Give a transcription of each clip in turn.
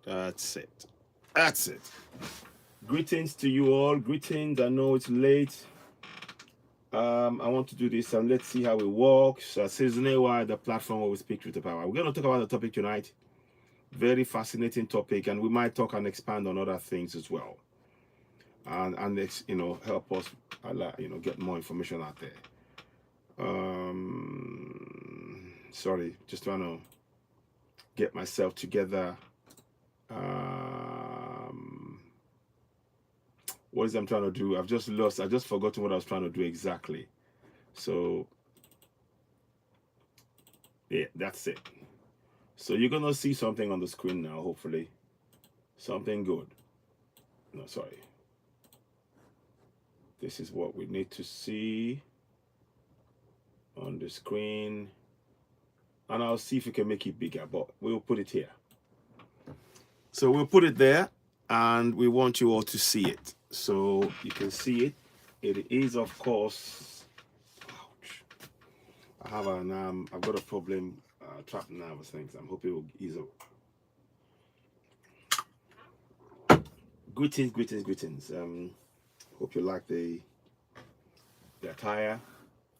That's it. That's it. Greetings to you all. Greetings. I know it's late. I want to do this and let's see how it works. Season AY, the platform where we speak truth to power. We're going to talk about the topic tonight. Very fascinating topic, and we might talk and expand on other things as well. And help us, get more information out there. Sorry, just trying to get myself together. What is I'm trying to do? I've just forgotten what I was trying to do exactly. So yeah, that's it. So you're gonna see something on the screen now, hopefully. Something good. No, sorry. This is what we need to see on the screen. And I'll see if we can make it bigger, but we'll put it here. So we'll put it there, and we want you all to see it. So you can see it. It is, of course, ouch. I've got a problem trapped nervous things. I'm hoping it will ease up. Greetings. Hope you like the attire.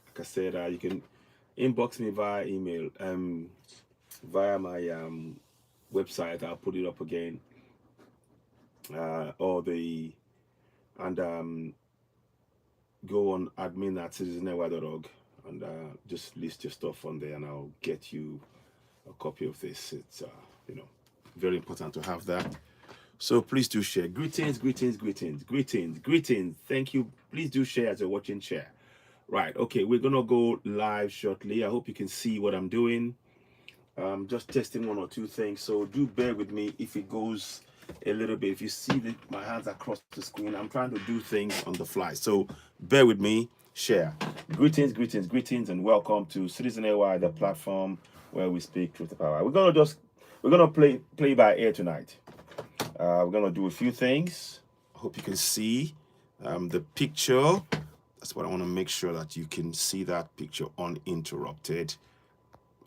Like I said, you can inbox me via email, via my website. I'll put it up again, go on admin@citizennetwork.org and just list your stuff on there, and I'll get you a copy of this. It's very important to have that. So please do share. Greetings. Thank you. Please do share as you're watching. Share. Right. Okay. We're gonna go live shortly. I hope you can see what I'm doing. Just testing one or two things. So do bear with me if it goes a little bit. If you see my hands across the screen, I'm trying to do things on the fly. So bear with me. Share. Greetings, and welcome to Citizen AY, the platform where we speak truth to power. We're gonna play by ear tonight. We're gonna do a few things. I hope you can see the picture. That's what I want to make sure that you can see that picture uninterrupted.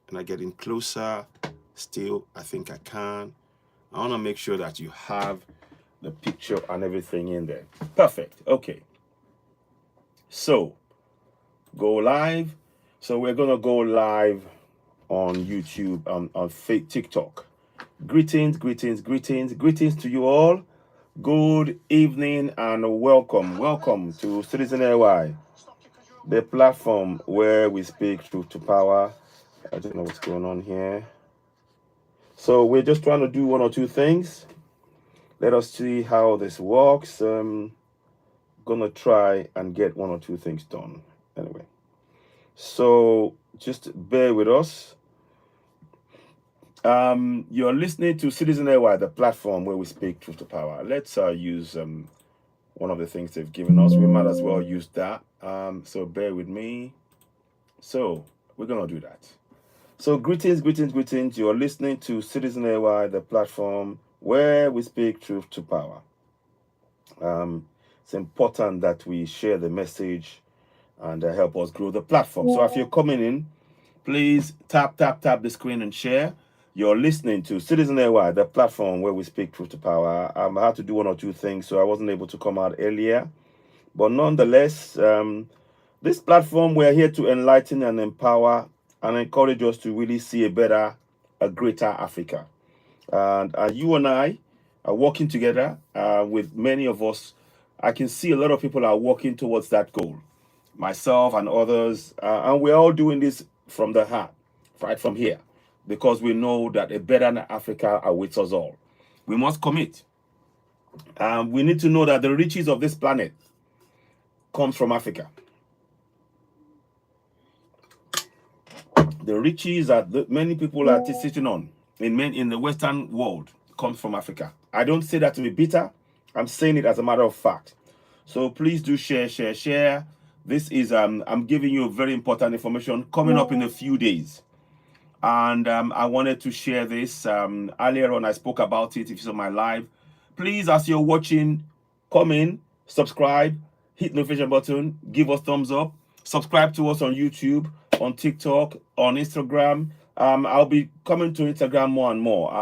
And I getting closer. Still, I think I can. I want to make sure that you have the picture and everything in there. Perfect. Okay. So, go live. So we're gonna go live on YouTube, on TikTok. Greetings to you all. Good evening and welcome to Citizen AY, the platform where we speak truth to power. I don't know what's going on here. So we're just trying to do one or two things. Let us see how this works. Gonna try and get one or two things done. Anyway, so just bear with us. You're listening to Citizen AY, the platform where we speak truth to power. Let's use one of the things they've given us. We might as well use that. So bear with me. So we're gonna do that. So greetings. You're listening to Citizen AY, the platform where we speak truth to power. It's important that we share the message and help us grow the platform. So if you're coming in, please tap the screen and share. You're listening to Citizen AY, the platform where we speak truth to power. I had to do one or two things, so I wasn't able to come out earlier. But nonetheless, this platform, we're here to enlighten and empower and encourage us to really see a greater Africa. And you and I are working together with many of us. I can see a lot of people are working towards that goal. Myself and others, and we're all doing this from the heart, right from here, because we know that a better Africa awaits us all. We must commit. We need to know that the riches of this planet comes from Africa. The riches that many people are sitting on in the Western world comes from Africa. I don't say that to be bitter. I'm saying it as a matter of fact. So please do share. This is I'm giving you very important information coming up in a few days. And I wanted to share this. Earlier on, I spoke about it. If it's on my live, please, as you're watching, come in, subscribe, hit the notification button, give us thumbs up, subscribe to us on YouTube, on TikTok, on Instagram. I'll be coming to Instagram more and more.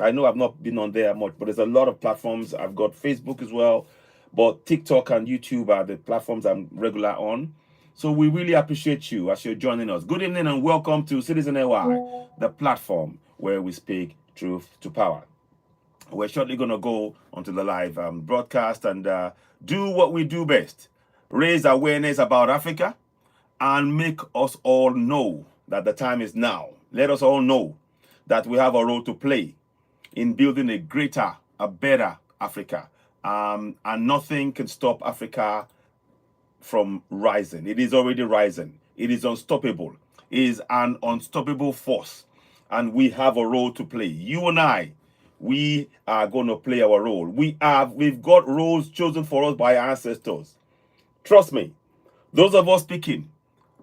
I know I've not been on there much, but there's a lot of platforms. I've got Facebook as well, but TikTok and YouTube are the platforms I'm regular on. So we really appreciate you as you're joining us. Good evening and welcome to Citizen AY, the platform where we speak truth to power. We're shortly going to go onto the live broadcast and do what we do best, raise awareness about Africa and make us all know that the time is now. Let us all know that we have a role to play in building a greater, a better Africa. And nothing can stop Africa from rising. It is already rising. It is unstoppable. It is an unstoppable force. And we have a role to play. You and I, we are going to play our role. We've got roles chosen for us by our ancestors. Trust me, those of us speaking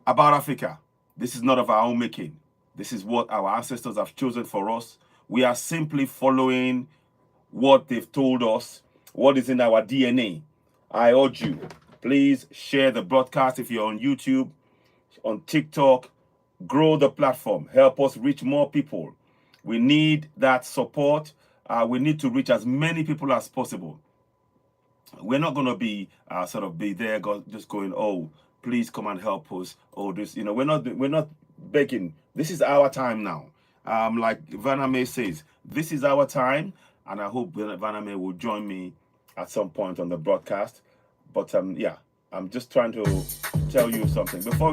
about Africa, this is not of our own making. This is what our ancestors have chosen for us. We are simply following what they've told us, what is in our DNA. I urge you, please share the broadcast if you're on YouTube, on TikTok. Grow the platform. Help us reach more people. We need that support. We need to reach as many people as possible. We're not going to be be there just going, oh, please come and help us. Oh, this, we're not begging. This is our time now. Like Vaname says, this is our time, and I hope Vaname will join me at some point on the broadcast. But yeah, I'm just trying to tell you something. Before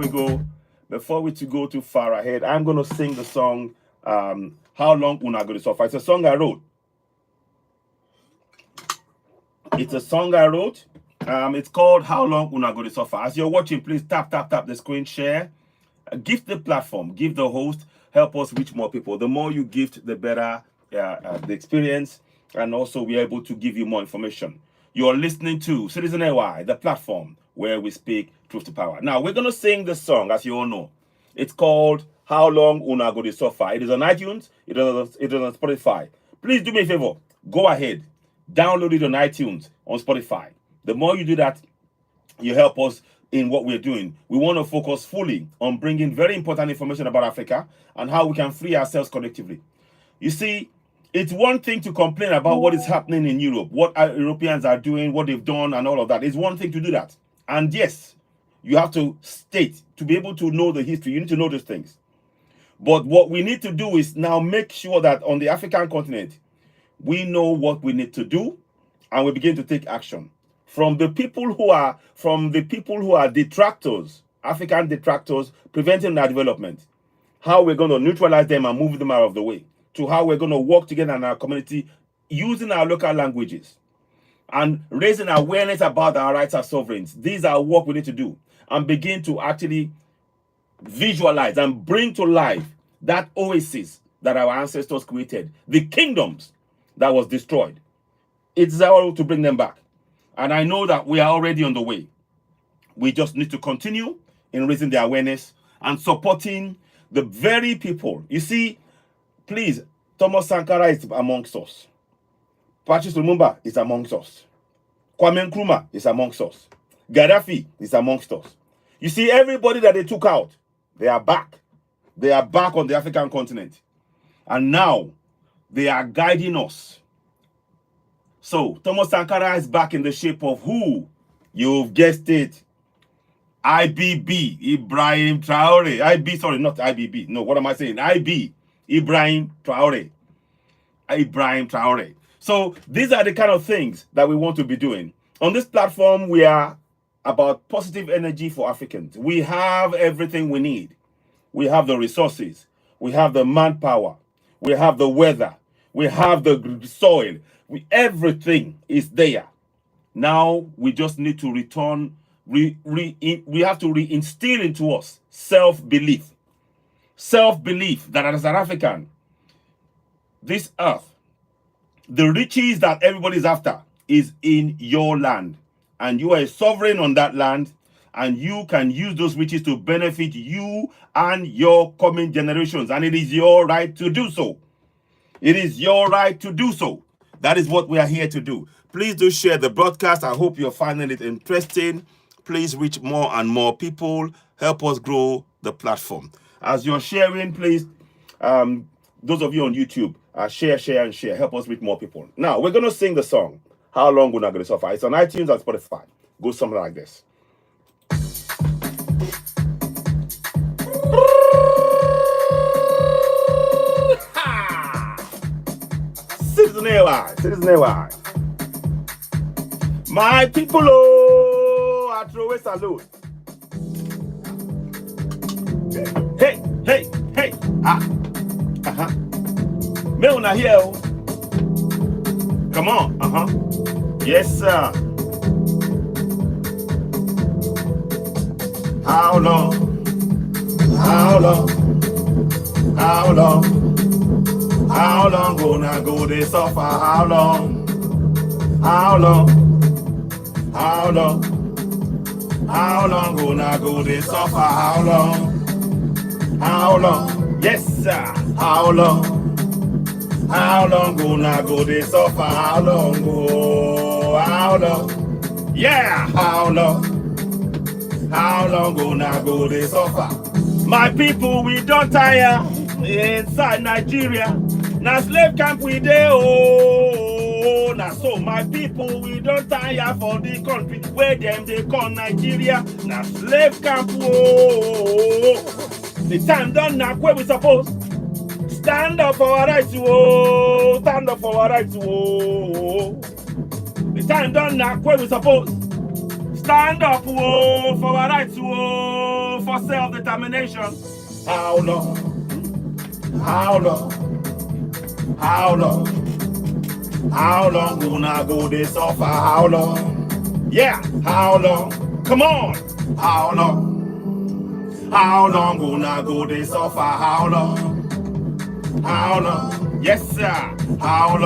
we go too far ahead, I'm going to sing the song, How Long Una Go to Suffer. It's a song I wrote. It's called How Long Una Go to Suffer. As you're watching, please tap the screen, share. Gift the platform, give the host, help us reach more people. The more you gift, the better the experience, and also we're able to give you more information. You're listening to Citizen AY, the platform where we speak truth to power. Now, we're going to sing the song, as you all know. It's called How Long Una Go to Suffer. It is on iTunes, it is on Spotify. Please do me a favor, go ahead, download it on iTunes, on Spotify. The more you do that, you help us in what we're doing. We want to focus fully on bringing very important information about Africa and how we can free ourselves collectively. You see, it's one thing to complain about what is happening in Europe, what Europeans are doing, what they've done, and all of that. It's one thing to do that. And yes, you have to state, to be able to know the history, you need to know those things. But what we need to do is now make sure that on the African continent, we know what we need to do, and we begin to take action. From the people who are detractors, African detractors, preventing our development, how we're going to neutralize them and move them out of the way, to how we're going to work together in our community using our local languages and raising awareness about our rights as sovereigns. These are what we need to do, and begin to actually visualize and bring to life that oasis that our ancestors created, the kingdoms that was destroyed. It's our role to bring them back. And I know that we are already on the way. We just need to continue in raising the awareness and supporting the very people. You see, please, Thomas Sankara is amongst us. Patrice Lumumba is amongst us. Kwame Nkrumah is amongst us. Gaddafi is amongst us. You see, everybody that they took out, they are back. They are back on the African continent. And now, they are guiding us. So, Thomas Sankara is back in the shape of who? You've guessed it. IBB, Ibrahim Traore. Sorry, not IBB. No, what am I saying? IB, Ibrahim Traore. Ibrahim Traore. So, these are the kind of things that we want to be doing. On this platform, we are about positive energy for Africans. We have everything we need. We have the resources. We have the manpower. We have the weather. We have the soil. Everything is there. Now we just need to return. We have to reinstill into us self-belief. Self-belief that as an African, this earth, the riches that everybody's after is in your land. And you are a sovereign on that land. And you can use those riches to benefit you and your coming generations. And it is your right to do so. It is your right to do so. That is what we are here to do. Please do share the broadcast. I hope you're finding it interesting. Please reach more and more people. Help us grow the platform. As you're sharing, please, those of you on YouTube, Share, and share. Help us reach more people. Now, we're going to sing the song, How Long Will Not Go to Suffer. It's on iTunes and Spotify. Go something like this. Citizen AY. My people, oh, I throw a salute. Hey, Me una here. Come on, Yes, sir. How long? How long gonna go this suffer? How long gonna go this suffer? How long? Yes, sir. How long gonna go this suffer? How long go? Yeah, how long gonna go this suffer? My people, we don't tire inside Nigeria. Now slave camp we dey oh. Now so my people, we don't tire for the country where them they call Nigeria. Now slave camp oh. The time done now where we supposed stand up for our rights oh. Stand up for our rights oh. The time done now where we supposed stand up oh, for our rights oh, for self-determination. How long gonna go this suffer? How long? Yeah, how long? Come on. How long gonna go this suffer? How long? Yes, sir. How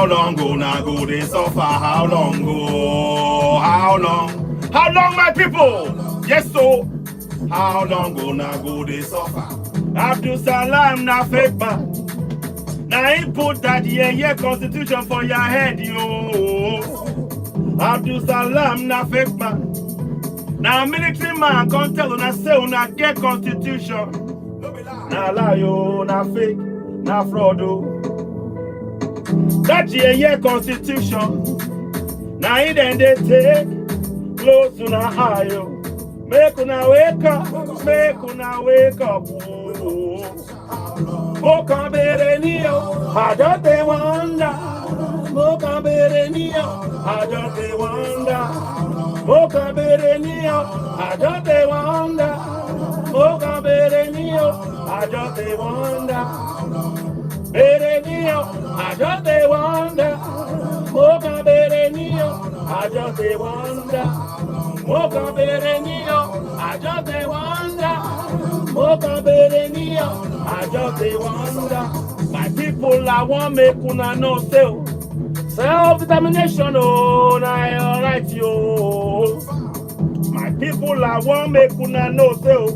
long gonna go this suffer? How long go? How long, my people? Yes, so. How long gonna go this suffer? Abdul Salam na fake man. Now he put that yeah constitution for your head, yo. Abdul Salam na fake man. Now military man can't tell una say una get constitution. Na lie yo, na fake, na fraud oh. That yeah constitution. Now he then they take close to na eye yo. Make una wake up, oh. Moka berenio, I just they wonder. Moka berenio, I just they wonder. Moka berenio, I just they wonder. Moka berenio, I just they wonder. Berenio, I just they wonder. Moka berenio, I just they wonder. Moka berenio, I just they wonder. Moka berenio, I just they wonder. My people, I want make una know say self-determination, oh, na your right, yo. My people, I want make una know say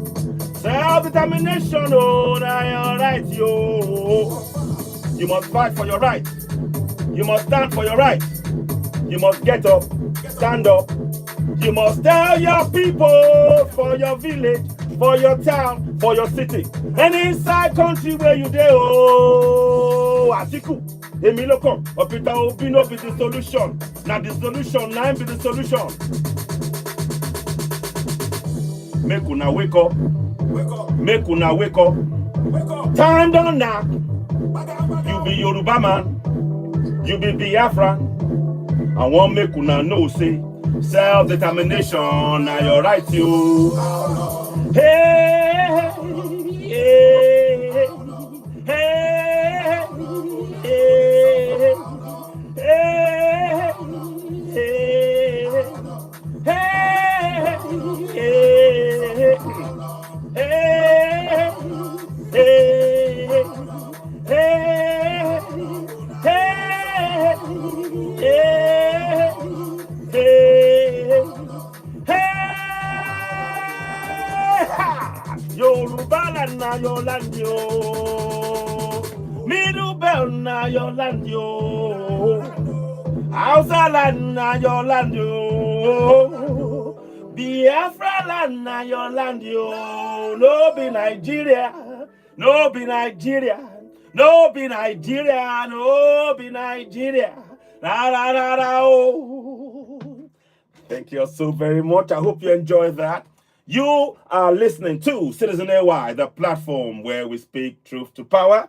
self-determination, oh, na your right, yo. You must fight for your right. You must stand for your right. You must get up, stand up. You must tell your people for your village, for your town, for your city, and inside country where you dey oh. Atiku, Emiloko, Opita Obino be the solution. Now the solution, now be the solution. Make una wake up. Make una wake up. Time don't knock. You be Yoruba man. You be Biafran. I want make una know say self-determination na your right you. Hey, hey, hey, hey, hey, hey, hey, hey, Yoruba land na your land yo. Middle belt na your land yo. Hausa land na your land yo. Biafra land na your land yo. No be Nigeria. No be Nigeria. No be Nigeria, no be Nigeria. La la la la oh. Thank you so very much. I hope you enjoyed that. You are listening to Citizen AY, the platform where we speak truth to power.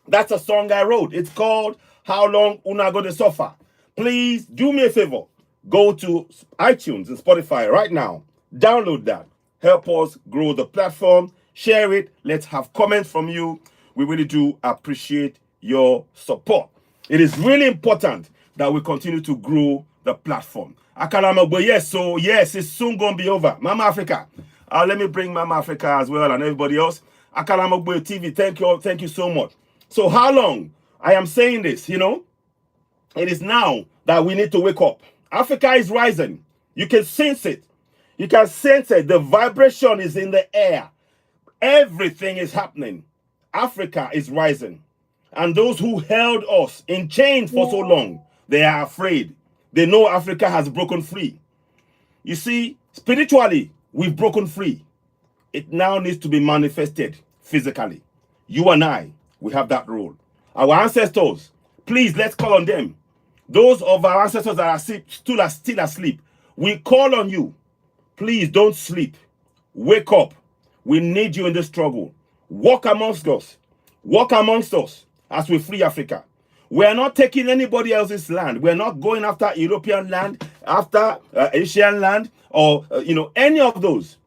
That's a song I wrote. It's called How Long Una Go to Suffer. Please do me a favor. Go to iTunes and Spotify right now. Download that. Help us grow the platform. Share it. Let's have comments from you. We really do appreciate your support. It is really important that we continue to grow the platform. Akalamagbo, yes, so yes, it's soon going to be over. Mama Africa. Let me bring Mama Africa as well and everybody else. Akalamagbo TV, thank you so much. So how long? I am saying this, it is now that we need to wake up. Africa is rising. You can sense it. You can sense it. The vibration is in the air. Everything is happening. Africa is rising. And those who held us in chains for so long, they are afraid. They know Africa has broken free. You see, spiritually, we've broken free. It now needs to be manifested physically. You and I, we have that role. Our ancestors, please, let's call on them. Those of our ancestors that are still asleep, we call on you. Please don't sleep. Wake up. We need you in this struggle. Walk amongst us. Walk amongst us as we free Africa. We are not taking anybody else's land. We are not going after European land, after Asian land, or any of those.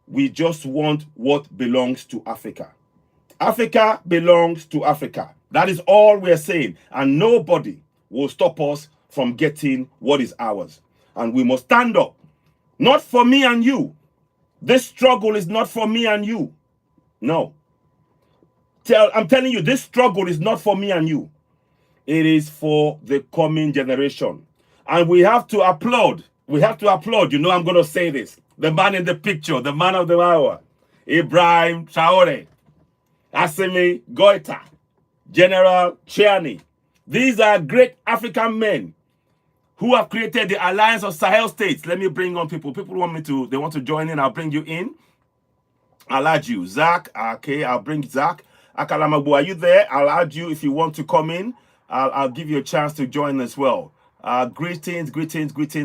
We just want what belongs to Africa. Africa belongs to Africa. That is all we are saying. And nobody will stop us from getting what is ours. And we must stand up. Not for me and you. This struggle is not for me and you. No. I'm telling you, this struggle is not for me and you. It is for the coming generation. And we have to applaud. We have to applaud. I'm going to say this. The man in the picture, the man of the hour, Ibrahim Traore, Assimi Goita, General Chiani. These are great African men who have created the Alliance of Sahel States. Let me bring on people. People they want to join in. I'll bring you in. I'll add you. Zach, okay, I'll bring Zach. Akalamagbo, are you there? I'll add you if you want to come in. I'll give you a chance to join as well. Greetings,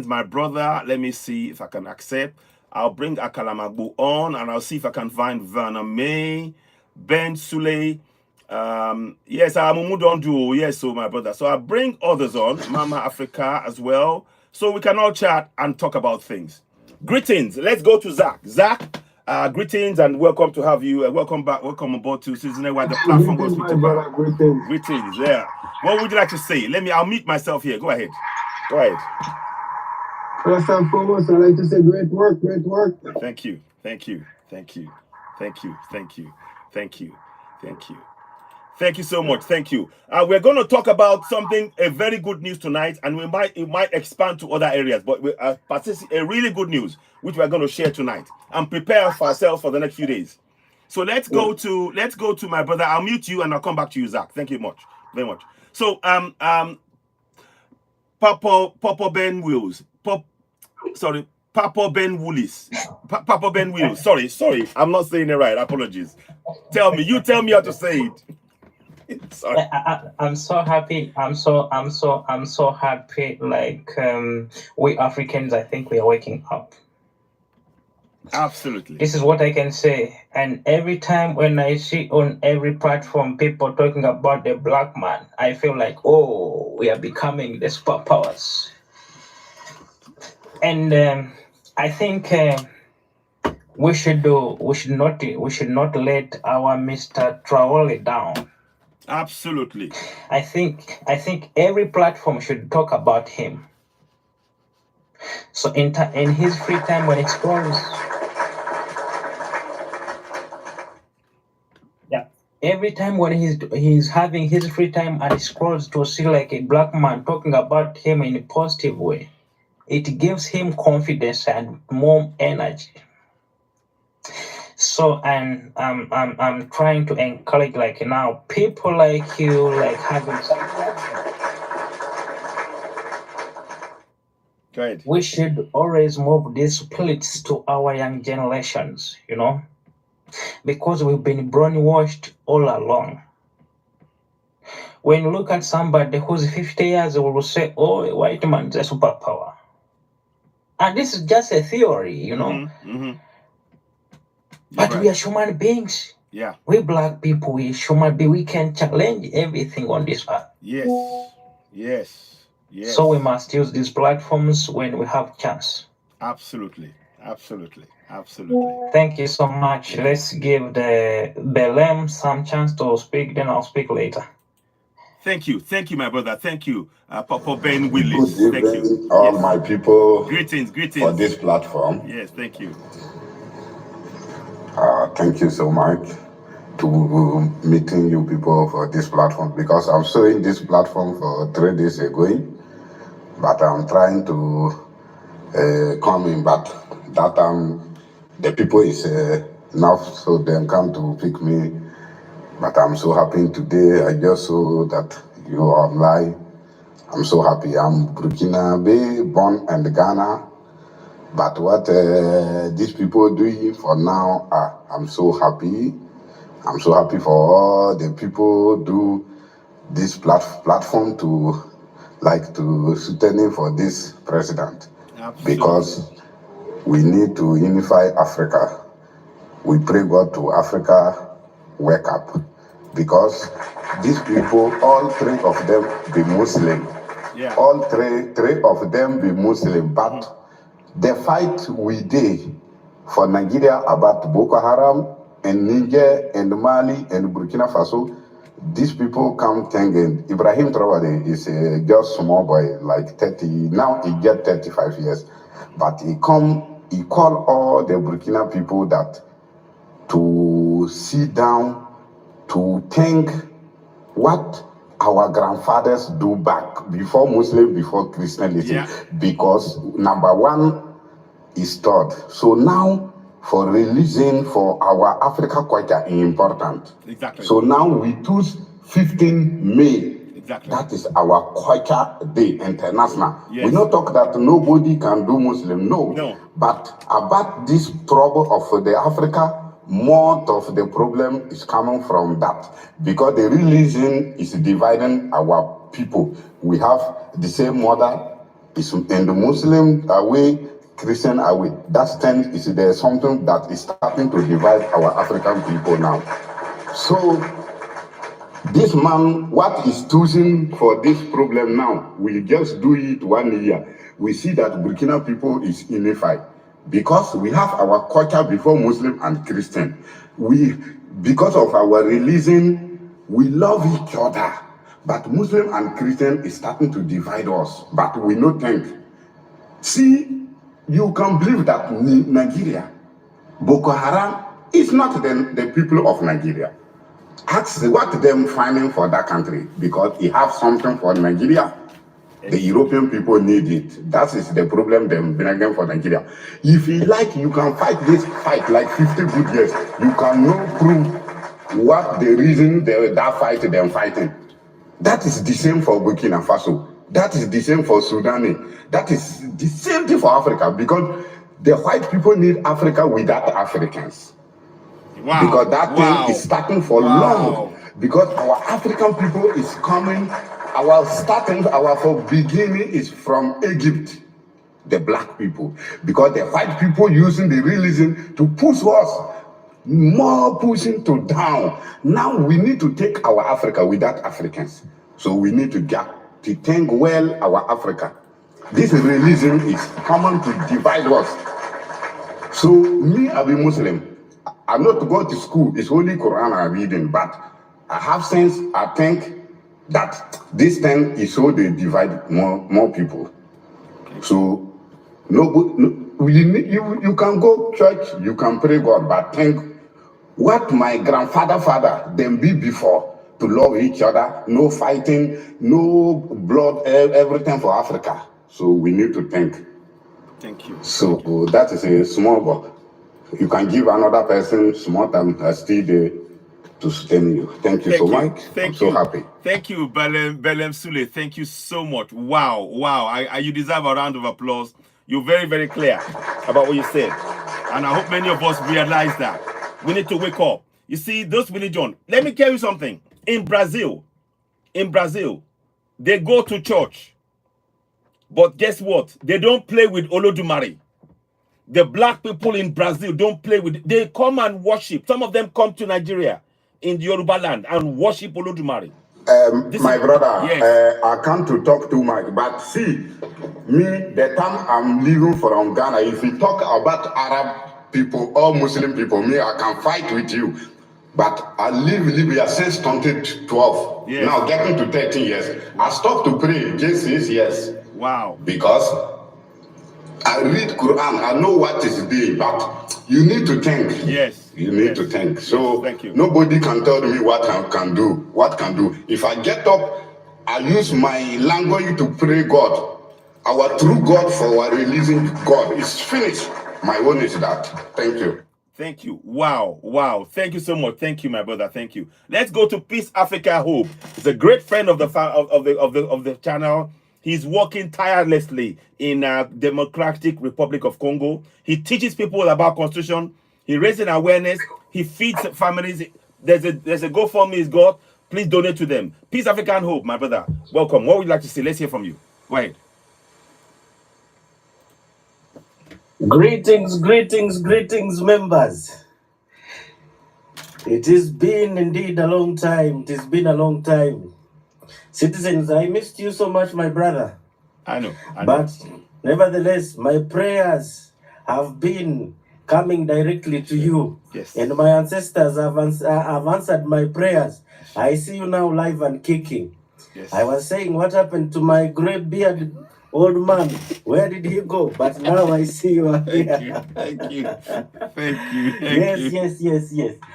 my brother. Let me see if I can accept. I'll bring Akalamagbo on, and I'll see if I can find Verna May, Ben Sule. Yes, Amumudondo. Yes, so my brother. So I'll bring others on, Mama Africa as well, so we can all chat and talk about things. Greetings. Let's go to Zach. Zach. Greetings and welcome to have you. Welcome back. Welcome aboard to Season A, the platform goes to about. Greetings. Yeah. What would you like to say? I'll mute myself here. Go ahead. First and foremost, I'd like to say great work. Thank you. Thank you so much. Thank you. We're going to talk about a very good news tonight, and it might expand to other areas, but a really good news, which we're going to share tonight and prepare for ourselves for the next few days. So let's go to my brother. I'll mute you and I'll come back to you, Zach. Thank you very much. So Papa Ben Wills. Papa Ben Willis. Papa Ben Wills. Sorry. I'm not saying it right. Apologies. You tell me how to say it. Sorry. I'm so happy. I'm so happy. We Africans, I think we are waking up. Absolutely. This is what I can say. And every time when I see on every platform people talking about the black man, I feel like, oh, we are becoming the superpowers. And I think we should not let our Mr. Traore down. Absolutely. I think every platform should talk about him. So in his free time when it scrolls, every time when he's having his free time and he scrolls to see like a black man talking about him in a positive way, it gives him confidence and more energy. So, and I'm trying to encourage now people like you, having some. Good. We should always move these spirits to our young generations, because we've been brainwashed all along. When you look at somebody who's 50 years old, will say, "Oh, a white man is a superpower," and this is just a theory, you know. But we are human beings. Yeah. We black people, we human beings. We can challenge everything on this earth. Yes. Yes. Yes. So we must use these platforms when we have chance. Absolutely. Absolutely. Absolutely. Thank you so much. Let's give the Belem some chance to speak, then I'll speak later. Thank you, my brother. Thank you, Papa Ben Willis. Good Thank evening, you. all Yes. my people. Greetings. For this platform. Yes, thank you. Thank you so much to meeting you people for this platform, because I'm showing this platform for 3 days ago, but I'm trying to come in, but that the people is enough, so they come to pick me. But I'm so happy today. I just saw that you are online. I'm so happy. I'm Burkina born in Ghana. But what these people doing for now, I'm so happy. I'm so happy for all the people do this platform to sustaining for this president. Absolutely. Because we need to unify Africa. We pray God to Africa wake up, because these people, all 3 of them be Muslim. Yeah. All three of them be Muslim, but the fight we did for Nigeria about Boko Haram and Niger and Mali and Burkina Faso, these people come thinking. Ibrahim Traore is a just small boy, like 30, now he get 35 years, but he call all the Burkina people that to sit down to think what our grandfathers do back before Muslim, before Christianity. Yeah. Because number 1 is taught. So now for religion, for our Africa culture is important. Exactly. So now we choose 15 May. Exactly. That is our culture day, international. Yes. We not talk that nobody can do Muslim, no. But about this trouble of the Africa, more of the problem is coming from that, because the religion is dividing our people. We have the same mother, and the Muslim away, Christian away. That stand is there something that is starting to divide our African people now. So this man, what is choosing for this problem now? We just do it 1 year. We see that Burkina people is unified, because we have our culture before Muslim and Christian. Because of our religion, we love each other. But Muslim and Christian is starting to divide us. But we no think. See, you can believe that Nigeria, Boko Haram is not the people of Nigeria. Ask what them finding for that country, because it have something for Nigeria. The European people need it. That is the problem them bringing for Nigeria. If you like, you can fight this fight like 50 good years. You cannot prove what the reason that fight them fighting. That is the same for Burkina Faso. That is the same for Sudan. That is the same thing for Africa, because the white people need Africa without Africans. Wow. Because that thing is starting for long. Because our African people is coming, our beginning is from Egypt, the black people. Because the white people using the religion to push us, more pushing to down. Now we need to take our Africa without Africans. So we need to think well our Africa. This religion is common to divide us. So me, I be Muslim. I'm not to go to school. It's only Quran I'm reading, but I have sense. I think that this thing is so they divide more people. So you can go church, you can pray God, but think what my father them be before, to love each other, no fighting, no blood, everything for Africa. So we need to think. Thank you. So that is a small book. You can give another person small time still there to sustain you. Thank you so much. I'm so happy. Thank you, Belem Sule. Thank you so much. Wow. You deserve a round of applause. You're very, very clear about what you said. And I hope many of us realize that. We need to wake up. You see, those religion. Let me tell you something. In Brazil, in Brazil, they go to church. But guess what? They don't play with Olodumare. The black people in Brazil don't play with. They come and worship. Some of them come to Nigeria in the Yoruba land and worship Olodumare. My brother, yes. I can't to talk too much, but see, me, the time I'm leaving from Ghana, if you talk about Arab people or Muslim people, me, I can fight with you. But I live in Libya since 2012. Yes. Now getting to 13 years. I stopped to pray just 6 years. Wow. Because I read Quran, I know what is there, but you need to think. Yes. You need to think. So thank you. Nobody can tell me what I can do. What can do. If I get up, I use my language to pray God. Our true God for our releasing God is finished. My own is that. Thank you. Thank you. Wow. Wow. Thank you so much. Thank you, my brother. Thank you. Let's go to Peace Africa Hope. He's a great friend of the channel. He's working tirelessly in Democratic Republic of Congo. He teaches people about Constitution. He raises awareness. He feeds families. There's a GoFundMe he's got. Please donate to them. Peace African Hope, my brother. Welcome. What would you like to say? Let's hear from you. Go ahead. Greetings, greetings, greetings, members. It has been indeed a long time. It has been a long time. Citizens, I missed you so much, my brother. I know. But nevertheless, my prayers have been coming directly to you. Yes. And my ancestors have answered my prayers. I see you now live and kicking. Yes. I was saying, what happened to my gray beard old man? Where did he go? But now I see you are here. Thank you. Thank you. Yes.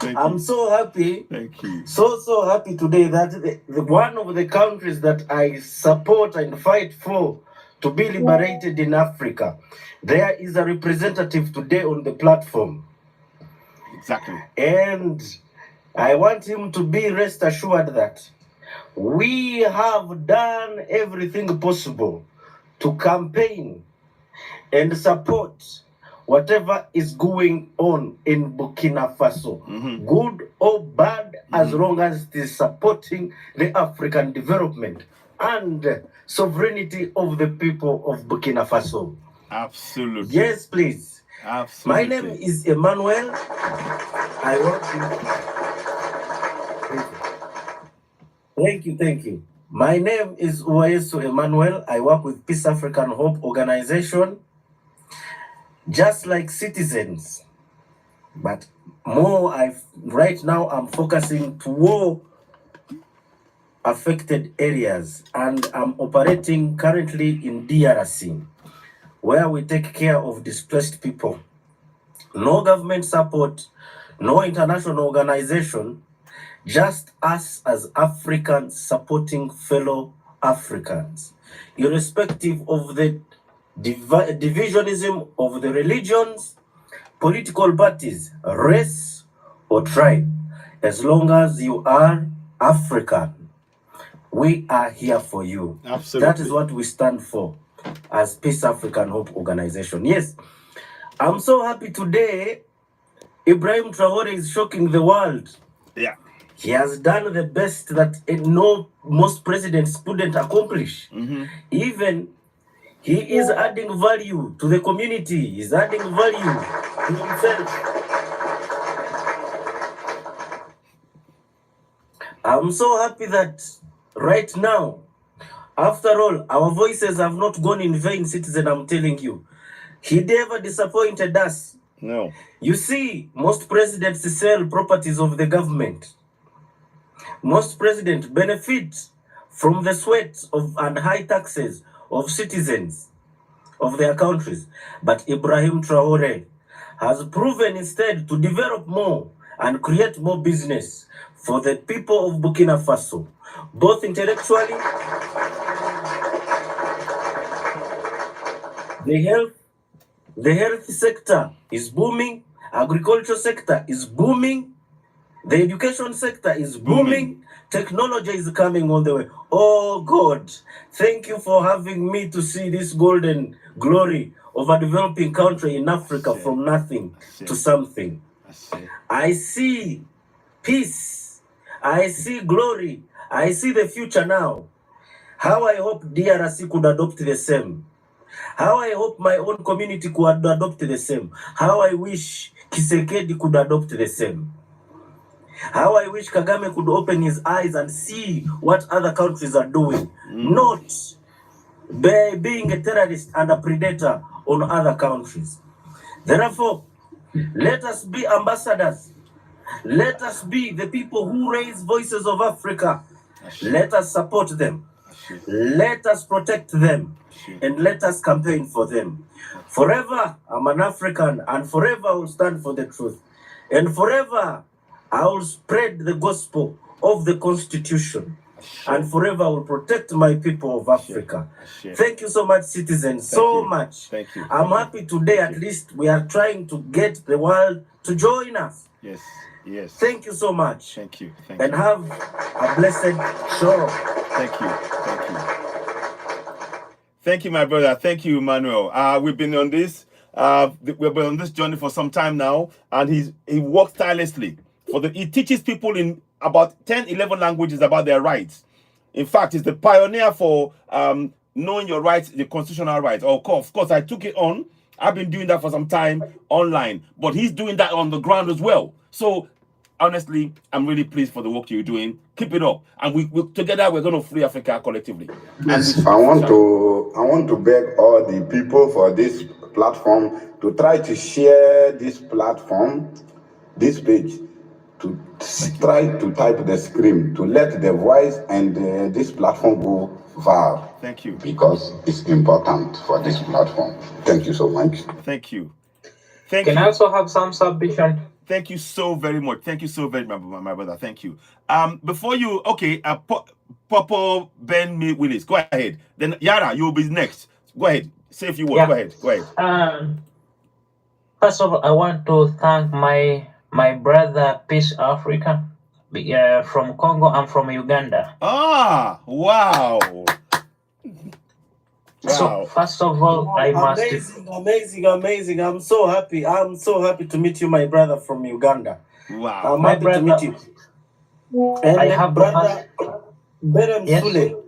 I'm so happy. Thank you. So happy today that one of the countries that I support and fight for to be liberated in Africa, there is a representative today on the platform. Exactly. And I want him to be rest assured that we have done everything possible to campaign and support whatever is going on in Burkina Faso, good or bad, as long as it is supporting the African development and sovereignty of the people of Burkina Faso. Absolutely. Yes, please. Absolutely. My name is Emmanuel. I work in... Thank you. My name is Uwayesu Emmanuel. I work with Peace African Hope Organization, just like Citizens. But more, right now I'm focusing to war affected areas, and I'm operating currently in DRC, where we take care of displaced people. No government support, no international organization, just us as Africans supporting fellow Africans, irrespective of the divisionism of the religions, political parties, race, or tribe. As long as you are African, we are here for you. Absolutely. That is what we stand for as Peace African Hope Organization. Yes, I'm so happy today. Ibrahim Traore is shocking the world. Yeah. He has done the best that most presidents couldn't accomplish. Even he is adding value to the community. He's adding value to himself. I'm so happy that right now, after all, our voices have not gone in vain, citizen, I'm telling you. He never disappointed us. No. You see, most presidents sell properties of the government. Most presidents benefit from the sweat and high taxes of citizens of their countries. But Ibrahim Traore has proven instead to develop more and create more business for the people of Burkina Faso, both intellectually, the health sector is booming, agriculture sector is booming, the education sector is booming. Technology is coming on the way. Oh God, thank you for having me to see this golden glory of a developing country in Africa from nothing to something. I see peace. I see glory. I see the future now. How I hope DRC could adopt the same. How I hope my own community could adopt the same. How I wish Kisekedi could adopt the same. How I wish Kagame could open his eyes and see what other countries are doing. Not being a terrorist and a predator on other countries. Therefore, let us be ambassadors. Let us be the people who raise voices of Africa. Let us support them. Let us protect them. And let us campaign for them. Forever, I'm an African, and forever I will stand for the truth. And forever, I will spread the gospel of the Constitution. And forever I will protect my people of Africa. Thank you so much, citizens. Much. Thank you. I'm happy today, at least we are trying to get the world to join us. Yes. Yes. Thank you so much. Thank you. And have a blessed show. Thank you. Thank you, my brother. Thank you, Emmanuel. We've been on this. We've been on this journey for some time now, and he works tirelessly. He teaches people in about 10, 11 languages about their rights. In fact, he's the pioneer for knowing your rights, the constitutional rights. Of course, I took it on. I've been doing that for some time online, but he's doing that on the ground as well. So honestly, I'm really pleased for the work you're doing. Keep it up, and we together we're going to free Africa collectively. Yes, I want to beg all the people for this platform to try to share this platform, this page, to try to type the screen, to let the voice and this platform go viral. Thank you. Because it's important for this platform. Thank you so much. Thank you. Can I also have some submission? Thank you so very much. Thank you so very much, my brother. Thank you. Before you, Papa Ben Willis, go ahead. Then Yara, you'll be next. Go ahead. Say a few words. Yeah. Go ahead. First of all, I want to thank my brother Peace Africa from Congo and from Uganda. Ah, wow. So first of all, I must amazing. I'm so happy. I'm so happy to meet you, my brother from Uganda. Wow. I'm happy to meet you. And I have brother Berem Yes. Sule.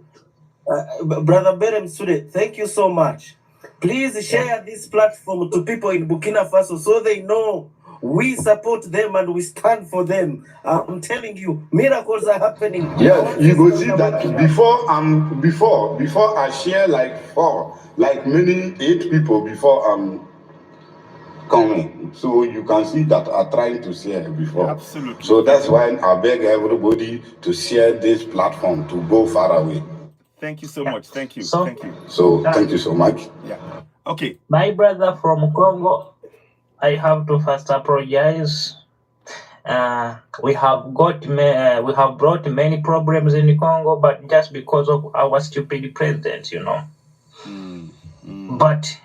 Brother Berem Sule, thank you so much. Please share this platform to people in Burkina Faso so they know we support them and we stand for them. I'm telling you, miracles are happening. Yes, you go see that before I share like many 8 people before coming. So you can see that I'm trying to share before. Absolutely. So that's why I beg everybody to share this platform to go far away. Thank you so much. Thank you. So- Thank you. So thank you so much. Yeah. Okay. My brother from Congo, I have to first apologize. We have brought many problems in Congo, but just because of our stupid president, But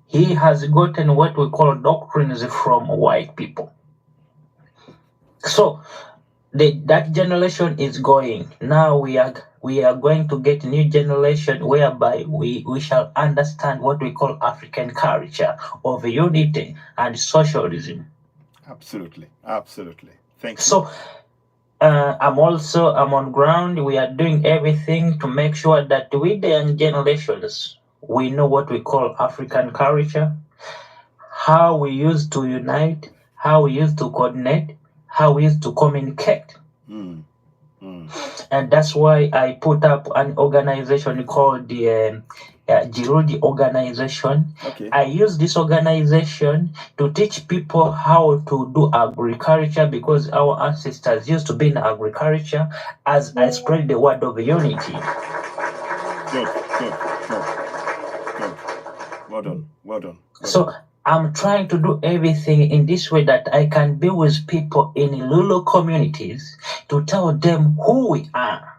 he has gotten what we call doctrines from white people. So that generation is going. Now we are going to get a new generation whereby we shall understand what we call African culture of unity and socialism. Absolutely. Thank you. So I'm on ground. We are doing everything to make sure that with the young generations, we know what we call African culture, how we used to unite, how we used to coordinate, how we used to communicate. And that's why I put up an organization called the Girudi organization. Okay. I use this organization to teach people how to do agriculture because our ancestors used to be in agriculture as I spread the word of unity. Good. Well done. So I'm trying to do everything in this way that I can be with people in rural communities to tell them who we are.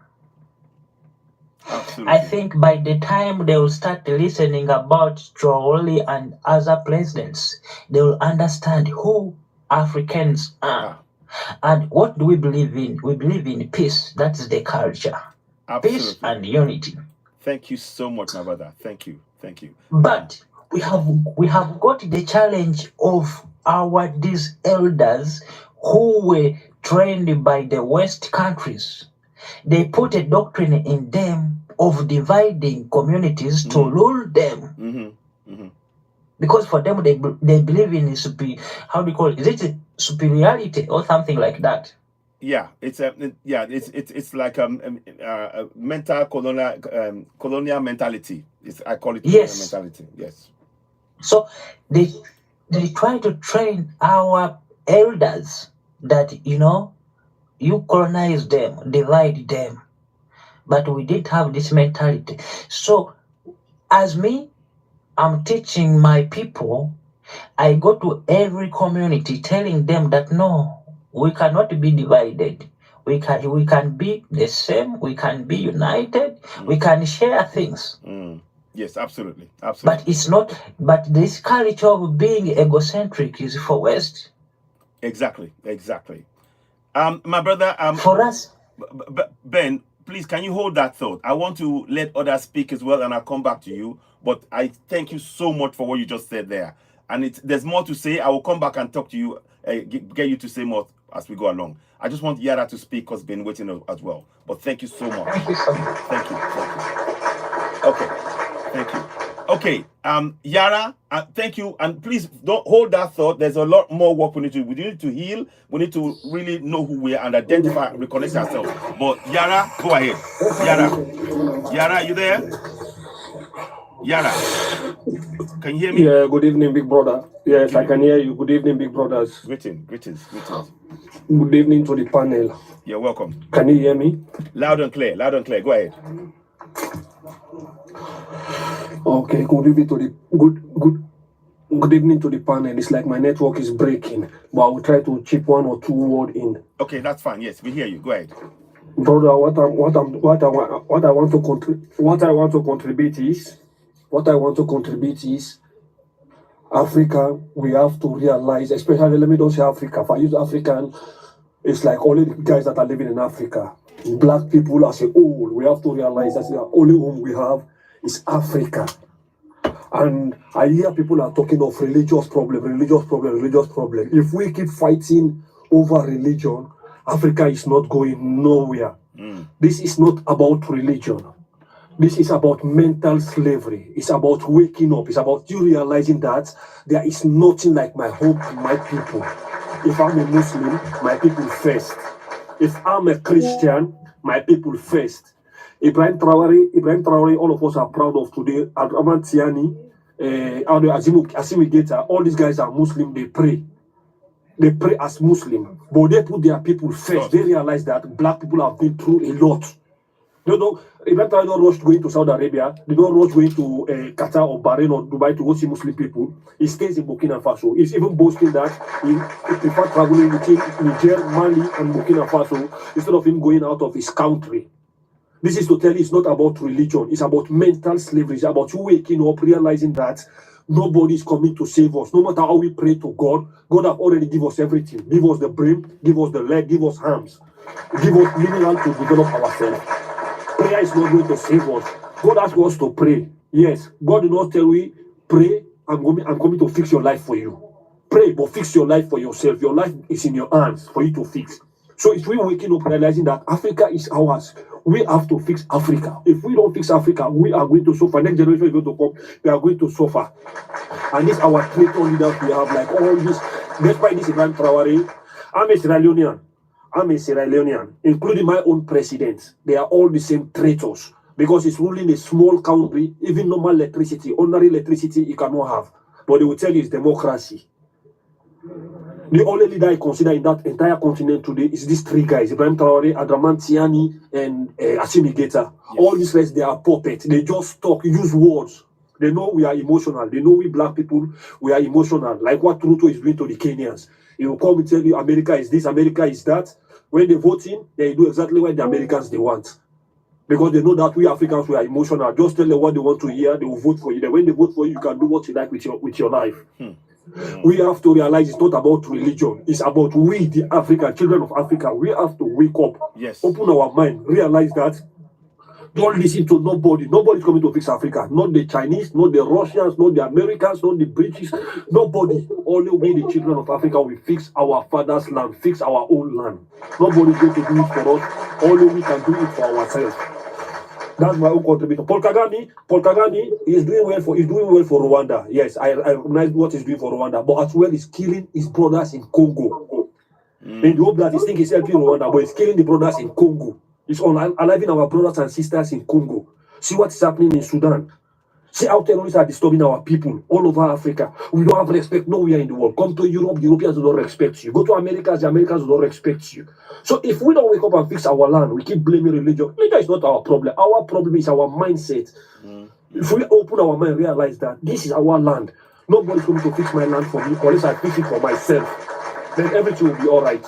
Absolutely. I think by the time they will start listening about Traore and other presidents, they will understand who Africans are. And what do we believe in? We believe in peace. That is the culture. Absolutely. Peace and unity. Thank you so much, my brother. Thank you. But we have got the challenge of these elders who were trained by the West countries. They put a doctrine in them of dividing communities to rule them. Because for them, they believe in how do you call it? Is it superiority or something like that? Yeah, it's like a mental colonial mentality. I call it colonial mentality. Yes. So they try to train our elders that you colonize them, divide them, but we didn't have this mentality. So as me, I'm teaching my people. I go to every community telling them that no, we cannot be divided. We can be the same. We can be united. We can share things. Yes, absolutely. But it's not. But this culture of being egocentric is for West. Exactly. My brother. For us, Ben, please, can you hold that thought? I want to let others speak as well, and I'll come back to you. But I thank you so much for what you just said there. And there's more to say. I will come back and talk to you, get you to say more as we go along. I just want Yara to speak because been waiting as well. But thank you so much. Thank you so much. Thank you. Okay. Thank you. Okay. Yara, thank you. And please don't hold that thought. There's a lot more work we need to do. We need to heal. We need to really know who we are and identify, reconnect ourselves. But Yara, go ahead. Yara, you there? Yara, can you hear me? Yeah, good evening, big brother. Yes, I can hear you. Good evening, big brothers. Greetings. Good evening to the panel. You're welcome. Can you hear me? Loud and clear. Go ahead. Okay, good evening to the good evening to the panel. It's like my network is breaking, but I will try to chip one or two words in. Okay, that's fine. Yes, we hear you. Go ahead. Brother, what I want to contribute is Africa. We have to realize, especially let me don't say Africa. If I use African, it's like only the guys that are living in Africa. Black people as a whole, we have to realize that the only home we have is Africa. And I hear people are talking of religious problem. If we keep fighting over religion, Africa is not going nowhere. This is not about religion. This is about mental slavery. It's about waking up. It's about you realizing that there is nothing like my home and my people. If I'm a Muslim, my people first. If I'm a Christian, my people first. Ibrahim Traore, all of us are proud of today. Adraman Tiani, Asimi Geta, all these guys are Muslim, they pray. They pray as Muslim, but they put their people first. They realize that black people have been through a lot. Ibrahim Traore don't rush going to Saudi Arabia. They don't rush going to Qatar or Bahrain or Dubai to go see Muslim people. He stays in Burkina Faso. He's even boasting that he prefers traveling between Niger, Mali, and Burkina Faso instead of him going out of his country. This is to tell you it's not about religion. It's about mental slavery. It's about you waking up, realizing that nobody is coming to save us. No matter how we pray to God, God have already given us everything. Give us the brain, give us the leg, give us hands. Give us mineral to develop ourselves. Prayer is not going to save us. God asks us to pray. Yes, God did not tell we, pray, I'm coming to fix your life for you. Pray, but fix your life for yourself. Your life is in your hands for you to fix. So if we're waking up realizing that Africa is ours, we have to fix Africa. If we don't fix Africa, we are going to suffer. Next generation is going to come, we are going to suffer. And this our traitor leaders we have, like all this, despite this Ibrahim Traore, I'm a Sierra Leonean, including my own president. They are all the same traitors because it's ruling a small country. Even normal electricity, ordinary electricity, you cannot have. But they will tell you it's democracy. The only leader I consider in that entire continent today is these three guys: Ibrahim Traore, Adraman Tiani, and Asimi Geta. Yes. All these guys, they are puppets. They just talk, use words. They know we are emotional. They know we black people, we are emotional. Like what Ruto is doing to the Kenyans. He will come and tell you America is this, America is that. When they vote in, they do exactly what the Americans they want. Because they know that we Africans, we are emotional. Just tell them what they want to hear, they will vote for you. Then when they vote for you, you can do what you like with your life. We have to realize it's not about religion. It's about we, the African children of Africa. We have to wake up, open our mind, realize that Don't listen to nobody. Nobody's coming to fix Africa. Not the Chinese, not the Russians, not the Americans, not the British. Nobody. Only we, the children of Africa, will fix our father's land, fix our own land. Nobody's going to do it for us. Only we can do it for ourselves. That's my own contribution. Paul Kagame is doing well for Rwanda. Yes, I recognize what he's doing for Rwanda, but as well he's killing his brothers in Congo. In the hope that he thinks he's helping Rwanda, but he's killing the brothers in Congo. He's unaliving our brothers and sisters in Congo. See what's happening in Sudan. See how terrorists are disturbing our people all over Africa. We don't have respect nowhere in the world. Come to Europe, Europeans do not respect you. Go to America, the Americans do not respect you. So if we don't wake up and fix our land, we keep blaming religion. Religion is not our problem. Our problem is our mindset. If we open our mind, realize that this is our land. Nobody's going to fix my land for me, unless I fix it for myself. Then everything will be all right.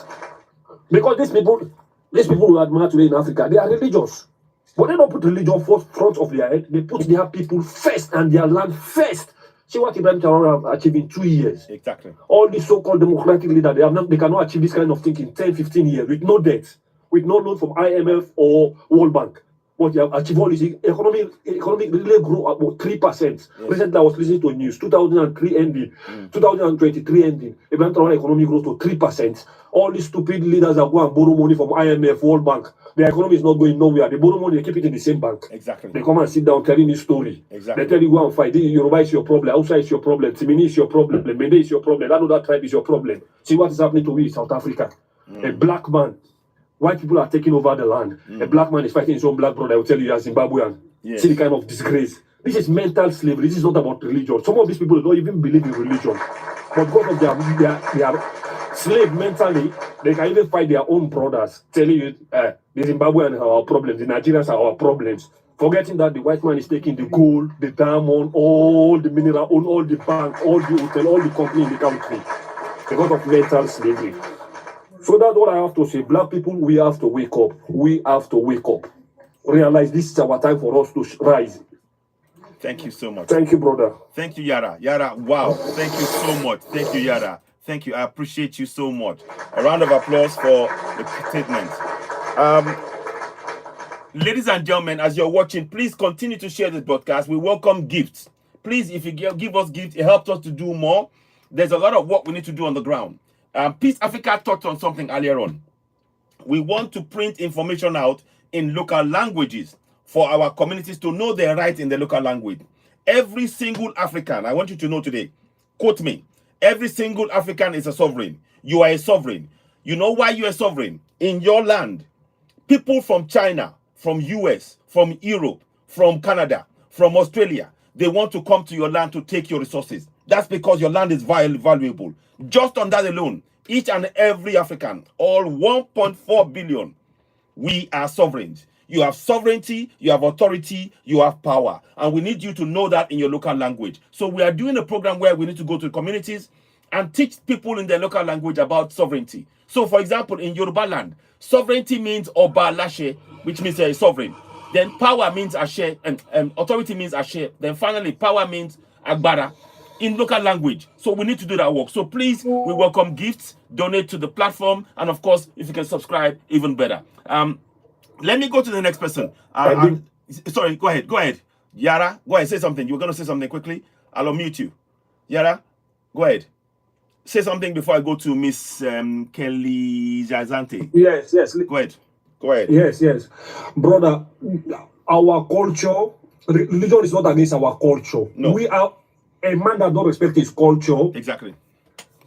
Because these people who admire today in Africa, they are religious. But they don't put religion front of their head. They put their people first and their land first. See what Ibrahim Traoré have achieved in 2 years. Exactly. All these so-called democratic leaders, they cannot achieve this kind of thing in 10, 15 years with no debt, with no loan from IMF or World Bank. But they have achieved all this. Economic really grew about 3%. Yes. Recently, I was listening to news. 2003 ending, 2023 ending. Ibrahim Traoré economy grows to 3%. All these stupid leaders that go and borrow money from IMF, World Bank, their economy is not going nowhere. They borrow money, they keep it in the same bank. Exactly. They come and sit down telling this story. Exactly. They tell you go and fight. Yoruba is your problem. Hausa is your problem. Timini is your problem. Mende is your problem. That other tribe is your problem. See what is happening to me in South Africa. A black man. White people are taking over the land. A black man is fighting his own black brother. I will tell you, you are Zimbabwean. Yes. See the kind of disgrace. This is mental slavery. This is not about religion. Some of these people don't even believe in religion. But because of their slave mentally, they can even fight their own brothers, telling you the Zimbabweans are our problems, the Nigerians are our problems. Forgetting that the white man is taking the gold, the diamond, all the mineral, all the bank, all the hotel, all the company in the country. Because of mental slavery. So that's what I have to say. Black people, we have to wake up. We have to wake up. Realize this is our time for us to rise. Thank you so much. Thank you, brother. Thank you, Yara. Yara, wow. Thank you so much. Thank you, Yara. Thank you. I appreciate you so much. A round of applause for the statement. Ladies and gentlemen, as you're watching, please continue to share this broadcast. We welcome gifts. Please, if you give us gifts, it helps us to do more. There's a lot of work we need to do on the ground. Peace Africa touched on something earlier on. We want to print information out in local languages for our communities to know their rights in the local language. Every single African, I want you to know today, quote me, every single African is a sovereign. You are a sovereign. You know why you're a sovereign? In your land, people from China, from US, from Europe, from Canada, from Australia, they want to come to your land to take your resources. That's because your land is valuable. Just on that alone, each and every African, all 1.4 billion, we are sovereigns. You have sovereignty, you have authority, you have power. And we need you to know that in your local language. So we are doing a program where we need to go to communities and teach people in their local language about sovereignty. So for example, in Yoruba land, sovereignty means Oba Lashe, which means a sovereign. Then power means Ashe, and authority means Ashe. Then finally, power means Agbara in local language. So we need to do that work. So please, we welcome gifts, donate to the platform, and of course, if you can subscribe, even better. Let me go to the next person. Sorry, go ahead. Yara, go ahead, say something. You were going to say something quickly. I'll unmute you. Yara, go ahead. Say something before I go to Miss Kelly Jazante. Yes. Go ahead. Yes. Brother, our culture, religion is not against our culture. No. We are a man that don't respect his culture. Exactly.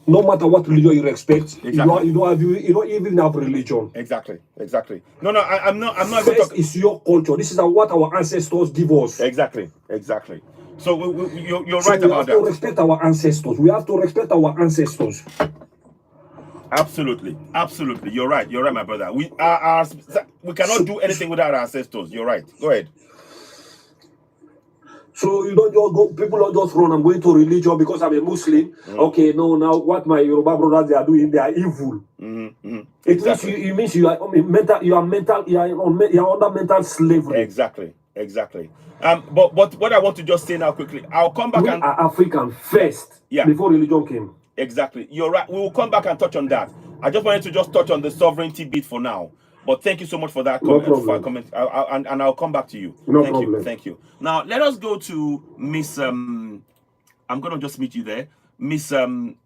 No matter what religion you respect, exactly. you don't even have religion. Exactly. No, I'm not even talking. It's your culture. This is what our ancestors give us. Exactly. So you're right about that. We have to respect our ancestors. We have to respect our ancestors. Absolutely. You're right, my brother. We cannot do anything without our ancestors. You're right. Go ahead. So you don't just go, people don't just run, I'm going to religion because I'm a Muslim. Okay, no, now what my Yoruba brothers they are doing, they are evil. It means you are under mental slavery. Exactly. But what I want to just say now quickly, I'll come back. We are African first, before religion came. Exactly. You're right. We will come back and touch on that. I just wanted to just touch on the sovereignty bit for now. But thank you so much for that No comment. problem. And I'll come back to you. No Thank you. problem. Thank you. Now let us go to Miss. I'm gonna just meet you there, Miss Kelly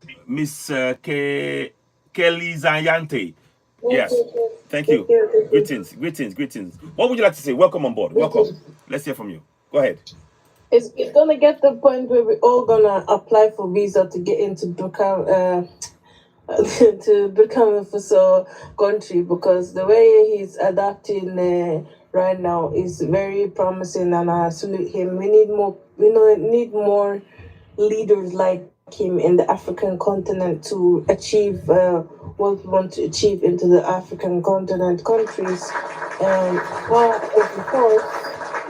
Zayante. Yes. Thank you. Greetings. Greetings. Greetings. What would you like to say? Welcome on board. Welcome. Let's hear from you. Go ahead. It's gonna get to the point where we're all gonna apply for visa to get into Burkina to Burkina Faso country, because the way he's adapting right now is very promising, and I salute him. We need more. We need more leaders like him in the African continent to achieve what we want to achieve into the African continent countries. And of course,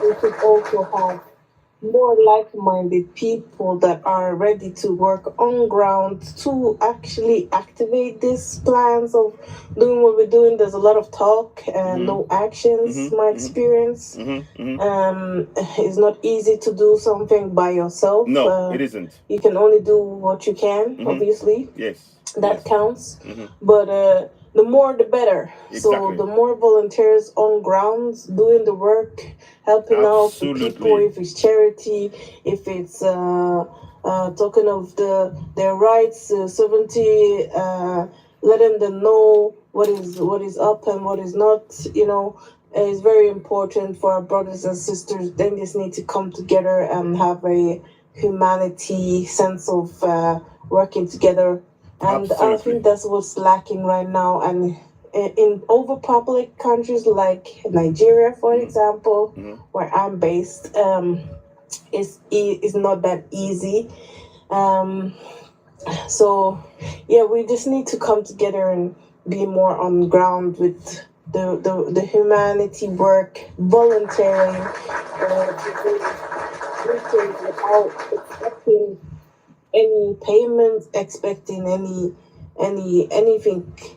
we should also have more like-minded people that are ready to work on ground to actually activate these plans of doing what we're doing. There's a lot of talk and no actions. My experience. It's not easy to do something by yourself. No, it isn't. You can only do what you can. Obviously, yes, that counts. But the more the better. Exactly. So the more volunteers on ground doing the work, helping out the people, if it's charity, if it's talking of their rights, sovereignty, letting them know what is up and what is not, is very important for our brothers and sisters. They just need to come together and have a humanity sense of working together. And I think that's what's lacking right now. And in overpopulated countries like Nigeria, for example, where I'm based, it's not that easy. So, yeah, we just need to come together and be more on ground with the humanity work, volunteering, without expecting any payments, expecting anything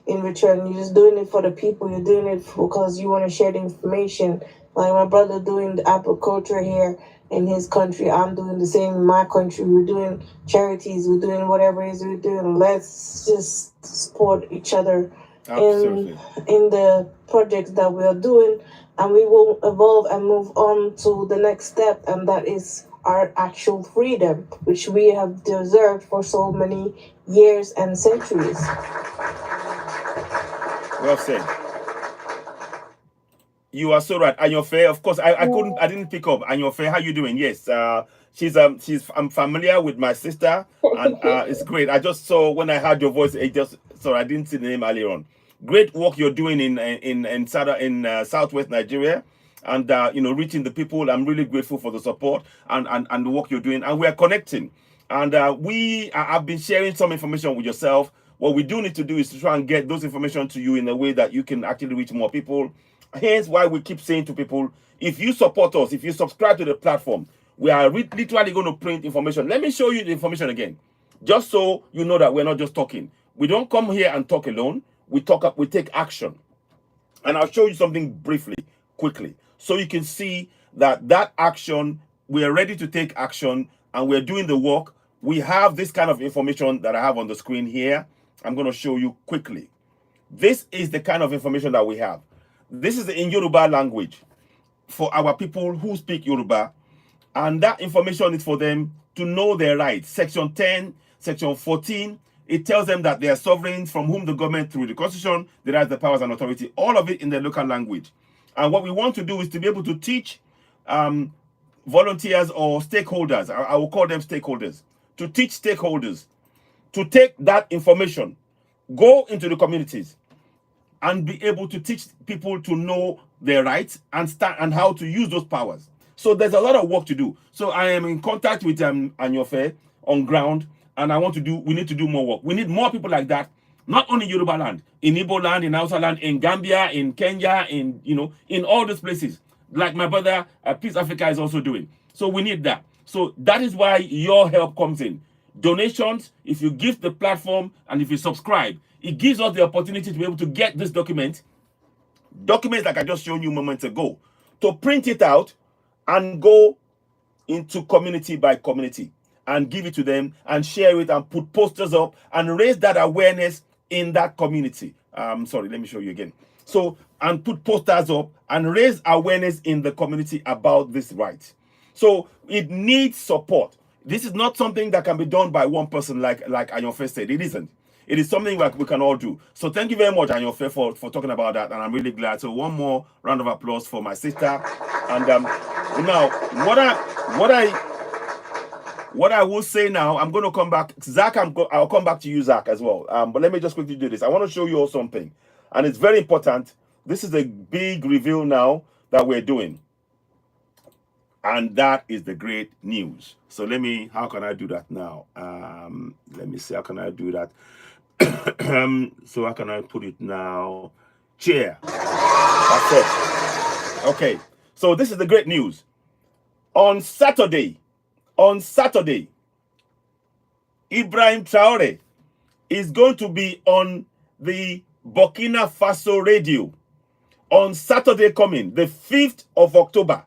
in return. You're just doing it for the people. You're doing it because you want to share the information. Like my brother doing the agriculture here in his country, I'm doing the same in my country. We're doing charities. We're doing whatever it is we're doing. Let's just support each other in the projects that we are doing, and we will evolve and move on to the next step, and that is our actual freedom, which we have deserved for so many years and centuries. Well said. You are so right. Anyofe, of course, I didn't pick up. Anyofe, how you doing? Yes, I'm familiar with my sister, and it's great. I just saw when I heard your voice, sorry, I didn't see the name earlier on. Great work you're doing in Southwest Nigeria, and reaching the people. I'm really grateful for the support and the work you're doing, and we are connecting. And I've been sharing some information with yourself. What we do need to do is to try and get those information to you in a way that you can actually reach more people. Hence why we keep saying to people, if you support us, if you subscribe to the platform, we are literally going to print information. Let me show you the information again, just so you know that we're not just talking. We don't come here and talk alone. We take action. And I'll show you something briefly, quickly, so you can see that action, we are ready to take action, and we're doing the work. We have this kind of information that I have on the screen here. I'm going to show you quickly. This is the kind of information that we have. This is in Yoruba language for our people who speak Yoruba, and that information is for them to know their rights. Section 10, Section 14, it tells them that they are sovereigns from whom the government, through the Constitution, derives the powers and authority, all of it in their local language. And what we want to do is to be able to teach volunteers or stakeholders, I will call them stakeholders, to teach stakeholders to take that information, go into the communities, and be able to teach people to know their rights and how to use those powers. So there's a lot of work to do. So I am in contact with Anyofe on ground, and we need to do more work. We need more people like that, not only in Yoruba land, in Igbo land, in Hausa land, in Gambia, in Kenya, in all those places, like my brother Peace Africa is also doing. So we need that. So that is why your help comes in. Donations, if you give the platform and if you subscribe, it gives us the opportunity to be able to get this documents like I just showed you moments ago, to print it out and go into community by community and give it to them and share it and put posters up and raise that awareness in that community. Sorry, let me show you again. So, and put posters up and raise awareness in the community about this right. So it needs support. This is not something that can be done by one person, like Ayofe said. It isn't. It is something like we can all do. So thank you very much, Ayofe, for talking about that, and I'm really glad. So one more round of applause for my sister. And now what I will say now, I'm going to come back. Zach, I'll come back to you, Zach, as well. But let me just quickly do this. I want to show you all something, and it's very important. This is a big reveal now that we're doing. And that is the great news. So how can I do that now? Let me see, how can I do that? So how can I put it now? Chair. That's it. Okay. So this is the great news. On Saturday, Ibrahim Traore is going to be on the Burkina Faso radio. On Saturday coming, the 5th of October.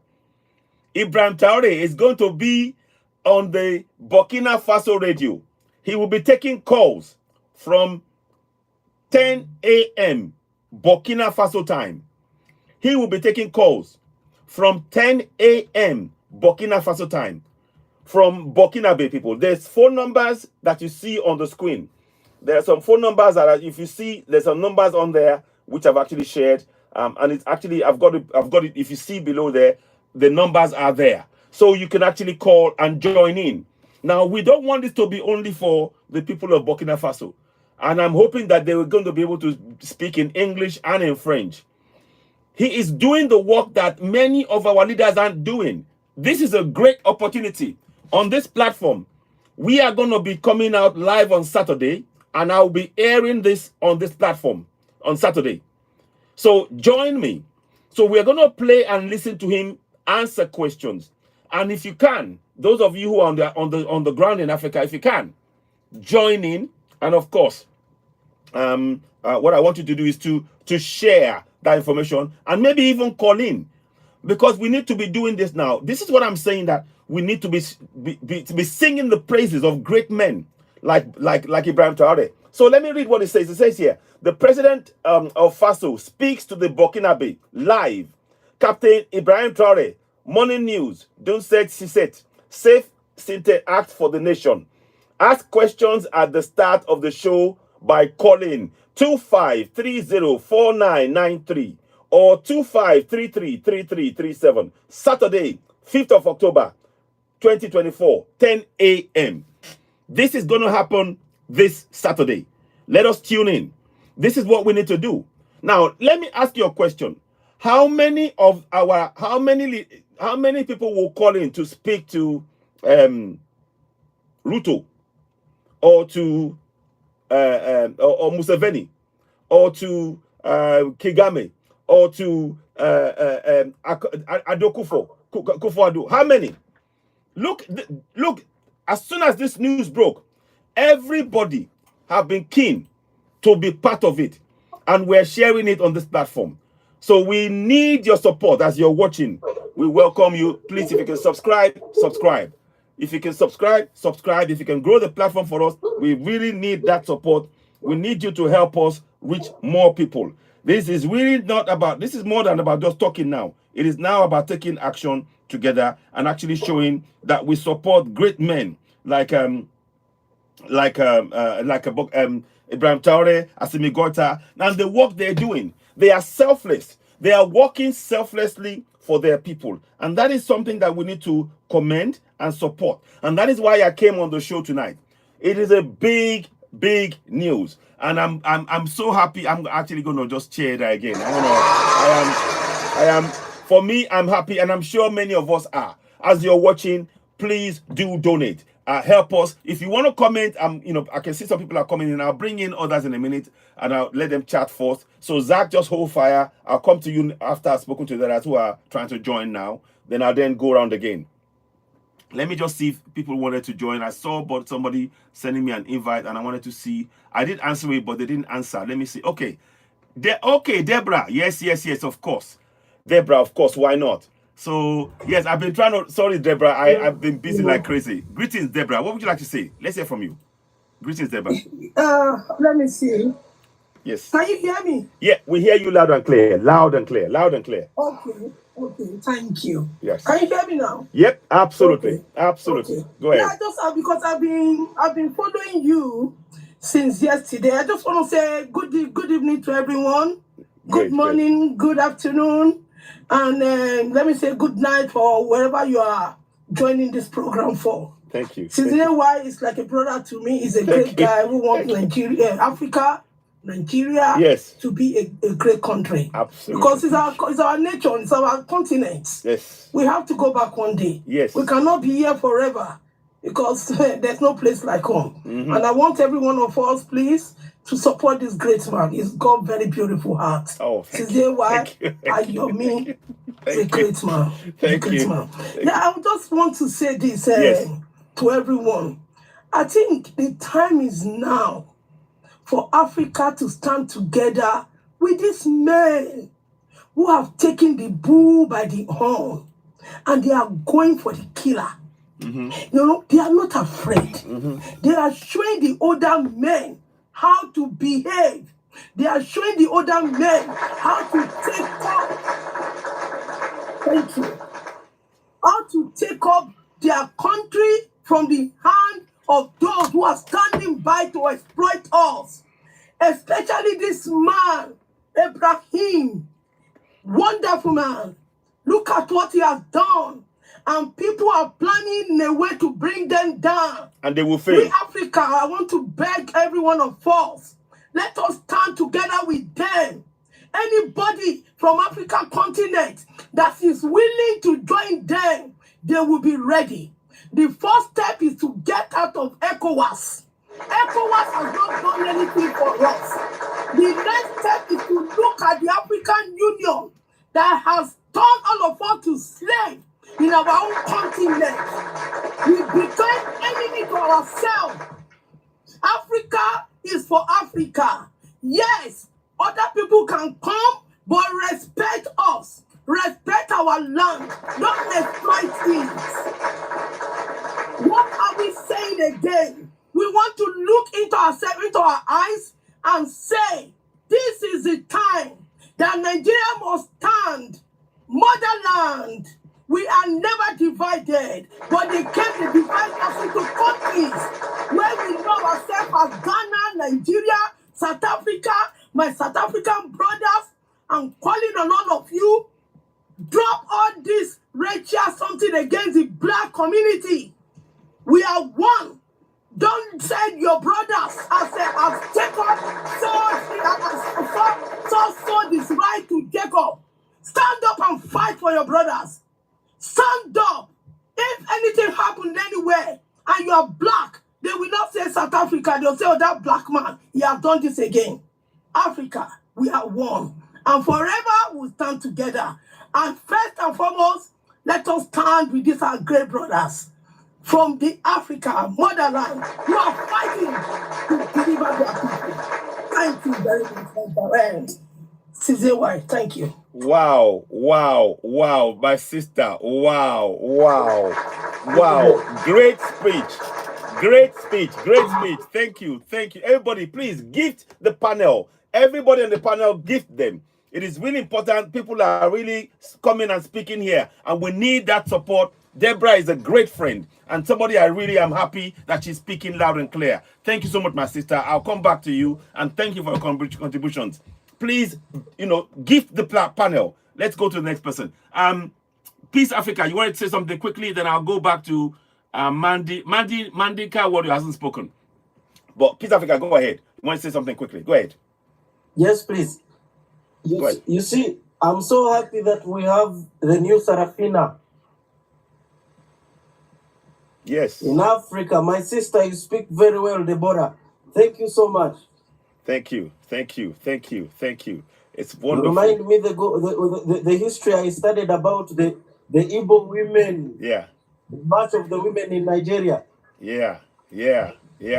Ibrahim Traore is going to be on the Burkina Faso radio. He will be taking calls from 10 a.m. Burkina Faso time. He will be taking calls from 10 a.m. Burkina Faso time from Burkinabe people. There's phone numbers that you see on the screen. There are some phone numbers that if you see, there's some numbers on there which I've actually shared. And it's actually, I've got it. If you see below there, the numbers are there. So you can actually call and join in. Now, we don't want this to be only for the people of Burkina Faso. And I'm hoping that they were going to be able to speak in English and in French. He is doing the work that many of our leaders aren't doing. This is a great opportunity. On this platform, we are going to be coming out live on Saturday, and I'll be airing this on this platform on Saturday. So join me. So we're going to play and listen to him answer questions. And if you can, those of you who are on the ground in Africa, if you can, join in. And of course, what I want you to do is to share that information and maybe even call in, because we need to be doing this now. This is what I'm saying, that we need to be singing the praises of great men like Ibrahim Traore. So let me read what it says. It says here, the president of Faso speaks to the Burkinabe live. Captain Ibrahim Traore, morning news, don't say Siset, safe Sinte act for the nation. Ask questions at the start of the show by calling 25304993 or 25333337. Saturday, 5th of October, 2024, 10 a.m. This is going to happen this Saturday. Let us tune in. This is what we need to do. Now, let me ask you a question. How many people will call in to speak to Ruto or to or Museveni or to Kagame or to Kufuor? How many? Look, as soon as this news broke, everybody have been keen to be part of it, and we're sharing it on this platform. So we need your support as you're watching. We welcome you. Please, if you can subscribe. If you can subscribe. If you can grow the platform for us, we really need that support. We need you to help us reach more people. This is really not about, this is more than about just talking now. It is now about taking action together and actually showing that we support great men like Ibrahim Traore, Assimi Goïta, and the work they're doing. They are selfless. They are working selflessly for their people. And that is something that we need to commend and support. And that is why I came on the show tonight. It is a big, big news. And I'm so happy. I'm actually going to just cheer that again. For me, I'm happy, and I'm sure many of us are. As you're watching, please do donate. Help us. If you want to comment, I can see some people are coming in. I'll bring in others in a minute, and I'll let them chat first. So Zach, just hold fire. I'll come to you after I've spoken to the others who are trying to join now. Then I'll then go around again. Let me just see if people wanted to join. I saw somebody sending me an invite, and I wanted to see. I did answer it, but they didn't answer. Let me see. Okay. Deborah. Yes, of course. Deborah, of course. Why not? So, yes, I've been trying to... Sorry, Deborah. I've been busy like crazy. Greetings, Deborah. What would you like to say? Let's hear from you. Greetings, Deborah. Let me see. Yes. Can you hear me? Yeah, we hear you loud and clear. Loud and clear. Loud and clear. Okay. Thank you. Yes. Can you hear me now? Yep, absolutely. Okay. Absolutely. Okay. Go ahead. Yeah, because I've been following you since yesterday. I just want to say good evening to everyone. Good morning, good afternoon, and let me say good night for wherever you are joining this program for. Thank you. Since why is like a brother to me. He's a great guy who wants Nigeria, Africa, yes, to be a great country. Absolutely. Because it's our nature, it's our continent. Yes. We have to go back one day. Yes. We cannot be here forever because there's no place like home. And I want every one of us, please, to support this great man. He's got very beautiful heart. Oh, thank you. Why you're me. He's a great man. Thank you. I just want to say this to everyone. I think the time is now for Africa to stand together with these men who have taken the bull by the horn and they are going for the killer. They are not afraid. They are showing the older men how to behave. They are showing the older men how to take up. Thank you. How to take up their country from the hand of those who are standing by to exploit us. Especially this man, Ibrahim, wonderful man. Look at what he has done. And people are planning a way to bring them down. And they will fail. We Africa, I want to beg every one of us, let us stand together with them. Anybody from African continent that is willing to join them, they will be ready. The first step is to get out of ECOWAS. ECOWAS has not done anything for us. The next step is to look at the African Union that has turned all of us to slaves in our own continent. We became enemy to ourselves. Africa is for Africa. Yes, other people can come, but respect us. Respect our land. Don't exploit things. What are we saying again? We want to look into ourselves, into our eyes, and say, this is the time that Nigeria must stand. Motherland. We are never divided, but they came to divide us into countries where we know ourselves as Ghana, Nigeria, South Africa, my South African brothers. I'm calling on all of you, drop all this racial something against the black community. We are one. Don't send your brothers as Jacob sold his right to Jacob. Stand up and fight for your brothers. Stand up. If anything happened anywhere and you are black, they will not say South Africa. They'll say, oh, that black man, he has done this again. Africa, we are one. And forever we'll stand together. And first and foremost, let us stand with these our great brothers from the Africa motherland who are fighting to deliver their people. Thank you very much, my friend. CZY, thank you. Wow, my sister. Wow. Great speech. Thank you. Everybody, please gift the panel. Everybody on the panel, gift them. It is really important. People are really coming and speaking here, and we need that support. Deborah is a great friend and somebody I really am happy that she's speaking loud and clear. Thank you so much, my sister. I'll come back to you, and thank you for your contributions. Please, gift the panel. Let's go to the next person. Peace Africa, you wanted to say something quickly, then I'll go back to Mandika Warrior hasn't spoken. But Peace Africa, go ahead. You want to say something quickly? Go ahead. Yes, please. You see, I'm so happy that we have the new Sarafina. Yes. In Africa, my sister, you speak very well, Deborah. Thank you so much. Thank you. It's wonderful. You remind me the history I studied about the Igbo women. Yeah. The march of the women in Nigeria. Yeah.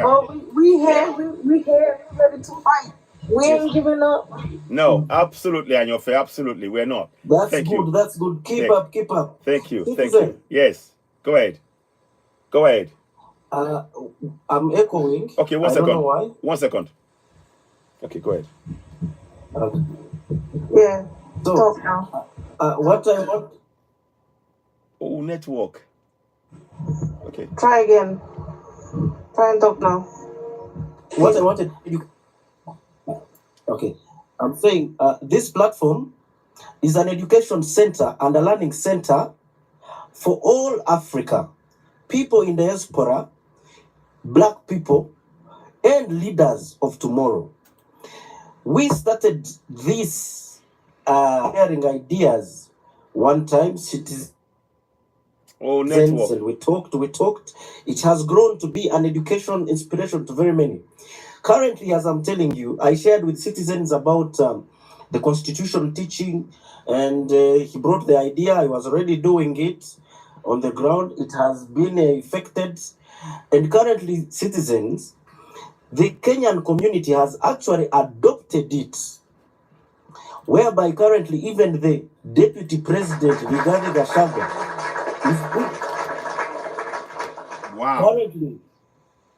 Oh, we ready to fight. We ain't giving up. No, absolutely, Anyofe, absolutely, we're not. That's good. Keep up. Thank you. Yes, go ahead. I'm echoing. Okay, 1 second. I don't know why. 1 second. Okay, go ahead. Yeah. So, Talk now. what I want. Oh, network. Okay. Try again. Try and talk now. What I wanted. Okay. I'm saying this platform is an education center and a learning center for all Africa, people in diaspora, black people, and leaders of tomorrow. We started this sharing ideas one time, citizens. Oh, network. And we talked. It has grown to be an education inspiration to very many. Currently, as I'm telling you, I shared with citizens about the constitution teaching, and he brought the idea. I was already doing it on the ground. It has been effected, and currently, citizens, the Kenyan community has actually adopted it, whereby currently even the deputy president, Rigathi Gachagua, is wow. Currently,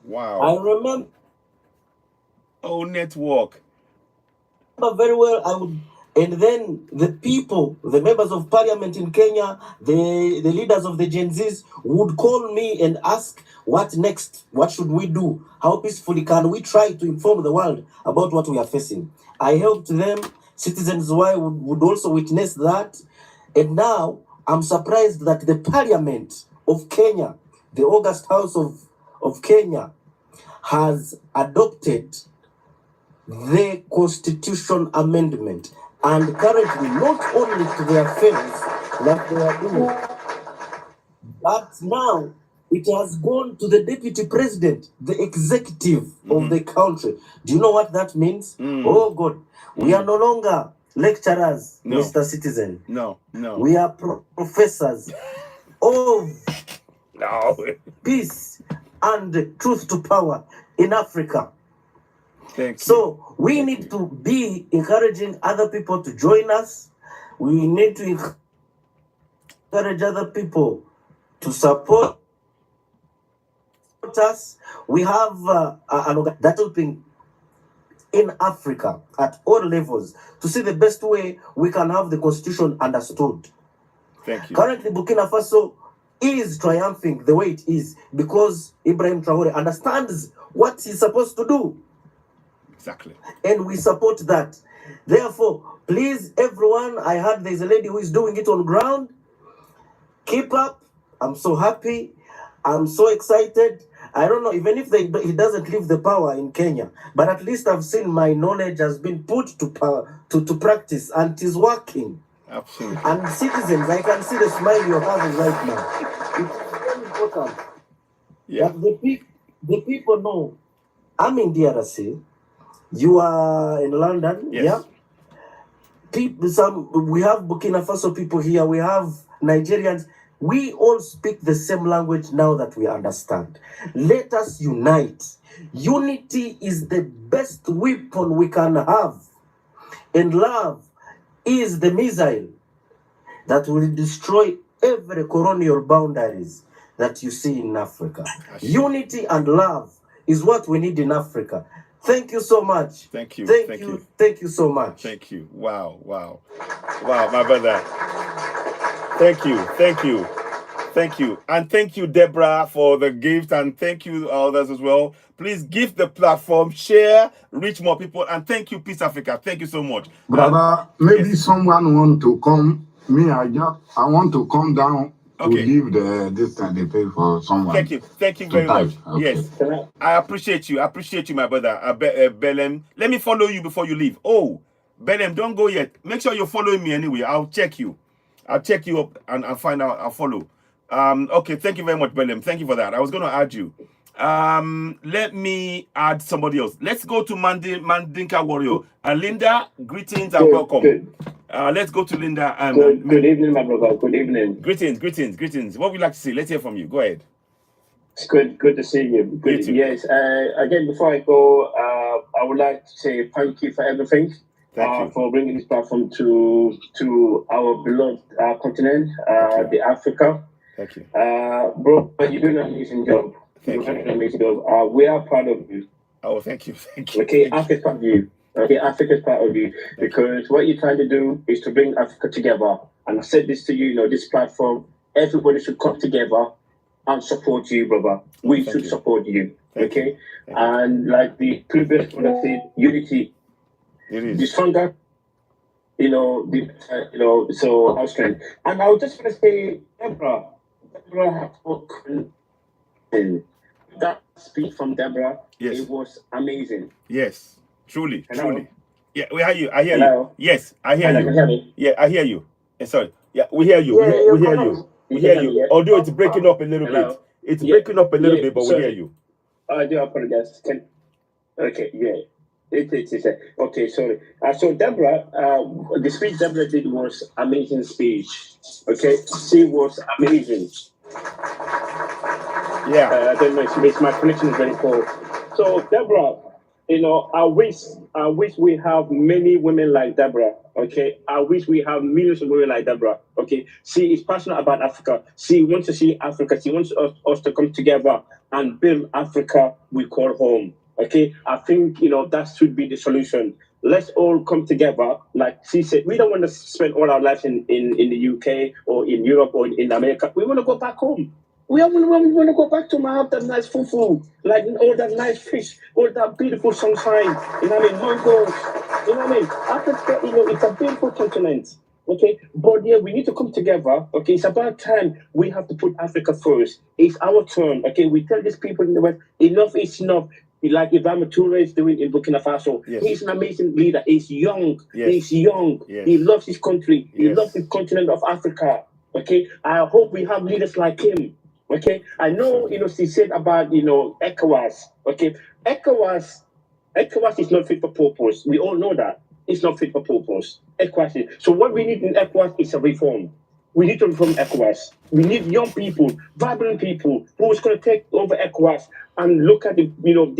wow. I remember. Oh, network. Very well. And then the people, the members of parliament in Kenya, the leaders of the Gen Zs would call me and ask, what next? What should we do? How peacefully can we try to inform the world about what we are facing? I helped them. Citizens Y would also witness that. And now I'm surprised that the parliament of Kenya, the August House of Kenya, has adopted the constitution amendment, and currently not only to their favors like they are doing, but now it has gone to the deputy president, the executive of the country. Do you know what that means? Oh God, we are no longer lecturers, No. Mr. Citizen. No. We are professors of No. peace and truth to power in Africa. Thank you. So we need to be encouraging other people to join us. We need to encourage other people to support us. We have an organization that's helping in Africa at all levels to see the best way we can have the constitution understood. Thank you. Currently, Burkina Faso is triumphing the way it is because Ibrahim Traore understands what he's supposed to do. Exactly. And we support that. Therefore, please, everyone, I heard there's a lady who is doing it on ground. Keep up. I'm so happy. I'm so excited. I don't know, even if he doesn't leave the power in Kenya, but at least I've seen my knowledge has been put to power, to practice, and it is working. Absolutely. And citizens, I can see the smile you're having right now. It's very important that the people know I'm in DRC. You are in London, Yes. yeah? We have Burkina Faso people here, we have Nigerians. We all speak the same language now that we understand. Let us unite. Unity is the best weapon we can have. And love is the missile that will destroy every colonial boundaries that you see in Africa. Unity and love is what we need in Africa. Thank you so much. Thank you. Thank you so much. Thank you. Wow, my brother. Thank you. And thank you, Deborah, for the gift, and thank you others as well. Please give the platform, share, reach more people, and thank you, Peace Africa. Thank you so much. Brother, maybe someone want to come. I want to come down to leave this time they pay for someone. Thank you very much. Okay. Yes, I appreciate you, my brother. Belem, let me follow you before you leave. Oh, Belem, don't go yet. Make sure you're following me anyway. I'll check you up and find out. I'll follow. Okay, thank you very much, Belem. Thank you for that. I was going to add you. Let me add somebody else. Let's go to Mandinka Warrior. Linda, greetings and welcome. Good. Let's go to Linda. Good evening, my brother. Good evening. Greetings. What would you like to see? Let's hear from you. Go ahead. It's good to see you. Good. Yes. Again, before I go, I would like to say thank you for everything. Thank you for bringing this platform to our beloved continent, the Africa. Thank you. Bro, you're doing an amazing job. Thank you. We are proud of you. Oh, thank you. Okay, Africa of you. Okay, Africa is part of you because what you're trying to do is to bring Africa together. And I said this to you, this platform, everybody should come together and support you, brother. We should support you. Okay? And like the previous one I said, unity. The stronger, so our strength. And I was just going to say, Deborah has spoken. That speech from Deborah, it was amazing. Yes, truly, Hello? truly. Yeah, we hear you. I hear Hello? you. Yes, I hear Hello, you. can you hear me? Yeah, I hear you. Sorry. Yeah, we hear you. Yeah, We hear you. We hear you. Yeah. Although it's breaking up a little Hello? bit. It's breaking up a little Yeah, bit, but we sorry. hear you. I do apologize. Okay, yeah. Okay, sorry. So Deborah, the speech Deborah did was amazing speech. Okay, she was amazing. Yeah. I don't know if my connection is very poor. So Deborah, I wish we have many women like Deborah. Okay, I wish we have millions of women like Deborah. Okay, she is passionate about Africa. She wants to see Africa. She wants us to come together and build Africa we call home. Okay, I think that should be the solution. Let's all come together. Like she said, we don't want to spend all our lives in the UK or in Europe or in America. We want to go back home. We want to go back to have that nice fufu, like all that nice fish, all that beautiful sunshine. Mangoes. Africa, it's a beautiful continent. Okay, but yeah, we need to come together. Okay, it's about time we have to put Africa first. It's our turn. Okay, we tell these people in the West, enough is enough. Like Ibrahim Toure is doing in Burkina Faso. Yes. He's an amazing leader. He's young. Yes. He's young. Yes. He loves his country. He Yes. loves the continent of Africa. Okay, I hope we have leaders like him. Okay, I know, she said about, ECOWAS. Okay, ECOWAS is not fit for purpose. We all know that. It's not fit for purpose. ECOWAS is. So what we need in ECOWAS is a reform. We need to reform ECOWAS. We need young people, vibrant people who is going to take over ECOWAS and look at the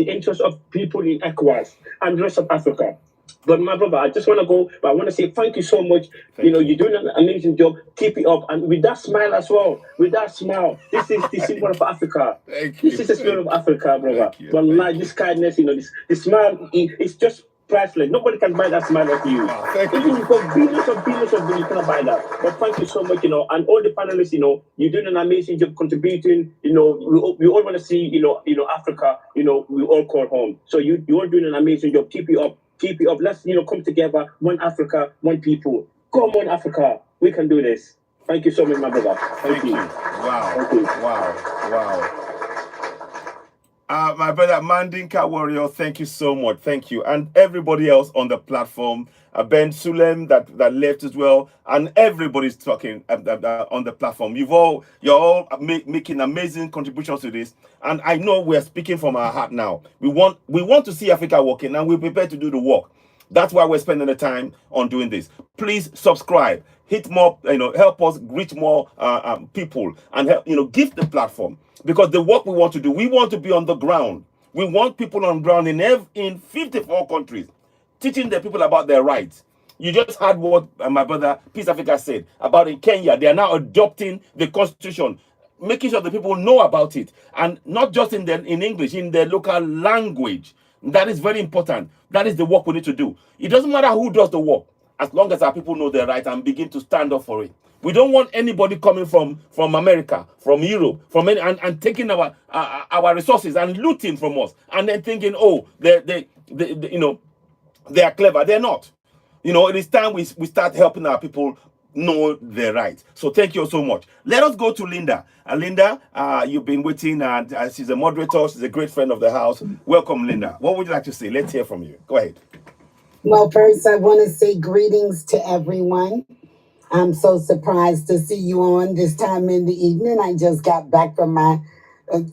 interests of people in ECOWAS and the rest of Africa. But my brother, I just want to go, but I want to say thank you so much. You're doing an amazing job. Keep it up. And with that smile as well, this is the symbol of Africa. This is the spirit of Africa, brother. But like this kindness, this smile, it's just priceless. Nobody can buy that smile of you. Even you've got billions of billions, you cannot buy that. But thank you so much, and all the panelists, you're doing an amazing job contributing. We all want to see, Africa, we all call home. So you all doing an amazing job. Keep it up. Keep it up. Let's, come together. One Africa, one people. Come on, Africa. We can do this. Thank you so much, my brother. Thank you. Wow. Thank you. Wow. My brother Mandinka Warrior, thank you so much. Thank you. And everybody else on the platform, Ben Sulem that left as well, and everybody's talking on the platform. You're all making amazing contributions to this, and I know we're speaking from our heart now. We want to see Africa working, and we're prepared to do the work. That's why we're spending the time on doing this. Please subscribe, hit more, help us reach more people, and help, give the platform. Because the work we want to do, we want to be on the ground. We want people on the ground in 54 countries, teaching the people about their rights. You just heard what my brother Peace Africa said about in Kenya. They are now adopting the constitution, making sure the people know about it, and not just in English, in their local language. That is very important. That is the work we need to do. It doesn't matter who does the work, as long as our people know their rights and begin to stand up for it. We don't want anybody coming from America, from Europe, and taking our resources and looting from us, and then thinking, oh, they are clever. They're not. It is time we start helping our people know their rights. So thank you so much. Let us go to Linda. Linda, you've been waiting, and she's a moderator. She's a great friend of the house. Welcome, Linda. What would you like to say? Let's hear from you. Go ahead. Well, first, I want to say greetings to everyone. I'm so surprised to see you on this time in the evening. I just got back from my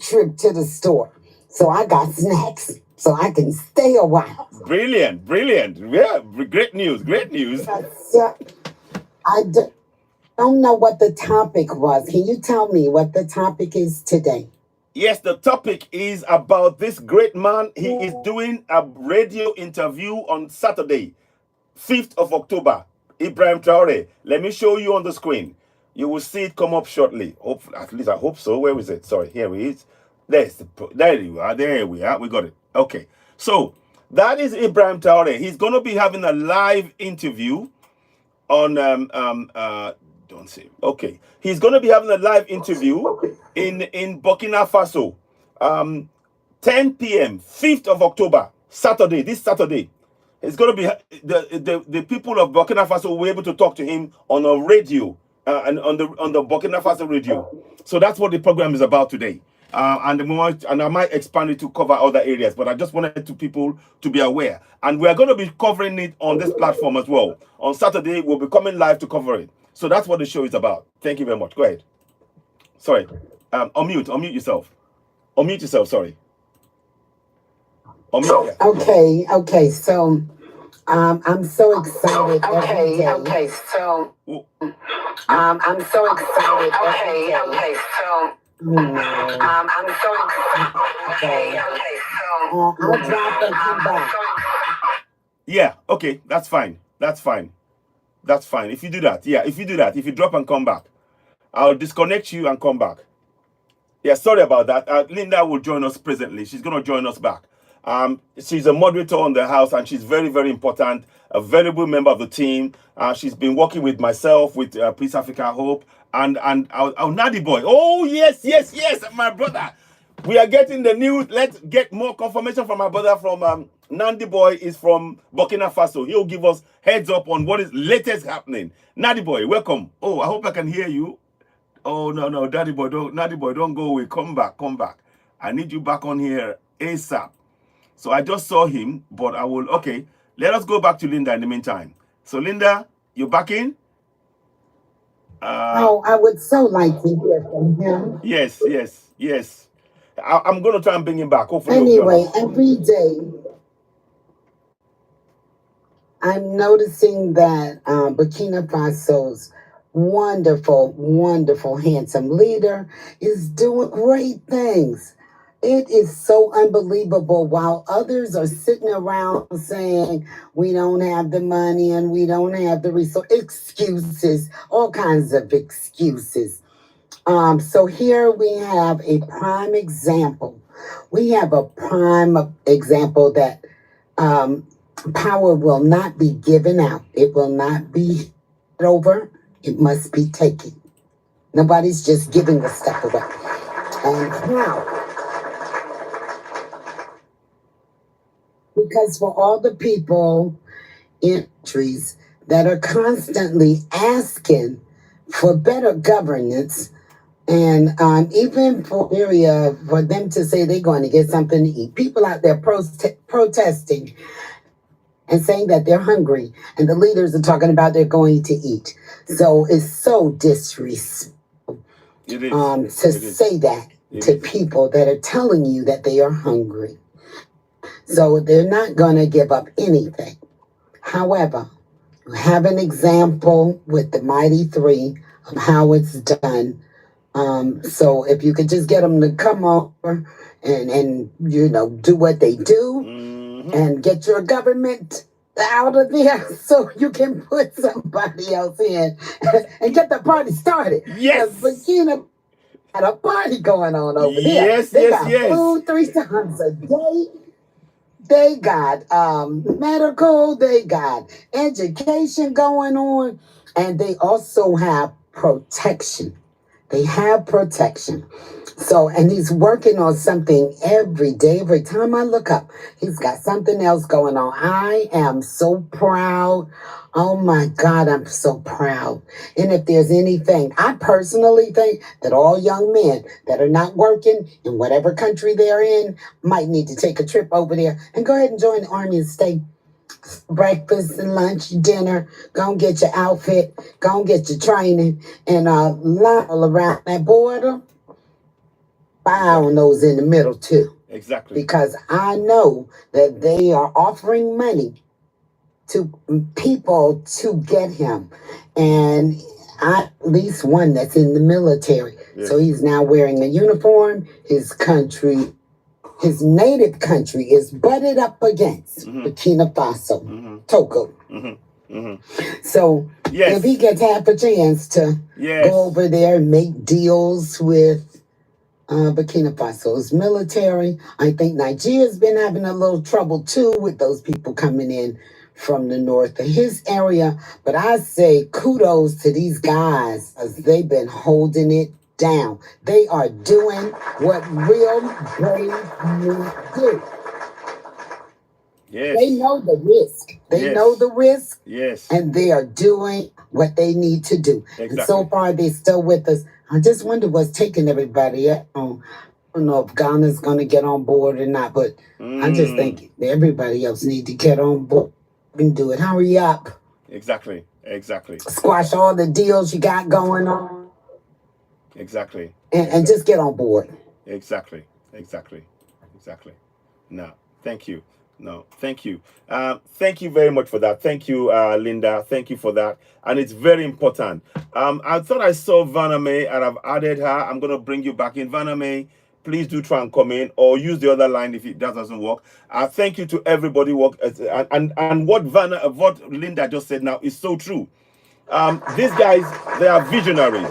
trip to the store. So I got snacks so I can stay a while. Brilliant. Yeah, great news. I don't know what the topic was. Can you tell me what the topic is today? Yes, the topic is about this great man. He is doing a radio interview on Saturday, 5th of October. Ibrahim Traore. Let me show you on the screen. You will see it come up shortly. At least I hope so. Where is it? Sorry, here it is. There you are. There we are. We got it. Okay. So That is Ibrahim Traore. He's going to be having a live interview on don't say okay. He's going to be having a live interview in Burkina Faso, 10 p.m. 5th of October, Saturday. This Saturday, it's going to be the people of Burkina Faso will be able to talk to him on a radio and on the Burkina Faso radio. So that's what the program is about today. And I might expand it to cover other areas, but I just wanted people to be aware. And we are going to be covering it on this platform as well. On Saturday, we'll be coming live to cover it. So that's what the show is about. Thank you very much. Go ahead. Sorry. Unmute yourself. Unmute yourself, sorry. Unmute, yeah. Okay, so I'm so excited every day. I'm so excited every day. I'm so excited. I'll drop and come back. Yeah, okay, that's fine. That's fine. That's fine. If you do that, if you drop and come back, I'll disconnect you and come back. Yeah, sorry about that. Linda will join us presently. She's going to join us back. She's a moderator on the house, and she's very, very important, a valuable member of the team. She's been working with myself, with Peace Africa Hope, and our Nadi boy. Oh, yes, my brother. We are getting the news. Let's get more confirmation from my brother from Nandi Boy is from Burkina Faso. He'll give us heads up on what is latest happening. Nandi Boy, welcome. Oh, I hope I can hear you. Oh, no, Nandi Boy, don't go away. Come back. I need you back on here ASAP. So I just saw him, but I will, okay. Let us go back to Linda in the meantime. So Linda, you're back in? I would so like to hear from him. Yes. I'm going to try and bring him back. Hopefully. Anyway, every day I'm noticing that Burkina Faso's wonderful, handsome leader is doing great things. It is so unbelievable while others are sitting around saying we don't have the money and we don't have the resources, excuses, all kinds of excuses. So here we have a prime example. We have a prime example that power will not be given out. It will not be over. It must be taken. Nobody's just giving the stuff away. And how? Because for all the people in countries that are constantly asking for better governance, and even for them to say they're going to get something to eat, people out there protesting and saying that they're hungry, and the leaders are talking about they're going to eat. So it's so disrespectful to say that to people that are telling you that they are hungry. So they're not going to give up anything. However, we have an example with the Mighty Three of how it's done. So if you could just get them to come over and do what they do and get your government out of there so you can put somebody else in and get the party started. Yes. Burkina had a party going on over there. They got food 3 times a day. They got medical, they got education going on, and they also have protection. They have protection. So, and he's working on something every day. Every time I look up, he's got something else going on. I am so proud. Oh my God, I'm so proud. And if there's anything, I personally think that all young men that are not working in whatever country they're in might need to take a trip over there and go ahead and join the Army and stay. Breakfast and lunch, dinner, go and get your outfit, go and get your training, and line all around that border. Fire on those in the middle too. Exactly. Because I know that they are offering money to people to get him. And at least one that's in the military. Yes. So he's now wearing a uniform. His native country is butted up against Burkina Faso, Togo. So if he gets half a chance to go over there and make deals with Burkina Faso's military. I think Nigeria's been having a little trouble too with those people coming in from the north of his area. But I say kudos to these guys as they've been holding it down. They are doing what real brave men do. Yes. They know the risk. They know the risk. Yes. And they are doing what they need to do. Exactly. And so far, they're still with us. I just wonder what's taking everybody up. I don't know if Ghana's going to get on board or not, but I just think everybody else need to get on board and do it. Hurry up. Exactly. Exactly. Squash all the deals you got going on. Exactly. And just get on board. Exactly. Exactly. Exactly. No, thank you. No, thank you. Thank you very much for that. Thank you, Linda. Thank you for that. And it's very important. I thought I saw Vanna May and I've added her. I'm going to bring you back in. Vanna May, please do try and come in or use the other line if that doesn't work. Thank you to everybody. And what Linda just said now is so true. These guys, they are visionaries.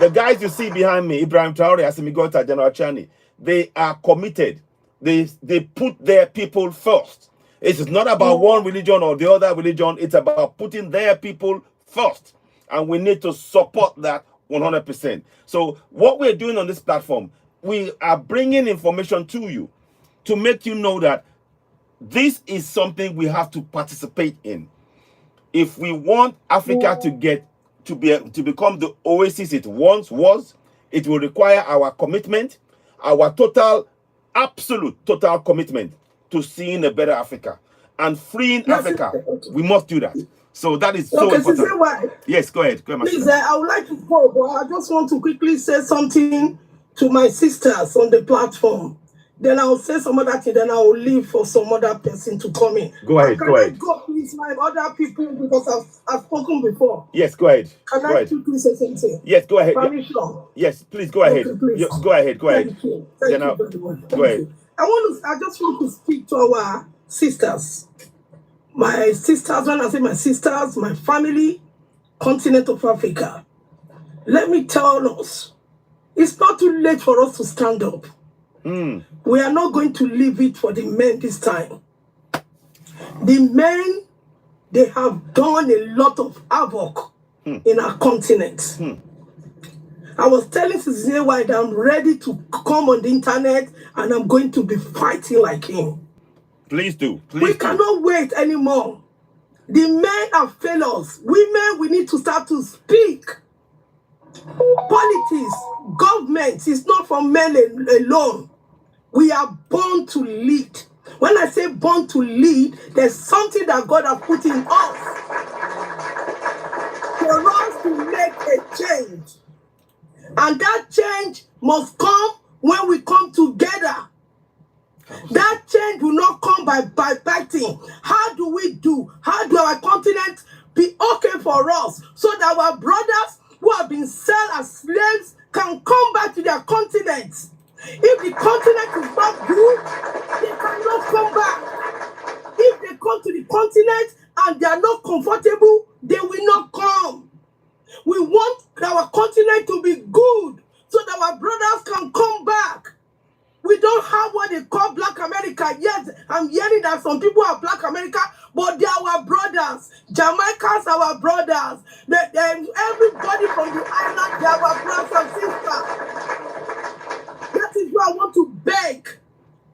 The guys you see behind me, Ibrahim Traore, Asimigota, General Chani, they are committed. They put their people first. It is not about one religion or the other religion. It's about putting their people first. And we need to support that 100%. So what we're doing on this platform, we are bringing information to you to make you know that this is something we have to participate in. If we want Africa to become the oasis it once was, it will require our commitment, our absolute total commitment to seeing a better Africa and freeing Africa. We must do that. So that is so important. Yes, go ahead. Go ahead, please, I would like to go, but I just want to quickly say something to my sisters on the platform. Then I'll say some other thing, then I'll leave for some other person to come in. Go ahead, Can I go, please, my other people, because I've spoken before. Yes, go ahead. Can I quickly say something? Yes, go ahead. Permission. Yes, please go ahead. Okay, please. Go ahead. Thank you. Thank you very much. Go ahead. I just want to speak to our sisters. My sisters, when I say my sisters, my family, continent of Africa. Let me tell us, it's not too late for us to stand up. We are not going to leave it for the men this time. The men, they have done a lot of havoc in our continent. I was telling Sister White that I'm ready to come on the internet and I'm going to be fighting like him. Please do. We cannot wait anymore. The men have failed us. Women, we need to start to speak. Politics, government is not for men alone. We are born to lead. When I say born to lead, there's something that God has put in us for us to make a change. And that change must come when we come together. That change will not come by fighting. How do our continent be okay for us so that our brothers who have been sold as slaves can come back to their continent? If the continent is not good, they cannot come back. If they come to the continent and they are not comfortable, they will not come. We want our continent to be good so that our brothers can come back. We don't have what they call Black America. Yes, I'm hearing that some people are Black America, but they are our brothers. Jamaicans are our brothers. Everybody from the island, they are our brothers and sisters. That is why I want to beg,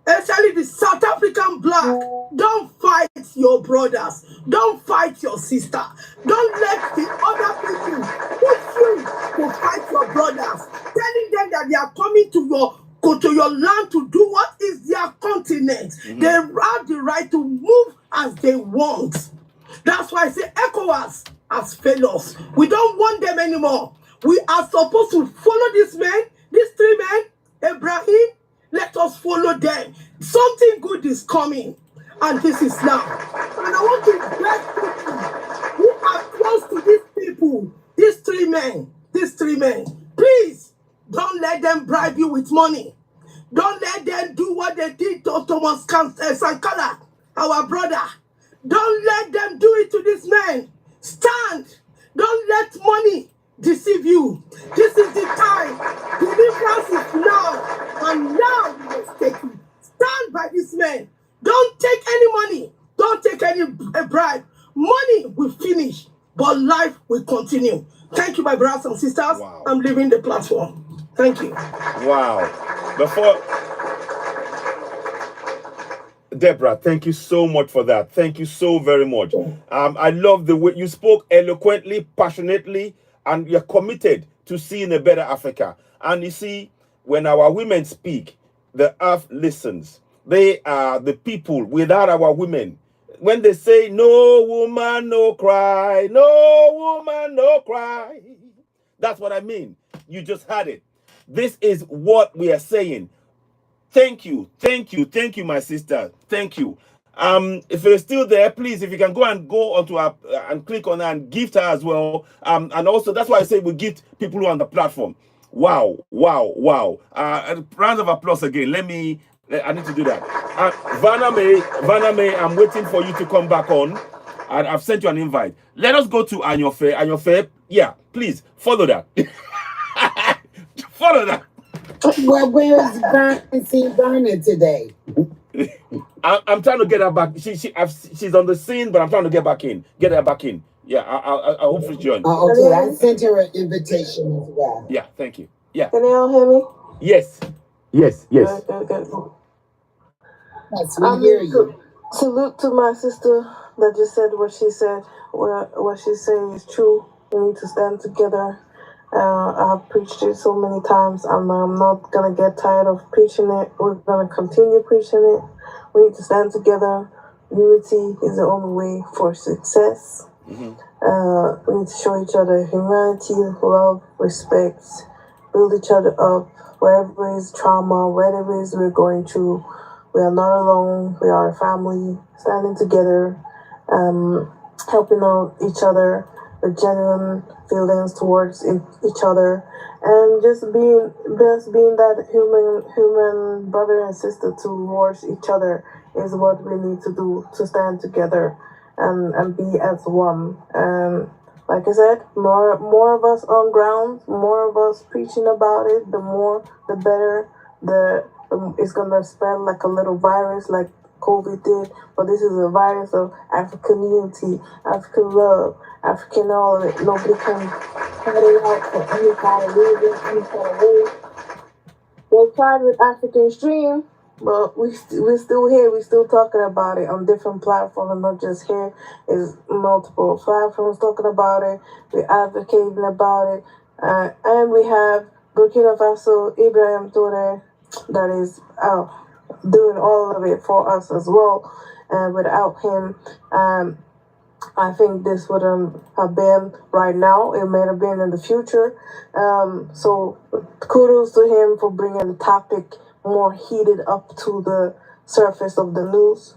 especially the South African Black, don't fight your brothers. Don't fight your sister. Don't let the other people push you to fight your brothers. Telling them that they are coming to your land to do what is their continent. They have the right to move as they want. That's why I say ECOWAS has failed us. We don't want them anymore. We are supposed to follow these men, these three men, Ibrahim. Let us follow them. Something good is coming. And this is now. And I want to beg people who are close to these people, these three men, please don't let them bribe you with money. Don't let them do what they did to Thomas Sankara, our brother. Don't let them do it to this man. Stand. Don't let money deceive you. This is the time. Believe continue. Thank you, my brothers and sisters. Wow. I'm leaving the platform. Thank you. Wow. Before Deborah, thank you so much for that. Thank you so very much. I love the way you spoke eloquently, passionately, and you're committed to seeing a better Africa. And you see, when our women speak, the earth listens. They are the people without our women. When they say, no woman, no cry, no woman, no cry. That's what I mean. You just had it. This is what we are saying. Thank you, my sister. Thank you. If you're still there, please, if you can go onto our and click on her and gift her as well. And also that's why I say we gift people who are on the platform. Wow. Round of applause again. I need to do that. Vanna May, I'm waiting for you to come back on. I've sent you an invite. Let us go to Anyofe. Yeah, please follow that. Follow that. Well, where is Verna today? I'm trying to get her back. She's on the scene, but I'm trying to get her back in. Yeah, I hope she's joined. Okay, I sent her an invitation as well. Yeah, thank you. Yeah. Can you all hear me? Yes. Yes, we hear you. Salute to my sister that just said what she said. What she's saying is true. We need to stand together. I've preached it so many times. I'm not gonna get tired of preaching it. We're gonna continue preaching it. We need to stand together. Unity is the only way for success. Mm-hmm. We need to show each other humanity, love, respect, build each other up. Wherever is trauma, whatever is we're going through, we are not alone. We are a family, standing together, helping out each other with genuine feelings towards each other, and just being that human brother and sister towards each other is what we need to do to stand together and be as one. And like I said, more of us on ground, more of us preaching about it, the better. It's gonna spread like a little virus, like COVID did, but this is a virus of African unity, African love, African all of it. Nobody can cut it out for any kind of reason, any kind of way. They tried with African Stream, but we're still here. We're still talking about it on different platforms, not just here. It's multiple platforms talking about it. We're advocating about it. And we have Burkina Faso, Ibrahim Toure, that is doing all of it for us as well. And without him, I think this wouldn't have been right now. It may have been in the future. So kudos to him for bringing the topic more heated up to the surface of the news.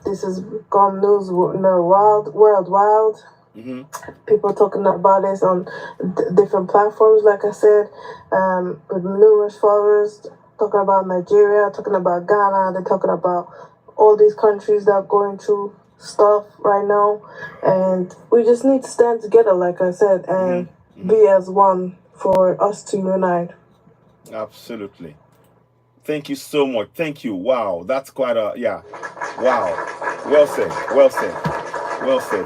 This has gone news worldwide. Mm-hmm. People talking about this on different platforms, like I said, with numerous followers, talking about Nigeria, talking about Ghana, they're talking about all these countries that are going through stuff right now. And we just need to stand together, like I said, and be as one for us to unite. Absolutely. Thank you so much. Thank you. Wow, that's quite a, yeah. Wow. Well said.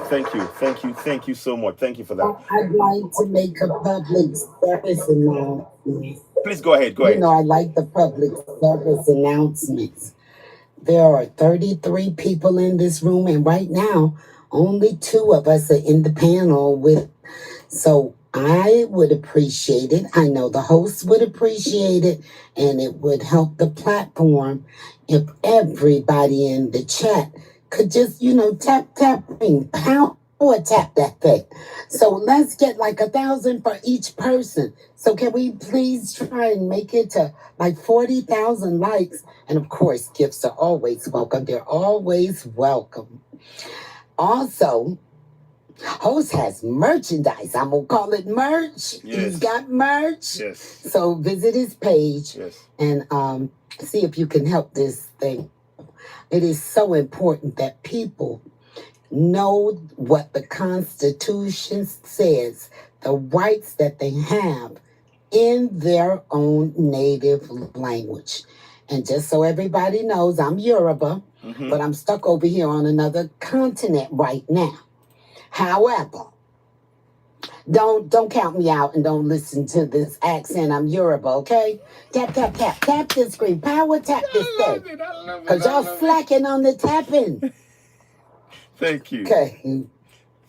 Thank you so much. Thank you for that. I'd like to make a public service announcement. Please go ahead. You know, I like the public service announcements. There are 33 people in this room, and right now, only 2 of us are in the panel with. So I would appreciate it. I know the hosts would appreciate it, and it would help the platform if everybody in the chat could just, tap, power tap that thing. So let's get like 1,000 for each person. So can we please try and make it to like 40,000 likes? And of course, gifts are always welcome. They're always welcome. Also, host has merchandise. I'm going to call it merch. Yes. He's got merch. Yes. So visit his page. Yes. And see if you can help this thing. It is so important that people know what the Constitution says, the rights that they have in their own native language. And just so everybody knows, I'm Yoruba, but I'm stuck over here on another continent right now. However, Don't count me out and don't listen to this accent. I'm Yoruba, okay? Tap, tap, tap, tap this screen. Power tap this thing. Because y'all slacking on the tapping. Thank you. Okay.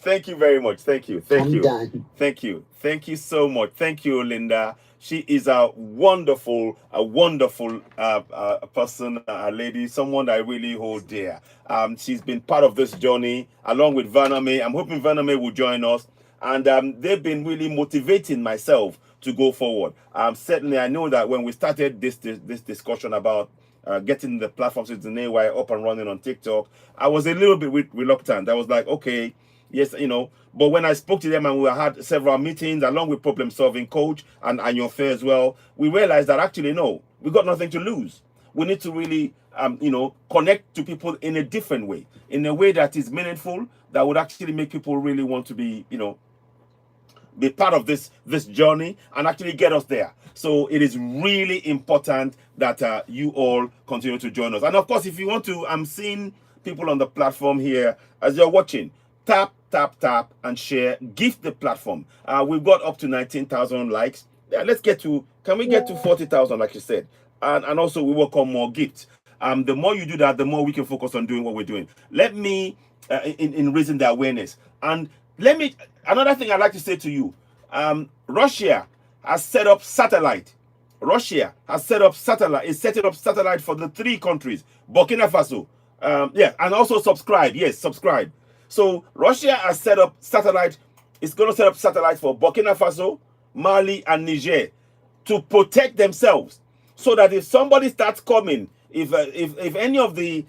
Thank you very much. Thank you. Thank I'm you. done. Thank you. Thank you so much. Thank you, Linda. She is a wonderful person, a lady, someone that I really hold dear. She's been part of this journey along with Vaname. I'm hoping Vaname will join us. And they've been really motivating myself to go forward. Certainly, I know that when we started this discussion about getting the platforms with the AY up and running on TikTok, I was a little bit reluctant. I was like, okay, yes, but when I spoke to them and we had several meetings along with problem solving coach and Anyofe as well, we realized that actually, no, we got nothing to lose. We need to really, connect to people in a different way, in a way that is meaningful, that would actually make people really want to be, be part of this journey and actually get us there. So it is really important that you all continue to join us. And of course, if you want to, I'm seeing people on the platform here as you're watching. Tap, tap, tap, and share. Gift the platform. We've got up to 19,000 likes. Yeah, let's get to, can we get to 40,000, like you said? And also, we work on more gifts. The more you do that, the more we can focus on doing what we're doing. Let me, in raising the awareness. And let me, another thing I'd like to say to you, Russia has set up satellite. Russia has set up satellite, is setting up satellite for the 3 countries, Burkina Faso. And also subscribe. Yes, subscribe. So Russia has set up satellite, it's going to set up satellite for Burkina Faso, Mali, and Niger to protect themselves. So that if somebody starts coming, if any of the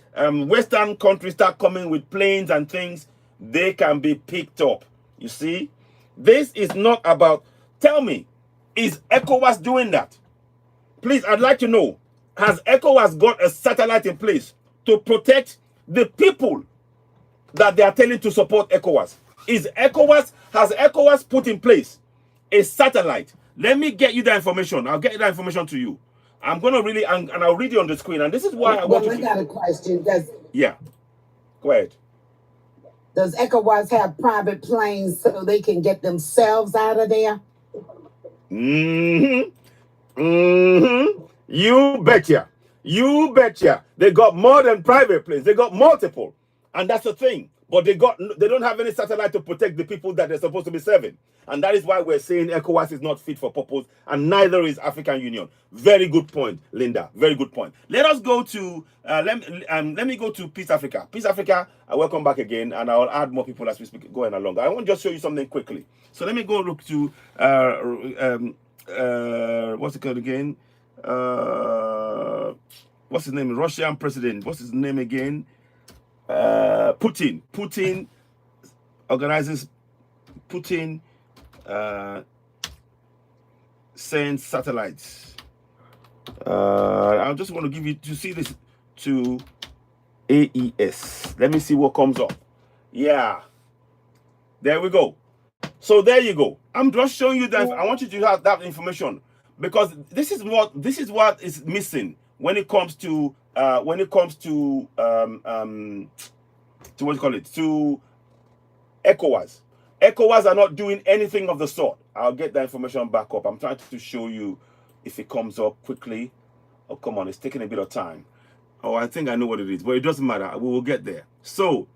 Western countries start coming with planes and things, they can be picked up. You see, this is not about, tell me, is ECOWAS doing that? Please, I'd like to know, has ECOWAS got a satellite in place to protect the people that they are telling to support ECOWAS? Has ECOWAS put in place a satellite? Let me get you that information. I'll get that information to you. I'm going to really, and I'll read it on the screen. And this is why I want you to... got a question. Yeah. Go ahead. Does ECOWAS have private planes so they can get themselves out of there? You betcha. You betcha. They got more than private planes. They got multiple. And that's the thing. But they don't have any satellite to protect the people that they're supposed to be serving. And that is why we're saying ECOWAS is not fit for purpose, and neither is African Union. Very good point, Linda. Very good point. Let us go to let me go to Peace Africa. Peace Africa, welcome back again, and I'll add more people as we speak going along. I want to just show you something quickly. So let me go look to what's it called again? What's his name? Russian president. What's his name again? Putin. Putin organizes. Putin sends satellites. I just want to give you to see this to AES. Let me see what comes up. Yeah, there we go. So there you go. I'm just showing you that. I want you to have that information because this is what is missing when it comes to what do you call it, to ECOWAS. ECOWAS are not doing anything of the sort. I'll get that information back up. I'm trying to show you if it comes up quickly. Oh, come on, it's taking a bit of time. Oh, I think I know what it is, but it doesn't matter. We will get there. So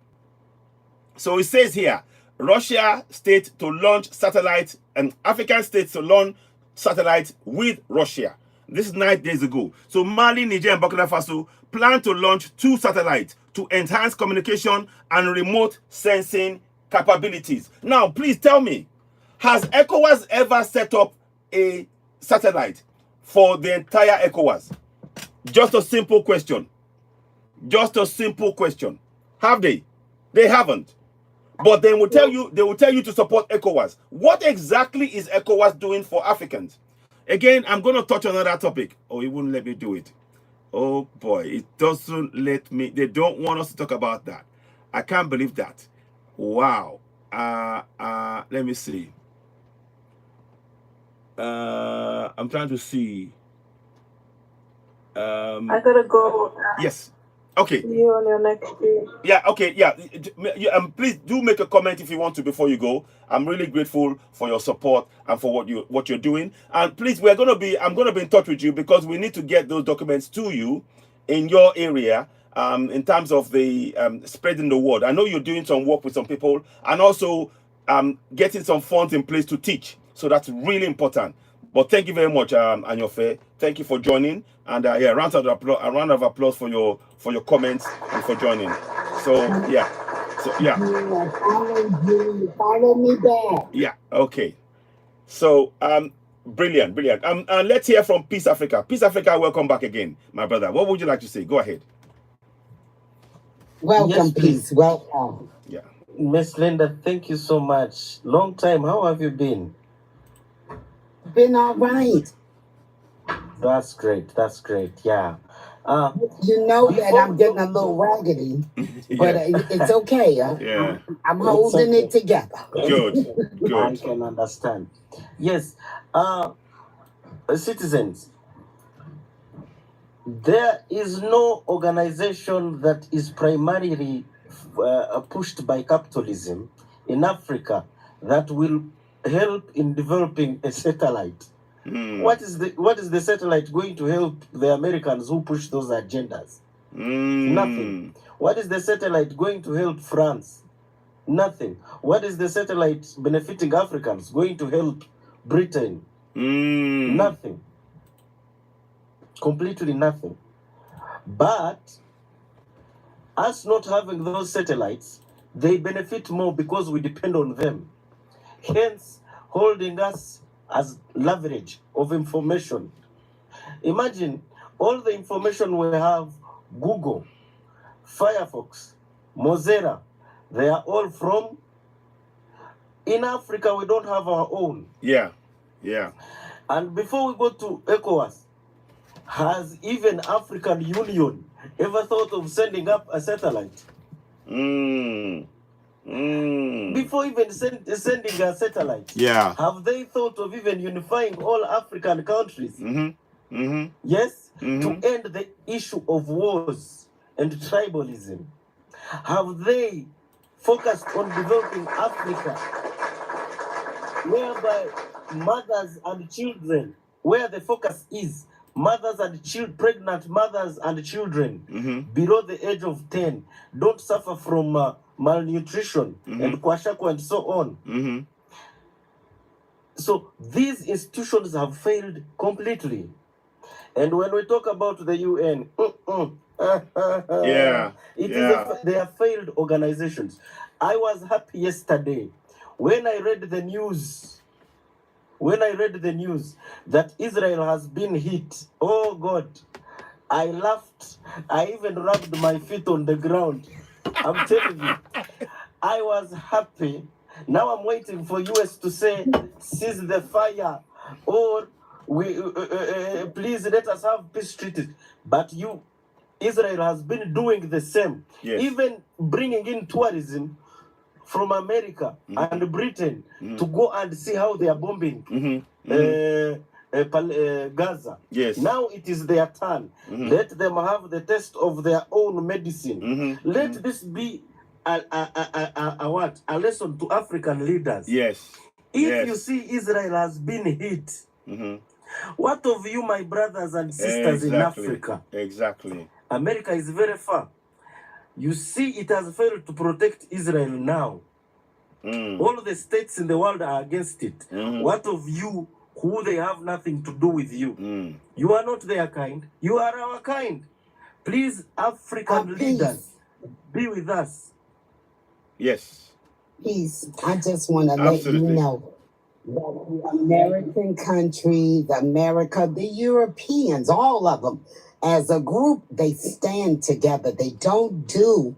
it says here, Russia state to launch satellites and African states to launch satellites with Russia. This is 9 days ago. So Mali, Niger, and Burkina Faso plan to launch 2 satellites to enhance communication and remote sensing capabilities. Now, please tell me, has ECOWAS ever set up a satellite for the entire ECOWAS? Just a simple question. Just a simple question. Have they? They haven't. But they will tell you to support ECOWAS. What exactly is ECOWAS doing for Africans? Again, I'm going to touch on another topic. Oh, it wouldn't let me do it. Oh boy, it doesn't let me. They don't want us to talk about that. I can't believe that. Wow. Let me see. I'm trying to see. I gotta go. Yes. Okay. See you on your next day. Yeah, okay, yeah. Please do make a comment if you want to before you go. I'm really grateful for your support and for what you're doing. And please, I'm gonna be in touch with you because we need to get those documents to you in your area. In terms of the spreading the word. I know you're doing some work with some people and also getting some funds in place to teach. So that's really important. But thank you very much, Anyofe. Thank you for joining. And yeah, round of applause for your comments and for joining. So yeah. Follow me back. Yeah, okay. So brilliant. And let's hear from Peace Africa. Peace Africa, welcome back again, my brother. What would you like to say? Go ahead. Welcome, Yes, Peace. please. Welcome. Yeah. Miss Linda, thank you so much. Long time. How have you been? Been all right. That's great. Yeah. You know that Before I'm getting a little raggedy, but Yeah. it's okay. Yeah. I'm It's holding okay. it together. Good. I can understand. Yes. Citizens, there is no organization that is primarily pushed by capitalism in Africa that will help in developing a satellite. What is the satellite going to help the Americans who push those agendas? Nothing. What is the satellite going to help France? Nothing. What is the satellite benefiting Africans going to help Britain? Nothing. Completely nothing. But us not having those satellites, they benefit more because we depend on them. Hence, holding us as leverage of information. Imagine all the information we have, Google, Firefox, Mozilla, they are all from. In Africa, we don't have our own. Yeah. And before we go to ECOWAS, has even African Union ever thought of sending up a satellite? Before even sending a satellite, Yeah. have they thought of even unifying all African countries? Yes, to end the issue of wars and tribalism. Have they focused on developing Africa, whereby mothers and children, where the focus is, mothers and pregnant mothers and children below the age of 10 don't suffer from malnutrition and kwashiorkor and so on. So these institutions have failed completely. And when we talk about the UN, they are failed organizations. I was happy yesterday when I read the news. That Israel has been hit. Oh God, I laughed. I even rubbed my feet on the ground. I'm telling you, I was happy. Now I'm waiting for US to say, cease the fire, or please let us have peace treaties. But Israel has been doing the same. Yes. Even bringing in tourism from America and Britain to go and see how they are bombing Gaza. Yes. Now it is their turn. Let them have the taste of their own medicine. Let this be a lesson to African leaders. Yes. If you see Israel has been hit, what of you, my brothers and sisters in Africa? Exactly. America is very far. You see, it has failed to protect Israel now. All the states in the world are against it. What of you, who they have nothing to do with you? You are not their kind. You are our kind. Please, African leaders, be with us. Yes. Peace. I just want to let you know that the American country, the Europeans, all of them, as a group, they stand together. They don't do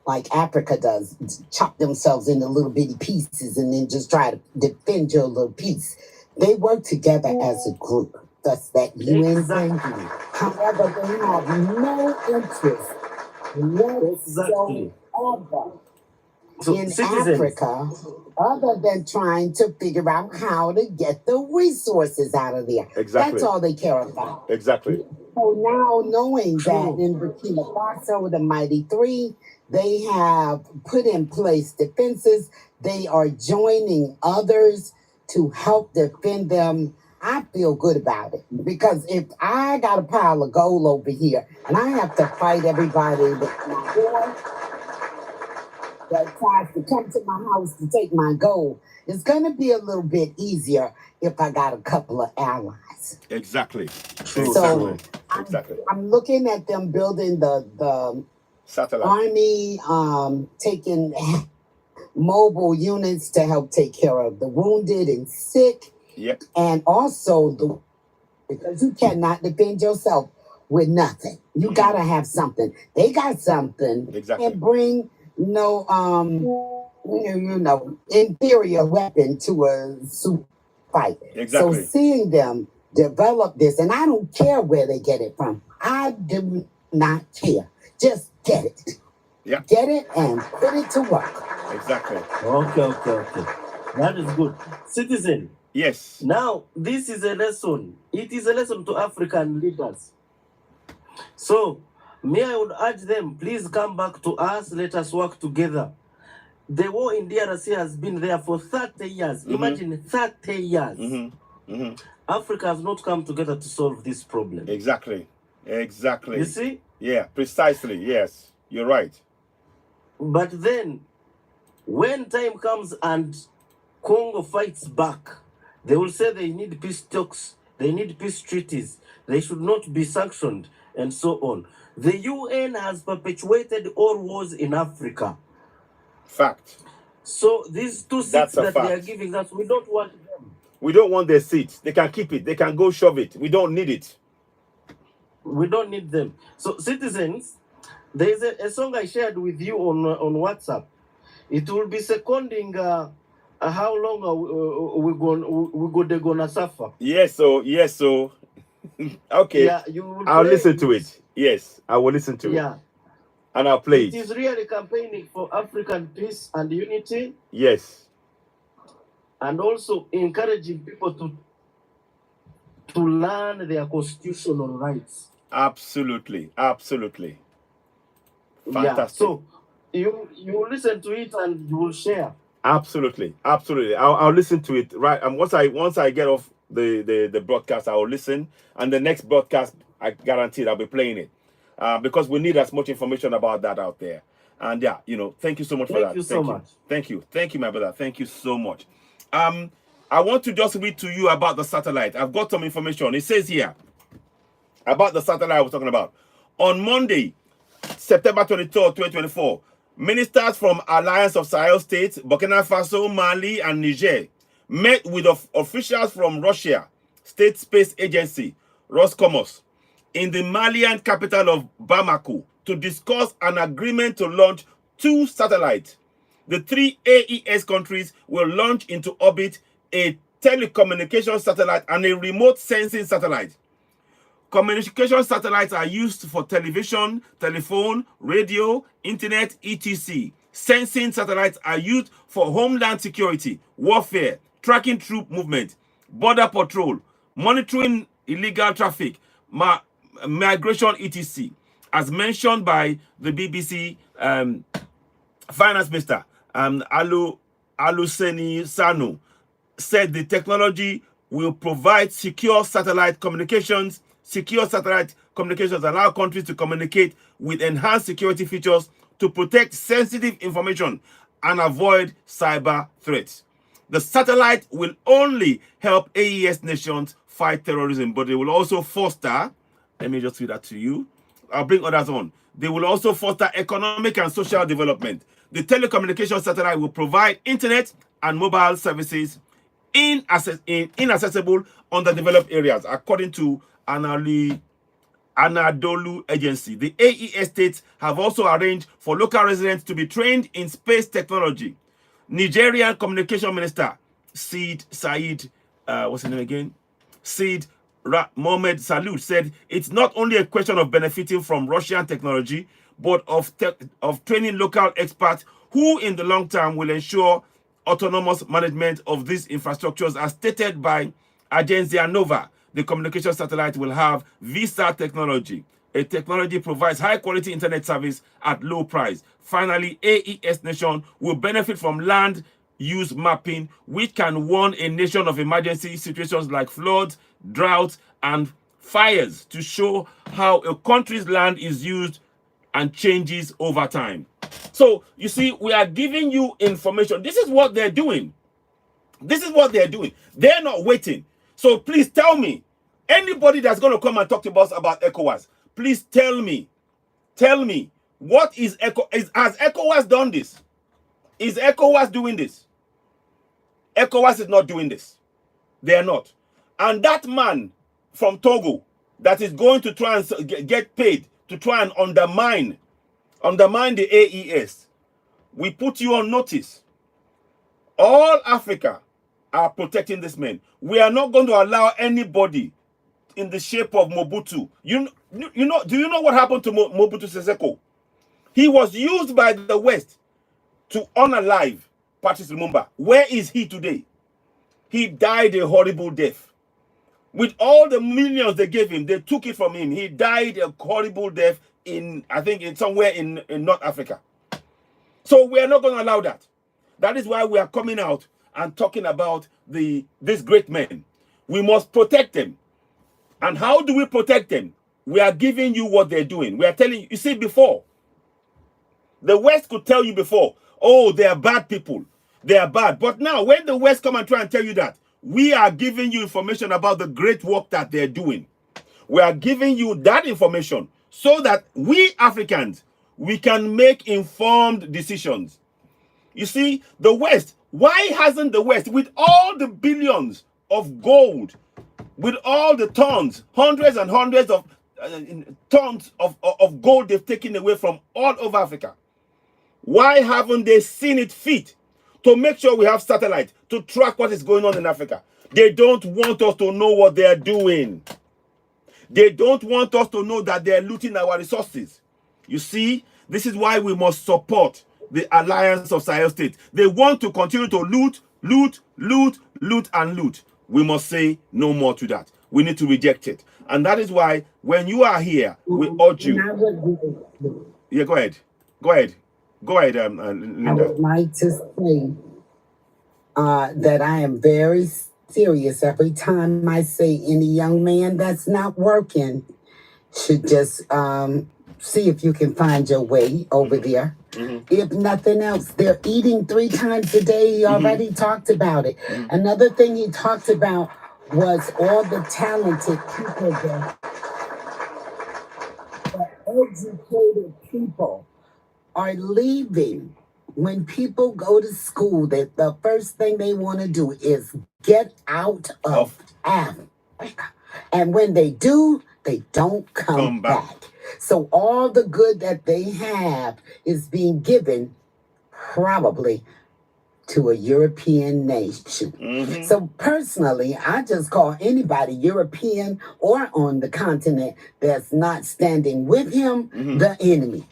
like Africa does, chop themselves into little bitty pieces and then just try to defend your little piece. They work together as a group. That's that UN thing. However, they have no interest whatsoever in Africa other than trying to figure out how to get the resources out of there. Exactly. That's all they care about. Exactly. So now knowing that in Burkina Faso, the Mighty Three, they have put in place defenses. They are joining others to help defend them. I feel good about it because if I got a pile of gold over here and I have to fight everybody with my boy that tries to come to my house to take my gold, it's going to be a little bit easier if I got a couple of allies. Exactly. So Exactly. I'm looking at them building the satellite army, taking mobile units to help take care of the wounded and sick. Yep. And also because you cannot defend yourself with nothing. You gotta have something. They got something. Exactly. And bring inferior weapon to a super fight. Exactly. So seeing them develop this, and I don't care where they get it from. I do not care. Just get it. Yeah. Get it and put it to work. Exactly. Okay. That is good. Citizen. Yes. Now, this is a lesson. It is a lesson to African leaders. So, I would urge them, please come back to us. Let us work together. The war in DRC has been there for 30 years. Imagine 30 years. Africa has not come together to solve this problem. Exactly. You see? Yeah, precisely. Yes, you're right. But then, when time comes and Congo fights back, they will say they need peace talks, they need peace treaties, they should not be sanctioned, and so on. The UN has perpetuated all wars in Africa. Fact. So these two seats that they are giving us, we don't want them. We don't want their seats. They can keep it. They can go shove it. We don't need it. We don't need them. So citizens, there is a song I shared with you on WhatsApp. It will be seconding how long they're gonna suffer. Yes, so okay. Yeah, I'll listen to it. Yes, I will listen to it. And I'll play it. It is really campaigning for African peace and unity. Yes. And also encouraging people to learn their constitutional rights. Absolutely. Fantastic. Yeah. So you listen to it and you will share. Absolutely. I'll listen to it. Right. And once I get off the broadcast, I will listen. And the next broadcast, I guarantee I'll be playing it. Because we need as much information about that out there. And yeah, thank you so much for that. Thank you so much. Thank you, my brother. Thank you so much. I want to just read to you about the satellite. I've got some information. It says here about the satellite I was talking about. On Monday, September 23rd, 2024, ministers from Alliance of Sahel States, Burkina Faso, Mali, and Niger met with officials from Russia State Space Agency, Roscosmos, in the Malian capital of Bamako to discuss an agreement to launch 2 satellites. The 3 AES countries will launch into orbit a telecommunication satellite and a remote sensing satellite. Communication satellites are used for television, telephone, radio, internet, etc. Sensing satellites are used for homeland security, warfare, tracking troop movement, border patrol, monitoring illegal traffic, migration, etc. As mentioned by the BBC Finance Minister, Aluseni Sanu, said the technology will provide secure satellite communications. Secure satellite communications allow countries to communicate with enhanced security features to protect sensitive information and avoid cyber threats. The satellite will only help AES nations fight terrorism, but they will also foster, let me just read that to you. I'll bring others on. They will also foster economic and social development. The telecommunication satellite will provide internet and mobile services inaccessible underdeveloped areas, according to Anadolu Agency. The AES states have also arranged for local residents to be trained in space technology. Nigerian Communication Minister Said, what's his name again? Said Mohammed Salud said it's not only a question of benefiting from Russian technology, but of training local experts who in the long term will ensure autonomous management of these infrastructures as stated by Agenzia Nova. The communication satellite will have VSAT technology. A technology provides high-quality internet service at low price. Finally, AES Nation will benefit from land use mapping, which can warn a nation of emergency situations like floods, droughts, and fires to show how a country's land is used and changes over time. So, you see, we are giving you information. This is what they're doing. This is what they're doing. They're not waiting. So please tell me, anybody that's going to come and talk to us about ECOWAS, please tell me, what is has ECOWAS done this? Is ECOWAS doing this? ECOWAS is not doing this. They are not. And that man from Togo that is going to try and get paid to try and undermine the AES, we put you on notice. All Africa are protecting this man. We are not going to allow anybody in the shape of Mobutu. Do you know what happened to Mobutu Sese Seko? He was used by the West to unalive Patrice Lumumba. Where is he today? He died a horrible death. With all the millions they gave him, they took it from him. He died a horrible death I think somewhere in North Africa. So we are not going to allow that. That is why we are coming out and talking about these great men. We must protect them. And how do we protect them? We are giving you what they're doing. We are telling you, see, before, the West could tell you before, oh, they are bad people. They are bad. But now, when the West come and try and tell you that, we are giving you information about the great work that they're doing. We are giving you that information so that we Africans, we can make informed decisions. You see, the West, why hasn't the West, with all the billions of gold, with all the tons, hundreds and hundreds of tons of gold they've taken away from all over Africa, why haven't they seen it fit to make sure we have satellite to track what is going on in Africa? They don't want us to know what they are doing. They don't want us to know that they are looting our resources. You see, this is why we must support the alliance of Sahel states. They want to continue to loot, and loot. We must say no more to that. We need to reject it. And that is why when you are here, we urge you. Yeah, go ahead. Linda. I would like to say that I am very serious every time I say any young man that's not working should just see if you can find your way over there. If nothing else, they're eating 3 times a day. He already talked about it. Another thing he talked about was all the talented people there. The educated people are leaving. When people go to school, the first thing they want to do is get out of Africa. And when they do, they don't come back. So all the good that they have is being given probably to a European nation. So personally, I just call anybody European or on the continent that's not standing with him the enemy.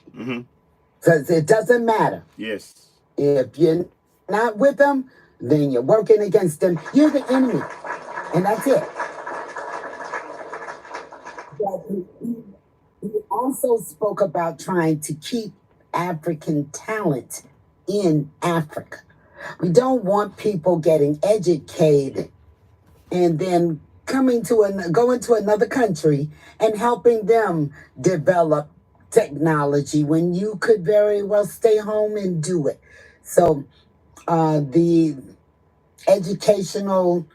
Because it doesn't matter. Yes. If you're not with them, then you're working against them. You're the enemy. And that's it. But he also spoke about trying to keep African talent in Africa. We don't want people getting educated and then going to another country and helping them develop technology when you could very well stay home and do it. So the educational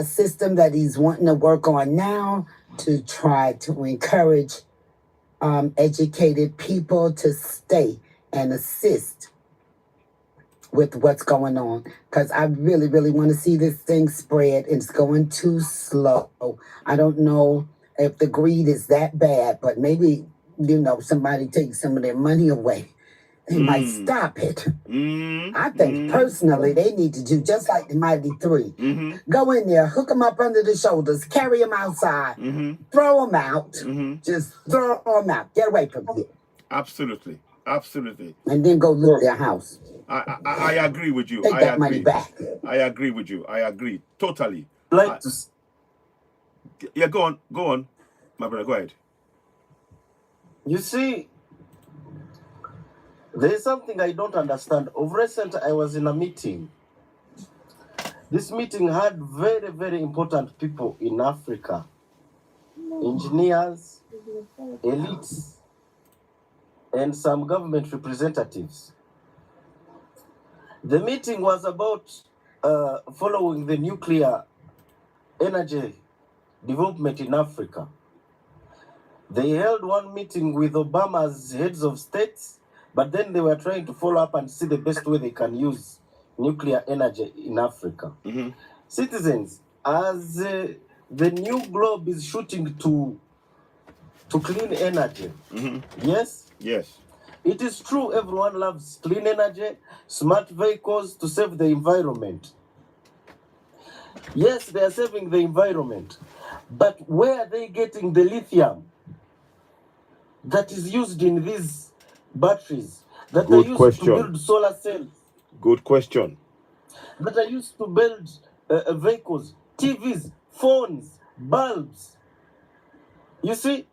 system that he's wanting to work on now to try to encourage educated people to stay and assist with what's going on, because I really, really want to see this thing spread. It's going too slow. I don't know if the greed is that bad, but maybe somebody takes some of their money away, they might stop it. I think personally they need to do just like the Mighty Three. Go in there, hook them up under the shoulders, carry them outside, throw them out, just throw them out. Get away from here. Absolutely. Absolutely. And then go loot their house. I agree with you. Take I that agree. money back. I agree with you. I agree totally. Like to Yeah, go on, my brother. Go ahead. You see, there is something I don't understand. Of recent, I was in a meeting. This meeting had very, very important people in Africa, engineers, elites, and some government representatives. The meeting was about following the nuclear energy development in Africa. They held one meeting with Obama's heads of states, but then they were trying to follow up and see the best way they can use nuclear energy in Africa. Mm-hmm. Citizens, as the new globe is shooting to clean energy, yes? Yes. It is true everyone loves clean energy, smart vehicles to save the environment. Yes, they are saving the environment, but where are they getting the lithium that is used in these batteries that are used to build solar cells? Good question. That are used to build vehicles, TVs, phones, bulbs. You see?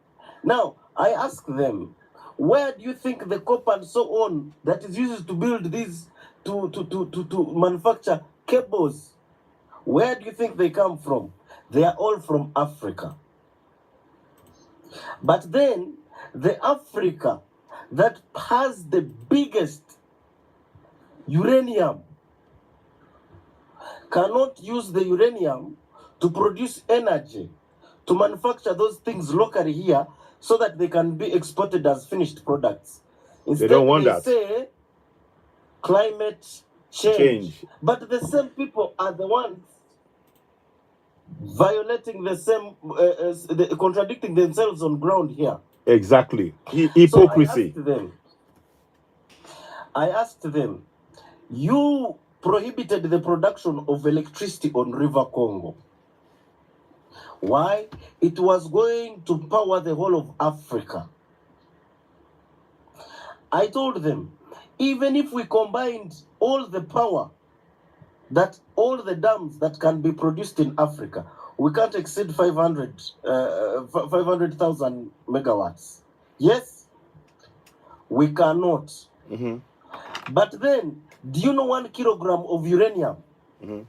Now, I ask them, where do you think the copper and so on that is used to build these, to manufacture cables, where do you think they come from? They are all from Africa. But then, the Africa that has the biggest uranium cannot use the uranium to produce energy, to manufacture those things locally here so that they can be exported as finished products. Instead, they don't want that. Say climate change. But the same people are the ones violating the same, contradicting themselves on ground here. Exactly. Hypocrisy. So I asked them, you prohibited the production of electricity on River Congo. Why? It was going to power the whole of Africa. I told them, even if we combined all the power, that all the dams that can be produced in Africa, we can't exceed 500,000 megawatts. Yes, we cannot. Mm-hmm. But then, do you know 1 kilogram of uranium? Mm-hmm.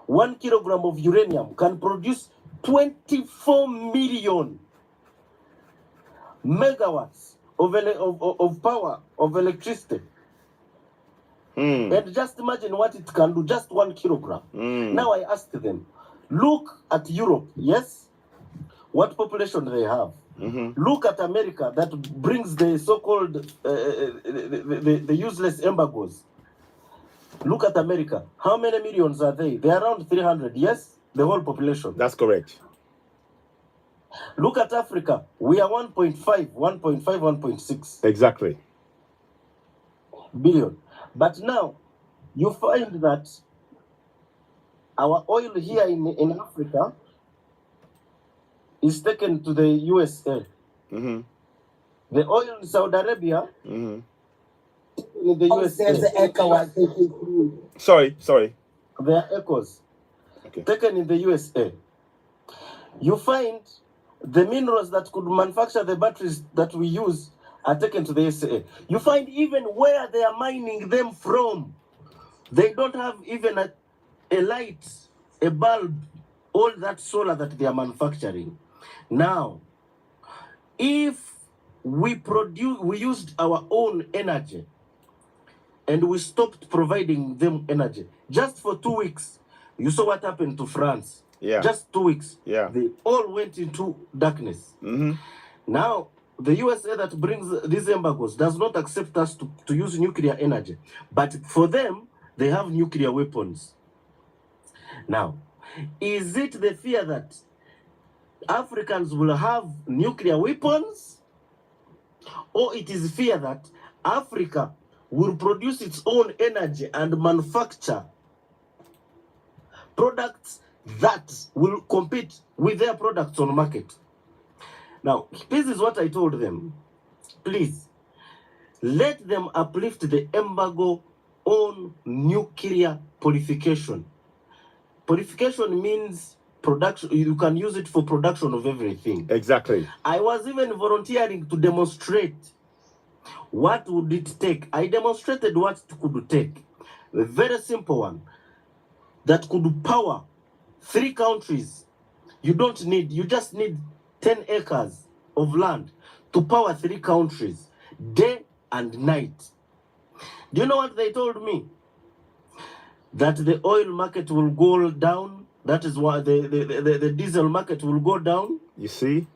1 kilogram of uranium can produce 24 million megawatts of power, of electricity. And just imagine what it can do, just 1 kilogram. Now I asked them, look at Europe, yes? What population they have? Look at America that brings the so-called, the useless embargoes. Look at America. How many millions are they? They're around 300, yes? The whole population. That's correct. Look at Africa. We are 1.5, 1.6. Exactly. Billion. But now, you find that our oil here in Africa is taken to the USA. The oil in Saudi Arabia, in the USA. There's an echo, I think. Sorry. There are echoes. Okay. Taken in the USA. You find the minerals that could manufacture the batteries that we use are taken to the USA. You find even where they are mining them from, they don't have even a light, a bulb, all that solar that they are manufacturing. Now, if we used our own energy and we stopped providing them energy just for 2 weeks, you saw what happened to France. Yeah. Just 2 weeks. Yeah. They all went into darkness. Now, the USA that brings these embargoes does not accept us to use nuclear energy. But for them, they have nuclear weapons. Now, is it the fear that Africans will have nuclear weapons? Or it is fear that Africa will produce its own energy and manufacture products that will compete with their products on the market? Now, this is what I told them. Please, let them uplift the embargo on nuclear purification. Purification means production. You can use it for production of everything. Exactly. I was even volunteering to demonstrate what would it take. I demonstrated what it could take. A very simple one that could power 3 countries. You just need 10 acres of land to power 3 countries, day and night. Do you know what they told me? That the oil market will go down. That is why the diesel market will go down. You see?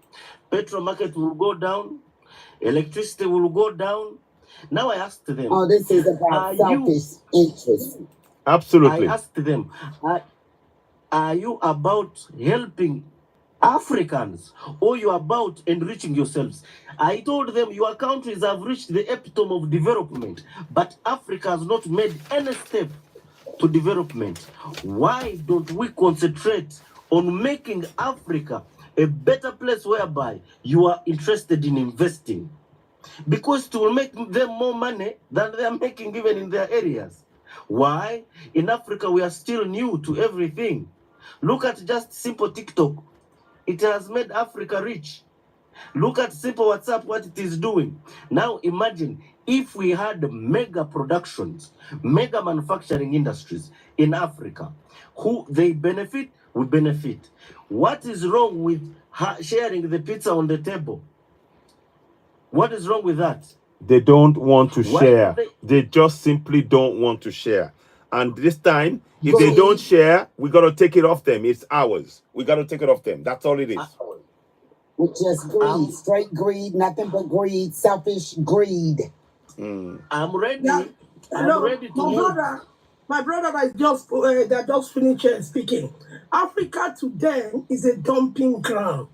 Petrol market will go down. Electricity will go down. Now I asked them. Oh, this is about selfish interest. Absolutely. I asked them, are you about helping Africans or you about enriching yourselves? I told them your countries have reached the epitome of development, but Africa has not made any step to development. Why don't we concentrate on making Africa a better place whereby you are interested in investing? Because it will make them more money than they are making even in their areas. Why? In Africa, we are still new to everything. Look at just simple TikTok. It has made Africa rich. Look at simple WhatsApp, what it is doing. Now imagine if we had mega productions, mega manufacturing industries in Africa, who they benefit, we benefit. What is wrong with sharing the pizza on the table? What is wrong with that? They don't want to share. They just simply don't want to share. And this time, if they don't share, we got to take it off them. It's ours. We got to take it off them. That's all it is. With just greed, straight greed, nothing but greed, selfish greed. I'm ready. Yeah. I'm ready to move. My brother that just finished speaking. Africa today is a dumping ground.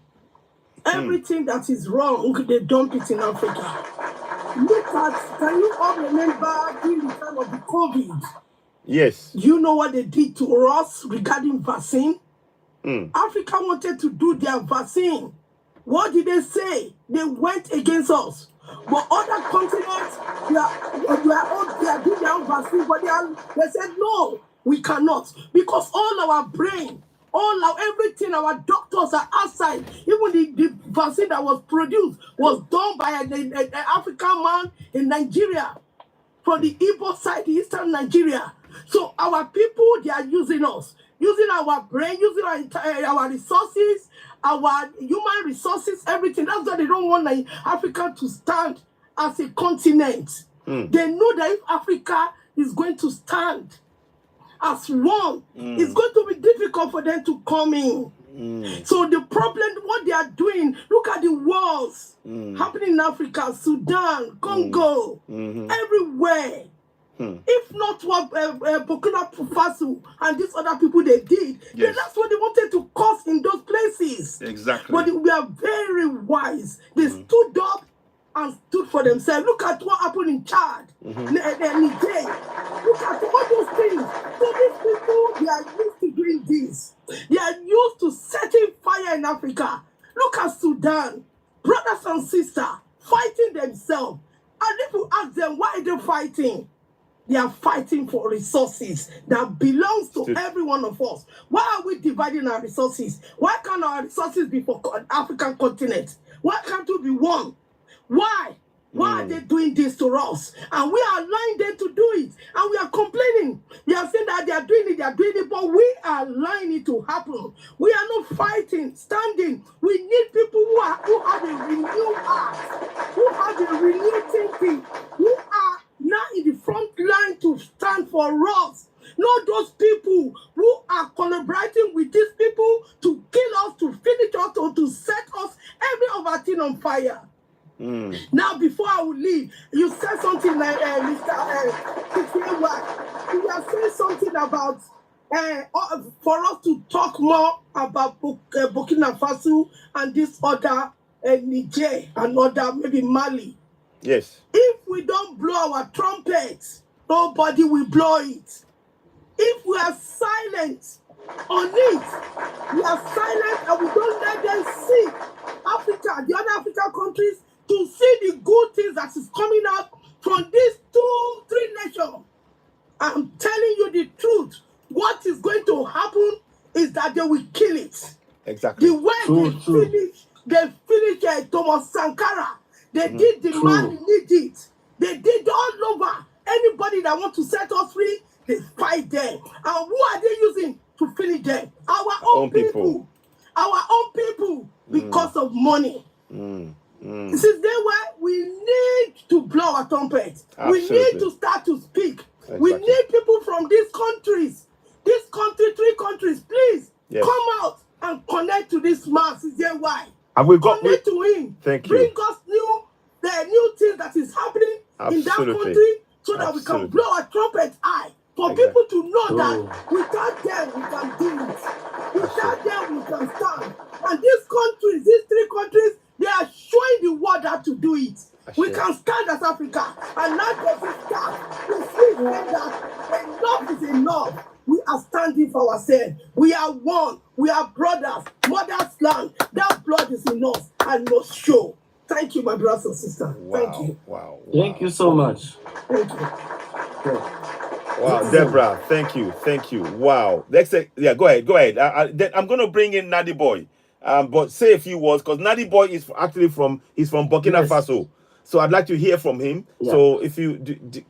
Everything that is wrong, they dump it in Africa. Can you all remember during the time of the COVID? Yes. You know what they did to us regarding vaccine? Africa wanted to do their vaccine. What did they say? They went against us. But other continents, they are doing their own vaccine, but they said, no, we cannot. Because all our brain, everything, our doctors are outside. Even the vaccine that was produced was done by an African man in Nigeria, from the Igbo side, the eastern Nigeria. So our people, they are using us, using our brain, using our resources, our human resources, everything. That's why they don't want Africa to stand as a continent. They know that if Africa is going to stand as one, it's going to be difficult for them to come in. So the problem, what they are doing, look at the wars happening in Africa, Sudan, Congo, everywhere. If not what Burkina Faso and these other people they did, then that's what they wanted to cause in those places. Exactly. But we are very wise. They stood up and stood for themselves. Look at what happened in Chad, Niger. Look at all those things. So these people, they are used to doing this. They are used to setting fire in Africa. Look at Sudan, brothers and sisters fighting themselves. And if you ask them, why are they fighting? They are fighting for resources that belongs to every one of us. Why are we dividing our resources? Why can't our resources be for African continent? Why can't we be one? Why? Why are they doing this to us? And we are allowing them to do it. And we are complaining. We are saying that they are doing it, but we are allowing it to happen. We are not fighting, standing. We need people who have a renewed heart, who have a renewed thinking, who are now in the front line to stand for us. Not those people who are collaborating with these people to kill us, to finish us, or to set us, every other thing on fire. Now, before I will leave, you said something like, Mr. You are saying something about for us to talk more about Burkina Faso and this other Niger and other, maybe Mali. Yes. If we don't blow our trumpets, nobody will blow it. If we are silent on it, we are silent and we don't let them see Africa, the other African countries, to see the good things that is coming out from from these 3 nations, I'm telling you the truth. What is going to happen is that they will kill it. Exactly. The way they finish Thomas Sankara. They did the man in Egypt. They did all over. Anybody that wants to set us free, they fight them. And who are they using to finish them? Our own people. Our own people, because of money. This is the why we need to blow our trumpet. We need to start to speak. Exactly. We need people from these countries. 3 countries, please come out and connect to this man. This is the why. And we got connect to him. Thank you. Bring us the new things that is happening in that country, so that we can blow our trumpet high. For people to know that without them we can do it. Without them we can stand. And these 3 countries, they are showing the world how to do it. We can stand as Africa. And now that we start, we see that enough is enough. We are standing for ourselves. We are one. We are brothers. Mother's land. That blood is in us and must show. Thank you, my brothers and sisters. Thank you. Wow. Thank you so much. Thank you. Wow, Deborah, thank you. Wow. Next, go ahead. I'm going to bring in Nadi Boy, but say a few words, because Nadi Boy is actually from Burkina Faso. So I'd like to hear from him. Yeah. So if you do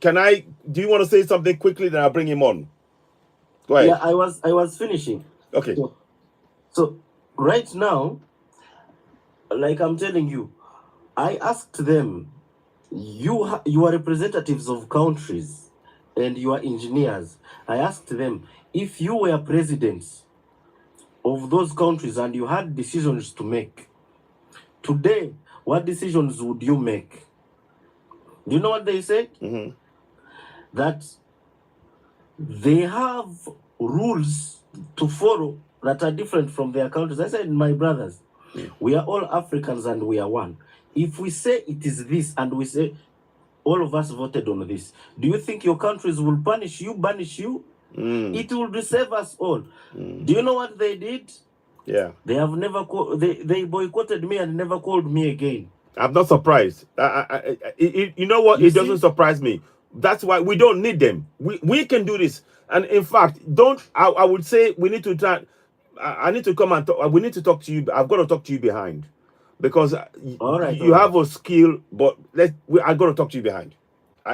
you want to say something quickly? Then I'll bring him on. Go ahead. Yeah, I was finishing. Okay. So right now, like I'm telling you, I asked them, you are representatives of countries and you are engineers. I asked them, if you were presidents of those countries and you had decisions to make, today, what decisions would you make? Do you know what they said? That they have rules to follow that are different from their countries. I said, my brothers, we are all Africans and we are one. If we say it is this and we say all of us voted on this, do you think your countries will banish you? It will save us all. Do you know what they did? Yeah. They have never they boycotted me and never called me again. I'm not surprised. You know what? It doesn't surprise me. That's why we don't need them. We can do this. And in fact, I would say we need to try. I need to come and talk. We need to talk to you. I've got to talk to you behind, because you have a skill. But I've got to talk to you behind.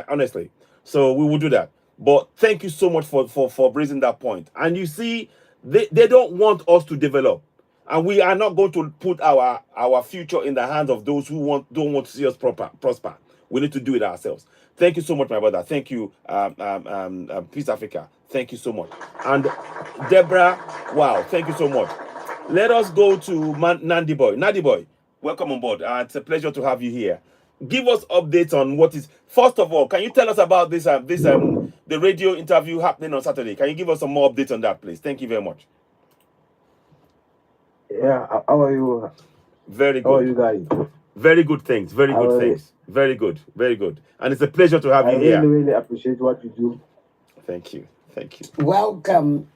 Honestly, so we will do that. But thank you so much for raising that point. And you see, they don't want us to develop, and we are not going to put our future in the hands of those who don't want to see us prosper. We need to do it ourselves. Thank you so much, my brother. Thank you, Peace Africa. Thank you so much. And Deborah, wow, thank you so much. Let us go to Nandi Boy. Nandi Boy, welcome on board. It's a pleasure to have you here. Give us updates on what is. First of all, can you tell us about this the radio interview happening on Saturday? Can you give us some more updates on that, please? Thank you very much. Yeah, how are you? Very good. How are you guys? Very good things. Very good things. Very good. Very good. And it's a pleasure to have you here. I really appreciate what you do. Thank you. Thank you. Welcome.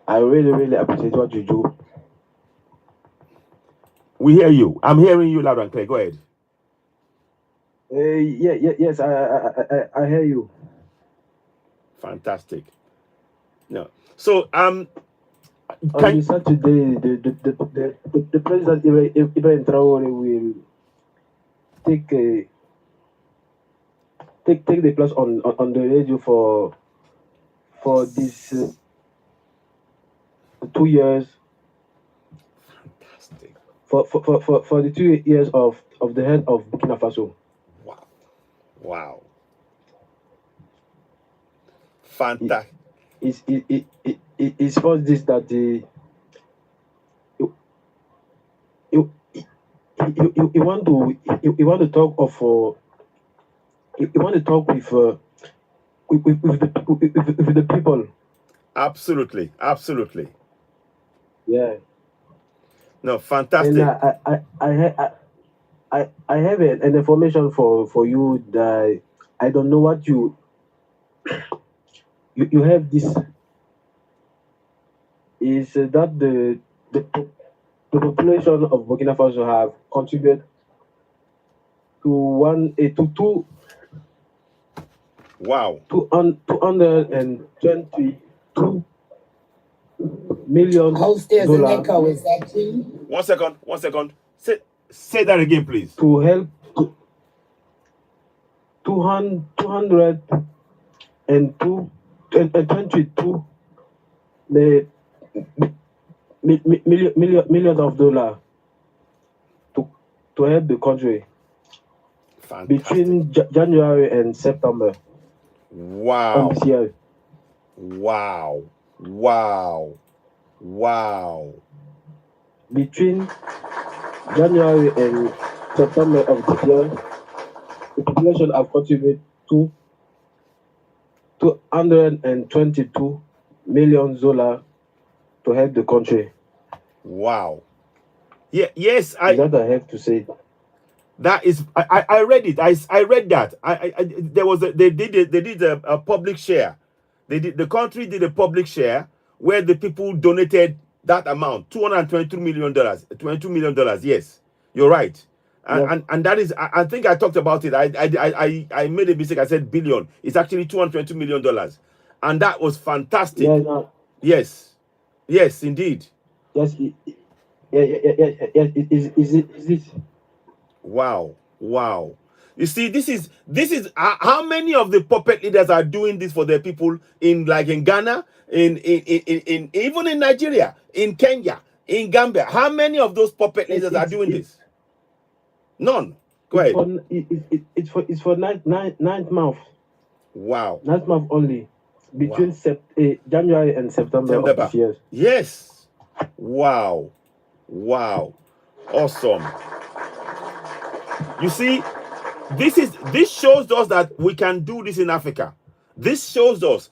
I really appreciate what you do. We hear you. I'm hearing you loud and clear. Go ahead. Yes, I hear you. Fantastic. No. So on Saturday, the president Ibrahim Traore will take the place on the radio for this 2 years. Fantastic. For the 2 years of the head of Burkina Faso. Wow. Fantastic. It's for this that you want to talk of you want to talk with the people. Absolutely. Yeah. No, fantastic. And I have an information for you that I don't know what you have. This is that the population of Burkina Faso have contributed Wow. 222 million Host, there's an dollar echo. Is that you? 1 second. 1 second. Say that again, please. to help 222 million of dollars to help the country Fantastic. between January and September Wow. this year. Wow. Wow. Wow. Between January and September of this year, the population have contributed to $222 million to help the country. Wow. Yeah. Yes. That I have to say. That is. I read it. I read that. There was they did a public share. The country did a public share where the people donated that amount, $222 million, $22 million. Yes, you're right. And that is, I think I talked about it. I made a mistake. I said billion. It's actually $222 million, and that was fantastic. Yeah, no. Yes, yes, indeed. Yes, is it? Wow, wow. You see, this is how many of the puppet leaders are doing this for their people in Ghana, in even in Nigeria, in Kenya, in Gambia. How many of those puppet leaders are doing this? None. Go ahead. It's for ninth month. Wow. 9th month only, between January and September of this year. Yes. Wow. Wow. Awesome. You see, this shows us that we can do this in Africa. This shows us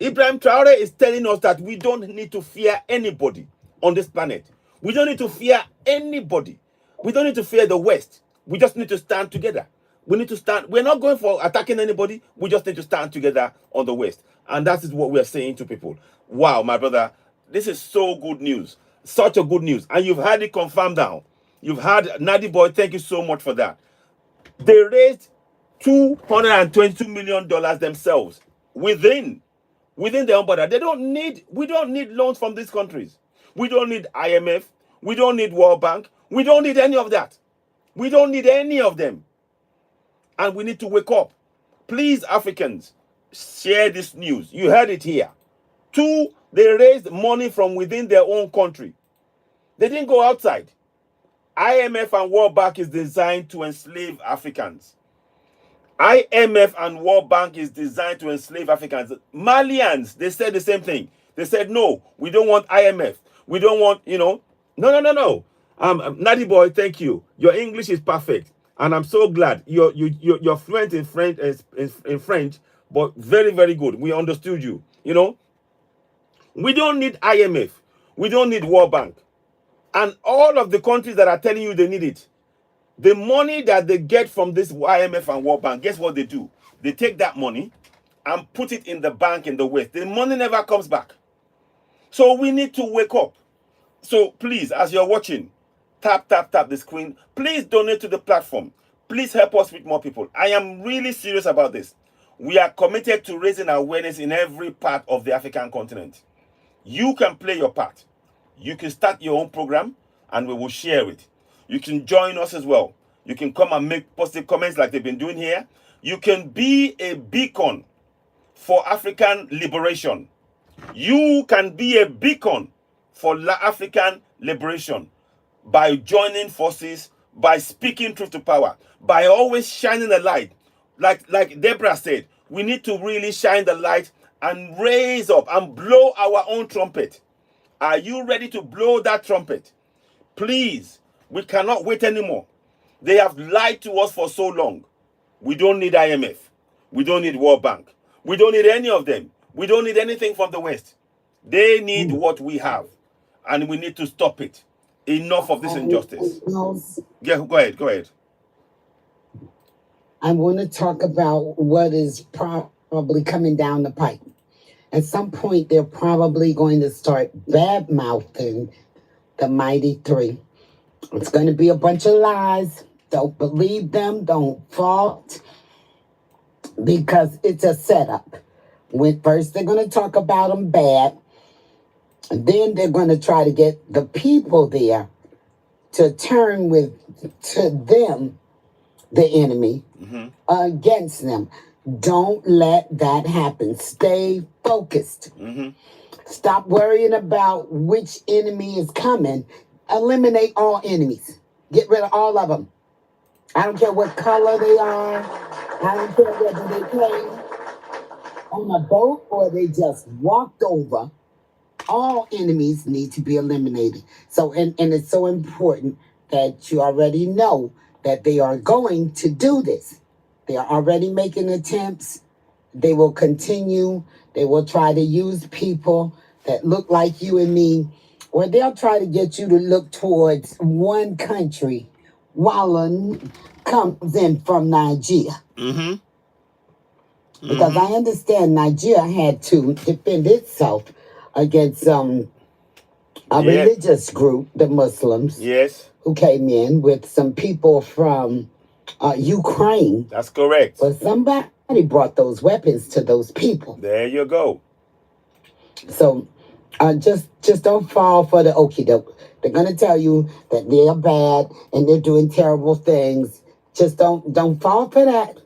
Ibrahim Traore is telling us that we don't need to fear anybody on this planet. We don't need to fear anybody. We don't need to fear the West. We just need to stand together. We need to stand. We're not going for attacking anybody. We just need to stand together on the West. And that is what we're saying to people. Wow, my brother, this is so good news. Such a good news. And you've had it confirmed now. You've had Nadi Boy, thank you so much for that. They raised $222 million themselves within their own border. We don't need loans from these countries. We don't need IMF. We don't need World Bank. We don't need any of that. We don't need any of them. And we need to wake up. Please, Africans, share this news. You heard it here. 2, they raised money from within their own country. They didn't go outside. IMF and World Bank is designed to enslave Africans. IMF and World Bank is designed to enslave Africans. Malians, they said the same thing. They said, no, we don't want IMF. We don't want, no. Nadi Boy, thank you. Your English is perfect. And I'm so glad you're fluent in French, but very, very good. We understood you. We don't need IMF. We don't need World Bank. And all of the countries that are telling you they need it, the money that they get from this IMF and World Bank, guess what they do? They take that money and put it in the bank in the West. The money never comes back. So we need to wake up. So please, as you're watching, tap the screen. Please donate to the platform. Please help us with more people. I am really serious about this. We are committed to raising awareness in every part of the African continent. You can play your part. You can start your own program and we will share it. You can join us as well. You can come and make positive comments like they've been doing here. You can be a beacon for African liberation. You can be a beacon for African liberation by joining forces, by speaking truth to power, by always shining a light. Like Deborah said, we need to really shine the light and raise up and blow our own trumpet. Are you ready to blow that trumpet? Please, we cannot wait anymore. They have lied to us for so long. We don't need IMF. We don't need World Bank. We don't need any of them. We don't need anything from the West. They need what we have. And we need to stop it. Enough of this injustice. Yeah, go ahead. I want to talk about what is probably coming down the pipe. At some point, they're probably going to start bad-mouthing the Mighty Three. It's going to be a bunch of lies. Don't believe them. Don't fault, because it's a setup. First they're going to talk about them bad, and then they're going to try to get the people there to turn to them, the enemy, against them. Don't let that happen. Stay focused. Stop worrying about which enemy is coming. Eliminate all enemies. Get rid of all of them. I don't care what color they are. I don't care whether they came on a boat or they just walked over. All enemies need to be eliminated. So, and it's so important that you already know that they are going to do this. They are already making attempts. They will continue. They will try to use people that look like you and me, or they'll try to get you to look towards one country while comes in from Nigeria. Because I understand Nigeria had to defend itself against a religious group, the Muslims, who came in with some people from Ukraine. That's correct. But somebody brought those weapons to those people. There you go. So just don't fall for the okie doke. They're gonna tell you that they're bad and they're doing terrible things. Just don't fall for that.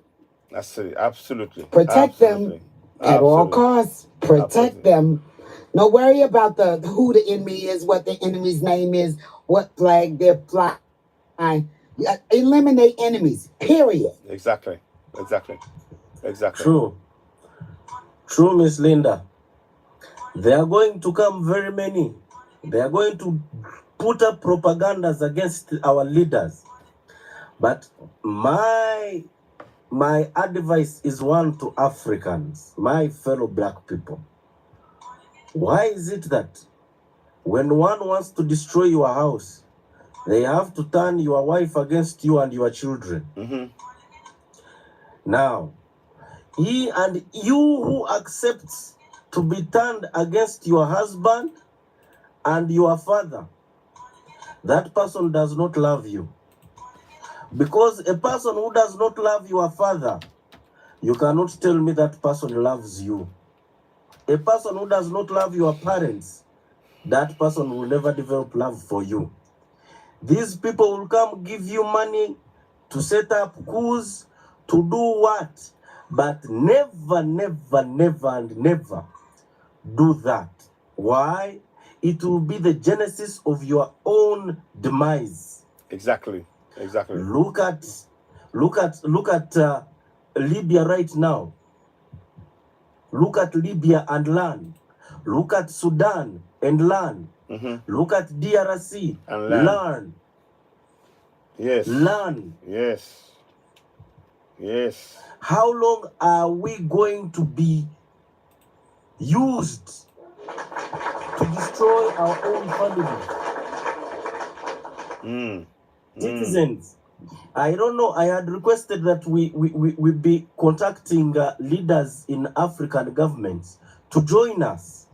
That's it. Absolutely. Protect them at all costs. Protect them. Don't worry about who the enemy is, what the enemy's name is, what flag they're flying. Eliminate enemies. Period. Exactly. True, Miss Linda. They are going to come very many. They are going to put up propagandas against our leaders. But my advice is one to Africans, my fellow black people. Why is it that when one wants to destroy your house, they have to turn your wife against you and your children? Now, he and you who accepts to be turned against your husband and your father, that person does not love you. Because a person who does not love your father, you cannot tell me that person loves you. A person who does not love your parents, that person will never develop love for you. These people will come give you money to set up coups, to do what? But never, never, never, and never do that. Why? It will be the genesis of your own demise. Exactly. Look at Libya right now. Look at Libya and learn. Look at Sudan and learn. Look at DRC and learn. Yes. Learn. Yes. How long are we going to be used to destroy our own families? Citizens, I don't know. I had requested that we be contacting leaders in African governments to join us.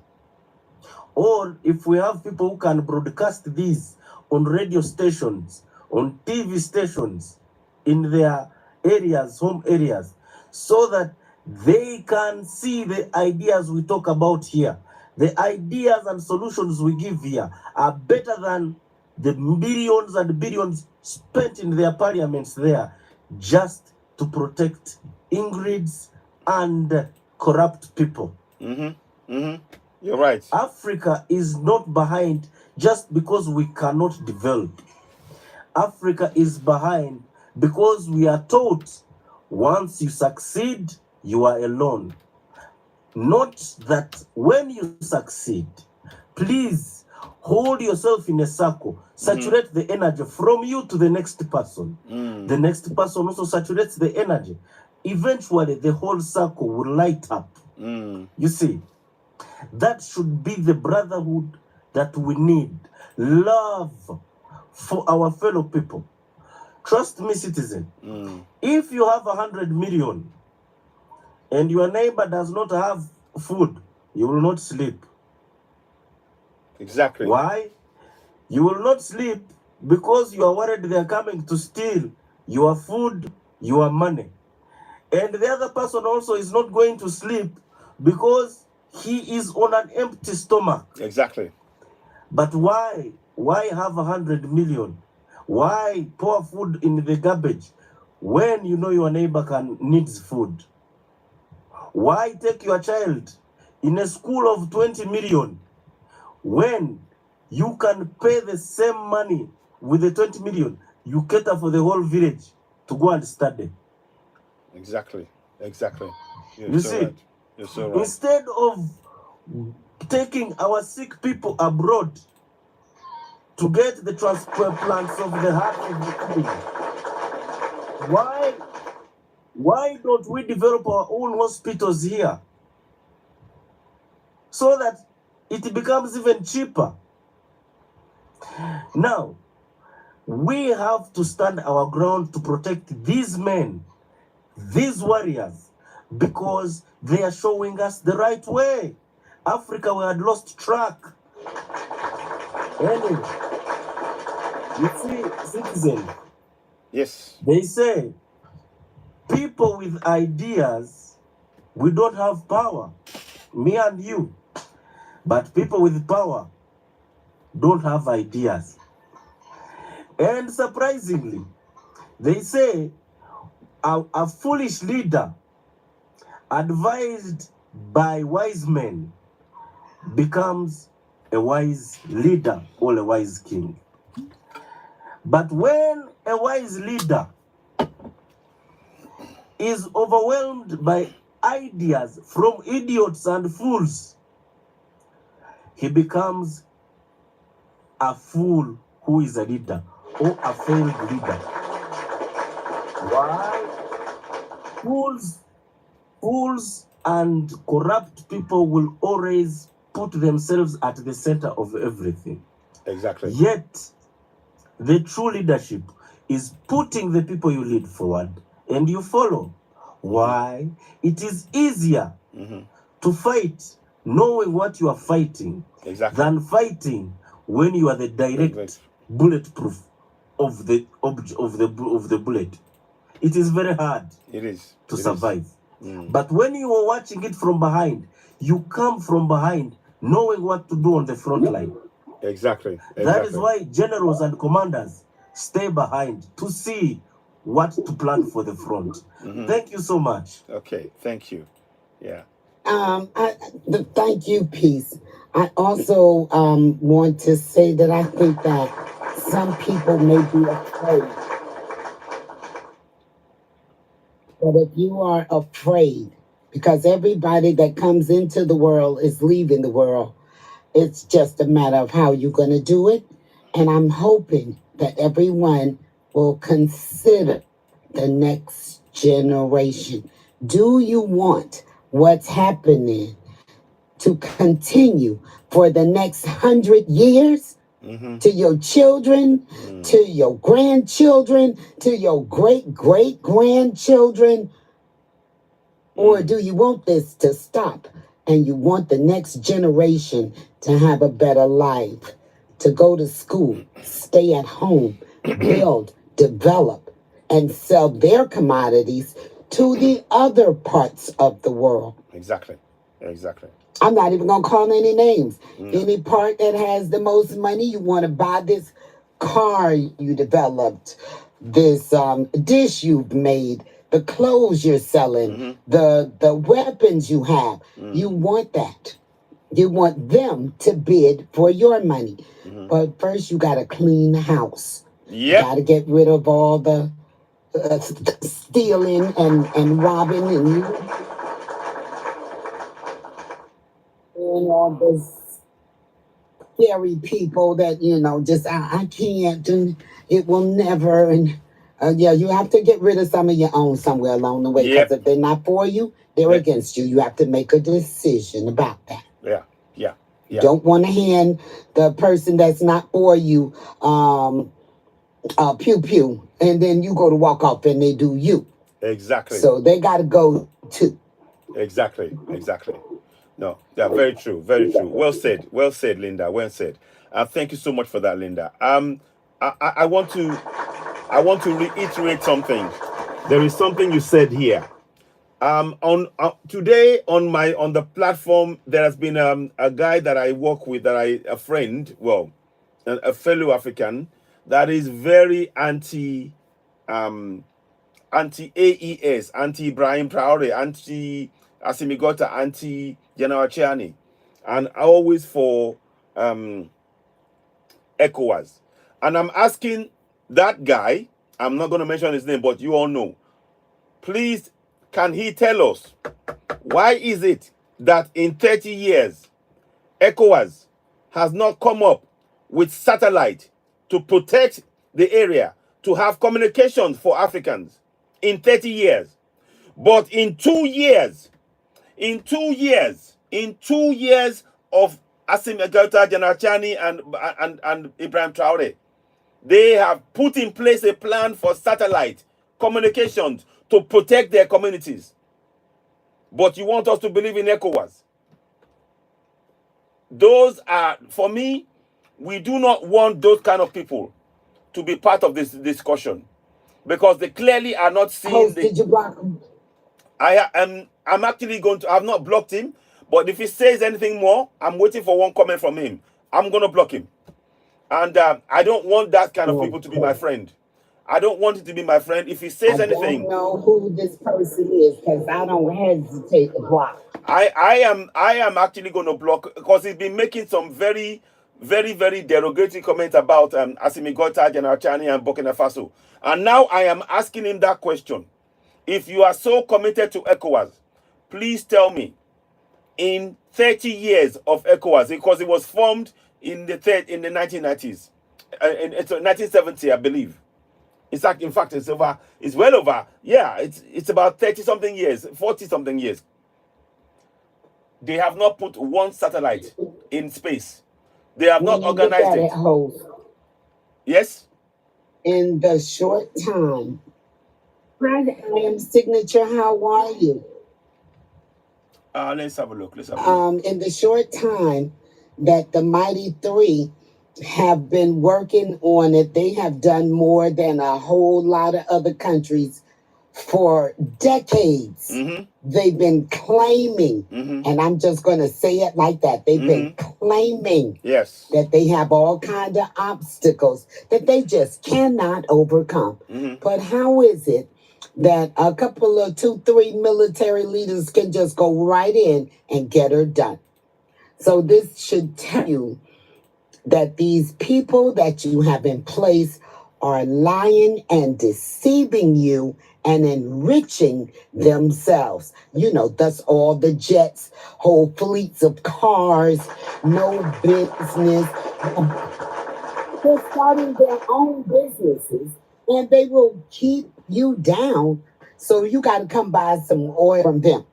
Or if we have people who can broadcast these on radio stations, on TV stations, in their areas, home areas, so that they can see the ideas we talk about here. The ideas and solutions we give here are better than the billions and billions spent in their parliaments there just to protect ingrates and corrupt people. You're right. Africa is not behind just because we cannot develop. Africa is behind because we are taught once you succeed, you are alone. Not that when you succeed, please hold yourself in a circle, saturate the energy from you to the next person. The next person also saturates the energy. Eventually, the whole circle will light up. You see, that should be the brotherhood that we need. Love for our fellow people. Trust me, citizen. If you have 100 million and your neighbor does not have food, you will not sleep. Exactly. Why? You will not sleep because you are worried they are coming to steal your food, your money. And the other person also is not going to sleep because he is on an empty stomach. Exactly. But why? Why have 100 million? Why pour food in the garbage when you know your neighbor needs food? Why take your child in a school of 20 million when you can pay the same money with the 20 million? You cater for the whole village to go and study. Exactly. Exactly. You see, right. You're so right. Instead of taking our sick people abroad to get the transplants of the heart of the kidney, why don't we develop our own hospitals here so that it becomes even cheaper? Now, we have to stand our ground to protect these men, these warriors, because they are showing us the right way. Africa, we had lost track. Anyway, you see, citizen, Yes. they say people with ideas, we don't have power, me and you. But people with power don't have ideas. And surprisingly, they say a foolish leader advised by wise men becomes a wise leader or a wise king. But when a wise leader is overwhelmed by ideas from idiots and fools, he becomes a fool who is a leader or a failed leader. Why? Fools and corrupt people will always put themselves at the center of everything. Exactly. Yet, the true leadership is putting the people you lead forward and you follow. Why? It is easier to fight knowing what you are fighting than fighting when you are the direct bulletproof of the bullet. It is very hard to survive. But when you are watching it from behind, you come from behind knowing what to do on the front line. Exactly. That is why generals and commanders stay behind to see what to plan for the front. Thank you so much. Okay, thank you. Yeah. Thank you, Peace. I also want to say that I think that some people may be afraid. But if you are afraid, because everybody that comes into the world is leaving the world, it's just a matter of how you're going to do it. And I'm hoping that everyone will consider the next generation. Do you want what's happening to continue for the next 100 years? To your children, to your grandchildren, to your great-great-grandchildren? Or do you want this to stop and you want the next generation to have a better life, to go to school, stay at home, build, develop, and sell their commodities to the other parts of the world? Exactly. I'm not even going to call any names. Any part that has the most money, you want to buy this car you developed, this dish you've made, the clothes you're selling, the weapons you have. You want that. You want them to bid for your money. But first, you got to clean the house. You got to get rid of all the stealing and robbing and all this scary people that, just I can't, and it will never. And you have to get rid of some of your own somewhere along the way, because if they're not for you, they're against you. You have to make a decision about that. Yeah. You don't want to hand the person that's not for you pew pew, and then you go to walk off and they do you. Exactly. So they got to go too. Exactly. No, yeah, very true. Well said, Linda. Well said. Thank you so much for that, Linda. I want to I want to reiterate something. There is something you said here. On today on the platform, there has been a guy that I work with, a friend, well, a fellow African, that is very anti AES, anti Ibrahim Traore, anti Asimigota, anti General Chiani, and always for ECOWAS. And I'm asking that guy, I'm not going to mention his name, but you all know, please, can he tell us why is it that in 30 years, ECOWAS has not come up with satellite to protect the area, to have communications for Africans in 30 years? But in 2 years, in 2 years of Asim Egota, Janachani, and Ibrahim Traore, they have put in place a plan for satellite communications to protect their communities. But you want us to believe in ECOWAS? Those are, for me, we do not want those kind of people to be part of this discussion, because they clearly are not seeing Did you block him? I'm actually going to, I've not blocked him, but if he says anything more, I'm waiting for one comment from him. I'm going to block him. And I don't want that kind of people to be my friend. I don't want it to be my friend. If he says anything, I don't know who this person is, because I don't hesitate to block. I am actually going to block, because he's been making some very, very, very derogatory comments about Assimi Goïta, General Chani, and Burkina Faso. And now I am asking him that question. If you are so committed to ECOWAS, please tell me, in 30 years of ECOWAS, because it was formed in the 1990s, it's 1970, I belive. In fact, it's well over, yeah, it's about 30 something years, 40 something years. They have not put one satellite in space. They have not organized it. Yes? In the short time. I am Signature, how are you? Let's have a look. In the short time that the Mighty Three have been working on it, they have done more than a whole lot of other countries for decades. They've been claiming, and I'm just going to say it like that, they've been claiming that they have all kinds of obstacles that they just cannot overcome. But how is it that a couple of 2-3 military leaders can just go right in and get her done? So this should tell you that these people that you have in place are lying and deceiving you and enriching themselves. You know, that's all the jets, whole fleets of cars, no business. They're starting their own businesses, and they will keep you down. So you got to come buy some oil from them.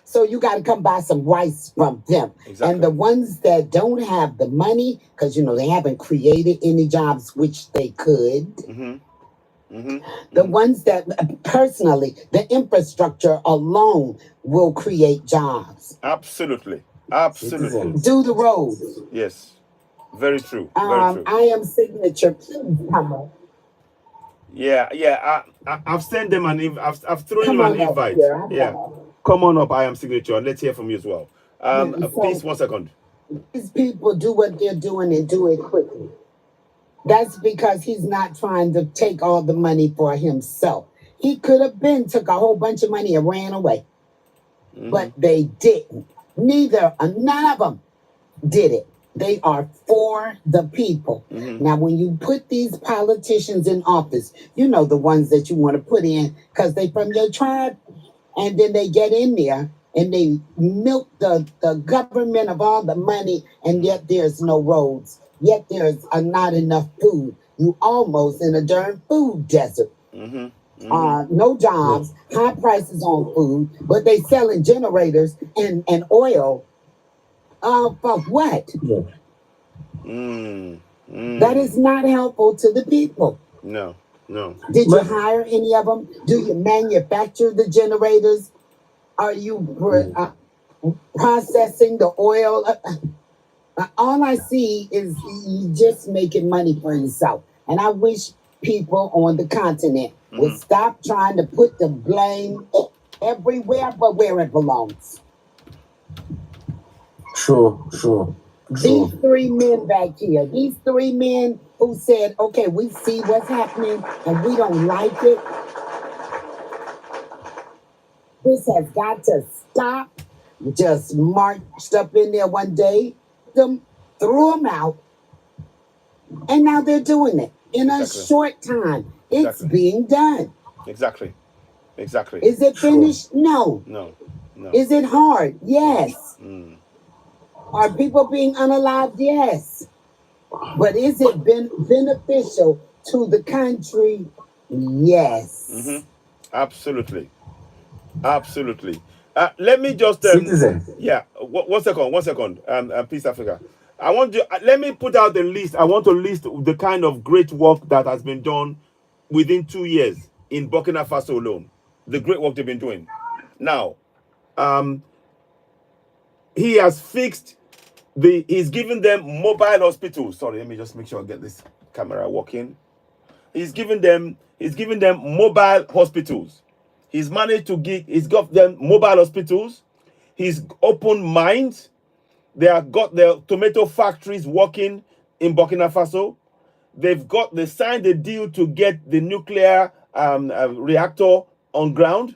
So you got to come buy some rice from them. Exactly. And the ones that don't have the money, because, you know, they haven't created any jobs, which they could. The ones that, personally, the infrastructure alone will create jobs. Absolutely. Absolutely. Do the roads. Yes. Very true. Very true. I am Signature. Come on. Yeah. I've sent them I've thrown them an invite. Yeah. Come on up, I am Signature, and let's hear from you as well. Please, 1 second. These people do what they're doing and do it quickly. That's because he's not trying to take all the money for himself. He could have took a whole bunch of money and ran away. But they didn't. None of them did it. They are for the people. Now, when you put these politicians in office, you know, the ones that you want to put in because they from your tribe, and then they get in there and they milk the government of all the money, and yet there's no roads. Yet there's not enough food. You almost in a darn food desert. No jobs, high prices on food, but they selling generators and oil. For what? That is not helpful to the people. No. Did you hire any of them? Do you manufacture the generators? Are you processing the oil? All I see is you just making money for yourself. And I wish people on the continent would stop trying to put the blame everywhere but where it belongs. Sure. These three men back here, these three men who said, okay, we see what's happening and we don't like it. This has got to stop. Just marched up in there one day, threw them out, and now they're doing it in a short time. It's being done. Exactly. Is it finished? No. Is it hard? Yes. Are people being unalived? Yes. But is it beneficial to the country? Yes. Absolutely. Let me just Citizen. Yeah. One second. Peace Africa. I want you. Let me put out the list. I want to list the kind of great work that has been done within 2 years in Burkina Faso alone. The great work they've been doing. Now, he has fixed he's given them mobile hospitals. Sorry, let me just make sure I get this camera working. He's given them mobile hospitals. He's got them mobile hospitals. He's opened mines. They have got their tomato factories working in Burkina Faso. They signed a deal to get the nuclear reactor on ground.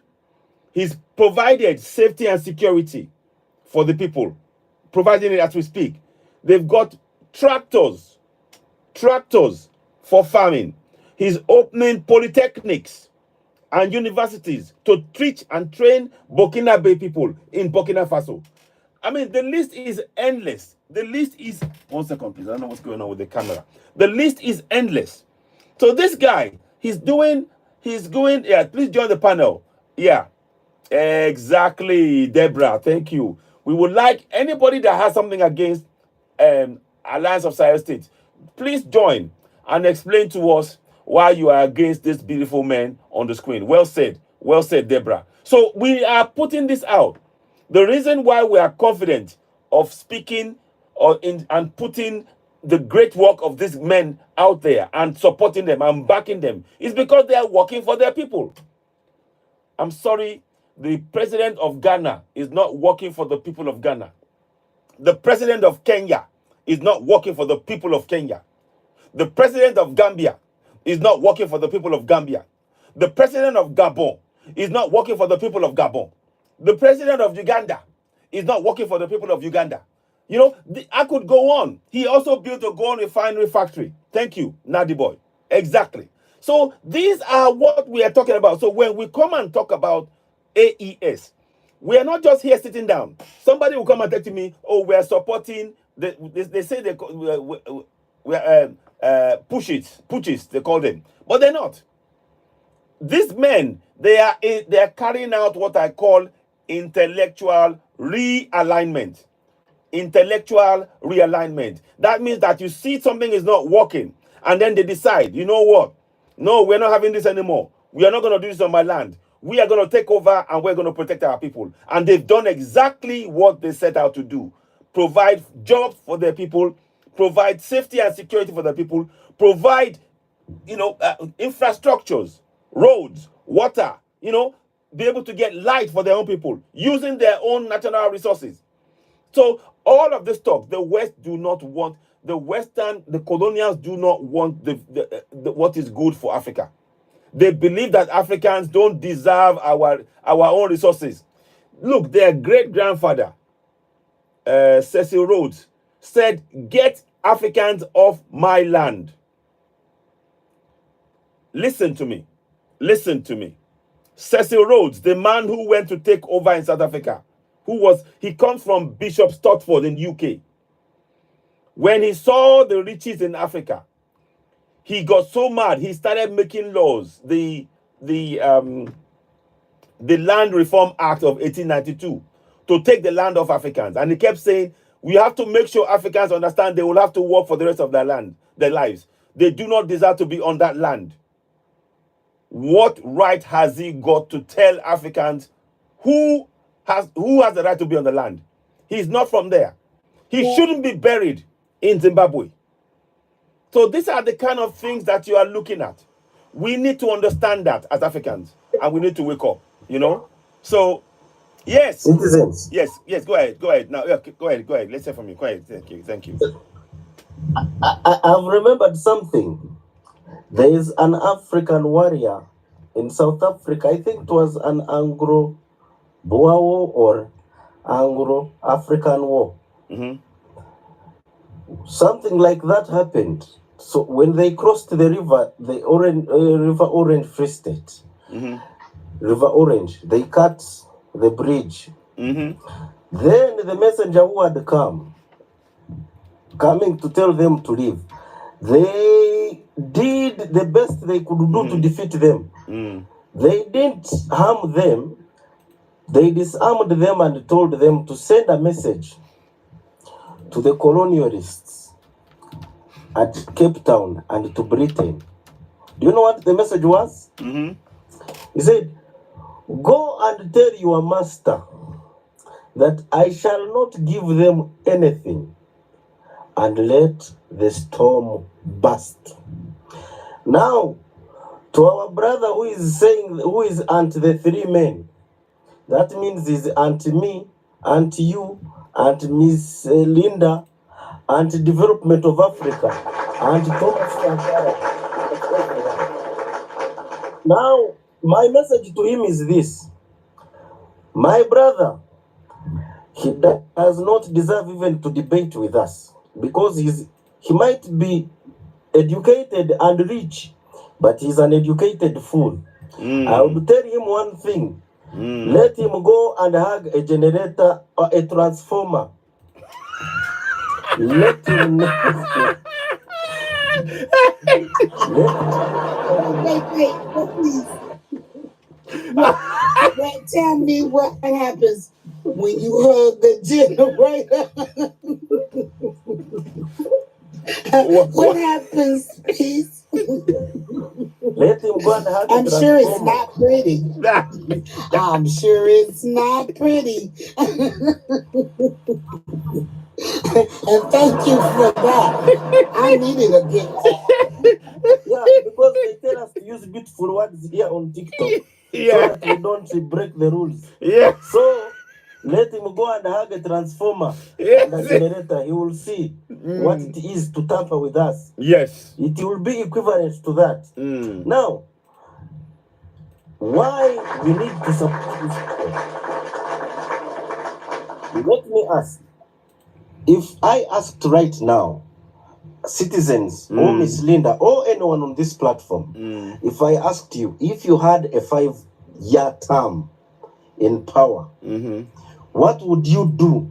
He's provided safety and security for the people, providing it as we speak. They've got tractors for farming. He's opening polytechnics and universities to teach and train Burkinabe people in Burkina Faso. I mean, the list is endless. One second, please. I don't know what's going on with the camera. The list is endless. So this guy, he's going, please join the panel. Yeah, exactly, Deborah. Thank you. We would like anybody that has something against Alliance of Sahel States, please join and explain to us why you are against this beautiful man on the screen. Well said, Deborah. So we are putting this out. The reason why we are confident of speaking and putting the great work of these men out there and supporting them and backing them is because they are working for their people. I'm sorry, the president of Ghana is not working for the people of Ghana. The president of Kenya is not working for the people of Kenya. The president of Gambia is not working for the people of Gambia. The president of Gabon is not working for the people of Gabon. The president of Uganda is not working for the people of Uganda. You know, I could go on. He also built a gold refinery factory. Thank you, Nadi Boy. Exactly. So these are what we are talking about. So when we come and talk about AES, we are not just here sitting down. Somebody will come and tell me, oh, we are supporting, they say we are pushes, they call them. But they're not. These men, they are carrying out what I call intellectual realignment. That means that you see something is not working, and then they decide, you know what? No, we're not having this anymore. We are not going to do this on my land. We are going to take over and we're going to protect our people. And they've done exactly what they set out to do. Provide jobs for their people, provide safety and security for their people, provide, infrastructures, roads, water, be able to get light for their own people using their own natural resources. So all of this stuff, the West do not want, the colonials do not want the what is good for Africa. They believe that Africans don't deserve our own resources. Look, their great-grandfather, Cecil Rhodes, said, get Africans off my land. Listen to me. Cecil Rhodes, the man who went to take over in South Africa, he comes from Bishop Stortford in UK. When he saw the riches in Africa, he got so mad, he started making laws. The Land Reform Act of 1892 to take the land of Africans. And he kept saying, we have to make sure Africans understand they will have to work for the rest of their lives. They do not deserve to be on that land. What right has he got to tell Africans who has the right to be on the land? He's not from there. He shouldn't be buried in Zimbabwe. So these are the kind of things that you are looking at. We need to understand that as Africans, and we need to wake up. So yes, Citizens, yes. Go ahead. Now, yeah, go ahead. Let's hear from you. Go ahead. Thank you. I've remembered something. There is an African warrior in South Africa. I think it was an Anglo Boer War or Anglo African War. Mm-hmm. Something like that happened. So when they crossed the river, the River Orange Free State, Mm-hmm. River Orange, they cut the bridge. Mm-hmm. Then the messenger who had coming to tell them to leave, they did the best they could do to defeat them. They didn't harm them. They disarmed them and told them to send a message to the colonialists at Cape Town and to Britain. Do you know what the message was? Mm-hmm. He said, "Go and tell your master that I shall not give them anything, and let the storm burst." Now, to our brother who is anti the three men, that means he's anti me, anti you, anti Miss Linda, anti development of Africa, anti Thomas Sankara. Now, my message to him is this: my brother, he does not deserve even to debate with us, because he might be educated and rich, but he's an educated fool. I would tell him one thing: let him go and hug a generator or a transformer. Let him Wait, please. Wait, tell me what happens when you hug the generator. What happens, please? Let him go and hug I'm sure it's not pretty. I'm sure it's not pretty. And thank you for that. I needed a good laugh. Yeah, because they tell us to use beautiful words here on TikTok, so that we don't break the rules. Yeah. So let him go and hug a transformer and a generator. He will see what it is to tamper with us. Yes. It will be equivalent to that. Now, why we need to support this people? Let me ask. If I asked right now, citizens, or Miss Linda, or anyone on this platform, if I asked you, if you had a 5-year term in power, what would you do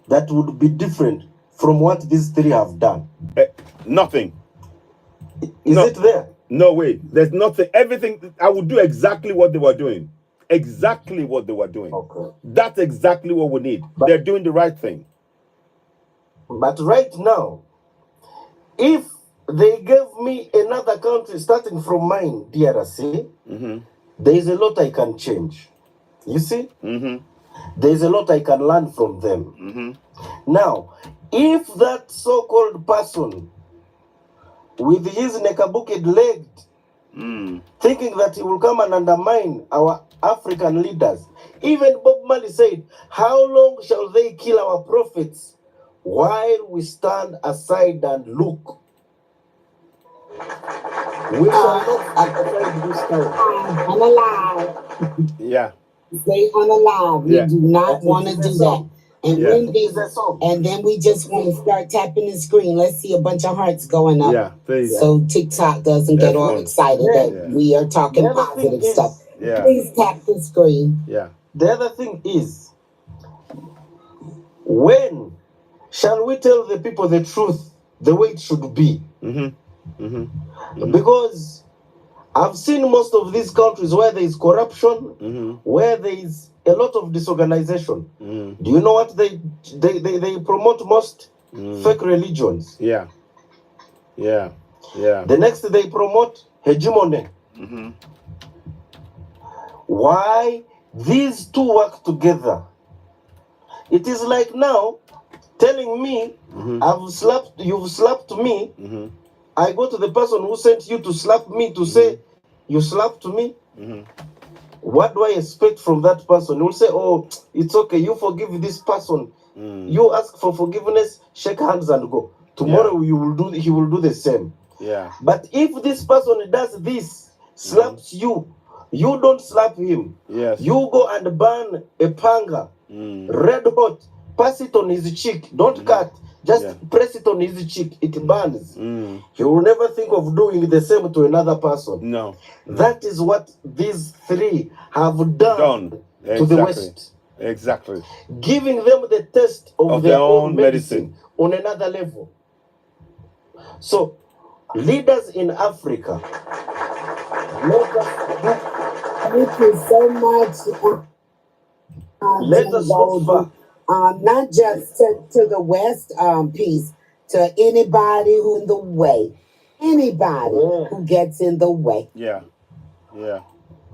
that would be different from what these three have done? Nothing. Is it there? No way. There's nothing. Everything. I would do exactly what they were doing. Exactly what they were doing. Okay. That's exactly what we need. They're doing the right thing. But right now, if they gave me another country starting from mine, DRC, there is a lot I can change. You see? There is a lot I can learn from them. Now, if that so-called person with his nekabuked leg, thinking that he will come and undermine our African leaders, even Bob Marley said, "How long shall they kill our prophets while we stand aside and look?" We shall not aside this time. Unalive. Yeah. Stay unalive. We do not want to do that. And and then we just want to start tapping the screen. Let's see a bunch of hearts going up. Yeah, please. So TikTok doesn't get all excited that we are talking positive stuff. Yeah. Please tap the screen. Yeah. The other thing is, when shall we tell the people the truth the way it should be? Because I've seen most of these countries where there is corruption, where there is a lot of disorganization. Do you know what they promote most? Fake religions. Yeah. Yeah. Yeah. The next they promote hegemony. Why these two work together? It is like now telling me you've slapped me. I go to the person who sent you to slap me to say you slapped me. What do I expect from that person? You'll say, oh, it's okay, you forgive this person. You ask for forgiveness, shake hands and go. Tomorrow he will do the same. Yeah. But if this person does this, slaps you, you don't slap him. Yes. You go and burn a panga, red hot, pass it on his cheek. Don't cut. Just press it on his cheek. It burns. He will never think of doing the same to another person. No. That is what these three have done to the West. Exactly. Giving them the taste of their own medicine on another level. So, leaders in Africa, Thank you so much. let us not far. Not just to the West piece, to anybody who in the way. Anybody who gets in the way. Yeah. Yeah.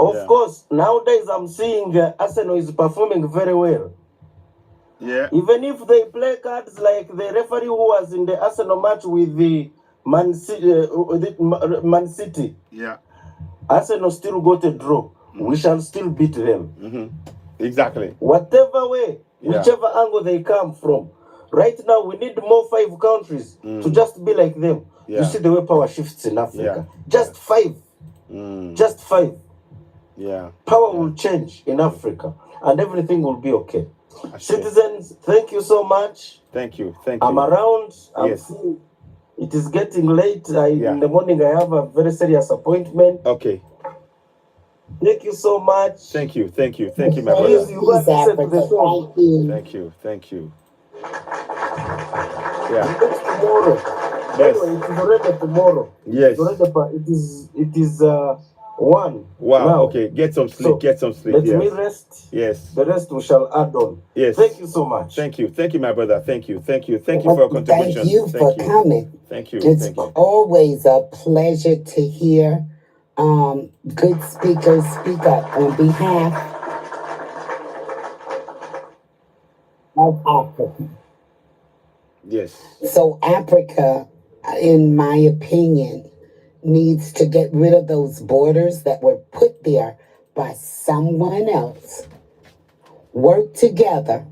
Of course, nowadays I'm seeing Arsenal is performing very well. Yeah. Even if they play cards like the referee who was in the Arsenal match with the Man City. Yeah. Arsenal still got a draw. We shall still beat them. Exactly. Whatever way, whichever angle they come from. Right now, we need more 5 countries to just be like them. You see the way power shifts in Africa. Just 5. Just 5. Yeah. Power will change in Africa, and everything will be okay. Citizens, thank you so much. Thank you. Thank you. I'm around. Yes. It is getting late. In the morning, I have a very serious appointment. Okay. Thank you so much. Thank you. Thank you. Thank you, my brother. Please, you guys listen to the show. Thank you. Thank you. Yeah. Tomorrow. Yes. Anyway, it is already tomorrow. Yes. It is 1. Wow. Now. Okay. Get some sleep. So, Get some sleep. Let Yes. me rest. Yes. The rest we shall add on. Yes. Thank you so much. Thank you. Thank you, my brother. Thank you. Thank you. Thank you for your contribution. Thank you for coming. Thank you. It's Thank you. always a pleasure to hear good speakers speak up on behalf of Africa. Yes. So Africa, in my opinion, needs to get rid of those borders that were put there by someone else. Work together,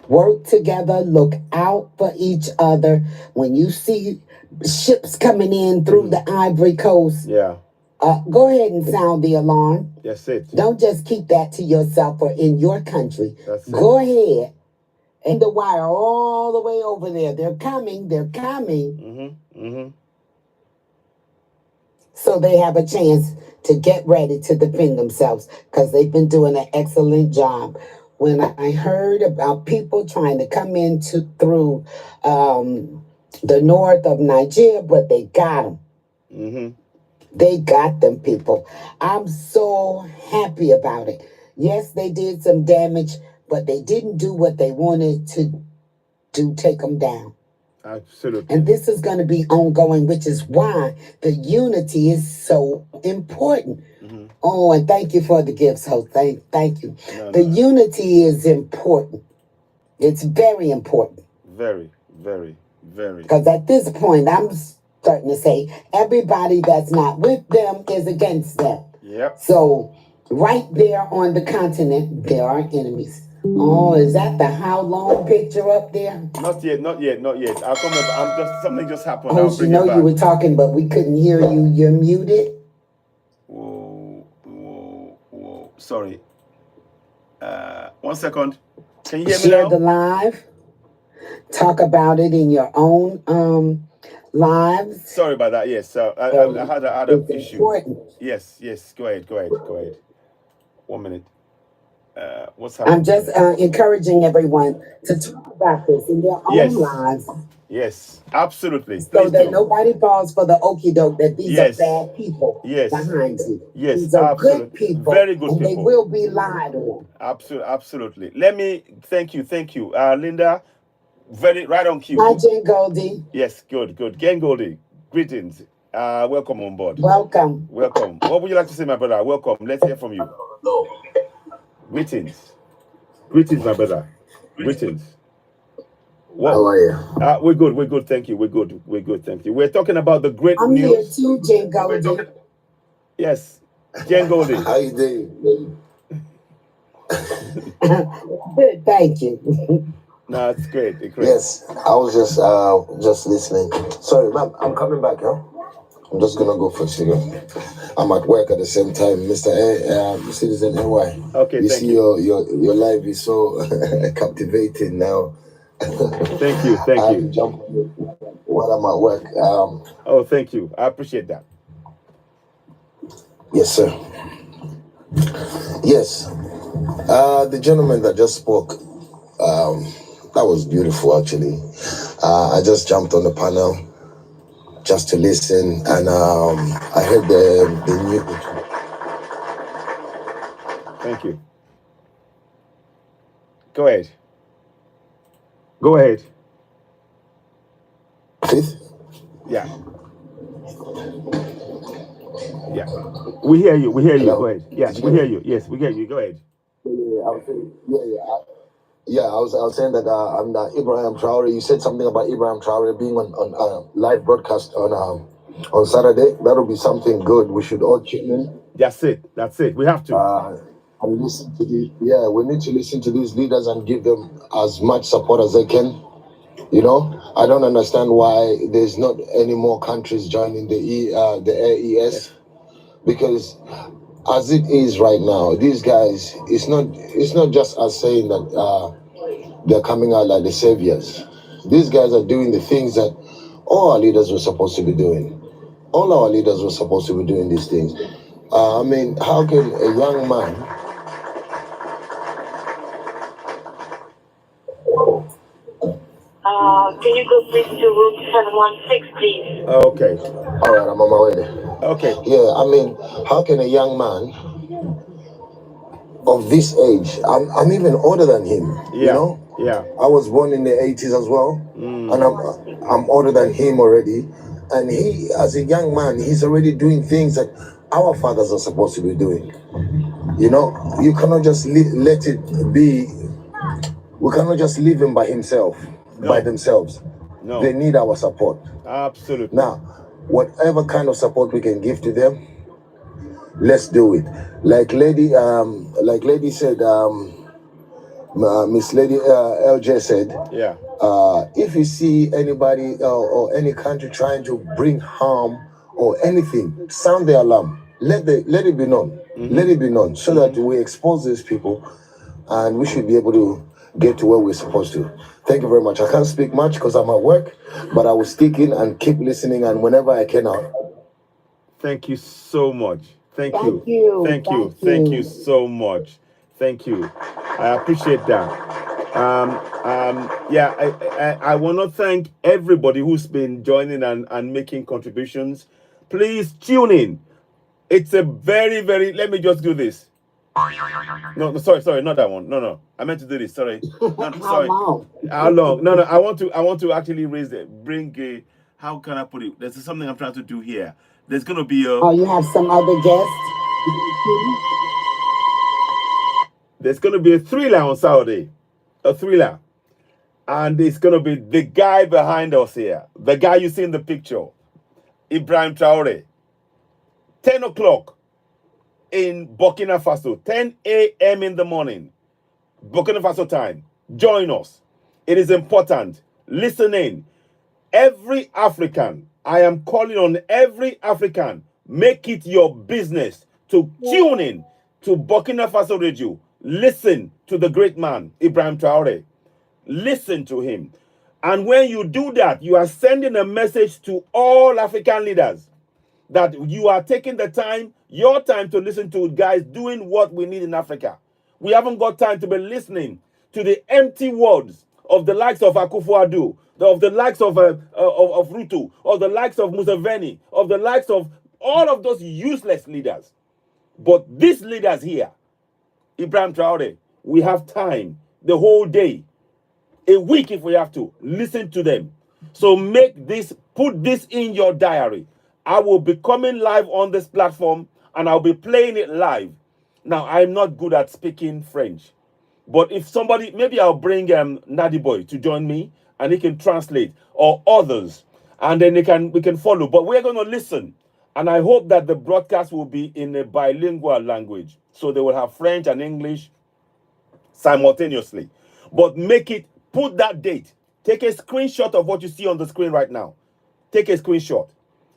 look out for each other. When you see ships coming in through the Ivory Coast, go ahead and sound the alarm. That's it. Don't just keep that to yourself or in your country. That's it. Go ahead. And the wire all the way over there. They're coming. So they have a chance to get ready to defend themselves, because they've been doing an excellent job. When I heard about people trying to come through the north of Nigeria, but they got them. They got them, people. I'm so happy about it. Yes, they did some damage, but they didn't do what they wanted to do, take them down. Absolutely. And this is going to be ongoing, which is why the unity is so important. Oh, and thank you for the gifts, host. Thank you. The unity is important. It's very important. Very, very, very. Because at this point, I'm starting to say everybody that's not with them is against them. Yep. So right there on the continent, there are enemies. Oh, is that the how long picture up there? Not yet. I'll come up. Something just happened. Oh, you know you were talking, but we couldn't hear you. You're muted. Whoa. Sorry. 1 second. Can you hear me now? Share the live. Talk about it in your own lives. Sorry about that. Yes. I had an issue. Important. Yes. Go ahead. 1 minute. What's happening? I'm just encouraging everyone to talk about this in their own lives. Yes, absolutely. So that nobody falls for the okie doke that these are bad people behind you. Yes, these are absolutely. good people. Very good and people. They will be lied on. Absolutely. Let me thank you. Linda, very right on cue. Hi, Jen Goldie. Yes, good. Jen Goldie, greetings. Welcome on board. Welcome. What would you like to say, my brother? Welcome. Let's hear from you. Greetings, my brother. Greetings. What? How are you? We're good. Thank you. We're good. Thank you. We're talking about the great I'm news. here too, Jen Goldie. Yes. Jen Goldie. How you doing? Good, thank you. No, it's great. It's great. Yes, I was just listening. Sorry, ma'am, I'm coming back, huh? I'm just gonna go for a cigarette. I'm at work at the same time, Citizen NY. Okay, You thank see, you. your life is so captivating now. Thank you. Thank I have to you. jump while I'm at work. Oh, thank you. I appreciate that. Yes, sir. Yes. The gentleman that just spoke, that was beautiful, actually. I just jumped on the panel just to listen, and I heard the new. Thank you. Go ahead. Go ahead. Fifth? Yeah. Yeah. We hear you. We hear you. Hello? Go ahead. Yeah, Did you we hear hear me? you. Yes, we hear you. Go ahead. I was saying that I'm Ibrahim Traore. You said something about Ibrahim Traore being on live broadcast on Saturday. That'll be something good. We should all tune in. That's it. That's it. We have to. And listen to we need to listen to these leaders and give them as much support as they can. You know, I don't understand why there's not any more countries joining the AES, because as it is right now, these guys, it's not just us saying that they're coming out like the saviors. These guys are doing the things that all our leaders were supposed to be doing. All our leaders were supposed to be doing these things. I mean, how can a young man can you go please to room 716, please? Okay. All right, I'm on my way there. Okay. Yeah, I mean, how can a young man of this age, I'm even older than him, you know? Yeah. I was born in the 80s as well, and I'm older than him already. And he, as a young man, he's already doing things that our fathers are supposed to be doing. You know, you cannot just let it be. We cannot just leave him by himself, by themselves. No. They need our support. Absolutely. Now, whatever kind of support we can give to them, let's do it. Like lady said, Miss Lady LJ said, Yeah. if you see anybody or any country trying to bring harm or anything, sound the alarm. Let it be known. Let it be known, so that we expose these people, and we should be able to get to where we're supposed to. Thank you very much. I can't speak much because I'm at work, but I will stick in and keep listening, and whenever I can, Thank you so much. Thank you. Thank you. Thank you so much. Thank you. I appreciate that. I want to thank everybody who's been joining and making contributions. Please tune in. It's a very, very, let me just do this. No, sorry, not that one. No. I meant to do this. Sorry. No, sorry. How long? No, I want to actually bring a, how can I put it? There's something I'm trying to do here. There's gonna be a. Oh, you have some other guests? There's gonna be a thriller on Saturday. A thriller. And it's gonna be the guy behind us here. The guy you see in the picture. Ibrahim Traore. 10 o'clock in Burkina Faso. 10 a.m. in the morning. Burkina Faso time. Join us. It is important. Listen in. Every African, I am calling on every African, make it your business to tune in to Burkina Faso Radio. Listen to the great man, Ibrahim Traore. Listen to him. And when you do that, you are sending a message to all African leaders that you are taking the time, your time, to listen to guys doing what we need in Africa. We haven't got time to be listening to the empty words of the likes of Akufo-Addo, of the likes of Ruto, of the likes of Museveni, of the likes of all of those useless leaders. But these leaders here, Ibrahim Traore, we have time, the whole day, a week if we have to, listen to them. So put this in your diary. I will be coming live on this platform and I'll be playing it live. Now, I'm not good at speaking French, but if somebody, maybe I'll bring Nadi Boy to join me and he can translate, or others, and then we can follow. But we're going to listen And I hope that the broadcast will be in a bilingual language. So they will have French and English simultaneously. But put that date. Take a screenshot of what you see on the screen right now. Take a screenshot.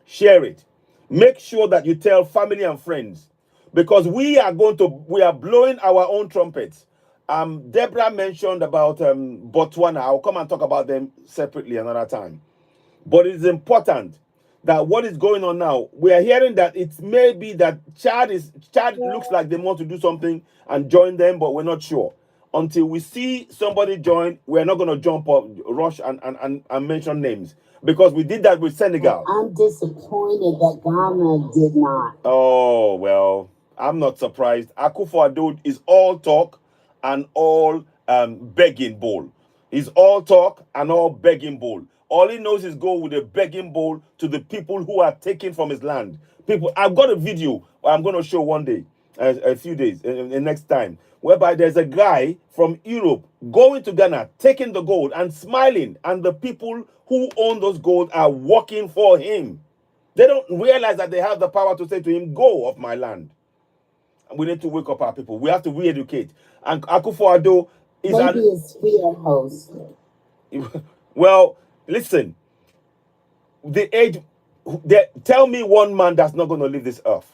Share it. Make sure that you tell family and friends. Because we are blowing our own trumpets. Deborah mentioned about Botswana. I'll come and talk about them separately another time. But it is important that what is going on now, we are hearing that it may be that Chad looks like they want to do something and join them, but we're not sure. Until we see somebody join, we're not going to jump up, rush and mention names. Because we did that with Senegal. I'm disappointed that Ghana did not. Oh, well, I'm not surprised. Akufo-Addo is all talk and all begging bowl. He's all talk and all begging bowl. All he knows is go with a begging bowl to the people who are taken from his land. People, I've got a video I'm going to show one day, a few days, next time, whereby there's a guy from Europe going to Ghana, taking the gold and smiling, and the people who own those gold are working for him. They don't realize that they have the power to say to him, go off my land. We need to wake up our people. We have to re-educate. And Akufo-Addo is maybe it's fear host. Well, listen. Tell me one man that's not going to leave this earth.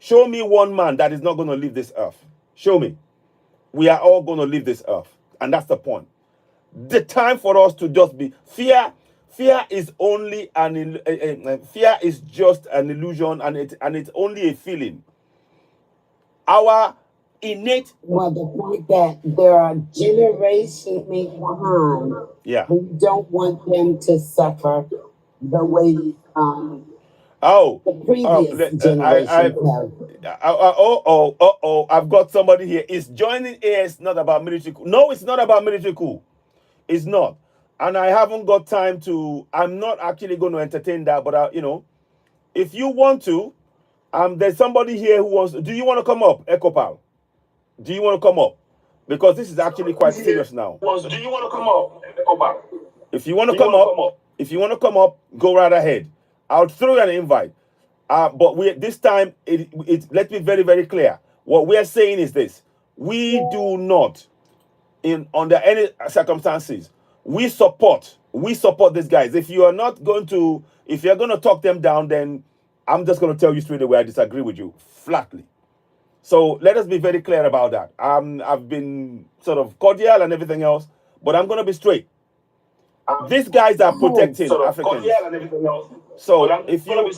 Show me one man that is not going to leave this earth. Show me. We are all going to leave this earth. And that's the point. The time for us to just be fear is only fear is just an illusion, and it's only a feeling. Our innate the point that there are generations behind. Yeah. We don't want them to suffer the way the previous generation have. I've got somebody here. Is joining AS not about military coup? No, it's not about military coup. It's not. And I haven't got time to, I'm not actually going to entertain that, but if you want to, there's somebody here who wants, do you want to come up, Ecopal? Do you want to come up? Because this is actually quite serious now. Do you want to come up, Ecopal? If you want to come up, go right ahead. I'll throw you an invite. But this time, let's be very, very clear. What we are saying is this. We do not, under any circumstances, we support these guys. If you're going to talk them down, then I'm just going to tell you straight away I disagree with you flatly. So let us be very clear about that. I've been sort of cordial and everything else, but I'm going to be straight. These guys are protecting Africans. So if you okay,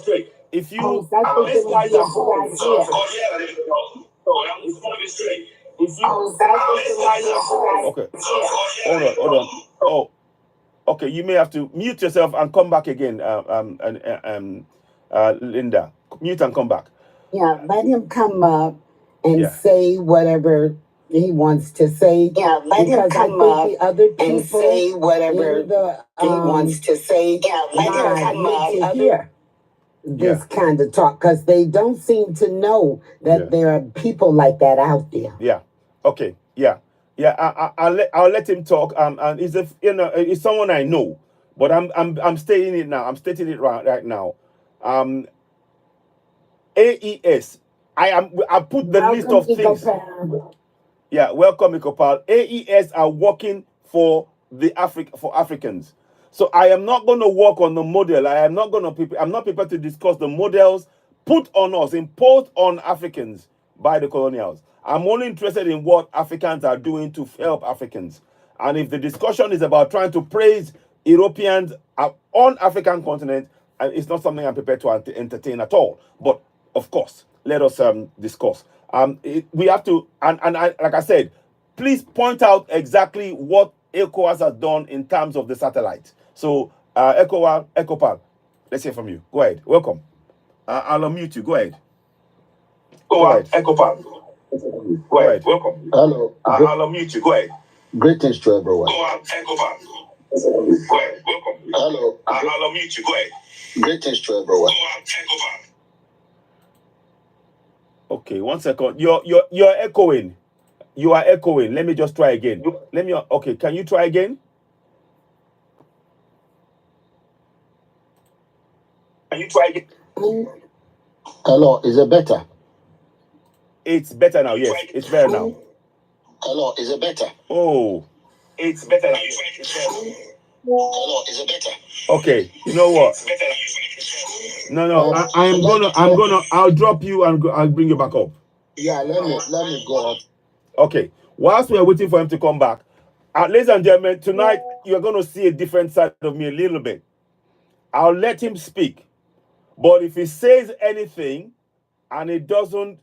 hold on. Oh, okay. You may have to mute yourself and come back again. Linda, mute and come back. Yeah, let him come up and say whatever he wants to say. Yeah, let him come up and say whatever he wants to say. Yeah, let him come up to hear this kind of talk, because they don't seem to know that there are people like that out there. Yeah. Okay. Yeah. Yeah. I'll let him talk. And it's someone I know, but I'm stating it now. I'm stating it right now. AES. I put the list of things. Yeah, welcome, Ecopal. AES are working for Africans. So I am not going to work on the model. I'm not prepared to discuss the models put on us, imposed on Africans by the colonials. I'm only interested in what Africans are doing to help Africans. And if the discussion is about trying to praise Europeans on African continent, it's not something I'm prepared to entertain at all. But of course, let us discuss. We have to, and like I said, please point out exactly what ECOWAS has done in terms of the satellite. So, Ecopal, let's hear from you. Go ahead. Welcome. I'll unmute you. Go ahead. Go ahead. Ecopal. Go ahead. Welcome. Hello. I'll unmute you. Go ahead. Greetings to everyone. Go ahead. Ecopal. Go ahead. Welcome. Hello. I'll unmute you. Go ahead. Greetings to everyone. Go ahead. Ecopal. Okay, 1 second. You're echoing. You are echoing. Let me just try again. Okay, can you try again? Can you try again? Hello, is it better? It's better now. Yes, it's better now. Hello, is it better? Oh, It's better now. It's better. Hello, is it better? okay. You know what? It's better now. No, I'll drop you and I'll bring you back up. Yeah, let me go up. Okay. Whilst we are waiting for him to come back, ladies and gentlemen, tonight you're going to see a different side of me a little bit. I'll let him speak. But if he says anything and it doesn't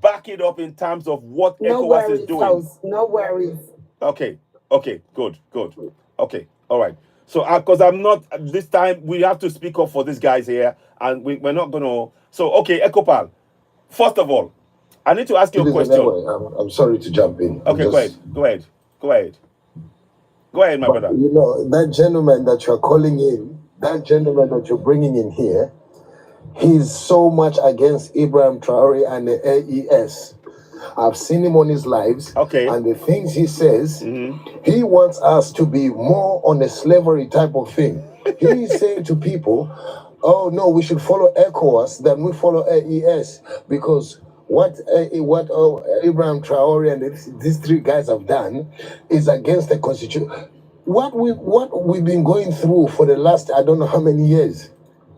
back it up in terms of what No ECOWAS worries, is doing. host. No worries. Okay. Good. Okay. All right. So, because I'm not, this time we have to speak up for these guys here and we're not going to. So, okay, Ekopal, first of all, I need to ask you a question. Anyway, I'm sorry to jump in. Okay, go ahead, my brother. You know, that gentleman that you're calling in, that gentleman that you're bringing in here, he's so much against Ibrahim Traore and the AES. I've seen him on his lives. Okay. And the things he says, he wants us to be more on a slavery type of thing. He's saying to people, oh no, we should follow ECOWAS than we follow AES, because what Ibrahim Traore and these three guys have done is against the constitution. What we've been going through for the last I don't know how many years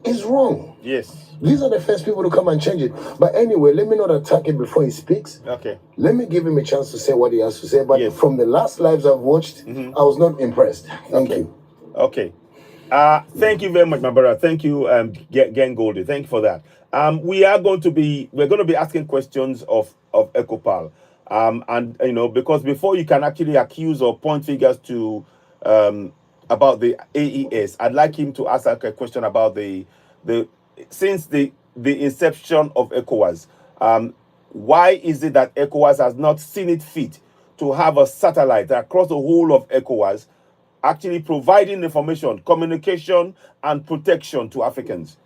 is wrong. Yes. These are the first people to come and change it. But anyway, let me not attack him before he speaks. Okay. Let me give him a chance to say what he has to say. But from the last lives I've watched, I was not impressed. Thank you. Okay. Thank you very much, my brother. Thank you, Gen Goldie. Thank you for that. We're going to be asking questions of Ekopal. And you know, because before you can actually accuse or point fingers to about the AES, I'd like him to ask a question about since the inception of ECOWAS. Why is it that ECOWAS has not seen it fit to have a satellite across the whole of ECOWAS, actually providing information, communication, and protection to Africans?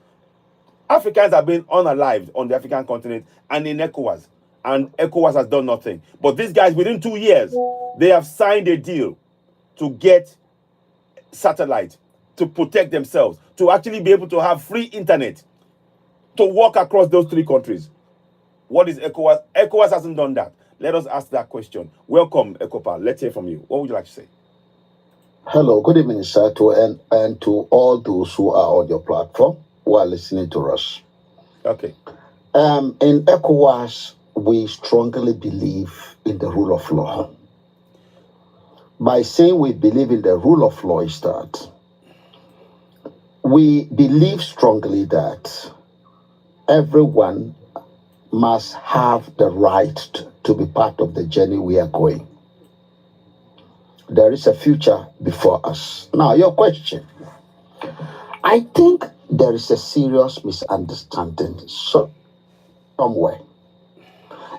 Africans have been unalived on the African continent and in ECOWAS, and ECOWAS has done nothing. But these guys, within 2 years, they have signed a deal to get satellite, to protect themselves, to actually be able to have free internet, to walk across those 3 countries. What is ECOWAS? ECOWAS hasn't done that. Let us ask that question. Welcome, Ekopal. Let's hear from you. What would you like to say? Hello, good evening, sir, and to all those who are on your platform who are listening to us. Okay. In ECOWAS, we strongly believe in the rule of law. By saying we believe in the rule of law is that we believe strongly that everyone must have the right to be part of the journey we are going. There is a future before us. Now, your question. I think there is a serious misunderstanding somewhere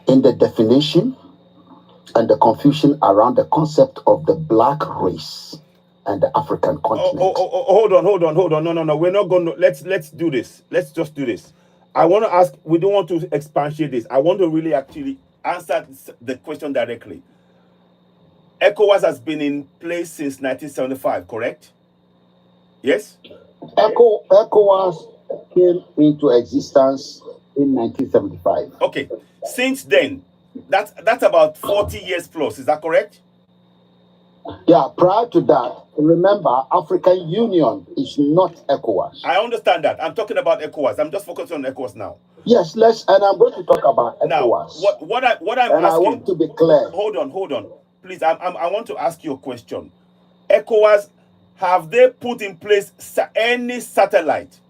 in the definition and the confusion around the concept of the black race and the African continent. Hold on. No. We're not going to. Let's do this. Let's just do this. I want to ask. We don't want to expatiate this. I want to really actually answer the question directly. ECOWAS has been in place since 1975, correct? Yes? ECOWAS came into existence in 1975. Okay. Since then, that's about 40 years plus. Is that correct? Yeah, prior to that, remember, African Union is not ECOWAS. I understand that. I'm talking about ECOWAS. I'm just focusing on ECOWAS now. Yes, and I'm going to talk about ECOWAS. Now, what I'm asking, I want to be clear. Hold on. Please, I want to ask you a question. ECOWAS, have they put in place any satellite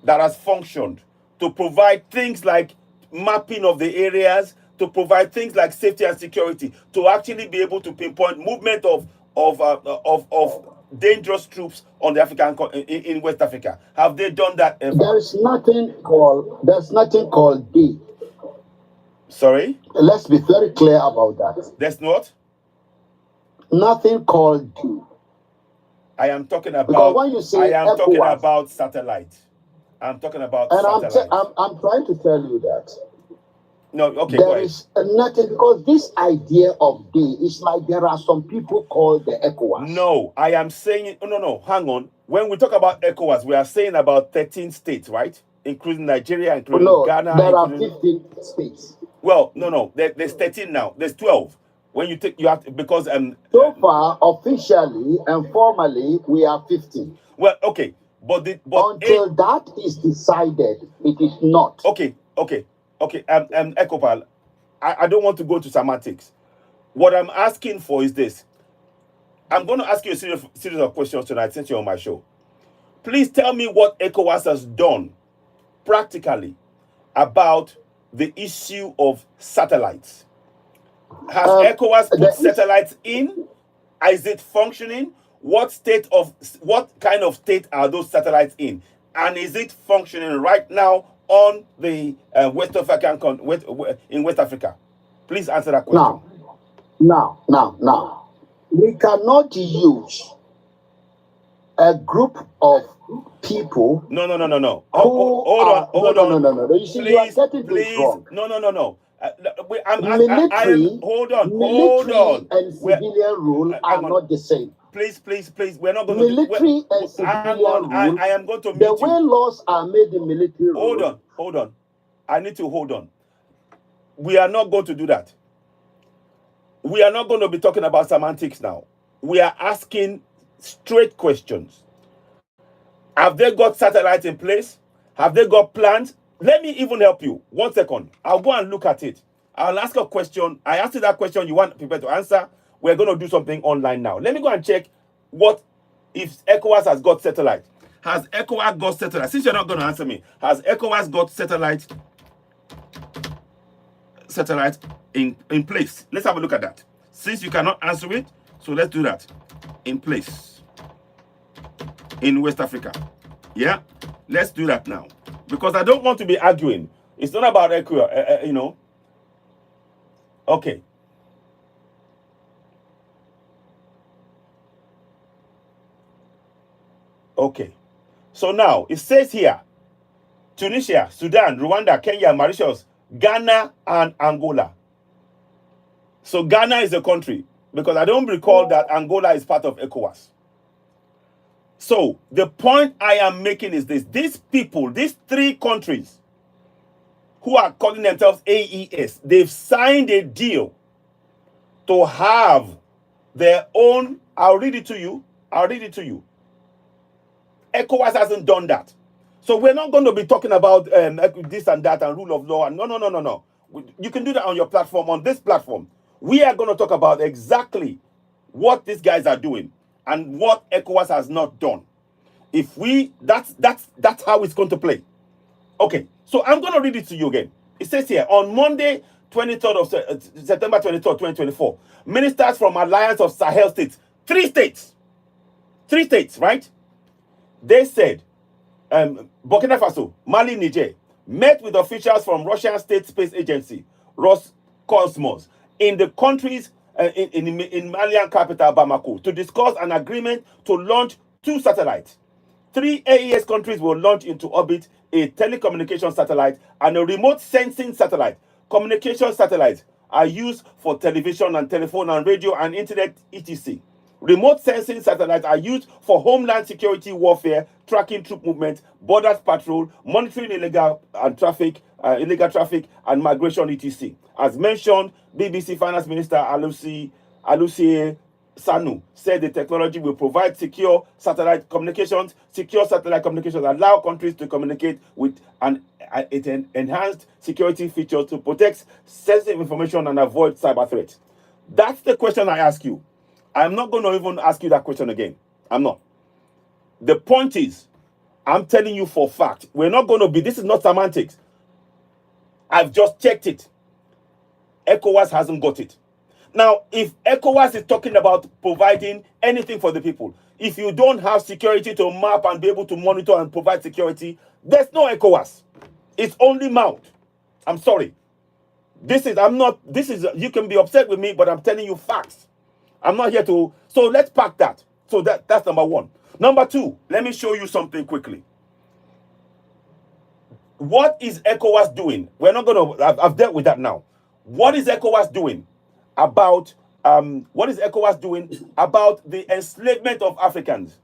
that has functioned to provide things like mapping of the areas, to provide things like safety and security, to actually be able to pinpoint movement of dangerous troops on the African in West Africa? Have they done that ever? There's nothing called D. Sorry? Let's be very clear about that. There's not? Nothing called D. I am talking about. Because when you say talking about satellite. I'm talking about satellite. I'm trying to tell you that. No, okay, there is nothing, because this idea of D is like there are some people called the ECOWAS. No, I am saying no, hang on. When we talk about ECOWAS, we are saying about 13 states, right? including Nigeria, including No, Ghana, there are including 15 states. well, no. There's 13 now. There's 12. When you take you have to, because So far, officially and formally, we are 15. well, okay, but Until that is decided, it is not. Okay. Ecopal, I don't want to go to semantics. What I'm asking for is this. I'm going to ask you a series of questions tonight since you're on my show. Please tell me what ECOWAS has done practically about the issue of satellites. Has ECOWAS put satellites in? Is it functioning? What kind of state are those satellites in? And is it functioning right now on the West Africa? Please answer that question. Now. We cannot use a group of people. No. Hold on. You see, you are getting this wrong. No. Military Hold on. and civilian rule are not the same. Please. We're not going military and civilian rule. I am going to the way laws are made in military rule. Hold on. I need to hold on. We are not going to do that. We are not going to be talking about semantics now. We are asking straight questions. Have they got satellites in place? Have they got plans? Let me even help you. 1 second. I'll go and look at it. I'll ask a question. I asked you that question you want people to answer. We're going to do something online now. Let me go and check what if ECOWAS has got satellite. Has ECOWAS got satellite? Since you're not going to answer me, has ECOWAS got satellite in place? Let's have a look at that. Since you cannot answer it, so let's do that. In place. In West Africa. Yeah? Let's do that now. Because I don't want to be arguing. It's not about ECOWAS, Okay. Okay. So now, it says here, Tunisia, Sudan, Rwanda, Kenya, Mauritius, Ghana, and Angola. So Ghana is a country, because I don't recall that Angola is part of ECOWAS. So the point I am making is this. These people, these 3 countries who are calling themselves AES, they've signed a deal to have their own. I'll read it to you. ECOWAS hasn't done that. So we're not going to be talking about this and that and rule of law. And no. You can do that on your platform, on this platform. We are going to talk about exactly what these guys are doing and what ECOWAS has not done. That's how it's going to play. Okay, so I'm going to read it to you again. It says here, on Monday, 23rd of September 23rd, 2024, ministers from Alliance of Sahel States, 3 states, right? They said, Burkina Faso, Mali, Niger, met with officials from Russian State Space Agency, Roscosmos, in the country's in Malian capital Bamako to discuss an agreement to launch 2 satellites. 3 AES countries will launch into orbit a telecommunication satellite and a remote sensing satellite. Communication satellites are used for television and telephone and radio and internet etc. Remote sensing satellites are used for homeland security warfare, tracking troop movement, borders patrol, monitoring illegal traffic and migration etc. As mentioned, BBC Finance Minister Alusi Sanu said the technology will provide secure satellite communications, allow countries to communicate with an enhanced security features to protect sensitive information and avoid cyber threats. That's the question I ask you. I'm not going to even ask you that question again. I'm not. The point is, I'm telling you for fact, we're not going to be, this is not semantics. I've just checked it. ECOWAS hasn't got it. Now, if ECOWAS is talking about providing anything for the people, if you don't have security to map and be able to monitor and provide security, there's no ECOWAS. It's only mount. I'm sorry. You can be upset with me, but I'm telling you facts. I'm not here to, so let's pack that. So that's number 1. Number 2, let me show you something quickly. What is ECOWAS doing? We're not going to, I've dealt with that now. What is ECOWAS doing about the enslavement of Africans?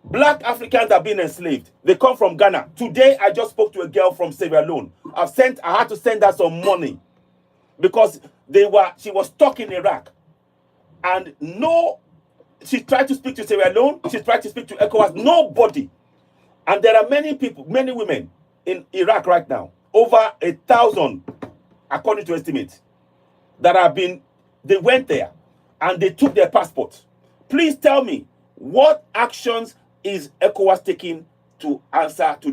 Black Africans are being enslaved. They come from Ghana. Today, I just spoke to a girl from Sierra Leone. I had to send her some money because she was stuck in Iraq. And she tried to speak to Sierra Leone. She tried to speak to ECOWAS. Nobody. And there are many people, many women in Iraq right now, over 1,000, according to estimates, that they went there and they took their passports. Please tell me, what actions is ECOWAS taking to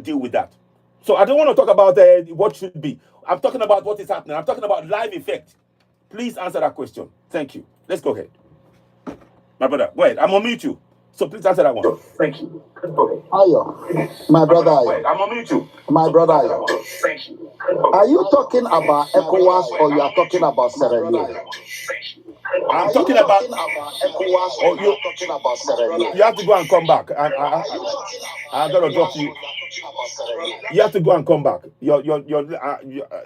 deal with that? So I don't want to talk about what should be. I'm talking about what is happening. I'm talking about live effect. Please answer that question. Thank you. Let's go ahead. My brother, go ahead. I'm going to mute you. So please answer that one. Thank you. Ayo, my brother. Wait, I'm on mute too. My brother. Ayo. Thank you. Are you talking about ECOWAS or you are talking about Sierra Leone? I'm talking about ECOWAS or you are talking about Sierra Leone? You have to go and come back. I'm gonna drop you. You have to go and come back.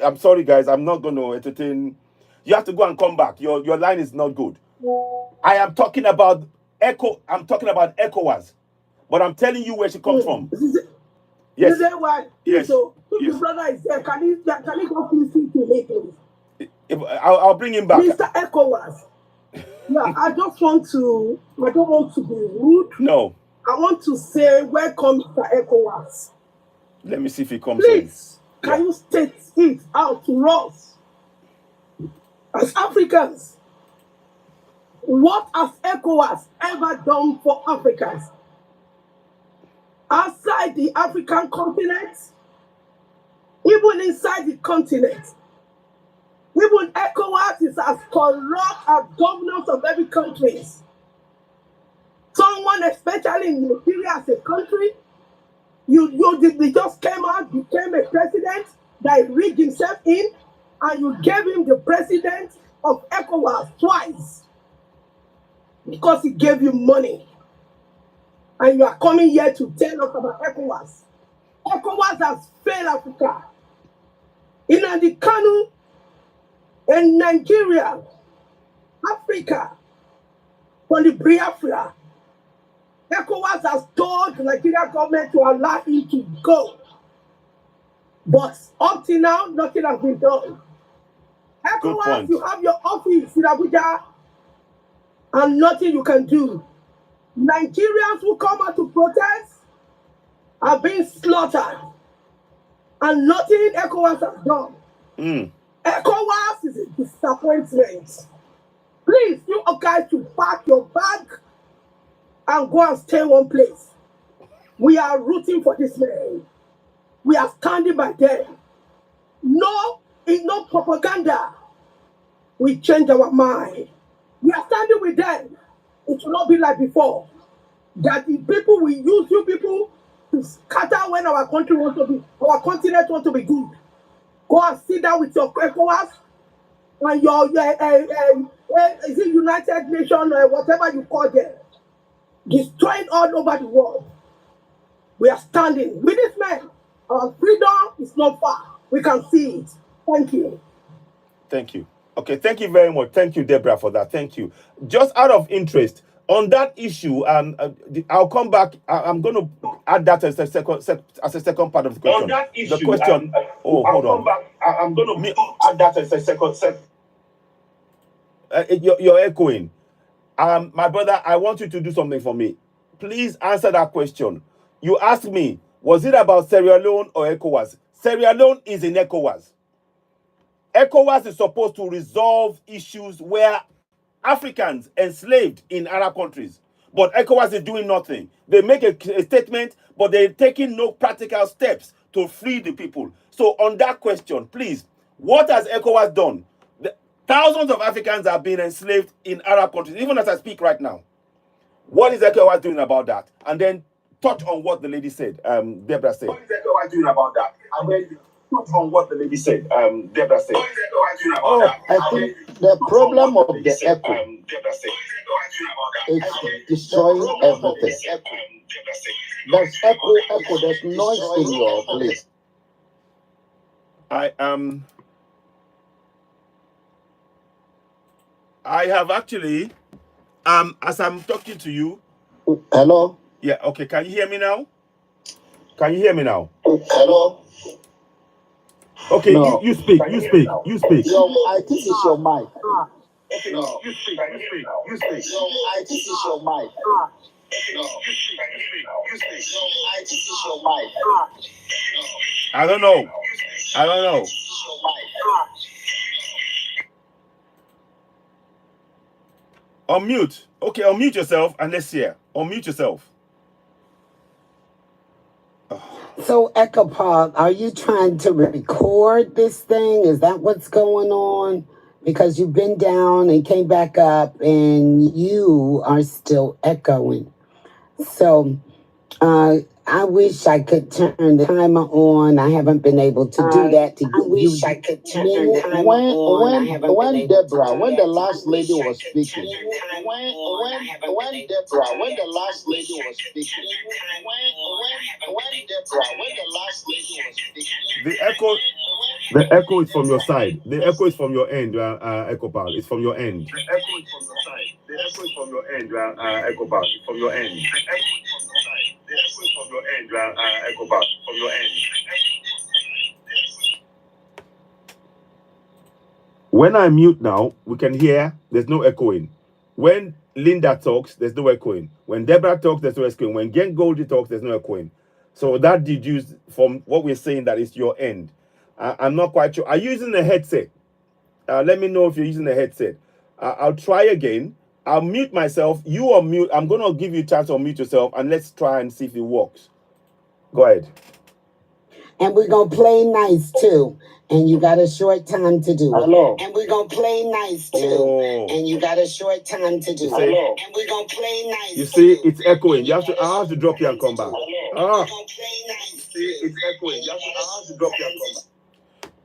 I'm sorry, guys. I'm not going to entertain. You have to go and come back. Your line is not good. I am talking about I'm talking about ECOWAS, but I'm telling you where she comes from. Yes. Is that why? Yes. So, if Yes. your brother is there, can he go please speak to me, please? I'll bring him back. Mr. ECOWAS. Yeah, I don't want to be rude. No. I want to say, welcome, Mr. ECOWAS. Let me see if he comes Please, in. can you state it out to us? As Africans, what has ECOWAS ever done for Africans? Outside the African continent, even inside the continent, even ECOWAS is as corrupt as governors of every country. Someone, especially in Nigeria as a country, they just came out, became a president that rigged himself in, and you gave him the president of ECOWAS twice because he gave you money. And you are coming here to tell us about ECOWAS. ECOWAS has failed Africa. In the Kanu, in Nigeria, Africa, from the Biafra, ECOWAS has told the Nigerian government to allow him to go. But up till now, nothing has been done. ECOWAS, you have your office in Abuja, and nothing you can do. Nigerians who come out to protest are being slaughtered, and nothing ECOWAS has done. ECOWAS is a disappointment. Please, you guys should pack your bag and go and stay one place. We are rooting for this man. We are standing by them. No, it's no propaganda. We change our mind. We are standing with them. It will not be like before. That the people will use you people to scatter when our country wants to be, our continent wants to be good. Go and sit down with your ECOWAS and your is it United Nations or whatever you call them, destroying all over the world. We are standing with this man. Our freedom is not far. We can see it. Thank you. Thank you. Okay, thank you very much. Thank you, Deborah, for that. Thank you. Just out of interest, on that issue, I'll come back. I'm going to add that as a second part of the question. On that issue, the question. Hold on. I'm going to add that as a second. You're echoing. My brother, I want you to do something for me. Please answer that question. You asked me, was it about Sierra Leone or ECOWAS? Sierra Leone is in ECOWAS. ECOWAS is supposed to resolve issues where Africans enslaved in Arab countries. But ECOWAS is doing nothing. They make a statement, but they're taking no practical steps to free the people. So on that question, please, what has ECOWAS done? Thousands of Africans are being enslaved in Arab countries, even as I speak right now. What is ECOWAS doing about that? And then touch on what the lady said, Deborah said. What is ECOWAS doing about that? And then touch on what the lady said, Deborah said. What is ECOWAS doing about that? I think the problem of the ECO is destroying everything. There's echo, there's noise in your place. I have actually, as I'm talking to you. Hello? Yeah, okay. Can you hear me now? Can you hear me now? Hello? Okay, No. you speak. You speak. You speak. I think it's your mic. Okay, No. you speak. You speak. You speak. I think it's your mic. No. You speak. You speak. I think it's your mic. I don't know. I don't know. Unmute. Okay, unmute yourself and let's hear. Unmute yourself. So, Echo Paul, are you trying to record this thing? Is that what's going on? Because you've been down and came back up and you are still echoing. So, I wish I could turn the timer on. I haven't been able to do that. I wish I could turn the timer on. When Deborah, when the last lady was speaking, when Deborah, when the last lady was speaking, when Deborah, when the last lady was speaking, The echo is from your side. The echo is from your end, Echo Pal. It's from your end. The echo is from your side. The echo is from your end, Echo Bar. From your end. The echo is from your side. The echo is from your end, Echo Bar. From your end. When I mute now, we can hear there's no echoing. When Linda talks, there's no echoing. When Deborah talks, there's no echoing. When Gen Goldie talks, there's no echoing. So that deduced from what we're saying that it's your end. I'm not quite sure. Are you using a headset? Let me know if you're using a headset. I'll try again. I'll mute myself. You unmute. I'm going to give you a chance to unmute yourself and let's try and see if it works. Go ahead. And we're going to play nice too. And you got a short time to do it. Hello. And we're going to play nice too. Oh. And you got a short time to do it. Hello. And we're going to play nice. You see, it's echoing. I have to drop you and come back. It's echoing. I have to drop you and come back.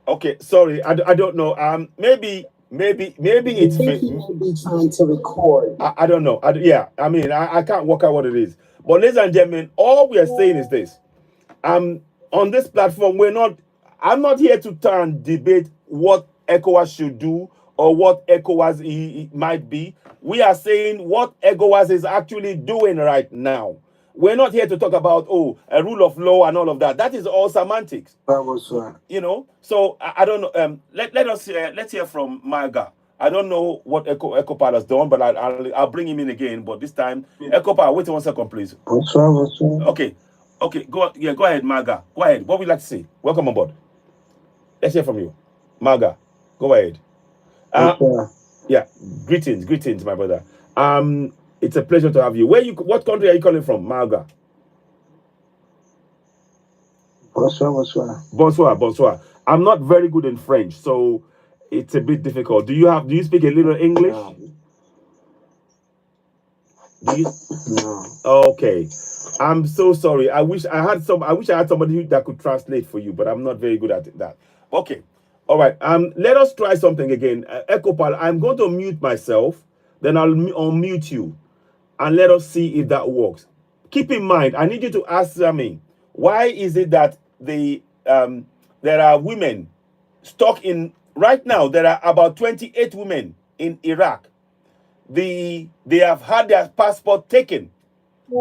Okay, sorry. I don't know. Maybe it's I think he may be trying to record. I don't know. I mean, I can't work out what it is. But ladies and gentlemen, all we are saying is this. On this platform, I'm not here to try and debate what ECOWAS should do or what ECOWAS might be. We are saying what ECOWAS is actually doing right now. We're not here to talk about, a rule of law and all of that. That is all semantics. That was right. You know, so I don't know. Let's hear from Marga. I don't know what Ecopal has done, but I'll bring him in again. But this time, Ecopal, wait 1 second, please. What's right? Okay. Go ahead, Marga. Go ahead. What would you like to say? Welcome on board. Let's hear from you, Marga. Go ahead. Yeah. Greetings, my brother. It's a pleasure to have you. What country are you calling from, Marga? Bonsoir. I'm not very good in French, so it's a bit difficult. Do you speak a little English? Do you? No. Okay. I'm so sorry. I wish I had somebody that could translate for you, but I'm not very good at that. Okay. All right. Let us try something again. Ecopal, I'm going to mute myself, then I'll unmute you, and let us see if that works. Keep in mind, I need you to answer me. Why is it that there are women stuck in right now? There are about 28 women in Iraq. They have had their passport taken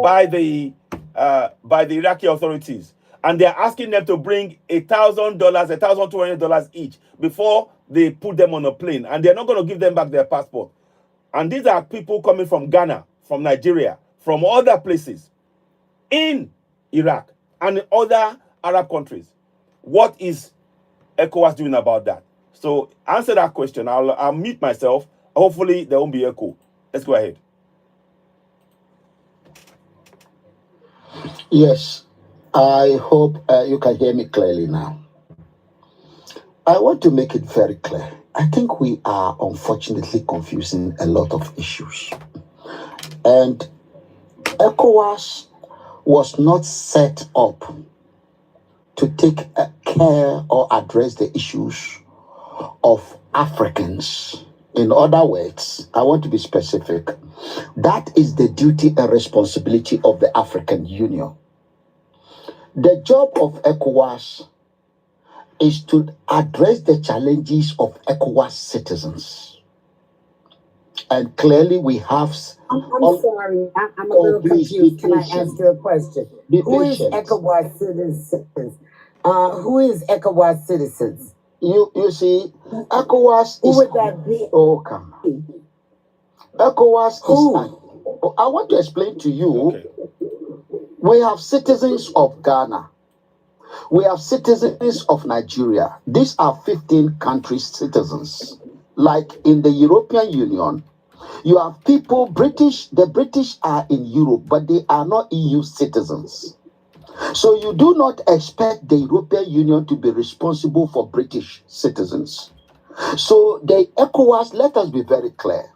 by the Iraqi authorities, and they're asking them to bring $1,000, $1,200 each before they put them on a plane, and they're not going to give them back their passport. And these are people coming from Ghana, from Nigeria, from other places in Iraq and other Arab countries. What is ECOWAS doing about that? So answer that question. I'll mute myself. Hopefully there won't be echo. Let's go ahead. Yes, I hope you can hear me clearly now. I want to make it very clear. I think we are unfortunately confusing a lot of issues. And ECOWAS was not set up to take care or address the issues of Africans. In other words, I want to be specific. That is the duty and responsibility of the African Union. The job of ECOWAS is to address the challenges of ECOWAS citizens. And clearly we have. I'm sorry, I'm a Oh, little please be confused. Can I patient. ask you a question? Be Who is patient. ECOWAS citizens? Who is ECOWAS citizens? You see, ECOWAS Who is. would that be? Oh, come on. ECOWAS is. Who? I want to explain to you. Okay. We have citizens of Ghana. We have citizens of Nigeria. These are 15 countries' citizens. Like in the European Union, you have people, the British are in Europe, but they are not EU citizens. So you do not expect the European Union to be responsible for British citizens. So the ECOWAS, let us be very clear.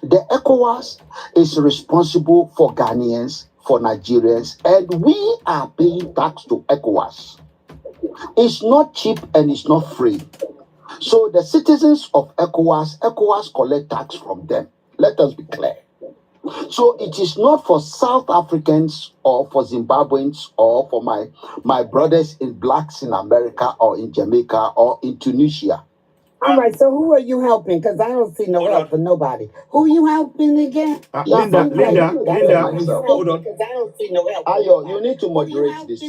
The ECOWAS is responsible for Ghanaians, for Nigerians, and we are paying tax to ECOWAS. It's not cheap and it's not free. So the citizens of ECOWAS collect tax from them. Let us be clear. So it is not for South Africans or for Zimbabweans or for my brothers in blacks in America or in Jamaica or in Tunisia. All right, so who are you helping? Because I don't see no help for nobody. Who you helping again? Linda, hold on. Because I don't see no help. Ayo, you need to moderate this.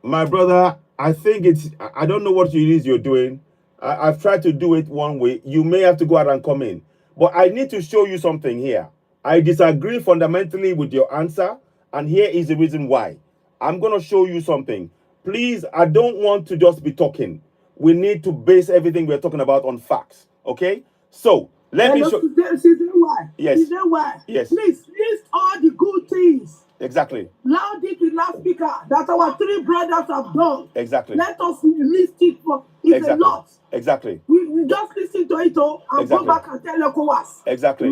My brother, I think I don't know what it is you're doing. I've tried to do it one way. You may have to go out and come in. But I need to show you something here. I disagree fundamentally with your answer. And here is the reason why. I'm going to show you something. Please, I don't want to just be talking. We need to base everything we're talking about on facts. Okay? So, let me show... See why? Yes. See why? Yes. Please, list all the good things. Exactly. Loud it the last speaker that our three brothers have done. Exactly. Let us list it for it's a lot. Exactly. We just listen to it all and go back and tell ECOWAS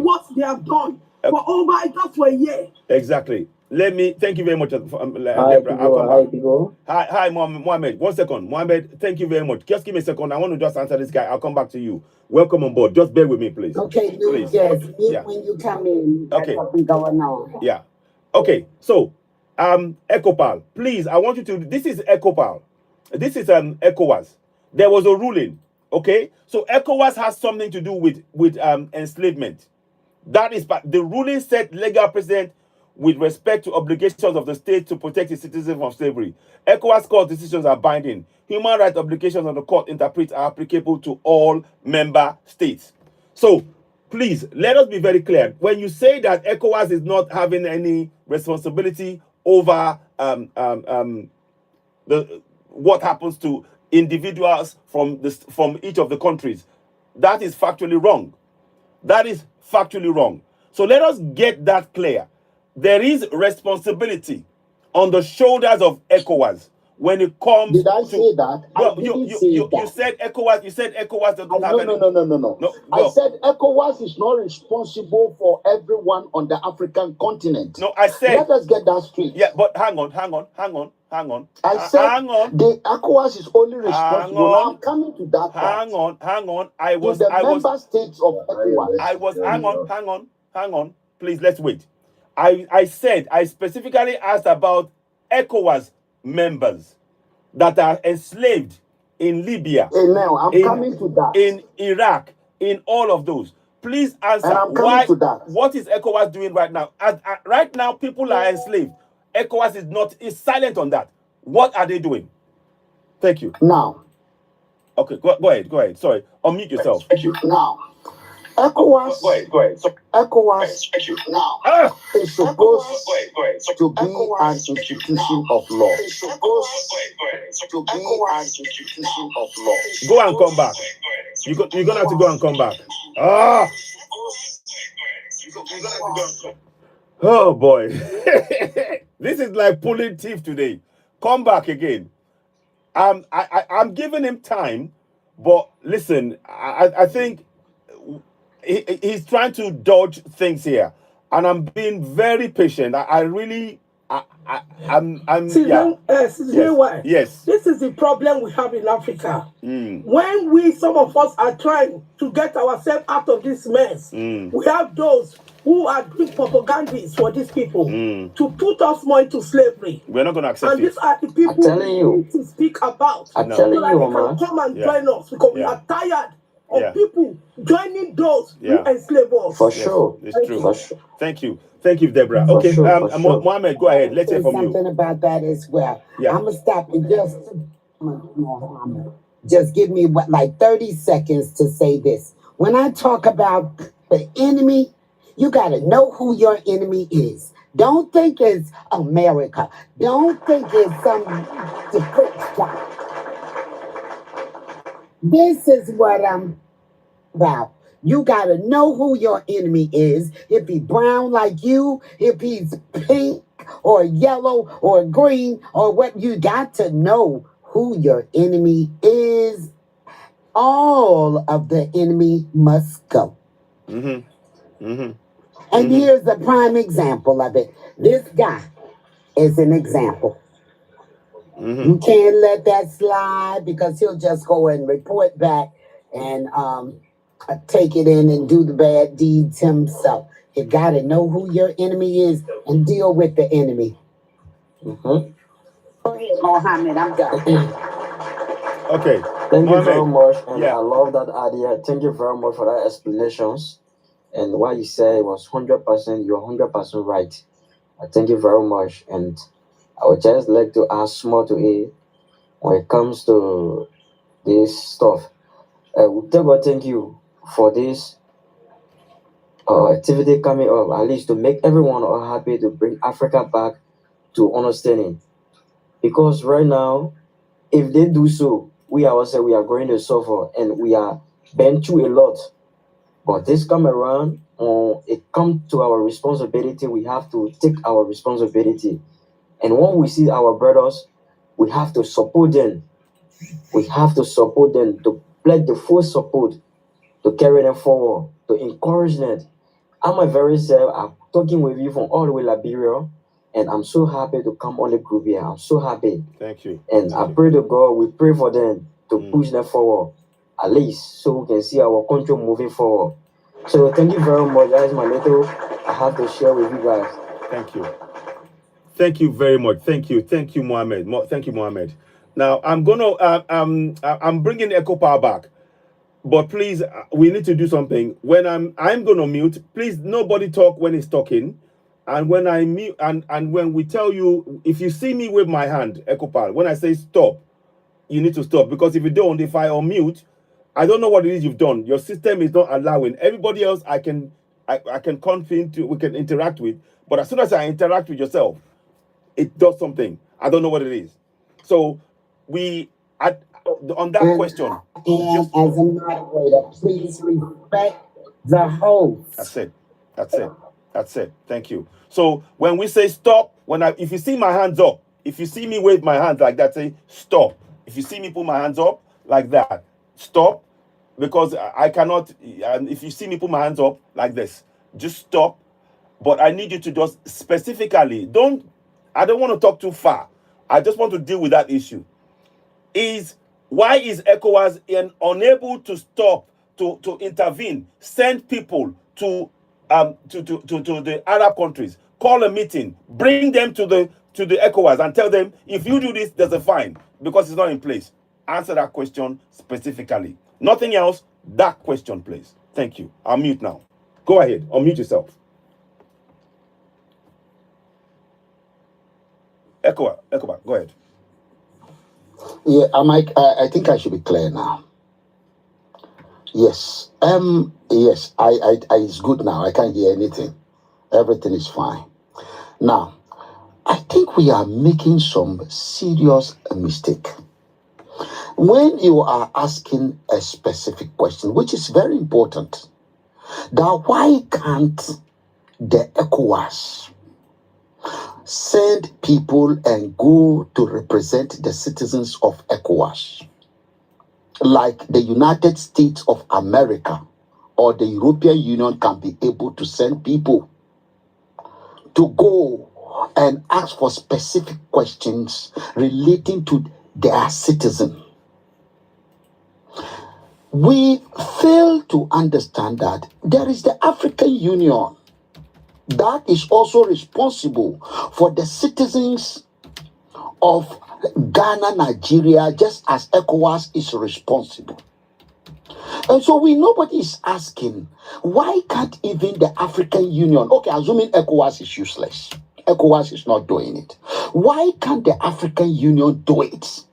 what they have done for over just for a year. Exactly. Thank you very much, Deborah. I'll come back. Hi, Mohammed. 1 second. Mohammed, thank you very much. Just give me a second. I want to just answer this guy. I'll come back to you. Welcome on board. Just bear with me, please. Okay, please. Yes, when you come in, that's what going on. Yeah. Okay, so ECOPAL, please, I want you to, this is ECOPAL. This is ECOWAS. There was a ruling, okay? So ECOWAS has something to do with enslavement. That is, the ruling set legal precedent with respect to obligations of the state to protect its citizens from slavery. ECOWAS court decisions are binding. Human rights obligations of the court interprets are applicable to all member states. So, please, let us be very clear. When you say that ECOWAS is not having any responsibility over what happens to individuals from each of the countries, that is factually wrong. That is factually wrong. So let us get that clear. There is responsibility on the shoulders of ECOWAS when it comes Did I say that? Well, I didn't you say that. you said ECOWAS. You said ECOWAS doesn't have any. No. I said ECOWAS is not responsible for everyone on the African continent. No, I said. Let us get that straight. Yeah, but hang on. I said hang on. The ECOWAS is only responsible. Now I'm coming to that Hang part. on. Member states of ECOWAS. Hang on. Please, let's wait. I said, I specifically asked about ECOWAS members that are enslaved in Libya. Now I'm coming to that. In Iraq, in all of those. Please answer And I'm coming to that. What is ECOWAS doing right now? Right now, people are enslaved. ECOWAS is silent on that. What are they doing? Thank you. Now. Okay, go ahead. Sorry, unmute yourself. Thank you. Now. ECOWAS. Go ahead. ECOWAS is supposed to be an institution of law. It's supposed to be an institution of law. Go and come back. You're gonna have to go and come back. Oh boy. This is like pulling teeth today. Come back again. I'm giving him time, but listen, I think he's trying to dodge things here, and I'm being very patient. I really Yes. This is the problem we have in Africa. Mm. When some of us are trying to get ourselves out of this mess, we have those who are doing propagandists for these people to put us more into slavery. We're not going to accept and it. these are the people we need to speak about so that they can come and join us, because we are tired of people joining those who enslave us. For sure. It's true. For sure. Thank you. Thank you, Deborah. For Okay, sure, for sure. Mohammed, go ahead. Let's hear Say from you. something about that as well. Yeah. I'm gonna stop and just give me like 30 seconds to say this. When I talk about the enemy, you gotta know who your enemy is. Don't think it's America. Don't think it's some different guy. This is what I'm about. You gotta know who your enemy is. If he's brown like you, if he's pink or yellow or green or what, you got to know who your enemy is. All of the enemy must go. Mm-hmm. Mm-hmm. And here's a prime example of it. This guy is an example. You can't let that slide, because he'll just go and report back and take it in and do the bad deeds himself. You got to know who your enemy is and deal with the enemy. Go ahead, Mohammed, I'm done. Okay. Thank you very much, and Yeah. I love that idea. Thank you very much for that explanations. And what you said was 100%. You're 100% right. Thank you very much. And I would just like to add small to it when it comes to this stuff. Thank you for this activity coming up, at least to make everyone all happy, to bring Africa back to understanding. Because right now, if they do so, we ourselves, we are going to suffer, and we are been through a lot. But this come around, it comes to our responsibility. We have to take our responsibility. And when we see our brothers, we have to support them. We have to support them, to pledge the full support, to carry them forward, to encourage them. I'm a very self. I'm talking with you from all the way Liberia, and I'm so happy to come on the group here. I'm so happy. Thank you. And I pray to God, we pray for them to push them forward, at least so we can see our country moving forward. So thank you very much. That is my little I have to share with you guys. Thank you. Thank you very much. Thank you. Thank you, Mohammed. Thank you, Mohammed. Now I'm I'm bringing Echo Power back, but please, we need to do something. When I'm gonna mute. Please, nobody talk when he's talking, and when I mute and when we tell you, if you see me with my hand, Echo Power, when I say stop, you need to stop, because if you don't, if I unmute, I don't know what it is you've done. Your system is not allowing. Everybody else I can confine to, we can interact with, but as soon as I interact with yourself, it does something. I don't know what it is. So on that question. And as a moderator, please respect the host. That's it. That's it. That's it. Thank you. So when we say stop, if you see my hands up, if you see me wave my hands like that, say stop. If you see me put my hands up like that, stop. Because I cannot, if you see me put my hands up like this, just stop. But I need you to just specifically, I don't want to talk too far. I just want to deal with that issue. Why is ECOWAS unable to stop, to intervene, send people to the Arab countries, call a meeting, bring them to the ECOWAS and tell them, if you do this, there's a fine, because it's not in place? Answer that question specifically. Nothing else, that question, please. Thank you. I'll mute now. Go ahead, unmute yourself. ECOWAS, go ahead. Yeah, I think I should be clear now. Yes. Yes, it's good now. I can't hear anything. Everything is fine. Now, I think we are making some serious mistake. When you are asking a specific question, which is very important, that why can't the ECOWAS send people and go to represent the citizens of ECOWAS, like the United States of America or the European Union can be able to send people to go and ask for specific questions relating to their citizen. We fail to understand that there is the African Union that is also responsible for the citizens of Ghana, Nigeria, just as ECOWAS is responsible. And so nobody is asking, why can't even the African Union, okay, assuming ECOWAS is useless, ECOWAS is not doing it, why can't the African Union do it?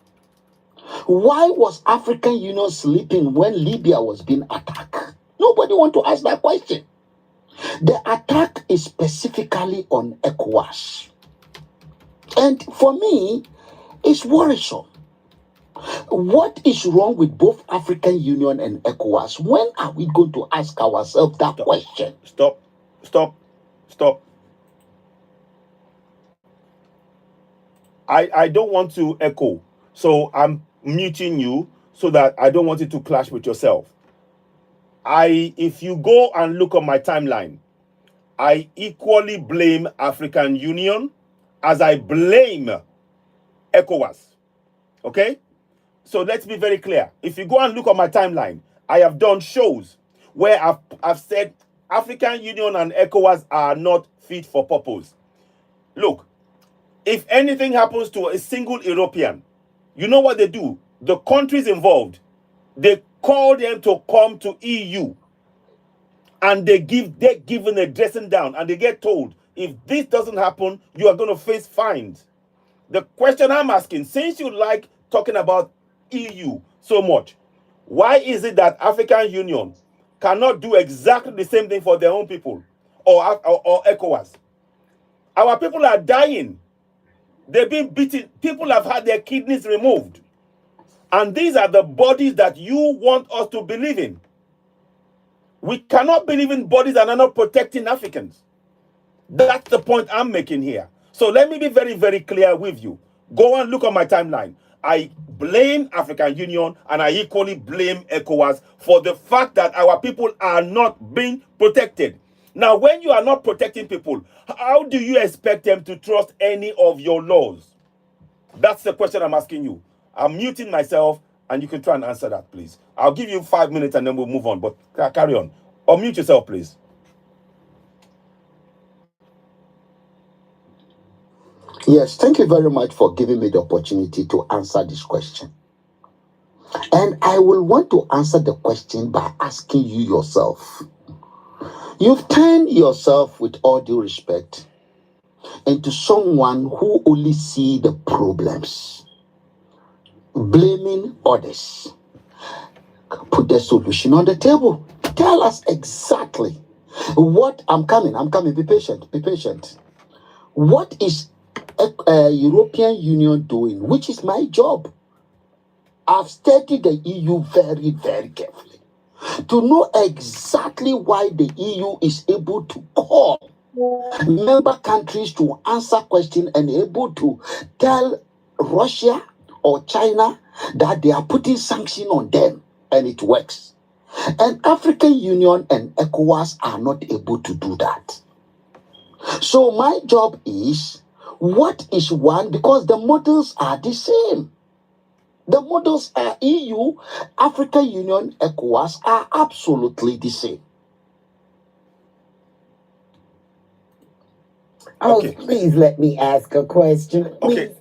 Why was African Union sleeping when Libya was being attacked? Nobody want to ask that question. The attack is specifically on ECOWAS. And for me, it's worrisome. What is wrong with both African Union and ECOWAS? When are we going to ask ourselves that question? Stop. I don't want to echo, so I'm muting you so that I don't want it to clash with yourself. If you go and look on my timeline, I equally blame African Union as I blame ECOWAS. Okay? So let's be very clear. If you go and look on my timeline, I have done shows where I've said African Union and ECOWAS are not fit for purpose. Look, if anything happens to a single European, you know what they do? The countries involved, they call them to come to EU. And they're given a dressing down, and they get told, if this doesn't happen, you are going to face fines. The question I'm asking, since you like talking about EU so much, why is it that African Union cannot do exactly the same thing for their own people or ECOWAS? Our people are dying. They've been beaten. People have had their kidneys removed. And these are the bodies that you want us to believe in. We cannot believe in bodies that are not protecting Africans. That's the point I'm making here. So let me be very, very clear with you. Go and look on my timeline. I blame African Union and I equally blame ECOWAS for the fact that our people are not being protected. Now, when you are not protecting people, how do you expect them to trust any of your laws? That's the question I'm asking you. I'm muting myself and you can try and answer that, please. I'll give you 5 minutes and then we'll move on, but carry on. Or mute yourself, please. Yes, thank you very much for giving me the opportunity to answer this question. And I will want to answer the question by asking you yourself. You've turned yourself, with all due respect, into someone who only sees the problems, blaming others. Put the solution on the table. Tell us exactly what I'm coming. Be patient. What is European Union doing, which is my job? I've studied the EU very, very carefully to know exactly why the EU is able to call member countries to answer questions and able to tell Russia or China that they are putting sanctions on them, and it works. And African Union and ECOWAS are not able to do that. So my job is, what is one? Because the models are the same. The models are EU, African Union, ECOWAS are absolutely the same. Okay. Oh, please let me ask a question. Okay,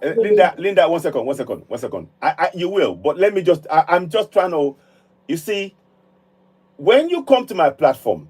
Linda, one second. You will, but let me just, I'm just trying to, you see, when you come to my platform,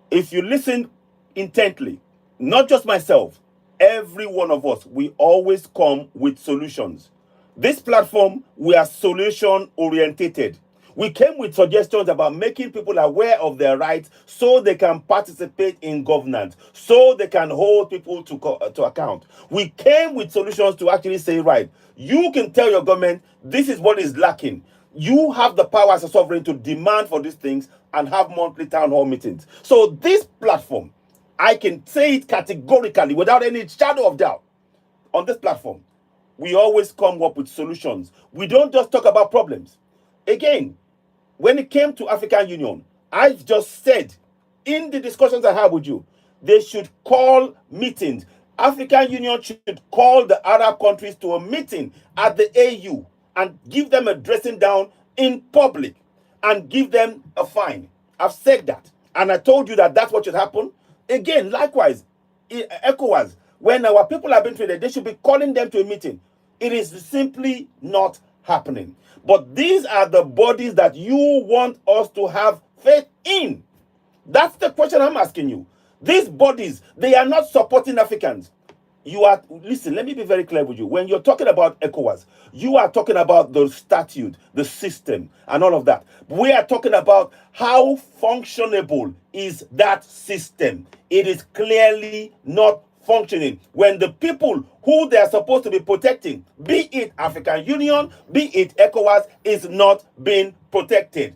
if you listen intently, not just myself, every one of us, we always come with solutions. This platform, we are solution orientated. We came with suggestions about making people aware of their rights so they can participate in governance, so they can hold people to account. We came with solutions to actually say, right, you can tell your government, this is what is lacking. You have the power as a sovereign to demand for these things and have monthly town hall meetings. So this platform, I can say it categorically without any shadow of doubt. On this platform, we always come up with solutions. We don't just talk about problems. Again, when it came to African Union, I've just said in the discussions I had with you, they should call meetings. African Union should call the Arab countries to a meeting at the AU and give them a dressing down in public and give them a fine. I've said that. And I told you that that's what should happen. Again, likewise, ECOWAS, when our people have been treated, they should be calling them to a meeting. It is simply not happening. But these are the bodies that you want us to have faith in. That's the question I'm asking you. These bodies, they are not supporting Africans. You are, listen, let me be very clear with you. When you're talking about ECOWAS, you are talking about the statute, the system, and all of that. We are talking about how functionable is that system. It is clearly not functioning when the people who they are supposed to be protecting, be it African Union, be it ECOWAS, is not being protected.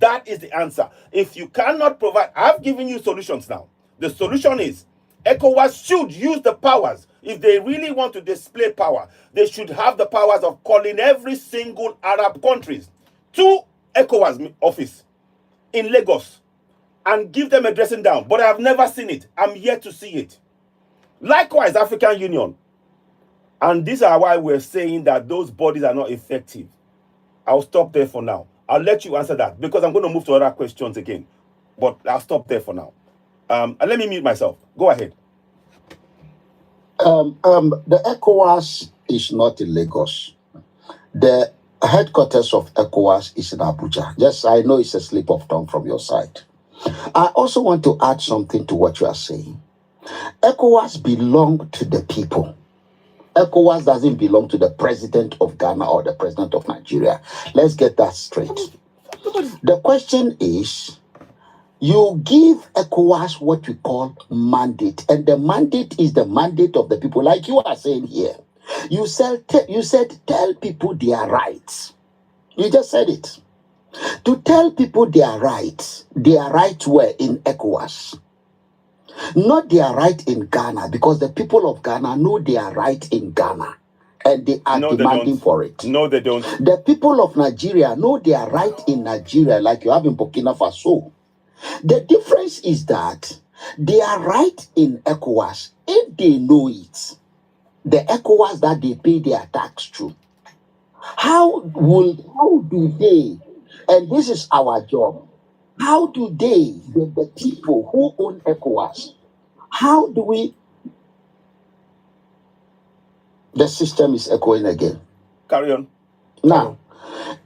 That is the answer. If you cannot provide, I've given you solutions now. The solution is ECOWAS should use the powers. If they really want to display power, they should have the powers of calling every single Arab countries to ECOWAS office in Lagos and give them a dressing down. But I have never seen it. I'm yet to see it. Likewise, African Union. And these are why we're saying that those bodies are not effective. I'll stop there for now. I'll let you answer that because I'm going to move to other questions again. But I'll stop there for now. And let me mute myself. Go ahead. The ECOWAS is not in Lagos. The headquarters of ECOWAS is in Abuja. Yes, I know it's a slip of tongue from your side. I also want to add something to what you are saying. ECOWAS belongs to the people. ECOWAS doesn't belong to the president of Ghana or the president of Nigeria. Let's get that straight. The question is, you give ECOWAS what we call mandate, and the mandate is the mandate of the people, like you are saying here. You said tell people their rights. You just said it. To tell people their rights were in ECOWAS. Not their right in Ghana, because the people of Ghana know their right in Ghana and they are demanding for it. No, they don't. The people of Nigeria know their right in Nigeria, like you have in Burkina Faso. The difference is that their right in ECOWAS, if they know it, the ECOWAS that they pay their tax to, how do they, and this is our job, how do they, the people who own ECOWAS, how do we... The system is echoing again. Carry on. Now,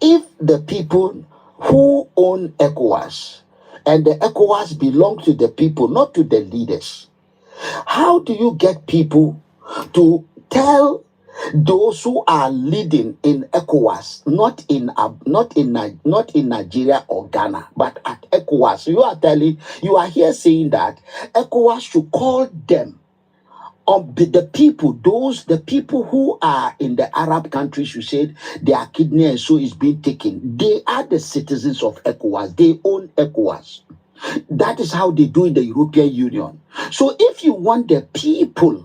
if the people who own ECOWAS and the ECOWAS belong to the people, not to the leaders, how do you get people to tell those who are leading in ECOWAS, not in Nigeria or Ghana, but at ECOWAS? You are here saying that ECOWAS should call them the people who are in the Arab countries. You said their kidney and so is being taken. They are the citizens of ECOWAS. They own ECOWAS. That is how they do in the European Union. So if you want the people,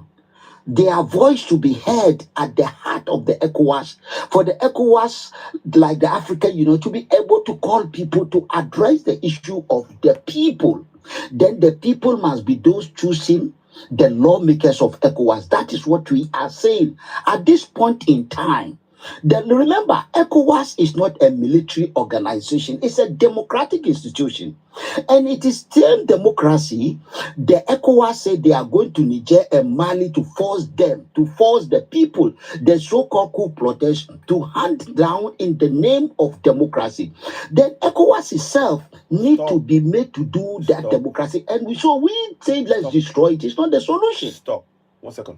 their voice to be heard at the heart of the ECOWAS, for the ECOWAS, like the African Union, to be able to call people to address the issue of the people, then the people must be those choosing the lawmakers of ECOWAS. That is what we are saying at this point in time. Remember, ECOWAS is not a military organization. It's a democratic institution. And it is still democracy. The ECOWAS said they are going to Niger and Mali to force the people, the so-called coup protest, to hand down in the name of democracy. Then ECOWAS itself need to be made to do that democracy. And we say let's destroy it. It's not the solution. Stop. 1 second.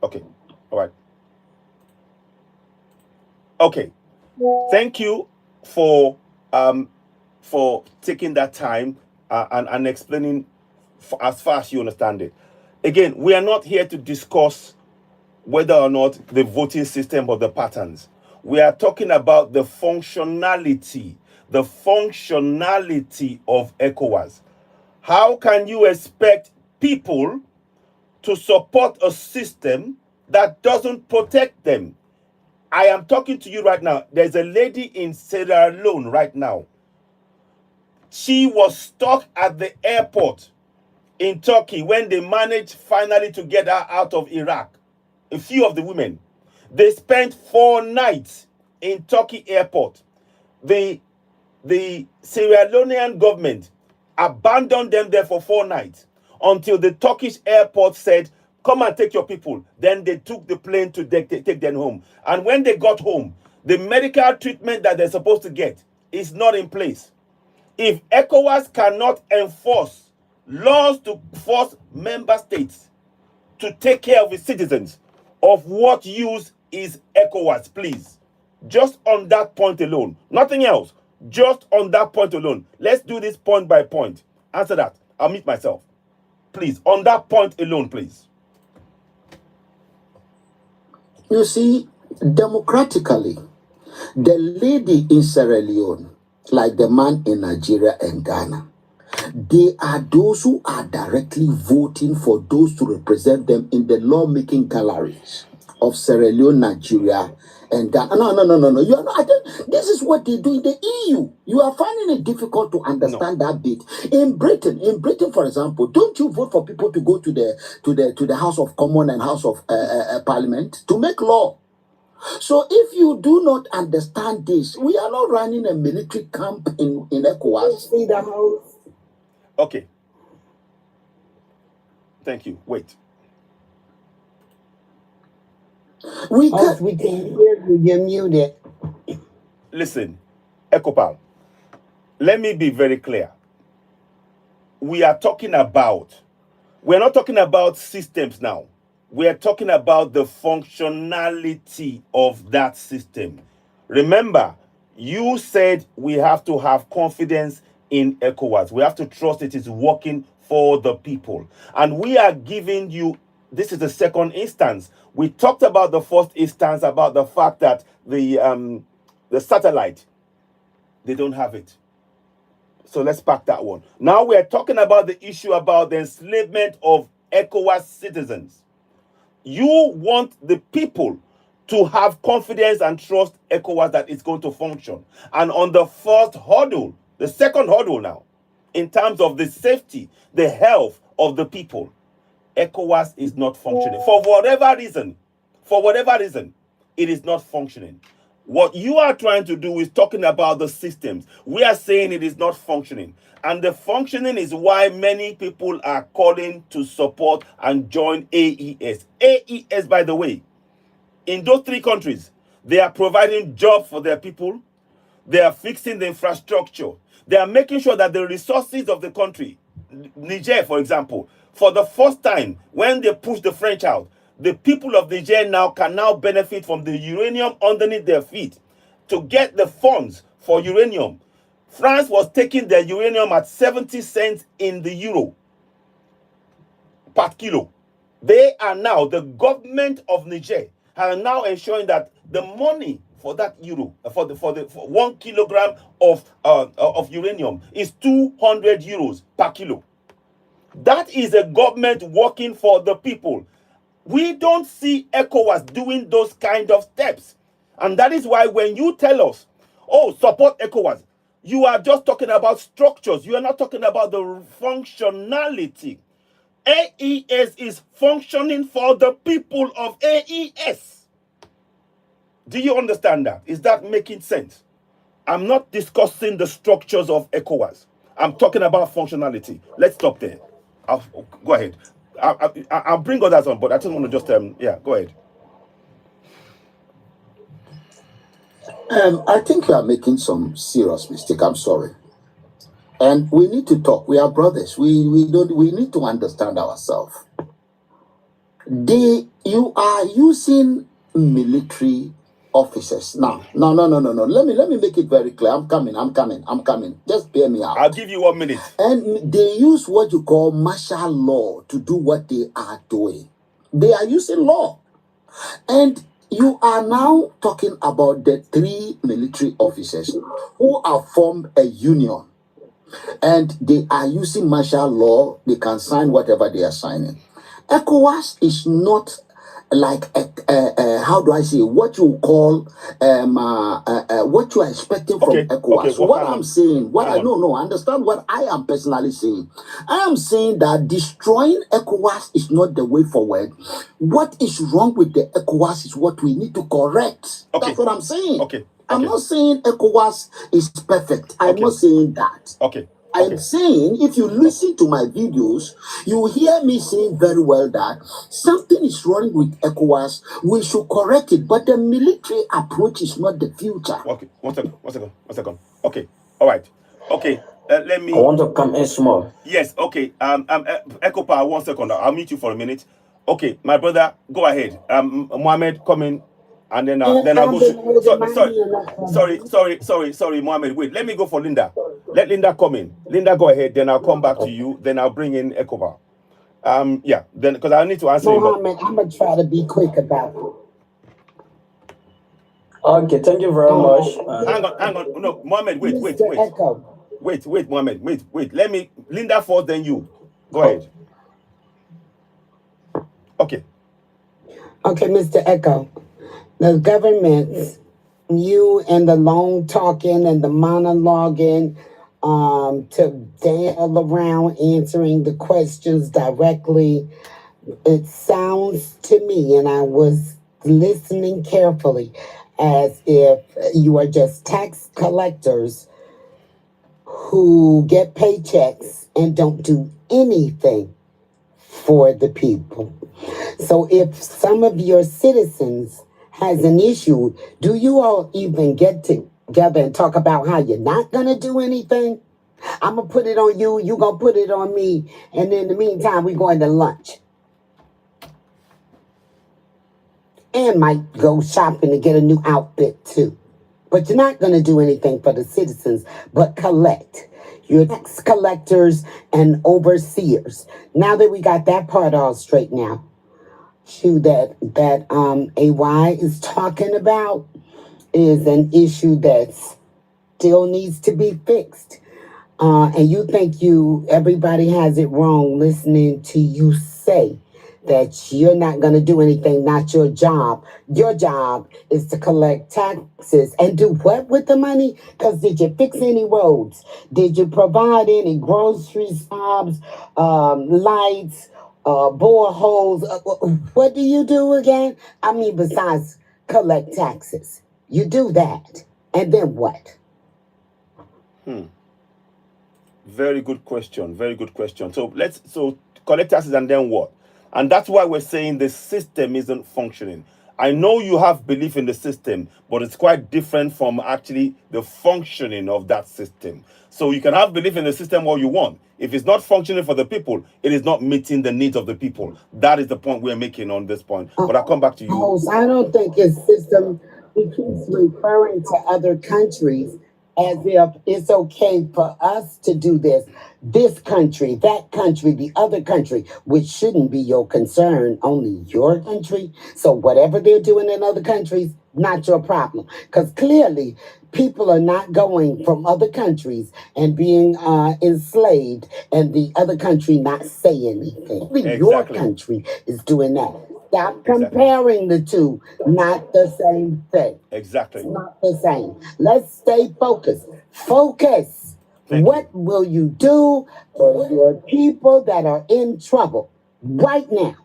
Okay. All right. Okay, thank you for taking that time and explaining as far as you understand it. Again, we are not here to discuss whether or not the voting system or the patterns. We are talking about the functionality of ECOWAS. How can you expect people to support a system that doesn't protect them? I am talking to you right now. There's a lady in Sierra Leone right now. She was stuck at the airport in Turkey when they managed finally to get her out of Iraq. A few of the women, they spent 4 nights in Turkey airport. The Sierra Leonean government abandoned them there for 4 nights until the Turkish airport said, come and take your people. Then they took the plane to take them home. And when they got home, the medical treatment that they're supposed to get is not in place. If ECOWAS cannot enforce laws to force member states to take care of its citizens, of what use is ECOWAS, please? Just on that point alone. Nothing else. Just on that point alone. Let's do this point by point. Answer that. I'll mute myself. Please. On that point alone, please. You see, democratically, the lady in Sierra Leone, like the man in Nigeria and Ghana, they are those who are directly voting for those to represent them in the lawmaking galleries of Sierra Leone, Nigeria, and Ghana. No. You are not. This is what they do in the EU. You are finding it difficult to understand that bit. In Britain, for example, don't you vote for people to go to the House of Commons and House of Parliament to make law? So if you do not understand this, we are not running a military camp in ECOWAS. See the house. Okay. Thank you. Wait. We can't hear you. You're muted. Listen, Ecopal, let me be very clear. We're not talking about systems now. We're talking about the functionality of that system. Remember, you said we have to have confidence in ECOWAS. We have to trust it is working for the people. And we are giving you, this is the second instance. We talked about the first instance about the fact that the satellite, they don't have it. So let's pack that one. Now we're talking about the issue about the enslavement of ECOWAS citizens. You want the people to have confidence and trust ECOWAS that it's going to function. And on the first hurdle, the second hurdle now, in terms of the safety, the health of the people, ECOWAS is not functioning. For whatever reason, it is not functioning. What you are trying to do is talking about the systems. We are saying it is not functioning. And the functioning is why many people are calling to support and join AES. AES, by the way, in those 3 countries, they are providing jobs for their people. They are fixing the infrastructure. They are making sure that the resources of the country, Niger, for example, for the first time, when they push the French out, the people of Niger now can now benefit from the uranium underneath their feet to get the funds for uranium. France was taking their uranium at 70 cents in the euro per kilo. They are now, the government of Niger are now ensuring that the money for that euro, for 1 kilogram of uranium is 200 euros per kilo. That is a government working for the people. We don't see ECOWAS doing those kind of steps. And that is why when you tell us, oh, support ECOWAS, you are just talking about structures. You are not talking about the functionality. AES is functioning for the people of AES. Do you understand that? Is that making sense? I'm not discussing the structures of ECOWAS. I'm talking about functionality. Let's stop there. Go ahead. I'll bring others on, but I just want to just, go ahead. I think you are making some serious mistake. I'm sorry. And we need to talk. We are brothers. We need to understand ourselves. You are using military officers. No. Let me make it very clear. I'm coming. Just bear me out. I'll give you 1 minute. And they use what you call martial law to do what they are doing. They are using law. And you are now talking about the 3 military officers who have formed a union. And they are using martial law. They can sign whatever they are signing. ECOWAS is not like how do I say what you call what you are expecting from ECOWAS. What I'm saying, understand what I am personally saying. I am saying that destroying ECOWAS is not the way forward. What is wrong with the ECOWAS is what we need to correct. That's what I'm saying. I'm not saying ECOWAS is perfect. I'm not saying that. I'm saying, if you listen to my videos, you will hear me saying very well that something is wrong with ECOWAS. We should correct it, but the military approach is not the future. Okay, one second. Okay, all right. Okay, let me. I want to come in small. Yes, okay. Echo Power, 1 second. I'll meet you for a minute. Okay, my brother, go ahead. Mohammed, come in. And then I'll go to sorry, Mohammed. Wait, let me go for Linda. Let Linda come in. Linda, go ahead. Then I'll come back to you. Then I'll bring in Ekoba. Yeah. Then because I need to answer Mohammed, I'm gonna try to be quick about it. Okay, thank you very much. Hang on. No, Mohammed, wait. Echo. Wait, Mohammed. Wait. Let me Linda first, then you. Go ahead. Okay. Okay, Mr. Echo. The governments, you and the long talking and the monologuing, to dance around answering the questions directly, it sounds to me, and I was listening carefully, as if you are just tax collectors who get paychecks and don't do anything for the people. So if some of your citizens has an issue, do you all even get together and talk about how you're not going to do anything? I'm going to put it on you, you going to put it on me, and in the meantime, we're going to lunch. And might go shopping to get a new outfit too. But you're not going to do anything for the citizens, but collect. You're tax collectors and overseers. Now that we got that part all straight now, issue that AY is talking about is an issue that still needs to be fixed. And you think everybody has it wrong listening to you say that you're not going to do anything, not your job. Your job is to collect taxes and do what with the money? Because did you fix any roads? Did you provide any grocery shops, lights, boreholes? What do you do again? I mean, besides collect taxes. You do that. And then what? Very good question. So collect taxes and then what? And that's why we're saying the system isn't functioning. I know you have belief in the system, but it's quite different from actually the functioning of that system. So you can have belief in the system all you want. If it's not functioning for the people, it is not meeting the needs of the people. That is the point we're making on this point. But I'll come back to you. I don't think it's system. He keeps referring to other countries as if it's okay for us to do this country, that country, the other country, which shouldn't be your concern, only your country. So whatever they're doing in other countries, not your problem. Because clearly, people are not going from other countries and being enslaved and the other country not saying anything. Only your country is doing that. Stop comparing the two. Not the same thing. Exactly. It's not the same. Let's stay focused. Focus. What will you do for your people that are in trouble right now?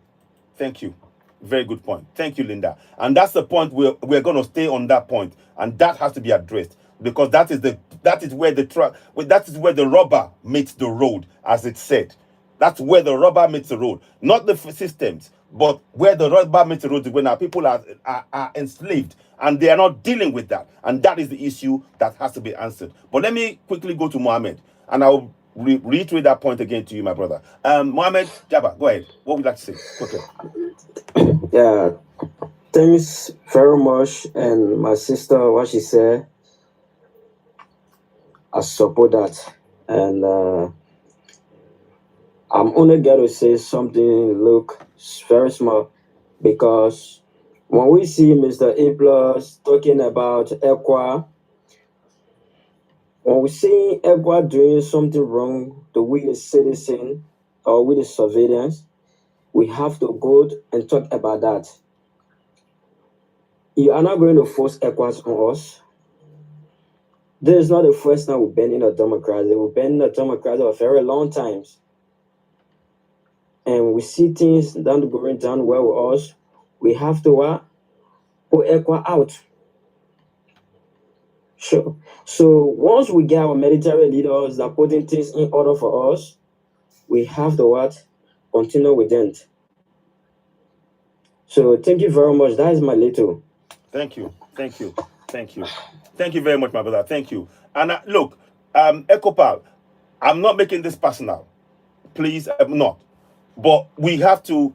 Thank you. Very good point. Thank you, Linda. And that's the point we're going to stay on that point, and that has to be addressed, because that is where the rubber meets the road, as it said. That's where the rubber meets the road, not the systems, but where the rubber meets the road is when our people are enslaved and they are not dealing with that, and that is the issue that has to be answered. But let me quickly go to Mohammed, and I'll reiterate that point again to you, my brother. Mohammed Jabba, go ahead. What would you like to say quickly? Yeah, thanks very much. And my sister, what she said, I support that. And I'm only going to say something, look, very small, because when we see Mr. A+ talking about ECWA, when we see ECWA doing something wrong to we the citizen or with the surveillance, we have to go and talk about that. You are not going to force ECWAs on us. this is not the first time we've been in a democracy. We've been in a democracy for very long times. And we see things not going down well with us. We have to put ECWA out. Sure. So once we get our military leaders that putting things in order for us, we have to continue with it. So thank you very much. That is my little. Thank you. Thank you. Thank you. Thank you very much, my brother. Thank you. And look, Ecopal, I'm not making this personal. Please, I'm not. But we have to,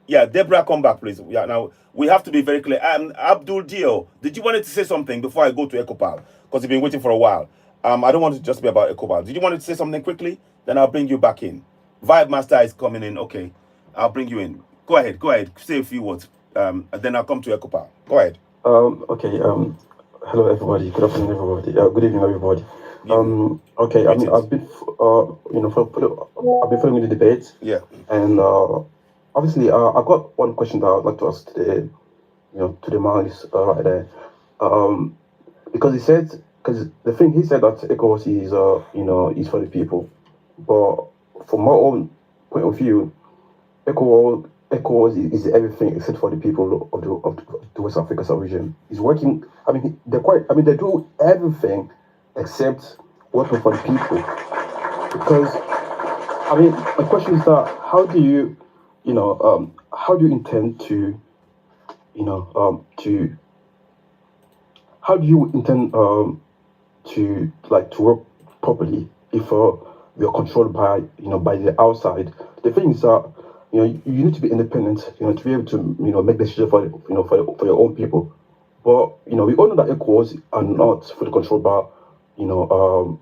yeah, Deborah, come back, please. Yeah, now, we have to be very clear. Abdul Dio, did you want to say something before I go to Ecopal? Because you've been waiting for a while. I don't want it to just be about Ecopal. Did you want to say something quickly? Then I'll bring you back in. Vibe Master is coming in. Okay, I'll bring you in. Go ahead. Say a few words. And then I'll come to Ecopal. Go ahead. Okay. Hello, everybody. Good afternoon, everybody. Good evening, everybody. Okay. I mean, I've been, I've been following the debate. Yeah. And obviously, I've got one question that I'd like to ask to the man is right there. Because he said, because the thing he said that ECOWAS is, is for the people, but from my own point of view, ECOWAS is everything except for the people of the West Africa sub-region. It's working. I mean, they do everything except working for the people. Because, I mean, my question is that how do you intend to, how do you intend to work properly if you're controlled by the outside? The thing is that you need to be independent, to be able to make decisions for your own people. But we all know that ECOWAS are not fully controlled by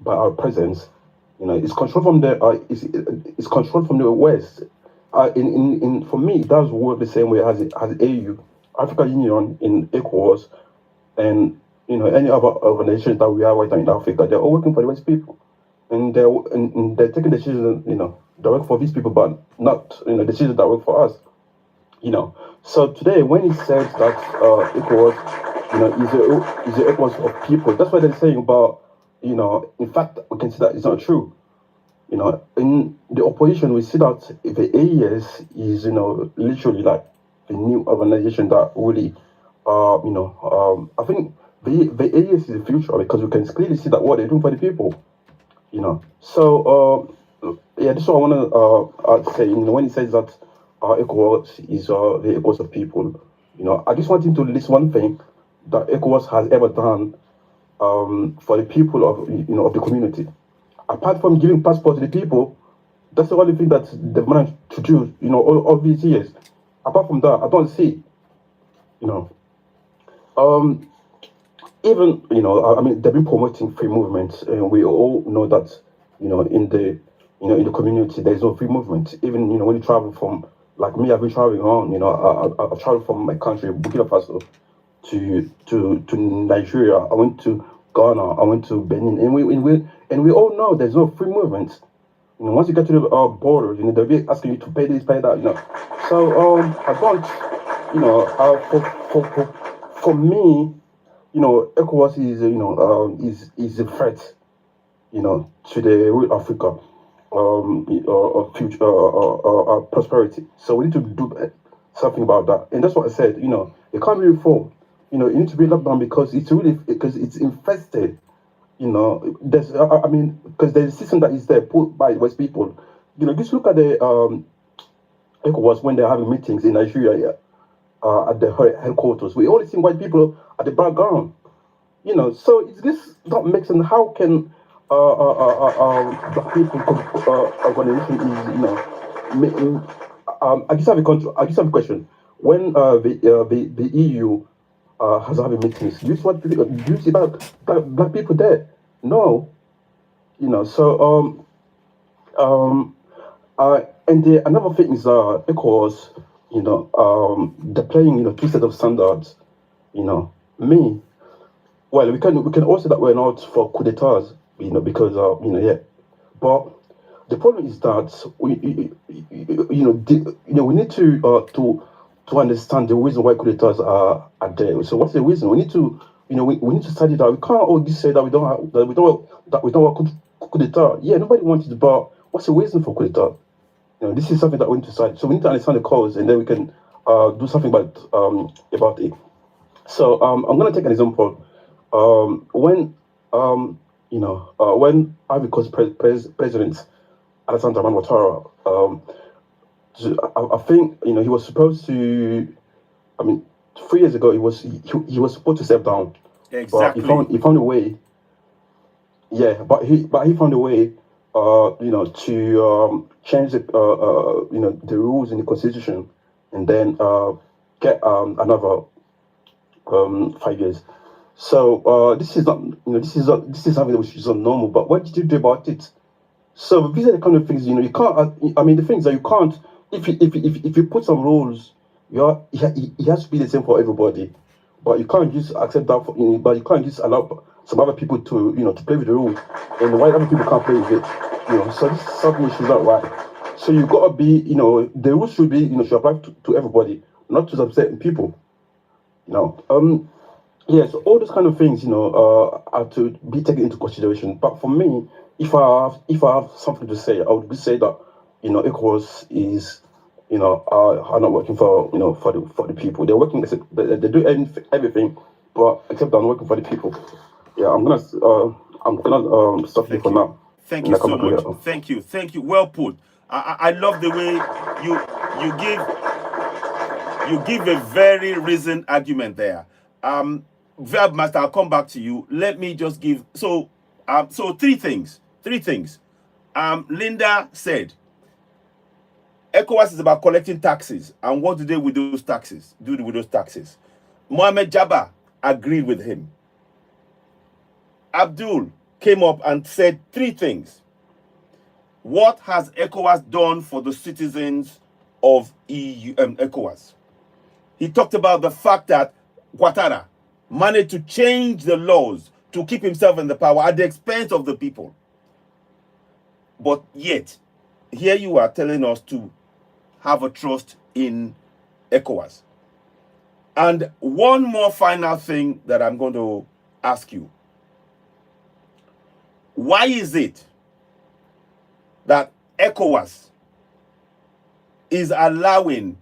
by our presidents. It's controlled from the it's controlled from the West. For me, it does work the same way as AU, African Union, in ECOWAS, and any other organizations that we have right now in Africa. They're all working for the West people, and they're taking decisions that work for these people, but not decisions that work for us. So today, when he said that ECOWAS is the ECOWAS of people, that's what they're saying about. In fact, we can see that it's not true. In the opposition, we see that the AES is literally like a new organization that really I think the AES is the future, because we can clearly see that what they're doing for the people. So yeah, this is what I want to say. When he says that ECOWAS is the ECOWAS of people, I just want him to list one thing that ECOWAS has ever done for the people of of the community. Apart from giving passports to the people, that's the only thing that they've managed to do. All these years. Apart from that, I don't see. Even I mean, they've been promoting free movement, and we all know that in the community there's no free movement. Even when you travel from, like me, I've been traveling on. I've traveled from my country, Burkina Faso, to Nigeria. I went to Ghana. I went to Benin, and we all know there's no free movement. Once you get to the border, they'll be asking you to pay this, pay that. So I don't, for me, ECOWAS is a threat, to the real Africa, future, prosperity. So we need to do something about that, and that's what I said. It can't be reformed. You need to be locked down because it's infested. There's I mean, because there's a system that is there put by West people. Just look at the ECOWAS when they're having meetings in Nigeria, at the headquarters. We only see white people at the background. So it's this not makes sense. How can black people organization is I just have a question. When the EU has having meetings, do you see black people there? No. So and another thing is because they're playing two sets of standards. Well, we can also say that we're not for coup d'etats, because yeah. But the problem is that we need to understand the reason why coup d'etats are there. So what's the reason? We need to we need to study that. We can't all just say that we don't want coup d'etat. Yeah, nobody wants it, but what's the reason for coup d'etat? This is something that we need to study. So we need to understand the cause, and then we can do something about it. So I'm gonna take an example. When Ivory Coast President Alassane Dramane Ouattara, I think he was supposed to. I mean, 3 years ago he was supposed to step down. Exactly. But he found a way. Yeah, but he found a way. To change the rules in the constitution, and then get another 5 years. So this is something which is not normal. But what did you do about it? So these are the kind of things you can't. I mean, the things that you can't. If you put some rules, it has to be the same for everybody. But you can't just accept that. But you can't just allow some other people to to play with the rules, and while other people can't play with it. So this is something which is not right. So you gotta be. The rules should be. Should apply to everybody, not to some certain people. Yeah, so all those kind of things, are to be taken into consideration. But for me, if I have something to say, I would say that, ECOWAS is, are not working for the people. They're working. They do everything, but except they're not working for the people. Yeah, I'm gonna stop here for now. Thank you so much. Thank you. Well put. I love the way you give a very reasoned argument there. Verb Master, I'll come back to you. Let me just give so three things. Linda said ECOWAS is about collecting taxes, and what do they with those taxes? Mohamed Jabba agreed with him. Abdul came up and said three things. What has ECOWAS done for the citizens of ECOWAS? He talked about the fact that Ouattara managed to change the laws to keep himself in the power at the expense of the people. But yet, here you are telling us to have a trust in ECOWAS. And one more final thing that I'm going to ask you. Why is it that ECOWAS is allowing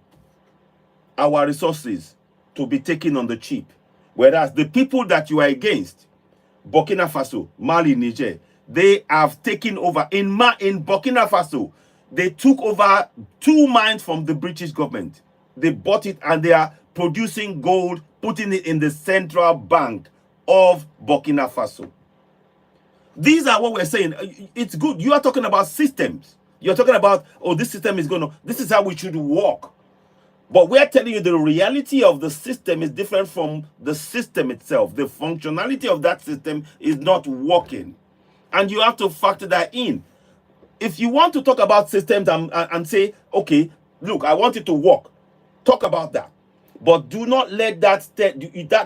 our resources to be taken on the cheap, whereas the people that you are against, Burkina Faso, Mali, Niger, they have taken over. In Burkina Faso, they took over 2 mines from the British government. They bought it and they are producing gold, putting it in the central bank of Burkina Faso. These are what we're saying. It's good. You are talking about systems. You're talking about, this system is this is how we should work. But we're telling you the reality of the system is different from the system itself. The functionality of that system is not working. And you have to factor that in. If you want to talk about systems and say, okay, look, I want it to work, talk about that. But do not let that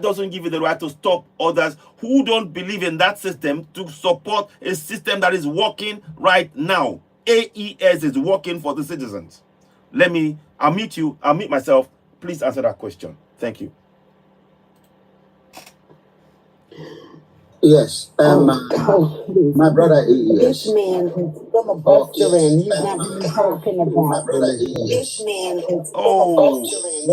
doesn't give you the right to stop others who don't believe in that system to support a system that is working right now. AES is working for the citizens. I'll meet myself. Please answer that question. Thank you. Yes. My brother AES. This man is filibustering. He's not really talking about My brother AES. This man is filibustering.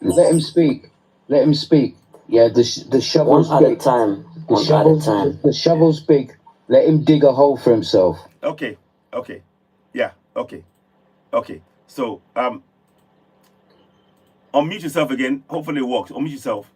Let him speak. Let him speak. Yeah, the shovel's One at a big. time. The shovel's big. Let him dig a hole for himself. Okay. Yeah, okay. So, unmute yourself again. Hopefully it works. Unmute yourself.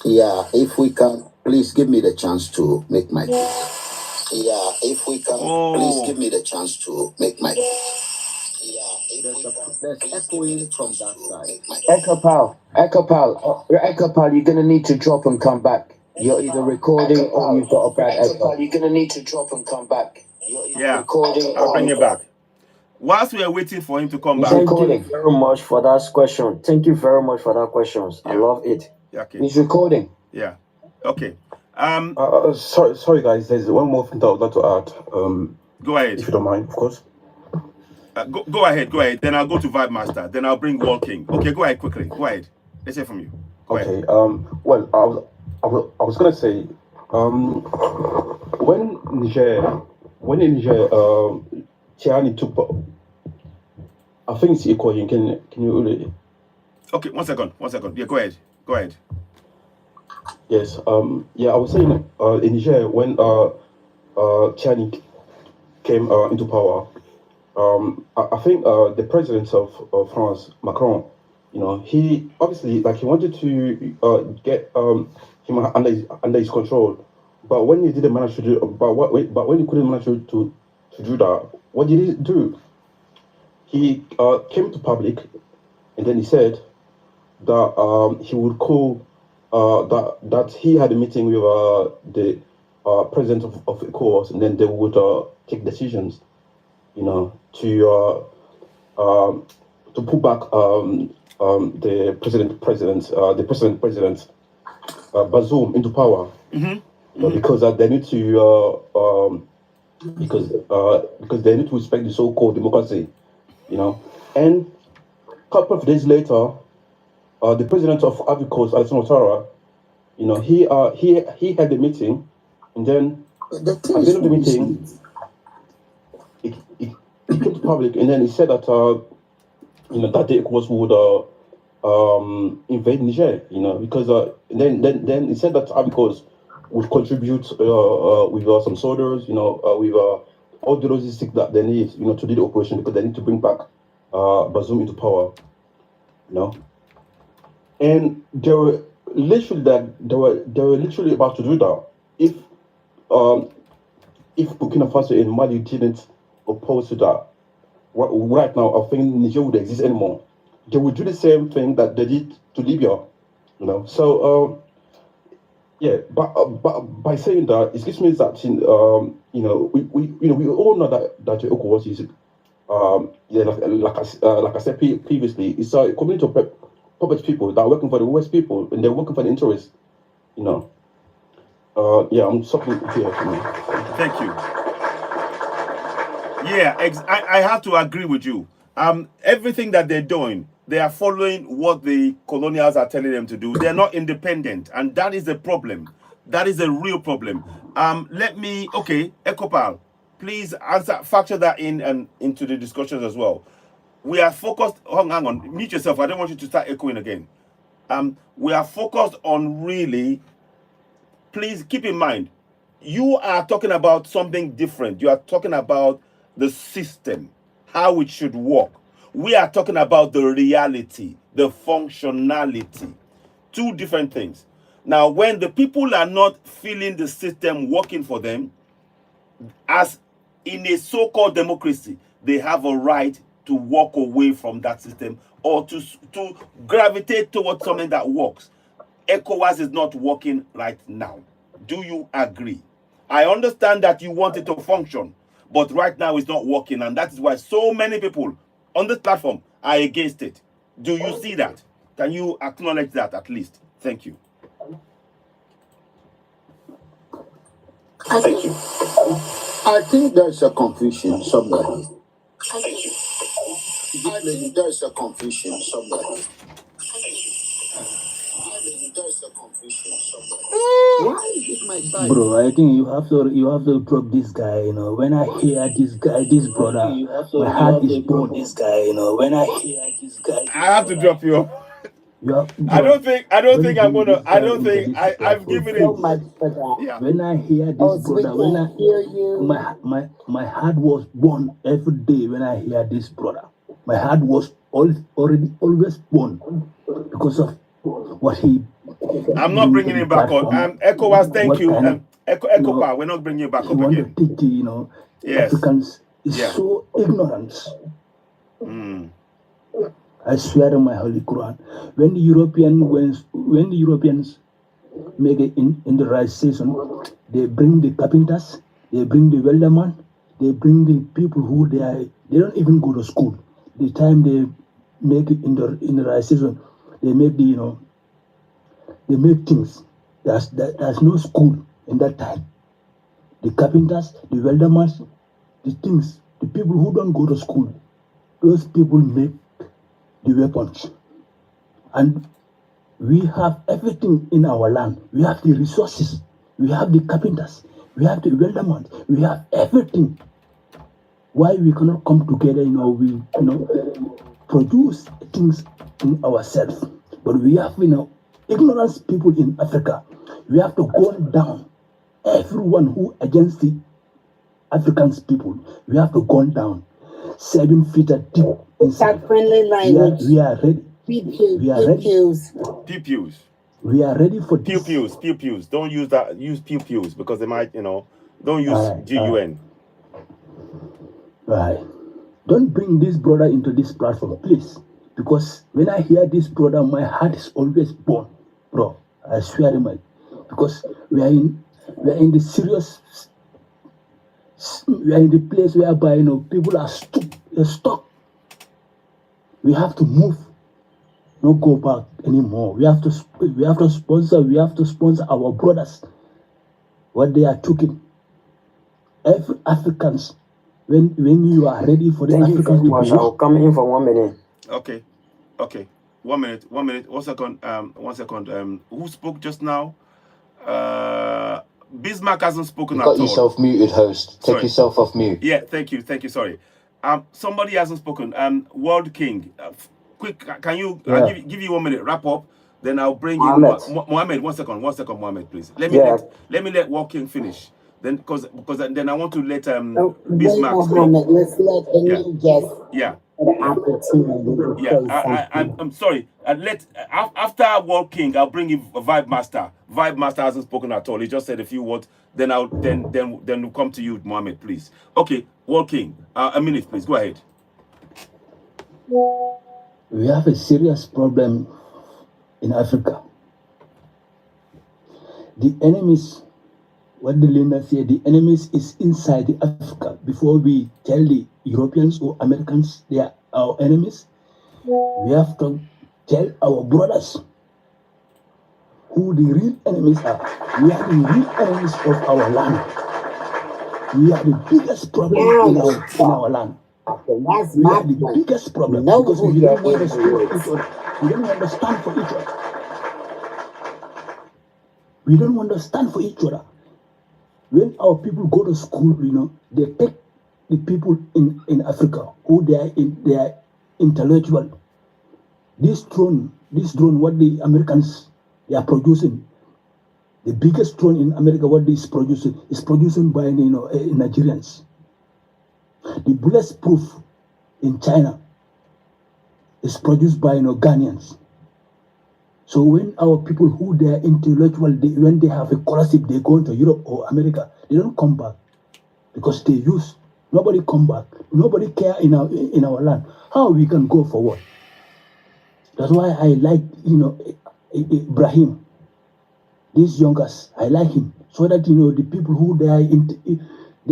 Yeah, if we can, please give me the chance to make my case. Yeah, if we can, please give me the chance to make my case. Yeah, there's echoing from that side. Echo Pal, you're gonna need to drop and come back. You're either recording or you've got a bad echo. You're gonna need to drop and come back. Yeah, I'll bring it back. Whilst we are waiting for him to come back. Thank you very much for that question. Thank you very much for that question. I love it. Okay. He's recording. Yeah. Okay. Sorry guys, there's one more thing that I would like to add. Go ahead. If you don't mind, of course. Go ahead. Then I'll go to Vibe Master. Then I'll bring Wall King. Okay, go ahead quickly. Go ahead. Let's hear from you. Go Okay. ahead. Well, I was gonna say, when Niger, Tiani took, I think it's equal. Can you really? Okay, one second. Yeah, go ahead. Yes. Yeah, I was saying, in Niger when Tiani came into power, I think the president of France, Macron, he obviously he wanted to get him under his control, but when he didn't manage to do, but when he couldn't manage to do that, what did he do? He came to public, and then he said that he would call that he had a meeting with the president of ECOWAS, and then they would take decisions, to put back the president Bazoum into power, because they need to because they need to respect the so-called democracy, and a couple of days later, the president of Ivory Coast, Alassane Ouattara, he had a meeting, and then at the end of the meeting, he came to public, and then he said that that the ECOWAS would invade Niger, because then he said that Ivory Coast would contribute with some soldiers, with all the logistics that they need, to do the operation, because they need to bring back Bazoum into power, and they were literally about to do that if Burkina Faso and Mali didn't oppose to that. Right now, I think Niger would exist anymore. They would do the same thing that they did to Libya, So yeah, but by saying that, it gives me that we all know that ECOWAS is like I said previously, it's a community of puppet people that are working for the West people, and they're working for the interests, Yeah, I'm stopping here. Thank you. Yeah, I have to agree with you. Everything that they're doing, they are following what the colonials are telling them to do. They're not independent, and that is the problem. That is a real problem. Ekopal, please factor that in and into the discussions as well. We are focused hang on, mute yourself. I don't want you to start echoing again. We are focused on really, please keep in mind, you are talking about something different. You are talking about the system, how it should work. We are talking about the reality, the functionality. Two different things. Now, when the people are not feeling the system working for them, as in a so-called democracy, they have a right to walk away from that system or to gravitate towards something that works. ECOWAS is not working right now. Do you agree? I understand that you want it to function, but right now it's not working, and that is why so many people on this platform are against it. Do you see that? Can you acknowledge that at least? Thank you. Thank you. I think there's a confusion somewhere. There's a confusion somewhere. Why is it my side? Bro, I think you have to drop this guy. When I hear this guy, this brother, my heart is broken. This guy, when I hear this guy, I have to drop you. I don't think I'm gonna. I've given it. Yeah. When I hear this brother, when I hear you, my heart was born every day. When I hear this brother, my heart was always born because of what he. I'm not bringing him back on. ECOWAS, thank you. ECOPA, we're not bringing you back up again. Yes. Africans is so ignorant. I swear on my Holy Quran, when the Europeans make it in the right season, they bring the carpenters, they bring the welderman, they bring the people who they don't even go to school. The time they make it in the right season, they make they make things. There's no school in that time. The carpenters, the weldermans, the things, the people who don't go to school, those people make the weapons. And we have everything in our land. We have the resources. We have the carpenters. We have the welders. We have everything. Why we cannot come together, we, produce things in ourselves. But we have, ignorance people in Africa. We have to go down. Everyone who against the African people, we have to go down 7 feet deep inside. Friendly language. We are ready. We are ready. Pew-pews. We are ready for this. Pew-pews. Don't use that. Use pew-pews because they might, don't use GUN. Right. Don't bring this brother into this platform, please. Because when I hear this brother, my heart is always born, bro. I swear to God. Because we are in the serious. We are in the place whereby people are stuck. We have to move, not go back anymore. We have to sponsor our brothers. What they are taking. Every Africans, when you are ready for the Africans to be, I'll come in for 1 minute. Okay. 1 minute. 1 second. 1 second. Who spoke just now? Bismarck hasn't spoken You at all. got yourself muted, host. Take yourself off mute. Yeah, thank you. Sorry. Somebody hasn't spoken. World King. Quick, can you? Yeah. I'll give you 1 minute. Wrap up. Then I'll bring Mohammed. in Mohammed. 1 second, Mohammed, please. Let me let World King finish. Then, because then I want to let Bismarck speak. Mohammed, let's let the new guest the opportunity to say something. I'm sorry. After World King, I'll bring in Vibe Master. Vibe Master hasn't spoken at all. He just said a few words. Then we'll come to you, Mohammed, please. Okay, World King. A minute, please. Go ahead. we have a serious problem in Africa. The enemies, what the leader said, the enemies is inside Africa. Before we tell the Europeans or Americans they are our enemies, we have to tell our brothers who the real enemies are. We are the real enemies of our land. We are the biggest problem in our land. That's We my are the point. biggest problem Know because who we your don't understand enemy each is. other. We don't understand for each other. We don't understand for each other. When our people go to school, they take the people in Africa who they are intellectual. This drone, what the Americans they are producing, the biggest drone in America, what is producing by Nigerians. The bulletproof in China is produced by Ghanaians. So when our people who they are intellectual, when they have a scholarship, they go into Europe or America, they don't come back because they use. Nobody come back. Nobody care in our land. How we can go forward? That's why I like Ibrahim. These youngers, I like him so that the people who they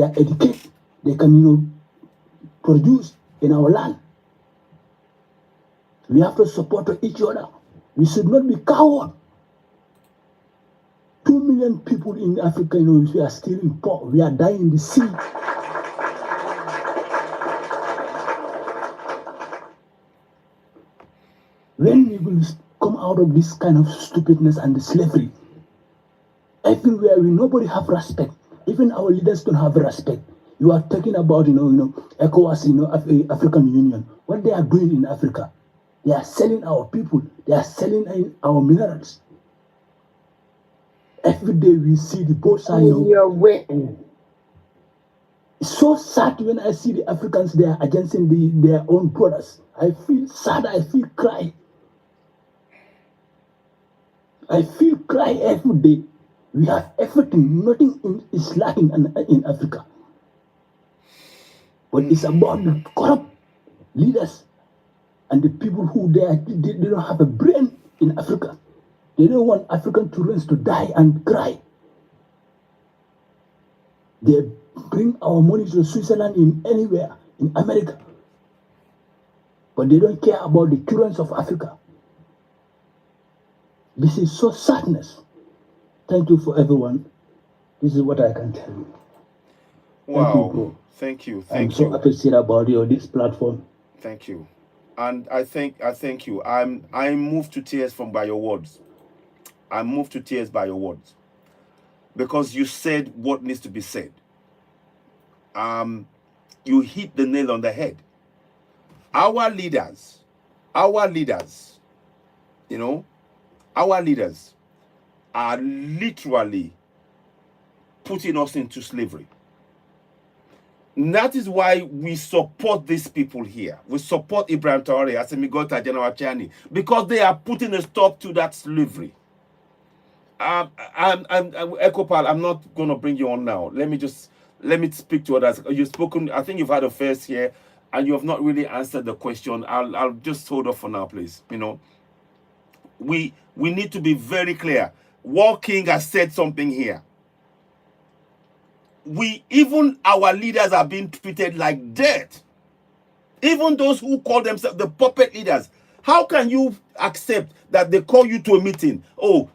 are educated, they can produce in our land. We have to support each other. We should not be coward. 2 million people in Africa, we are still in poor. We are dying in the sea. When we will come out of this kind of stupidness and the slavery, everywhere nobody have respect. Even our leaders don't have respect. You are talking about ECOWAS, African Union. What they are doing in Africa? They are selling our people. They are selling our minerals. Every day we see the both sides. It's so sad when I see the Africans they are against their own brothers. I feel sad. I feel cry. I feel cry every day. We have everything. Nothing is lacking in Africa. But it's about the corrupt leaders and the people who they don't have a brain in Africa. They don't want African children to die and cry. They bring our money to Switzerland in anywhere, in America. But they don't care about the children of Africa. This is so sadness. Thank you for everyone. This is what I can tell you. Wow. Thank you. I'm so appreciative about this platform. Thank you. And I thank you. I'm moved to tears by your words. I'm moved to tears by your words. Because you said what needs to be said. You hit the nail on the head. Our leaders, you know, our leaders are literally putting us into slavery. And that is why we support these people here. We support Ibrahim Traore, Asemigota, General Chani, because they are putting a stop to that slavery. Ekopal, I'm not going to bring you on now. Let me speak to others. You've spoken, I think you've had a first here, and you have not really answered the question. I'll just hold off for now, please. You know, we need to be very clear. War King has said something here. Even our leaders are being treated like dirt. Even those who call themselves the puppet leaders. How can you accept that they call you to a meeting? Oh,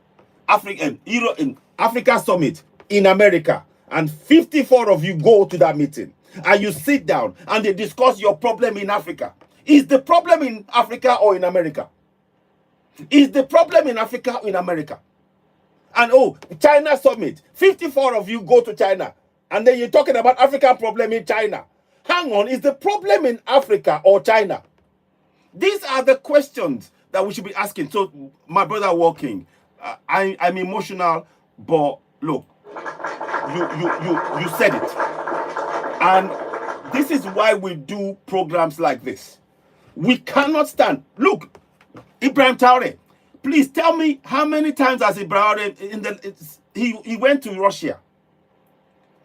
Africa Summit in America, and 54 of you go to that meeting, and you sit down and they discuss your problem in Africa. Is the problem in Africa or in America? Is the problem in Africa or in America? And oh, China Summit, 54 of you go to China, and then you're talking about African problem in China. Hang on, is the problem in Africa or China? These are the questions that we should be asking. So, my brother Walking, I'm emotional, but look, you said it. And this is why we do programs like this. We cannot stand. Look, Ibrahim Traore, please tell me how many times has Ibrahim he went to Russia.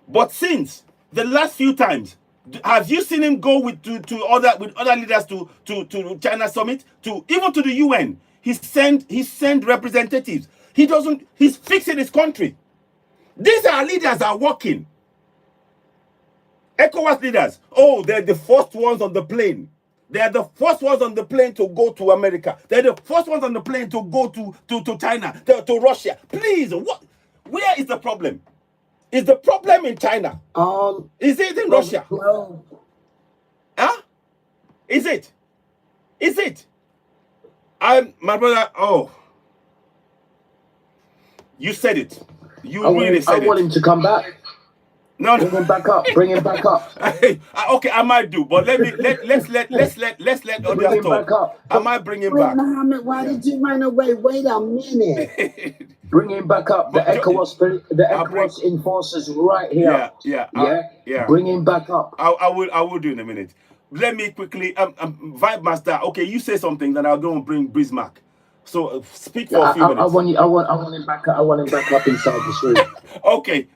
But since the last few times, have you seen him go with other leaders to China Summit, even to the UN? He sent representatives. He's fixing his country. These are leaders are working. ECOWAS leaders, oh, they're the first ones on the plane. They are the first ones on the plane to go to America. They're the first ones on the plane to go to China, to Russia. Please, where is the problem? Is the problem in China? Is it in Russia? Huh? Is it? Is it? My brother, oh. You said it. You really said it. I want him to come back. No, bring him back up. Bring him back up. Okay, I might do, but let's let others talk. I might bring him back. Mohammed, why did you run away? Wait a minute. Bring him back up. The ECOWAS enforcers right here. Yeah. Bring him back up. I will do in a minute. Let me quickly Vibe Master. Okay, you say something, then I'll go and bring Bismarck. So speak for a few minutes. I want him back. I want him back up inside the street. Okay.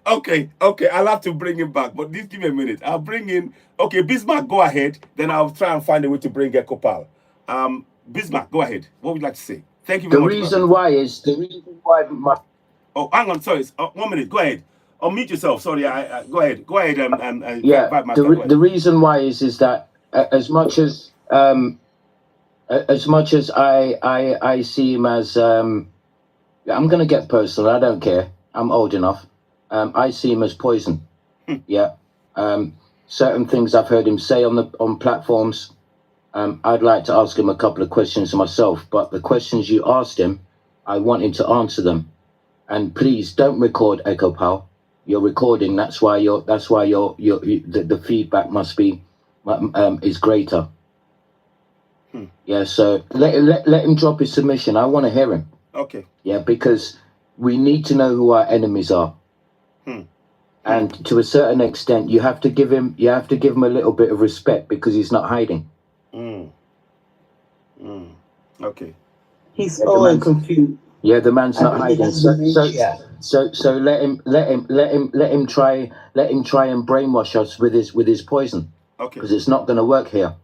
I'll have to bring him back, but just give me a minute. I'll bring in. Okay, Bismarck, go ahead. Then I'll try and find a way to bring Ekopal. Bismarck, go ahead. What would you like to say? Thank you very much. The reason why my. Oh, hang on. Sorry. 1 minute. Go ahead. Unmute yourself. Sorry. Go ahead. Go ahead. Yeah. Vibe Master, The reason why is that as much as I see him as I'm gonna get personal. I don't care. I'm old enough. I see him as poison. Yeah. Certain things I've heard him say on platforms. I'd like to ask him a couple of questions myself, but the questions you asked him, I want him to answer them. And please don't record Echo Pal. You're recording. That's why the feedback must be is greater. Yeah, so let him drop his submission. I want to hear him. Okay. Yeah, because we need to know who our enemies are. And to a certain extent, you have to give him a little bit of respect because he's not hiding. Okay. He's always confused. Yeah, the man's not hiding. So let him try and brainwash us with his poison. Okay. Because it's not going to work here.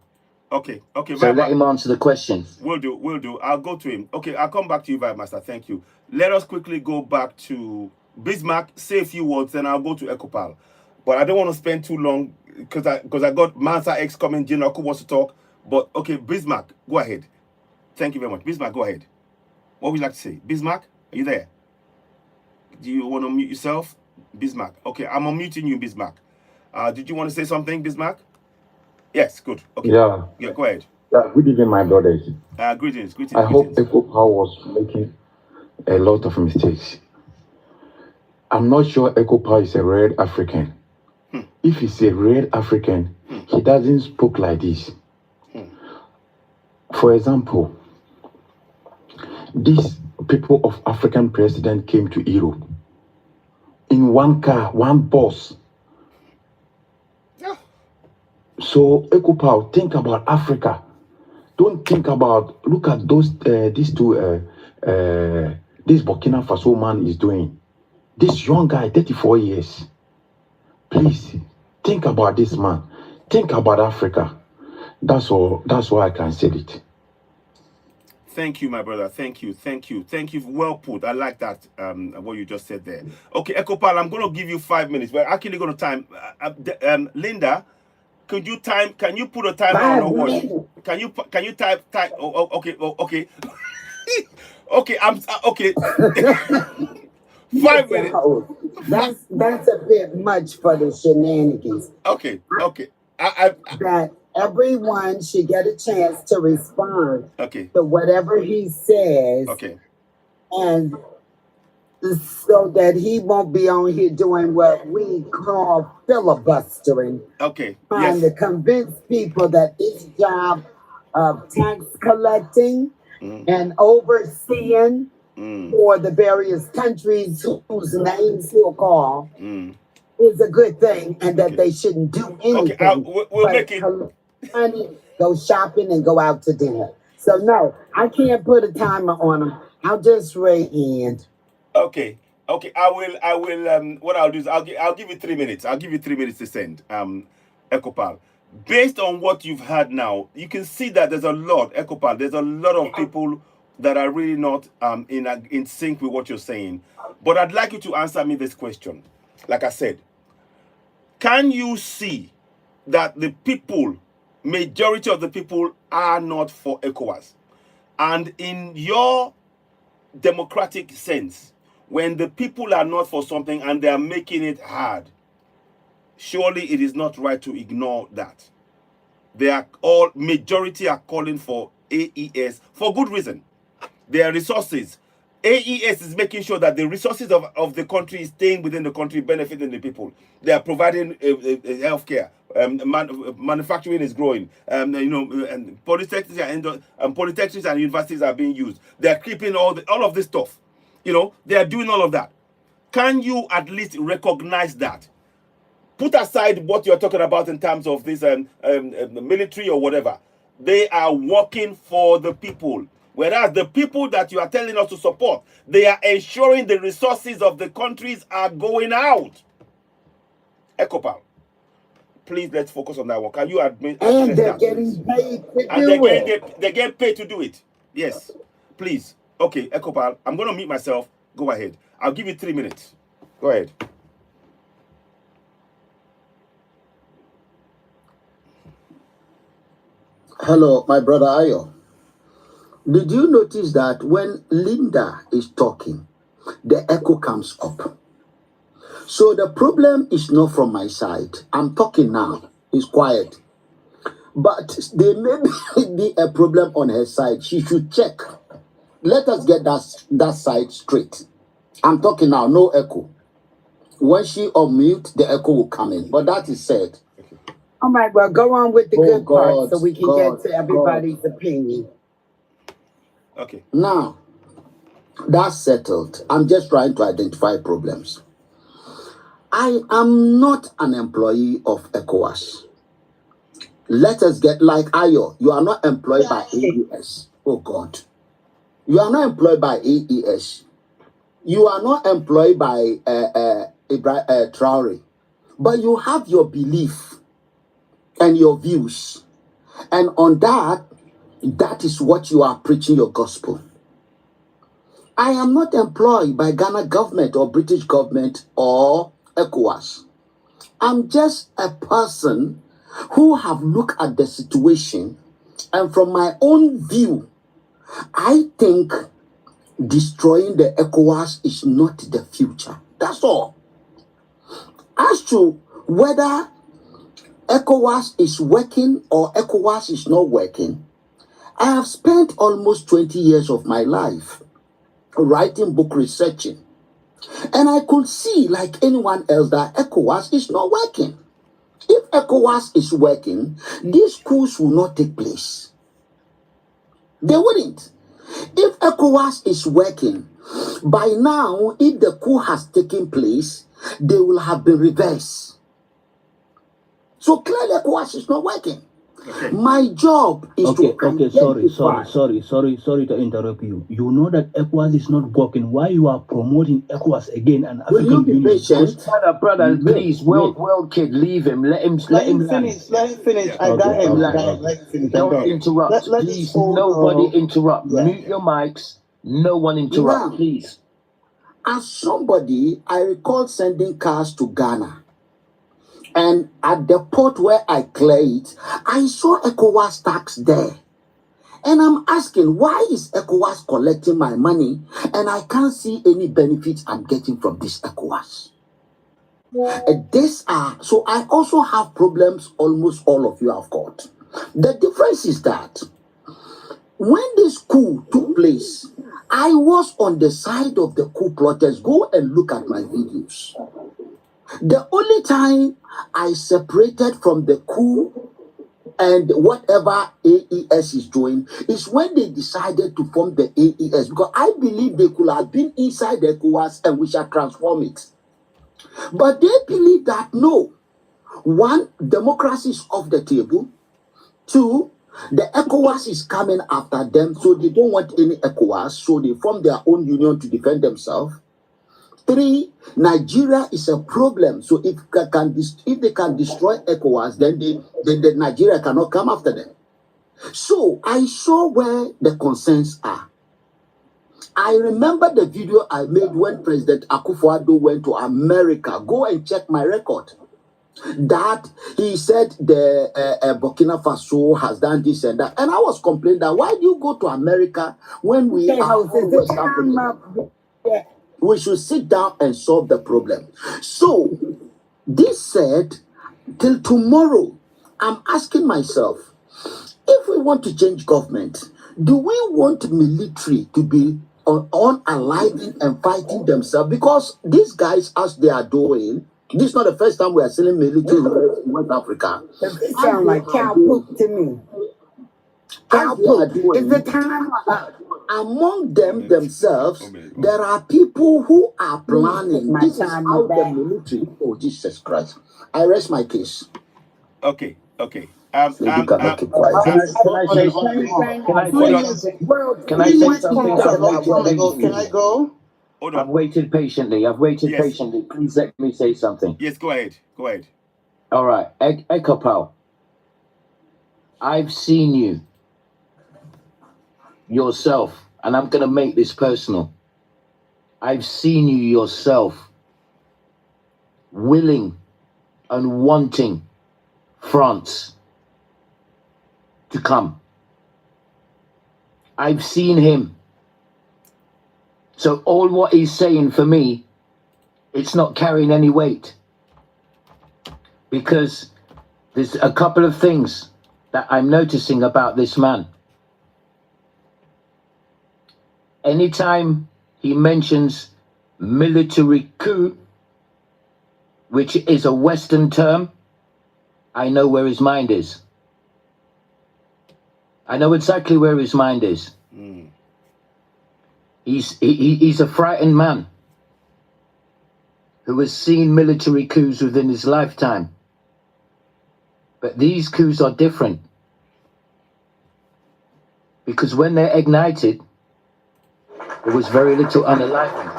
Okay. So let him answer the question. We'll do. I'll go to him. Okay, I'll come back to you, Vibe Master. Thank you. Let us quickly go back to Bismarck, say a few words, then I'll go to Ekopal. But I don't want to spend too long because I got Mansa X coming, Jinoku wants to talk. But okay, Bismarck, go ahead. Thank you very much. Bismarck, go ahead. What would you like to say? Bismarck, are you there? Do you want to mute yourself? Bismarck. Okay, I'm unmuting you, Bismarck. Did you want to say something, Bismarck? Yes, good. Okay. Yeah. Yeah, go ahead. Yeah. Good evening, my brothers. Greetings. I hope EcoPower was making a lot of mistakes. I'm not sure EcoPower is a real African. If he's a real African, he doesn't speak like this. For example, these people of African president came to Europe in one car, one bus. So EcoPower, think about Africa. Don't think about, look at those, these two, this Burkina Faso man is doing. This young guy, 34 years. Please, think about this man. Think about Africa. That's all. That's why I can say it. Thank you, my brother. Thank you. Well put. I like that. What you just said there. Okay, EcoPal, I'm going to give you 5 minutes. We're actually going to time. Linda, could you time? Can you put a timer on or what? Can you type? Okay. Okay. Okay. Okay. 5 minutes. That's a bit much for the shenanigans. Okay. That everyone should get a chance to respond to whatever he says. Okay. And so that he won't be on here doing what we call filibustering. Okay. Trying to convince people that this job of tax collecting and overseeing for the various countries whose names he'll call is a good thing, and that they shouldn't do anything. We'll make it. Money, go shopping and go out to dinner. So no, I can't put a timer on him. I'll just end. Okay. I will. What I'll do is I'll give you 3 minutes. I'll give you 3 minutes to send. EcoPal. Based on what you've had now, you can see that there's a lot. EcoPal. There's a lot of people that are really not in sync with what you're saying. But I'd like you to answer me this question. Like I said, can you see that the people, majority of the people, are not for ECOWAS? And in your democratic sense, when the people are not for something and they are making it hard, surely it is not right to ignore that. Majority are calling for AES for good reason. Their resources. AES is making sure that the resources of the country is staying within the country, benefiting the people. They are providing healthcare. Manufacturing is growing. And polytechnics and universities are being used. They are keeping all of this stuff. They are doing all of that. Can you at least recognize that? Put aside what you're talking about in terms of this military or whatever. They are working for the people. Whereas the people that you are telling us to support, they are ensuring the resources of the countries are going out. EcoPal, please let's focus on that one. Can you admit? And they're getting paid to do it. They get paid to do it. Yes, please. Okay, EcoPal, I'm going to mute myself. Go ahead. I'll give you 3 minutes. Go ahead. Hello, my brother Ayo. Did you notice that when Linda is talking, the echo comes up? So the problem is not from my side. I'm talking now. It's quiet. But there may be a problem on her side. She should check. Let us get that side straight. I'm talking now, no echo. When she unmute, the echo will come in. But that is said. All right, well, go on with the good part so we can get to everybody's opinion. Okay. Now, that's settled. I'm just trying to identify problems. I am not an employee of ECOWAS. Let us get like Ayo. You are not employed by AES. Oh, God. You are not employed by AES. You are not employed by Traore. But you have your belief and your views. And on that, that is what you are preaching your gospel. I am not employed by Ghana government or British government or ECOWAS. I'm just a person who have looked at the situation, and from my own view, I think destroying the ECOWAS is not the future. That's all. As to whether ECOWAS is working or ECOWAS is not working, I have spent almost 20 years of my life writing book researching. And I could see, like anyone else, that ECOWAS is not working. If ECOWAS is working, these coups will not take place. They wouldn't. If ECOWAS is working, by now, if the coup has taken place, they will have been reversed. So clearly ECOWAS is not working. Okay. My job is Okay, to okay, sorry to interrupt you. You know that ECOWAS is not working. Why you are promoting ECOWAS again and Will African you be Union? patient? Brother, please, world kid, leave him. Let him land. finish. Let him finish. Yeah. I got him. Okay. Let him finish. I Don't got him. interrupt, Let's please. hold, Nobody interrupt. yeah. Mute your mics. No one interrupt, Now, please. as somebody, I recall sending cars to Ghana. And at the port where I clear it, I saw ECOWAS tax there. And I'm asking, why is ECOWAS collecting my money and I can't see any benefits I'm getting from this ECOWAS? So I also have problems almost all of you have got. The difference is that when this coup took place, I was on the side of the coup plotters. Go and look at my videos. The only time I separated from the coup and whatever AES is doing is when they decided to form the AES, because I believe they could have been inside the ECOWAS and we shall transform it. But they believe that no, one, democracy is off the table. Two, the ECOWAS is coming after them, so they don't want any ECOWAS, so they form their own union to defend themselves. Three, Nigeria is a problem. So if they can destroy ECOWAS, then the Nigeria cannot come after them. So I saw where the concerns are. I remember the video I made when President Akufo-Addo went to America. Go and check my record. That he said the Burkina Faso has done this and that. And I was complaining that why do you go to America when we are always happening? We should sit down and solve the problem. So, this said, till tomorrow, I'm asking myself, if we want to change government, do we want military to be unaliving and fighting themselves? Because these guys, as they are doing, this is not the first time we are seeing military in West Africa. It sounds like cow poop to me. Cow poop. Is the time among themselves, there are people who are planning. This is how the military. Oh, Jesus Christ! I rest my case. Okay. You cannot keep quiet. Can I say something? Can I go? Hold on. I've waited patiently. Patiently. Please let me say something. Yes, go ahead. All right. Ekopal, I've seen you yourself, and I'm going to make this personal. I've seen you yourself willing and wanting France to come. I've seen him. So all what he's saying for me, it's not carrying any weight. Because there's a couple of things that I'm noticing about this man. Anytime he mentions military coup, which is a Western term, I know where his mind is. I know exactly where his mind is. He's a frightened man who has seen military coups within his lifetime. But these coups are different. Because when they're ignited, there was very little unaliving.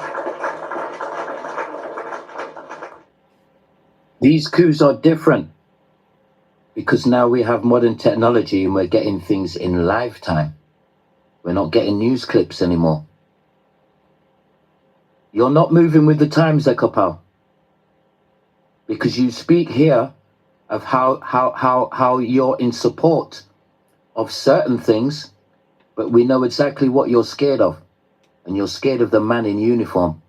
These coups are different because now we have modern technology and we're getting things in lifetime. We're not getting news clips anymore. You're not moving with the times, Ekopal, because you speak here of how you're in support of certain things, but we know exactly what you're scared of. And you're scared of the man in uniform.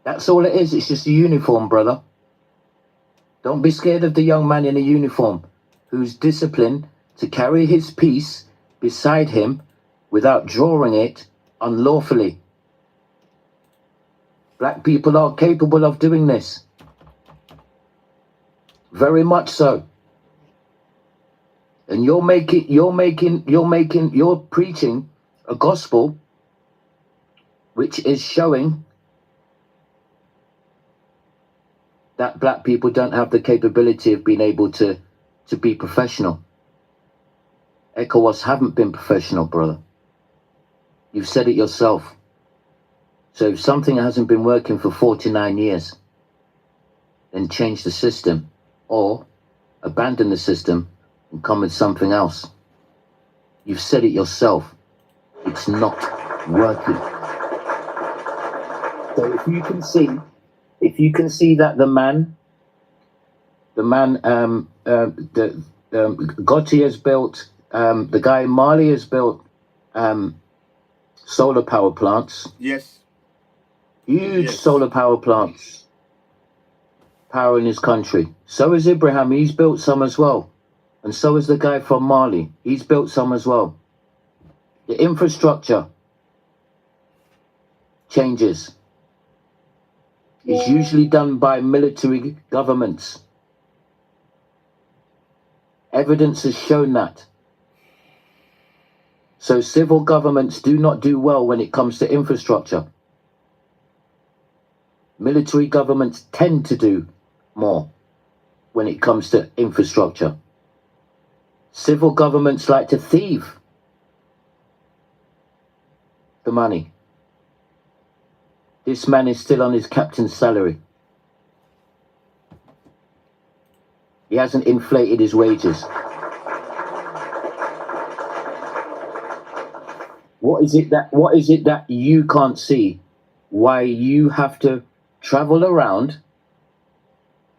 That's all it is. It's just a uniform, brother. Don't be scared of the young man in a uniform who's disciplined to carry his piece beside him without drawing it unlawfully. Black people are capable of doing this. Very much so. And you're preaching a gospel which is showing that black people don't have the capability of being able to be professional. ECOWAS haven't been professional, brother. You've said it yourself. So if something hasn't been working for 49 years, then change the system or abandon the system and come with something else. You've said it yourself. It's not working. So if you can see that the man Gotti has built, the guy in Mali has built solar power plants. Yes. Huge solar power plants powering his country. So is Ibrahim, he's built some as well. And so is the guy from Mali, he's built some as well. The infrastructure changes is usually done by military governments. Evidence has shown that. So civil governments do not do well when it comes to infrastructure. Military governments tend to do more when it comes to infrastructure. Civil governments like to thieve the money. This man is still on his captain's salary. He hasn't inflated his wages. What is it that you can't see? Why you have to travel around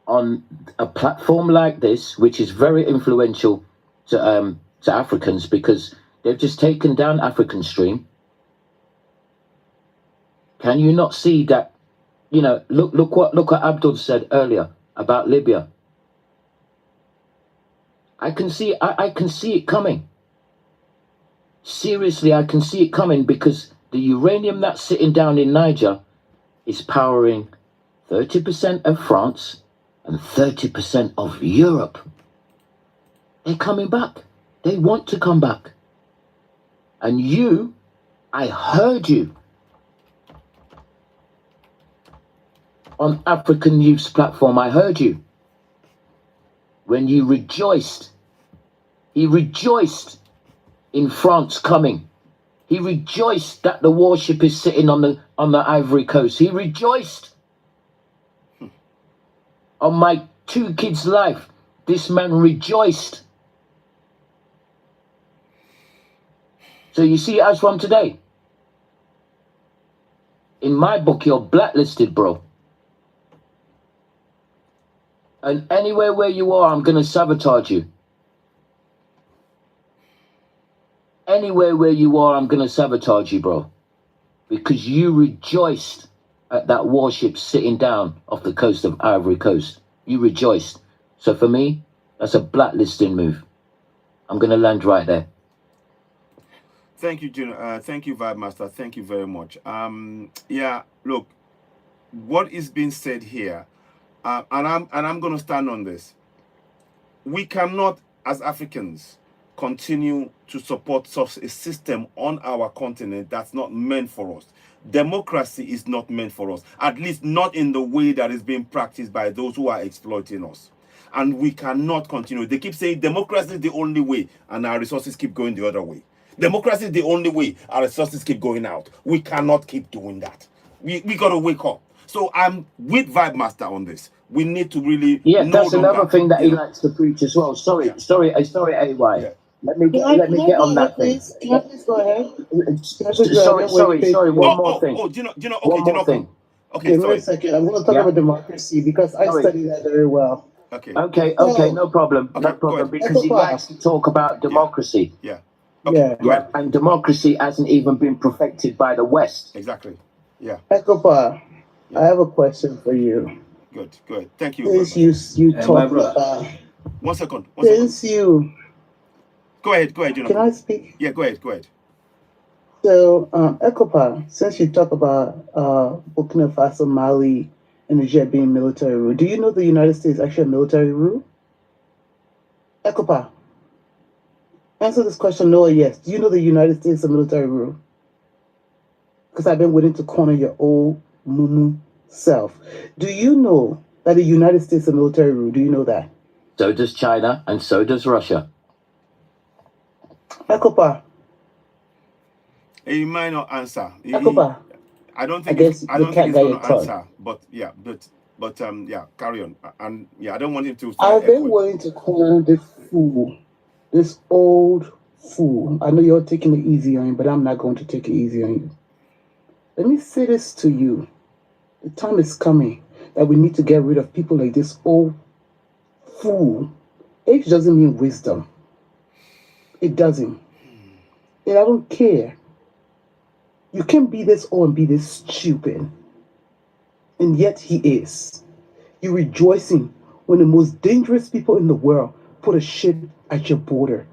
on a platform like this, which is very influential to Africans, because they've just taken down African Stream. Can you not see that? You know, look what Abdul said earlier about Libya. I can see it coming. Seriously, I can see it coming, because the uranium that's sitting down in Niger is powering 30% of France and 30% of Europe. They're coming back. They want to come back. And you, I heard you on African Youth's platform. I heard you when you rejoiced. He rejoiced in France coming. He rejoiced that the warship is sitting on the Ivory Coast. He rejoiced on my 2 kids' life. This man rejoiced. So you see, as from today, in my book, you're blacklisted, bro. And anywhere where you are, I'm going to sabotage you. Anywhere where you are, I'm going to sabotage you, bro. Because you rejoiced at that warship sitting down off the coast of Ivory Coast. You rejoiced. So for me, that's a blacklisting move. I'm going to land right there. Thank you, Junior. Thank you, Vibe Master. Thank you very much. Yeah, look, what is being said here, and I'm going to stand on this. We cannot, as Africans, continue to support such a system on our continent that's not meant for us. Democracy is not meant for us, at least not in the way that is being practiced by those who are exploiting us. And we cannot continue. They keep saying democracy is the only way, and our resources keep going the other way. Democracy is the only way, our resources keep going out. We cannot keep doing that. We got to wake up. So I'm with Vibe Master on this. We need to really... Yeah, that's another thing that he likes to preach as well. Sorry, AY. Yeah. Let me get on that thing. Can I please go ahead? Sorry. One more thing. One more thing. Okay, wait a second. I'm going to talk about democracy, because I study that very well. Okay, no problem. No problem, because he likes to talk about democracy. Yeah. Okay, yeah. And democracy hasn't even been perfected by the West. Exactly. Yeah. Ekopa, I have a question for you. Good. Thank you. Since you my talk brother. about 1 second. since you Go ahead, can Jonathan. I speak? Yeah, go ahead. So Ekopa, since you talk about Burkina Faso, Mali, and Niger being military rule, do you know the United States actually a military rule? Ekopa, answer this question no or yes. Do you know the United States is a military rule? Because I've been waiting to corner your old mumu self. Do you know that the United States is a military rule? Do you know that? So does China and so does Russia. Ekopa. He might not answer. Ekopa. I don't think I he's guess the cat going got to your tongue. answer. But carry on. And I don't want him to. I've been waiting to corner this fool, this old fool. I know you're taking it easy on him, but I'm not going to take it easy on you. Let me say this to you. The time is coming that we need to get rid of people like this old fool. Age doesn't mean wisdom. It doesn't. And I don't care. You can't be this old and be this stupid. And yet he is. You're rejoicing when the most dangerous people in the world put a ship at your border.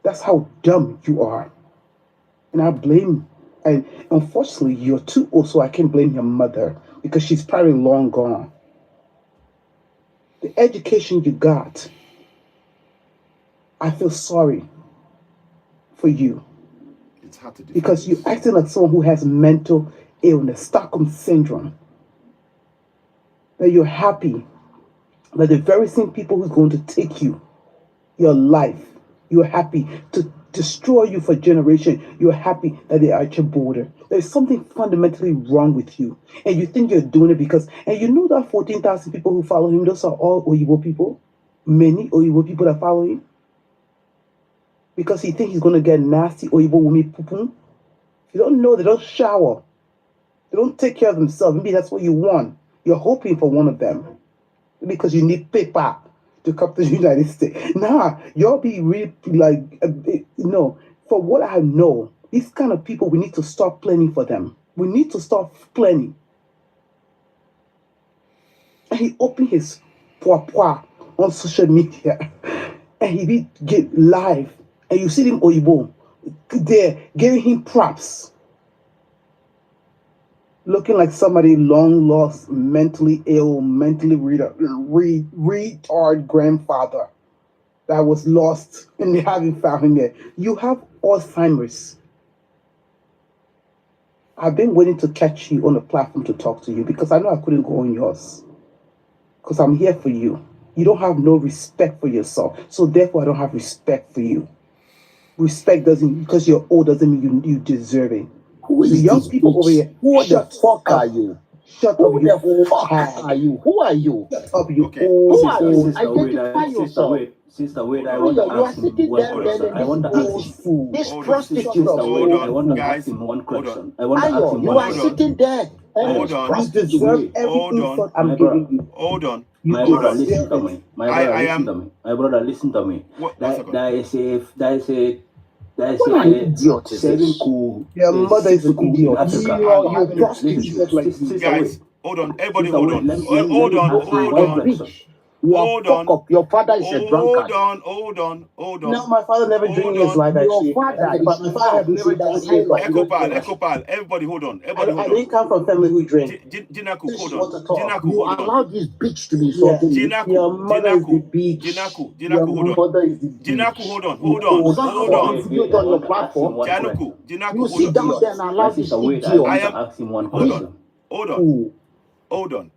That's how dumb you are. And I blame, and unfortunately, you're too old, so I can blame your mother because she's probably long gone. The education you got, I feel sorry for you. It's hard to do. Because you're acting like someone who has mental illness, Stockholm syndrome. That you're happy that the very same people who's going to take you, your life, you're happy to destroy you for generation. You're happy that they are at your border. There's something fundamentally wrong with you. And you think you're doing it because, and you know that 14,000 people who follow him, those are all Oyibo people. Many Oyibo people that follow him. Because he thinks he's going to get nasty Oyibo women poo-poo. You don't know, they don't shower. They don't take care of themselves. Maybe that's what you want. You're hoping for one of them. Because you need paper to come to the United States. Nah, y'all be really like, for what I know, these kind of people, we need to start planning for them. We need to start planning. And he opened his poa on social media. And he be get live. And you see him Oyibo there giving him props. Looking like somebody long lost, mentally ill, mentally retard grandfather that was lost and they haven't found him yet. You have Alzheimer's. I've been waiting to catch you on a platform to talk to you because I know I couldn't go on yours. Because I'm here for you. You don't have no respect for yourself. So therefore I don't have respect for you. Respect doesn't, because you're old doesn't mean you deserve it. Who is the young this people bitch? over here. Who the fuck are you? Shut Who up, you the old fuck hag. are you? Who are you? Shut up, you Okay. old Who are you? Sister Wade, Identify yourself. Sister Wade, I Oh, want to yeah, you are ask him sitting one there, question. then I want to this ask old him. fool, this Hold on. prostitute. Sister of Wade, I old want to fool. ask him one Hold on. question. I want to ask Ayo, him you one are Hold on. question. sitting there. Hold You on. deserve every Hold on. insult I'm My giving brother, you. Hold on. You my brother, on. listen deserve to it. me. My brother, I listen am. to me. My brother, listen to me. One There second. What an idiot is seven this? coup, Your mother is seven an coup in idiot. Africa. You're Listen, prostituted like me. Sister Guys, Wade, hold on. Everybody, Sister hold Wade, on. let Hold me on. ask you Hold one on. question. You are Hold fuck on. up. Your father is a drunkard. Hold on. No, my father never drank in Hold his on. life, Your actually. father is My father fat. had never He's drank in his life. He don't drink. Echo pal. Everybody, hold on. I didn't come from a family who drank. Jinaku, Since hold you on. want to talk. Jinaku, You hold on. allow this bitch to be Yeah. insulting you. Your mother is the bitch. Jinaku, Your hold on. mother is the bitch. Jinaku, hold on. You old Is that how Hold you on. contribute on your platform? Jinaku, You hold sit on. down there and allow this Sister Wade, I idiot. want I am. to ask him one Hold question. on. Hold on.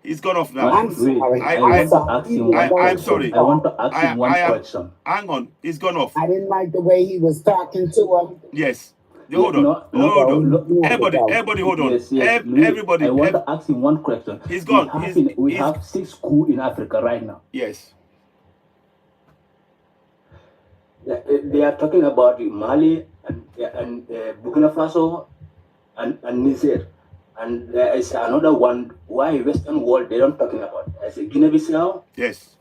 He's gone off now. I'm sorry. I want to ask him one I'm question. sorry. I want to ask him one am. question. Hang on. He's gone off. I didn't like the way he was talking to him. Yes. Yeah, Hold on. Hold on. Everybody, Everybody, hold on. Yes, Louis, Everybody. I want to ask him one question. He's gone. We have 6 coups in Africa right now. Yes. They are talking about Mali and Burkina Faso and Niger. And there is another one why Western world they don't talking about. As Guinea-Bissau. Yes.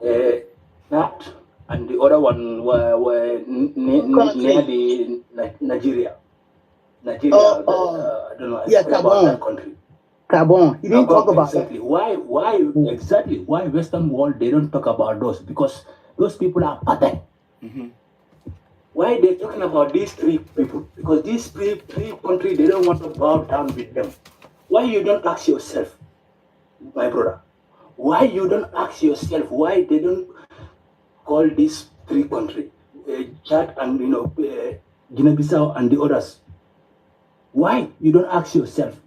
That and the other one were near the Nigeria. I don't know. I forgot about that country. Gabon. He didn't talk about exactly. Why exactly? Why Western world they don't talk about those? Because those people are pathetic. Why they talking about these three people? Because these three countries they don't want to bow down with them. Why you don't ask yourself, my brother? Why you don't ask yourself why they don't call these three countries, Chad and Guinea-Bissau and the others? Why you don't ask yourself?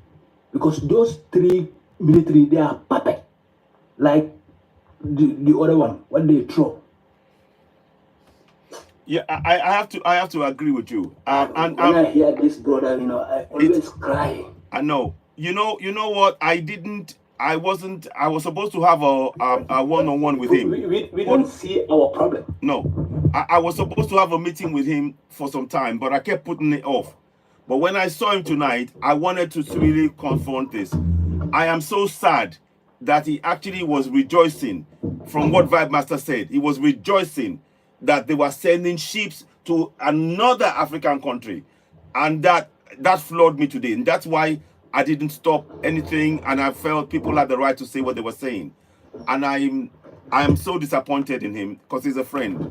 Because those three military they are pathetic, like the other one. What they throw. Yeah, I have to agree with you. And when I hear this, brother, I always cry. I know. You know what? I was supposed to have a one-on-one with him. We don't see our problem. No. I was supposed to have a meeting with him for some time, but I kept putting it off. But when I saw him tonight, I wanted to really confront this. I am so sad that he actually was rejoicing from what Vibe Master said. He was rejoicing that they were sending ships to another African country. And that floored me today. And that's why I didn't stop anything, and I felt people had the right to say what they were saying. And I am so disappointed in him because he's a friend.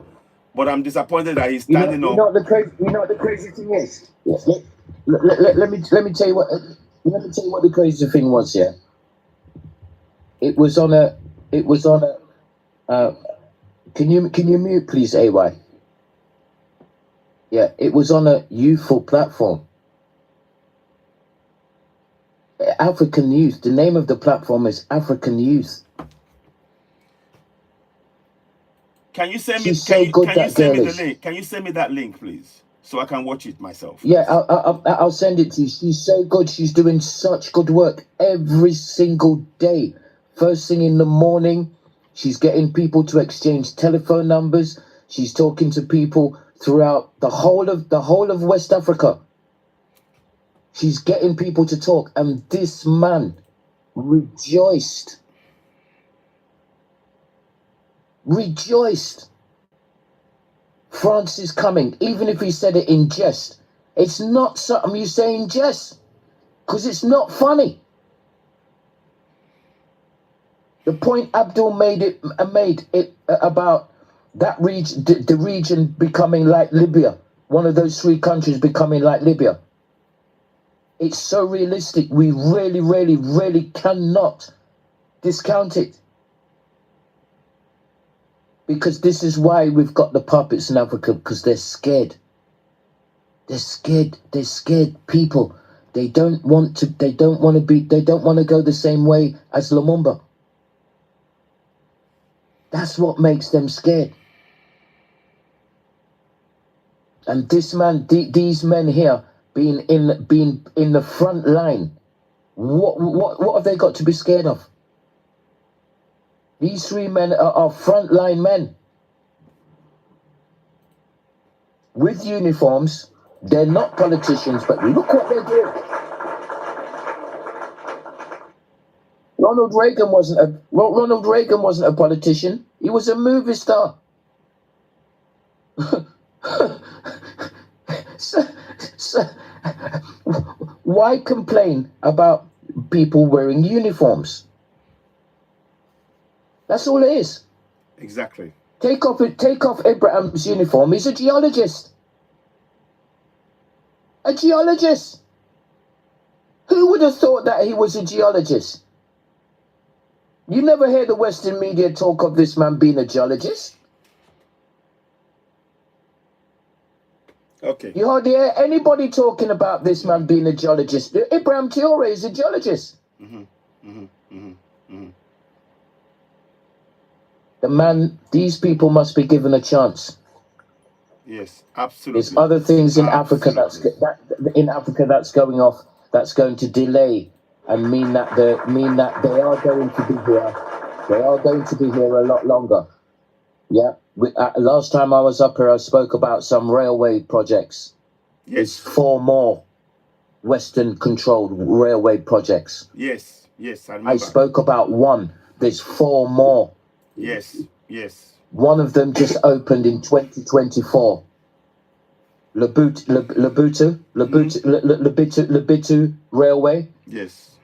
But I'm disappointed that he's standing up. You know what the crazy thing is? Yes. Let me tell you what the crazy thing was. Yeah. It was on a. Can you mute please, AY? Yeah. It was on a youthful platform. African Youth. The name of the platform is African Youth. Can you send me? She's so good, that girl is. Link? Can you send me that link, please, so I can watch it myself? Yeah, I'll send it to you. She's so good. She's doing such good work every single day. First thing in the morning, she's getting people to exchange telephone numbers. She's talking to people throughout the whole of West Africa. She's getting people to talk, and this man rejoiced. France is coming, even if he said it in jest. It's not something you say in jest, because it's not funny. The point Abdul made it about that region, the region becoming like Libya, one of those three countries becoming like Libya. It's so realistic. We really, really, really cannot discount it. Because this is why we've got the puppets in Africa, because they're scared. They're scared people. They don't want to go the same way as Lumumba. That's what makes them scared. And this man, these men here, being in the front line, what have they got to be scared of? These three men are frontline men with uniforms. They're not politicians, but look what they're doing. Ronald Reagan wasn't a politician. He was a movie star. So, why complain about people wearing uniforms? That's all it is. Exactly. Take off Abraham's uniform. He's a geologist. A geologist. Who would have thought that he was a geologist? You never hear the Western media talk of this man being a geologist. Okay. You hardly hear anybody talking about this man being a geologist. Ibrahim Traoré is a geologist. The man, these people must be given a chance. Yes, absolutely. There's other things in Africa that's going off, that's going to delay and mean that they are going to be here. They are going to be here a lot longer. Yeah. Last time I was up here, I spoke about some railway projects. Yes. There's 4 more Western-controlled railway projects. Yes, I remember. I spoke about 1. There's 4 more. Yes. One of them just opened in 2024. Lebutu Railway. Yes.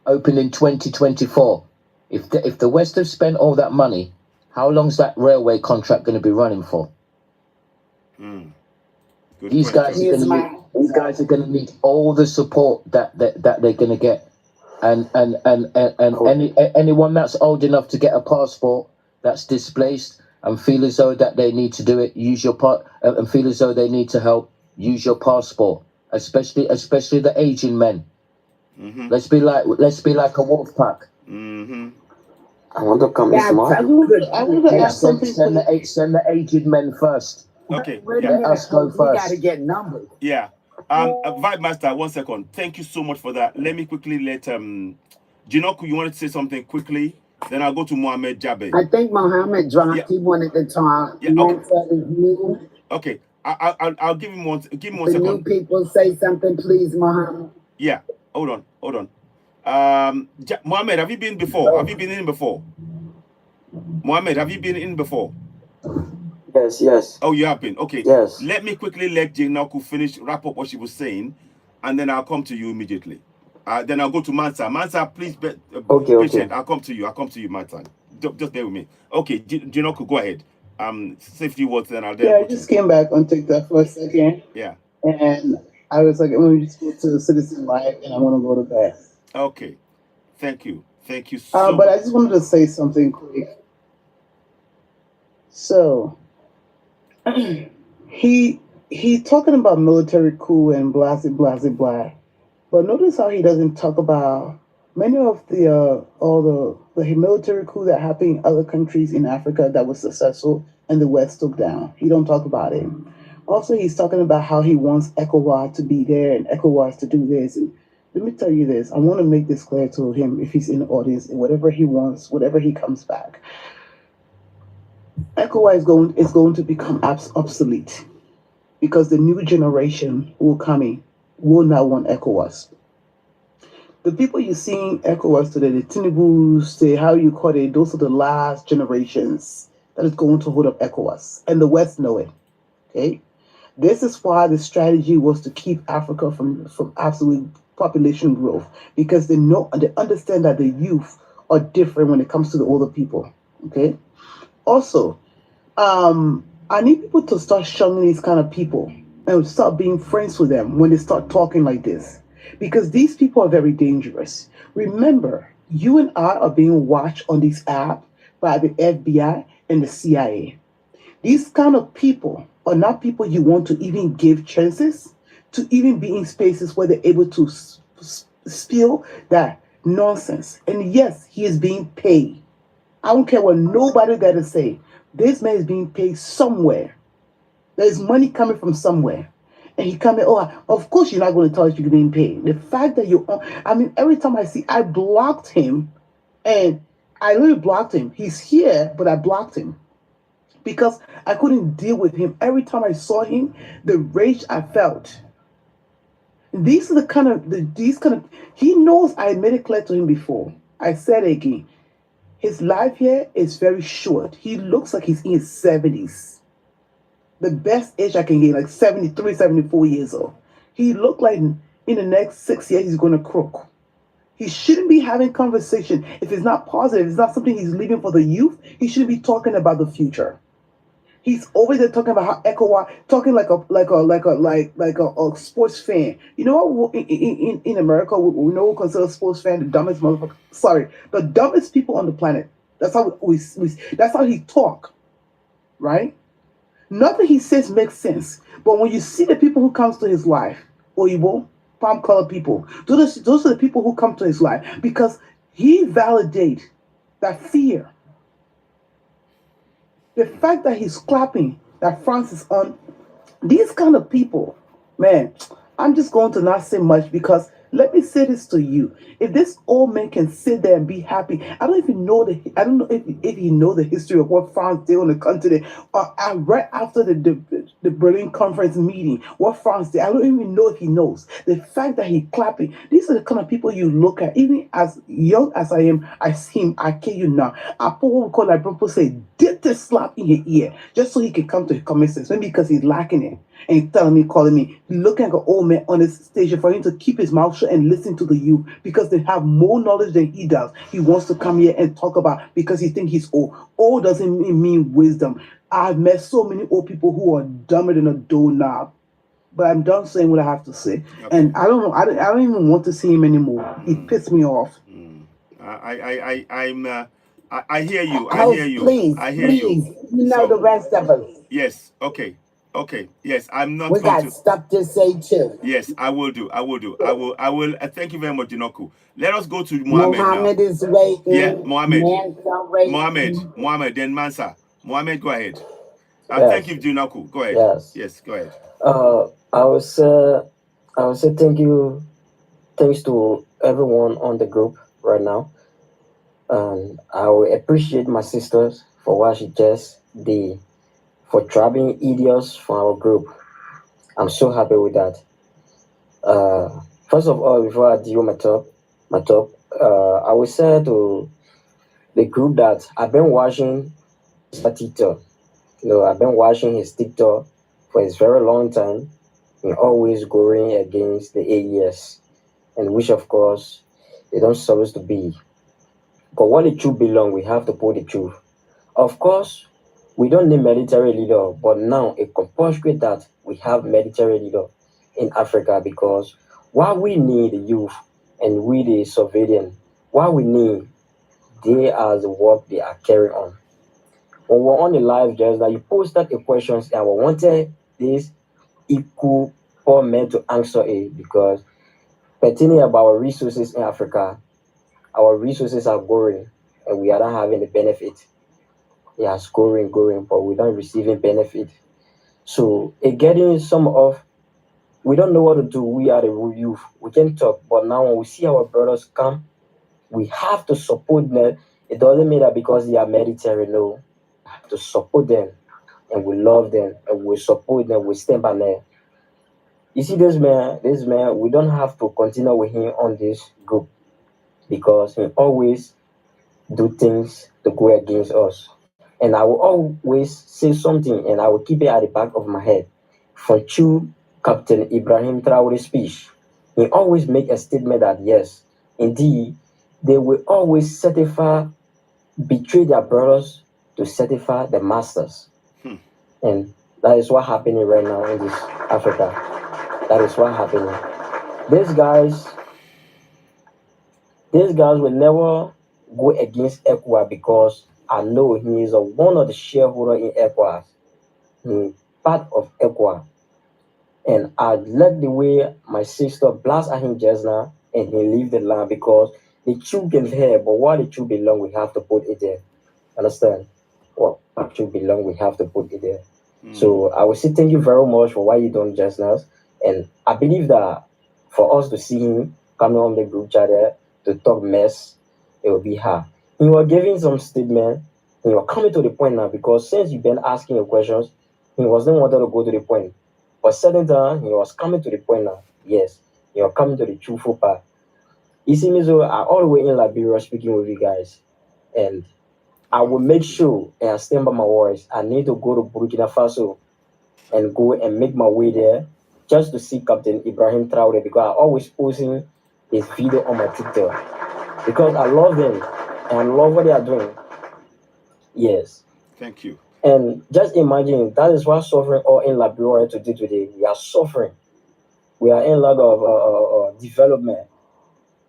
opened in 2024. If the West have spent all that money, how long's that railway contract going to be running for? These guys are going to need all the support that they're going to get, and anyone that's old enough to get a passport that's displaced and feel as though that they need to do it, use your part, and feel as though they need to help, use your passport, especially the Asian men. Let's be like a wolf pack. I want to come Yeah, smart. I want to ask something. Send the aged men first. Okay. Wait a minute, Us go we first. gotta get numbers. Yeah. Vibe Master, 1 second. Thank you so much for that. Let me quickly let Jinoku, you wanted to say something quickly? Then I'll go to Mohammed Jabe. I think Mohammed dropped. He wanted to talk. Yeah, okay. Mensa is new. Okay. I'll give him one The second. new people say something, please, Mohammed. Yeah. Hold on. Mohammed, have you been before? Have you been in before? Mohammed, have you been in before? Yes. Oh, you have been. Okay. Yes. Let me quickly let Jinoku wrap up what she was saying, and then I'll come to you immediately. Then I'll go to Mansa. Mansa, please be patient. I'll come to you, Mansa. Just bear with me. Okay, Jinoku, go ahead. Safety words, then I'll then Yeah, I just came back on TikTok for a second. Yeah. And I was like, I'm going to just go to Citizen Life and I want to go to bed. Okay. Thank you so But much. I just wanted to say something quick. So, he talking about military coup and blah, blah, blah, blah. But notice how he doesn't talk about many of all the military coup that happened in other countries in Africa that was successful and the West took down. He don't talk about it. Also, he's talking about how he wants ECOWAS to be there and ECOWAS to do this. And let me tell you this. I want to make this clear to him if he's in the audience and whatever he wants, whatever he comes back. ECOWAS is going to become obsolete because the new generation who are coming will not want ECOWAS. The people you see in ECOWAS today, the Tinubus, how you call it, those are the last generations that is going to hold up ECOWAS. And the West know it. Okay? This is why the strategy was to keep Africa from absolute population growth, because they understand that the youth are different when it comes to the older people. Okay? Also, I need people to start shunning these kind of people and start being friends with them when they start talking like this. Because these people are very dangerous. Remember, you and I are being watched on this app by the FBI and the CIA. These kind of people are not people you want to even give chances to even be in spaces where they're able to spill that nonsense. And yes, he is being paid. I don't care what nobody got to say. This man is being paid somewhere. There's money coming from somewhere. And he coming, of course you're not going to tell us you're being paid. The fact that every time I blocked him, and I really blocked him. He's here, but I blocked him because I couldn't deal with him. Every time I saw him, the rage I felt. These are the kind of, he knows I made it clear to him before. I said it again. His life here is very short. He looks like he's in his 70s. The best age I can get, like 73, 74 years old. He looked like in the next 6 years he's going to croak. He shouldn't be having conversation. If it's not positive, it's not something he's leaving for the youth, he shouldn't be talking about the future. He's always there talking about how ECOWAS, talking like a sports fan. You know what? In America, we know we consider a sports fan the dumbest motherfucker. Sorry, the dumbest people on the planet. That's how that's how he talk, right? Nothing he says makes sense. But when you see the people who comes to his life, Oyibo, palm color people, those are the people who come to his life because he validates that fear. The fact that he's clapping that France is on, these kind of people, man, I'm just going to not say much because let me say this to you. If this old man can sit there and be happy, I don't know if he know the history of what France did on the continent. Right after the Berlin conference meeting, what France did, I don't even know if he knows. The fact that he clapping, these are the kind of people you look at. Even as young as I am, I see him, I kid you not. I put what we call, like people say, dip get this slap in your ear just so he can come to his common sense. Maybe because he's lacking it. And he's telling me, calling me, looking like an old man on this station for him to keep his mouth shut and listen to the youth because they have more knowledge than he does. He wants to come here and talk about because he thinks he's old. Old doesn't mean wisdom. I've met so many old people who are dumber than a doorknob. But I'm done saying what I have to say. And I don't know. I don't even want to see him anymore. He pissed me off. I hear you. I Host, hear you. please, I hear you. please. You know the rest of us. Yes. Okay. Okay. Yes. I'm not We going got to. stuff to say too. Yes, I will do. I will do. I will. Thank you very much, Dinoku. Let us go to Mohammed now. Muhammad is waiting. Yeah, Mohammed. Mansa waiting. Mohammed, then Mansa. Mohammed, go ahead. Thank Yes. you, Dinoku. Go ahead. Yes. Yes, go ahead. I would say thanks to everyone on the group right now. And I will appreciate my sisters for what she just did for traveling idiots from our group. I'm so happy with that. First of all, before I do my talk, I will say to the group that I've been watching TikTok. I've been watching his TikTok for a very long time and always going against the AES, and which of course they don't supposed to be. But what the truth belong, we have to put the truth. Of course, we don't need military leader, but now it compulsory that we have military leader in Africa because what we need the youth and we the civilian, what we need, they are the work they are carrying on. When we're on the live, just that you posted a question and we wanted this equal for men to answer it because pertaining about our resources in Africa, our resources are growing and we are not having the benefit. Yeah, growing, but we don't receiving benefit. So getting some of we don't know what to do. We are the youth. We can talk, but now when we see our brothers come, we have to support them. It doesn't mean that because they are military, no. We have to support them and we love them and we support them, we stand by them. You see this man, we don't have to continue with him on this group because he always do things to go against us. And I will always say something and I will keep it at the back of my head. From true Captain Ibrahim Traore's speech, he always make a statement that yes, indeed, they will always betray their brothers to certify the masters. And that is what happening right now in this Africa. That is what happening. These guys will never go against ECOWAS because I know he is one of the shareholders in ECOWAS. He part of ECOWAS. And I like the way my sister blast at him just now and he leave the land because the truth can here, but what the truth belong, we have to put it there. Understand? What truth belong, we have to put it there. So I will say thank you very much for what you done just now. And I believe that for us to see him coming on the group chat there to talk mess, it will be hard. He was giving some statement, he was coming to the point now because since you've been asking your questions, he wasn't wanted to go to the point. But certain time, he was coming to the point now. Yes, he was coming to the truthful part. You see me, so I all the way in Liberia speaking with you guys. And I will make sure and I stand by my words. I need to go to Burkina Faso and go and make my way there just to see Captain Ibrahim Traore because I always posting his video on my TikTok because I love them and I love what they are doing. Yes. Thank you. And just imagine that is what suffering all in Liberia to do today. We are suffering. We are in lack of development.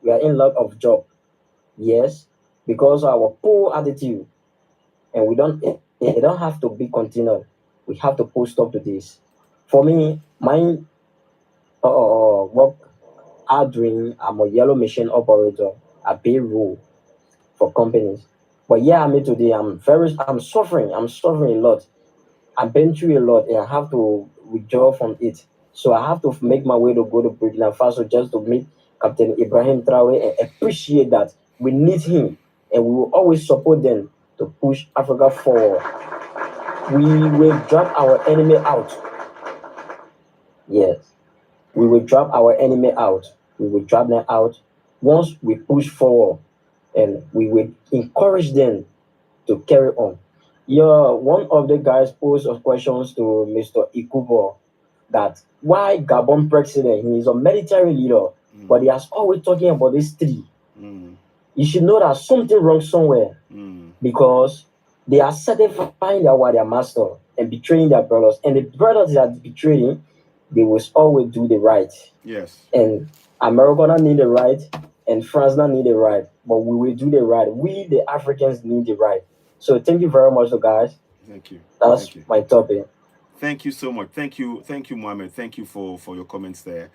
We are in lack of job. Yes, because of our poor attitude, and we don't. It don't have to be continued. We have to put stop to this. For me, my work I'm doing. I'm a yellow machine operator. I pay rule for companies. But yeah, I mean today I'm suffering. I'm suffering a lot. I've been through a lot and I have to withdraw from it. So I have to make my way to go to Burkina Faso just to meet Captain Ibrahim Traore and appreciate that we need him and we will always support them to push Africa forward. We will drop our enemy out. Yes. We will drop our enemy out. We will drop them out once we push forward and we will encourage them to carry on. one of the guys posed of questions to Mr. Ikubo that why Gabon president, he is a military leader, but he has always talking about these three. You should know that something wrong somewhere because they are certifying their master and betraying their brothers. And the brothers that are betraying, they will always do the right. Yes. And America not need the right, and France not need the right, but we will do the right. We, the Africans, need the right. So thank you very much, guys. Thank you. That's Thank you. my topic. Thank you so much. Thank you, Mohammed. Thank you for your comments there.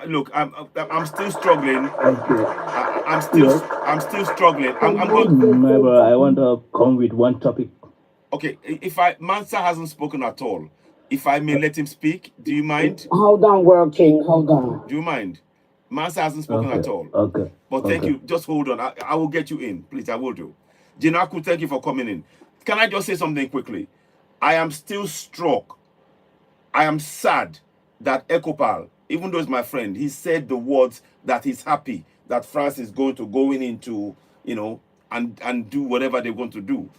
Look, I'm still struggling. I'm still struggling. I'm going. My brother, I want to come with one topic. Okay, if Mansa hasn't spoken at all, if I may let him speak, do you mind? Hold on, World King. Hold on. Do you mind? Mansa hasn't spoken at all. Okay. But thank you. Just hold on. I will get you in. Please, I will do. Jinaku, thank you for coming in. Can I just say something quickly? I am still struck. I am sad that Ekopal, even though he's my friend, he said the words that he's happy that France is going into, and do whatever they're going to do.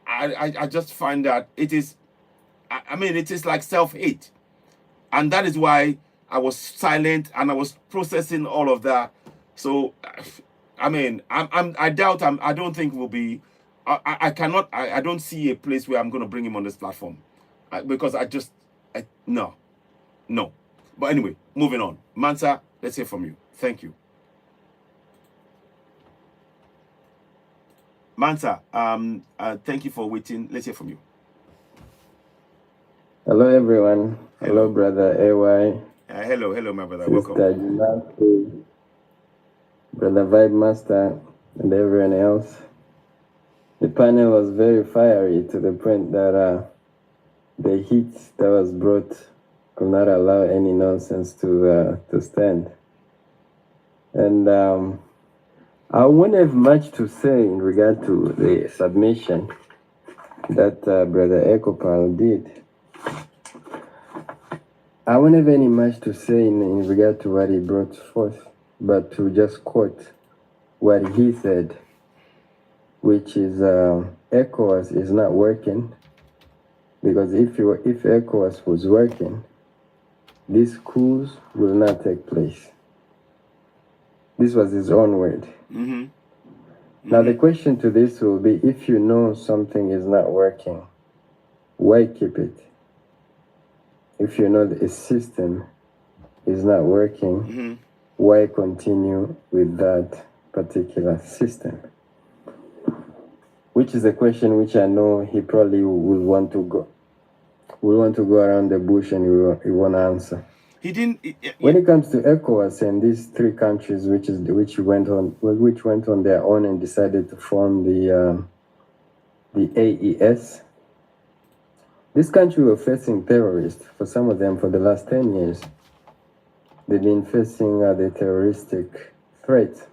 I just find that it is, it is like self-hate. And that is why I was silent and I was processing all of that. So, I don't think we'll be, I don't see a place where I'm going to bring him on this platform. Because no. But anyway, moving on. Mansa, let's hear from you. Thank you. Mansa, thank you for waiting. Let's hear from you. Hello, everyone. Hello, brother AY. Hello, my brother. Sister Welcome. Jinaku, brother Vibe Master, and everyone else. The panel was very fiery to the point that the heat that was brought could not allow any nonsense to stand. And I won't have much to say in regard to the submission that Brother Ekopal did. I won't have any much to say in regard to what he brought forth, but to just quote what he said, which is ECOWAS is not working, because if ECOWAS was working, these coups will not take place. This was his own word. Now the question to this will be, if you know something is not working, why keep it? If you know that a system is not working, why continue with that particular system? Which is a question which I know he probably will want to go. We want to go around the bush and he won't answer. He didn't. When it comes to ECOWAS and these three countries which went on their own and decided to form the AES, this country were facing terrorists for some of them for the last 10 years. They've been facing the terroristic threat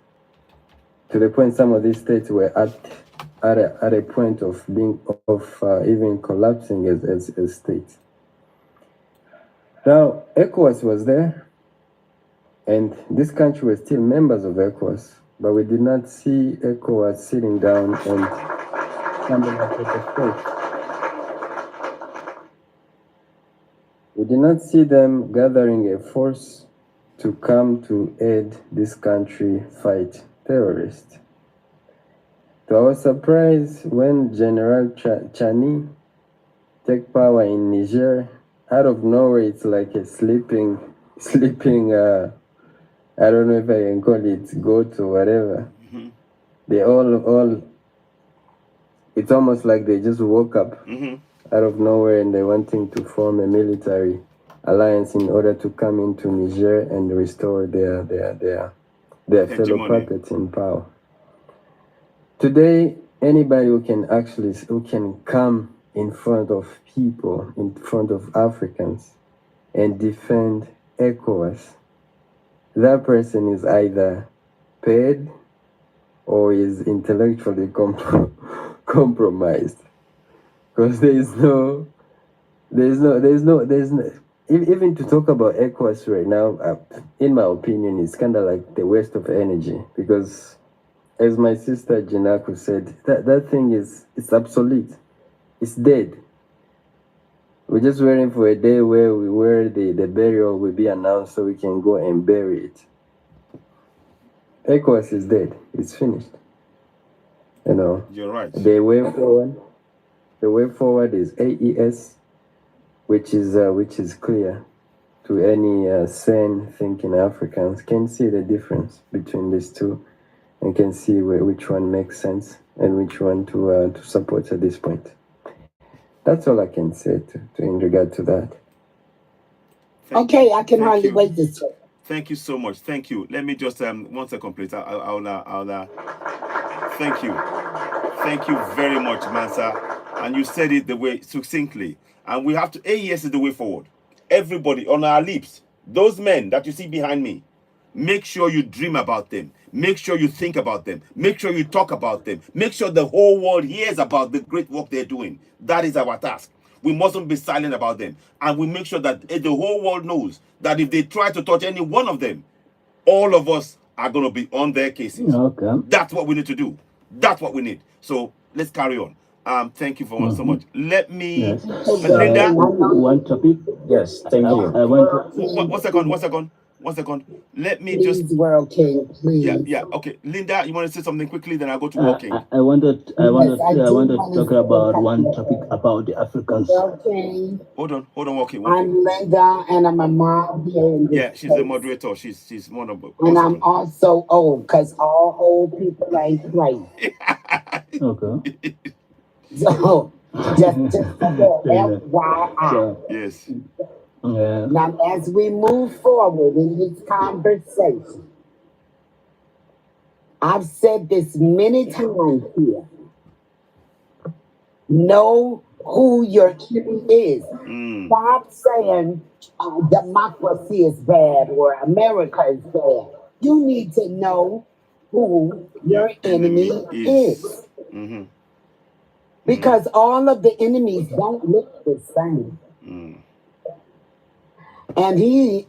to the point some of these states were at a point of even collapsing as states. Now, ECOWAS was there, and this country was still members of ECOWAS, but we did not see ECOWAS sitting down and coming up with a force. We did not see them gathering a force to come to aid this country fight terrorists. To our surprise, when General Chani take power in Niger, out of nowhere, it's like a sleeping, I don't know if I can call it goat or whatever. They all, it's almost like they just woke up out of nowhere and they're wanting to form a military alliance in order to come into Niger and restore their fellow puppets in power. Today, anybody who can come in front of people, in front of Africans, and defend ECOWAS, that person is either paid or is intellectually compromised. Because even to talk about ECOWAS right now, in my opinion, it's kind of like the waste of energy. Because as my sister Jinaku said, that thing it's obsolete. it's dead. We're just waiting for a day where the burial will be announced so we can go and bury it. ECOWAS is dead. It's finished. You know. You're right. The way forward is AES, which is clear to any sane thinking Africans can see the difference between these two and can see which one makes sense and which one to support at this point. That's all I can say to in regard to that. Okay, I can Thank hardly you. wait to say. Thank you so much. Thank you. Let me just 1 second, please. Thank you. Thank you very much, Mansa. And you said it the way succinctly. And we have to. AES is the way forward. Everybody on our lips. Those men that you see behind me. Make sure you dream about them. Make sure you think about them. Make sure you talk about them. Make sure the whole world hears about the great work they're doing. That is our task. We mustn't be silent about them. And we make sure that the whole world knows that if they try to touch any one of them, all of us are going to be on their cases. Okay. That's what we need to do. That's what we need. So let's carry on. Thank you for so much. Let me, Yes. Linda. One topic. Yes, thank you. I want to, One second. Let me Please, just. World King, please. Yeah. Okay, Linda, you want to say something quickly? Then I'll go to Walking. I wanted Yes, I do to want talk to about say one something. topic about the Africans. World King, Hold on, Walking. I'm Linda, and I'm a mom here in this Yeah, she's the place. moderator. She's one of. And I'm also old, because all old people ain't crazy. Okay. So, just FYI. So, yes. Now, as we move forward in this conversation, I've said this many times here. Know who your enemy is. Stop saying democracy is bad or America is bad. You need to know who your enemy is. Mm-hmm. Because all of the enemies don't look the same. And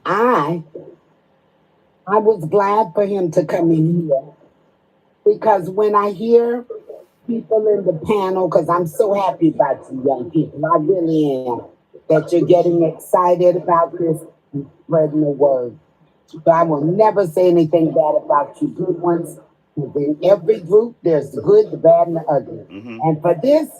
I was glad for him to come in here. Because when I hear people in the panel, because I'm so happy about you young people, I really am, that you're getting excited about this and spreading the word. So I will never say anything bad about you good ones. In every group, there's the good, the bad, and the ugly. And for this,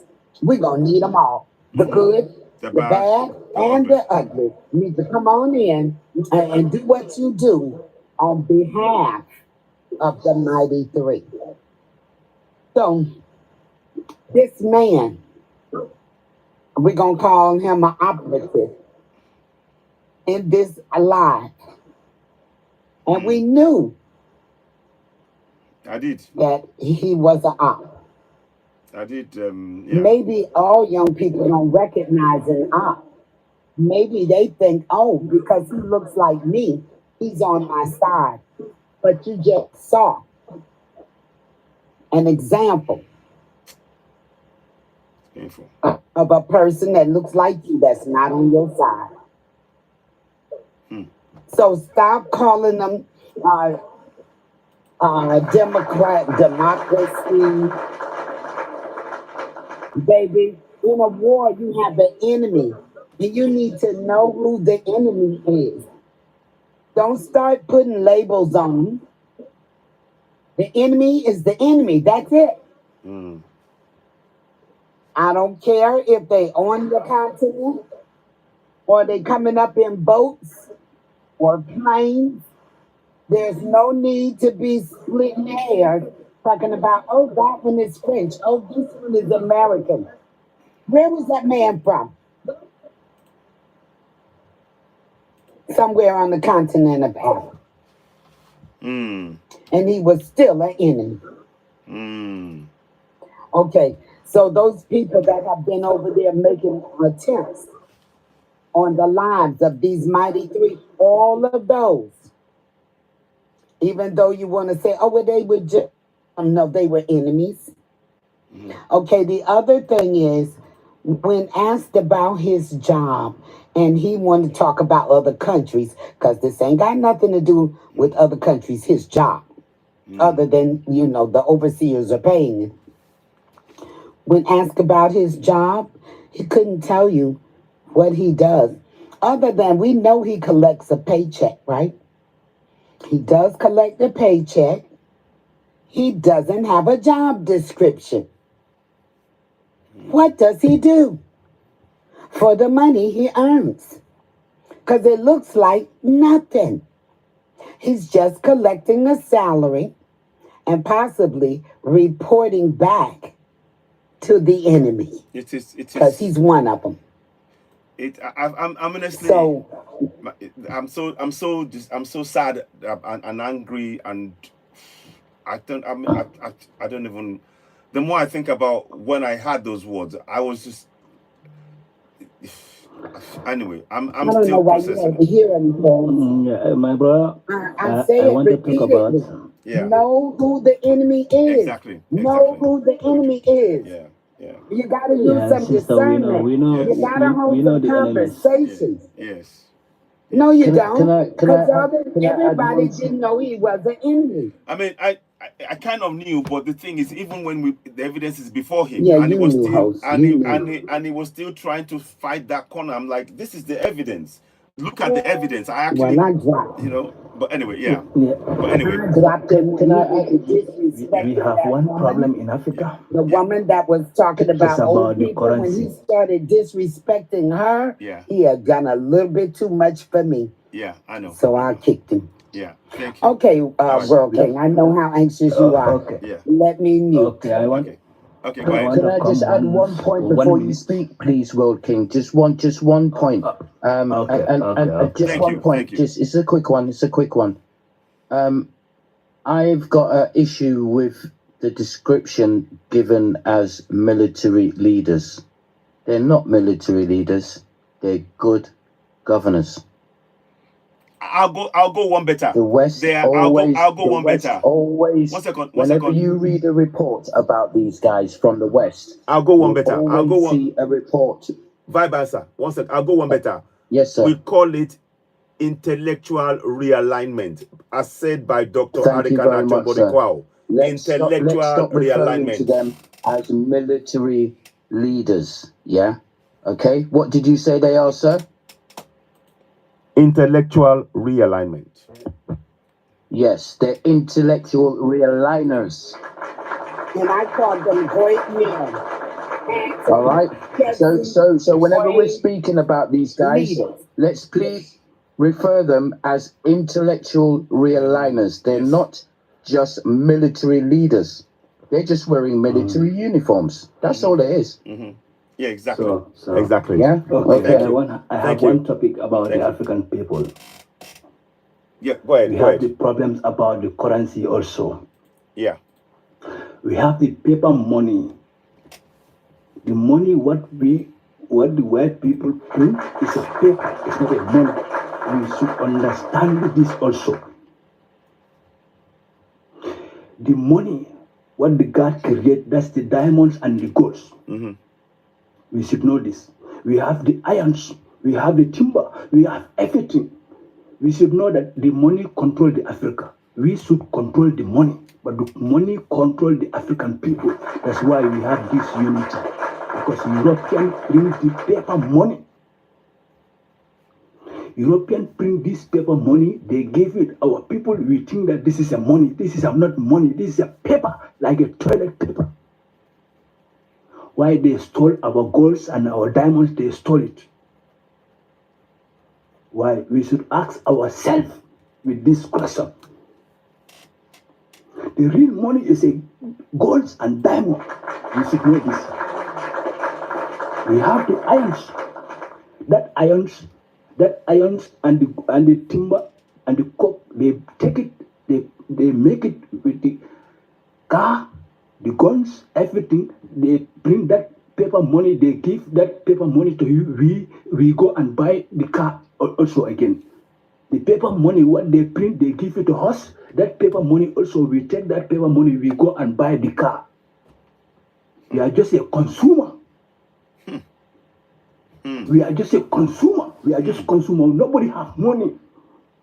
we're going to need them all. The good, the bad, and the ugly. You need to come on in and do what you do on behalf of the mighty three. So, this man, we're going to call him an operative in this life. And we knew I did. that he was an op. I did. Maybe all young people don't recognize an op. Maybe they think, oh, because he looks like me, he's on my side. But you just saw an example Painful. of a person that looks like you that's not on your side. So stop calling them democracy. Baby, in a war, you have an enemy. And you need to know who the enemy is. Don't start putting labels on them. The enemy is the enemy. That's it. I don't care if they on the continent or they coming up in boats or planes. There's no need to be splitting hairs talking about, oh, that one is French. Oh, this one is American. Where was that man from? Somewhere on the continent of Africa. And he was still an enemy. Okay, so those people that have been over there making attempts on the lives of these mighty three, all of those, even though you want to say, oh, well, they were just, no, they were enemies. Okay, the other thing is, when asked about his job, and he wanted to talk about other countries, because this ain't got nothing to do with other countries, his job, other than, the overseers are paying him. When asked about his job, He couldn't tell you what he does, other than we know he collects a paycheck, right? He does collect a paycheck. He doesn't have a job description. What does he do for the money he earns? Because it looks like nothing. He's just collecting a salary and possibly reporting back to the enemy. It is. Because he's one of them. I'm honestly. So I'm so sad and angry, and I don't even. The more I think about when I had those words, I was just. Anyway, I'm I don't know still why you processing. had to hear him. Yeah, my brother, I say I it want to talk about. repeatedly. Yeah. Know who the enemy is. Exactly. Know who the enemy is. Yeah. Yeah. You got to use Yeah, some sister, we know, discernment. You got to hold we know some the enemies. conversations. Yes. No, you Can I don't. can I Because add everybody one? didn't know he was an enemy. I mean, I kind of knew, but the thing is, even when the evidence is before him, Yeah, and he you was knew, still, host. You knew. and he was still trying to fight that corner. I'm like, this is the evidence. Look at the evidence. I actually, Well, I dropped him. you know. But anyway, yeah. Yeah. But anyway, I dropped him when Can he I was add? We disrespecting have that one problem woman. in Africa. The woman that was talking It's about old about the people, when he currency. started disrespecting her, yeah, he had done a little bit too much for me. yeah. I know. So I kicked him. Yeah. Thank you. Okay, right. World King, I know how anxious you are. Okay. Yeah. Let me mute. Okay, I want. Okay. Okay. Go ahead. Can I just add one point before you speak, please, World King? Just one point. Okay. And just Thank one you, point. thank you. Just it's a quick one. It's a quick one. I've got an issue with the description given as military leaders. They're not military leaders. They're good governors. I'll go one better. The West There, always. I'll go The one West better. always. One second. Whenever you read a report about these guys from the West, I'll go one you'll better. I'll always go one. see a report. Vibe answer. One second. I'll go one better. Yes, sir. We call it intellectual realignment, as said by Dr. Thank you very Arikana much, sir. Chombodekwao. Let's Intellectual stop referring to realignment. them as military leaders. Yeah. Okay. What did you say they are, sir? Intellectual realignment. Yes, they're intellectual realigners. And I called them great men. All right. So whenever we're speaking about these guys, leaders. let's please refer them as intellectual realigners. They're not just military leaders. They're just wearing military uniforms. That's all it is. Yeah, exactly. So Exactly. Yeah. Okay. Okay. I have one topic about the African people. Yeah, go ahead. We Go have ahead. the problems about the currency also. Yeah. We have the paper money. The money what the white people print is a paper, it's not a money. We should understand this also. The money, what the God create, that's the diamonds and the golds. We should know this. We have the irons, we have the timber, we have everything. We should know that the money control the Africa. We should control the money, but the money control the African people. That's why we have this unity. Because Europeans bring the paper money. Europeans bring this paper money, they give it our people. We think that this is a money. This is not money. This is a paper, like a toilet paper. Why they stole our golds and our diamonds, they stole it. Why? We should ask ourselves with this question. The real money is a golds and diamond. We should know this. We have the irons. That irons and the timber and the coke, they take it, they make it with the car, the guns, everything. They bring that paper money, they give that paper money to you. We go and buy the car also again. The paper money, what they print, they give it to us. That paper money also, we take that paper money, we go and buy the car. We are just a consumer. We are just a consumer. We are just consumer. Nobody have money.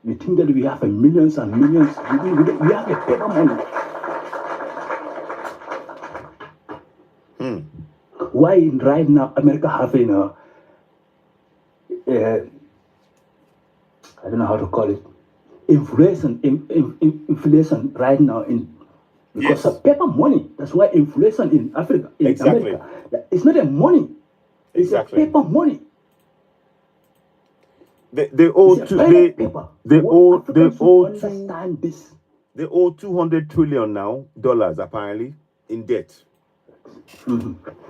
We think that we have millions and millions. We have a paper money. why right now America having I don't know how to call it, inflation right now because of paper money. That's why inflation in Africa, in America, it's not a money, it's a paper money. They owe $200 trillion now apparently in debt.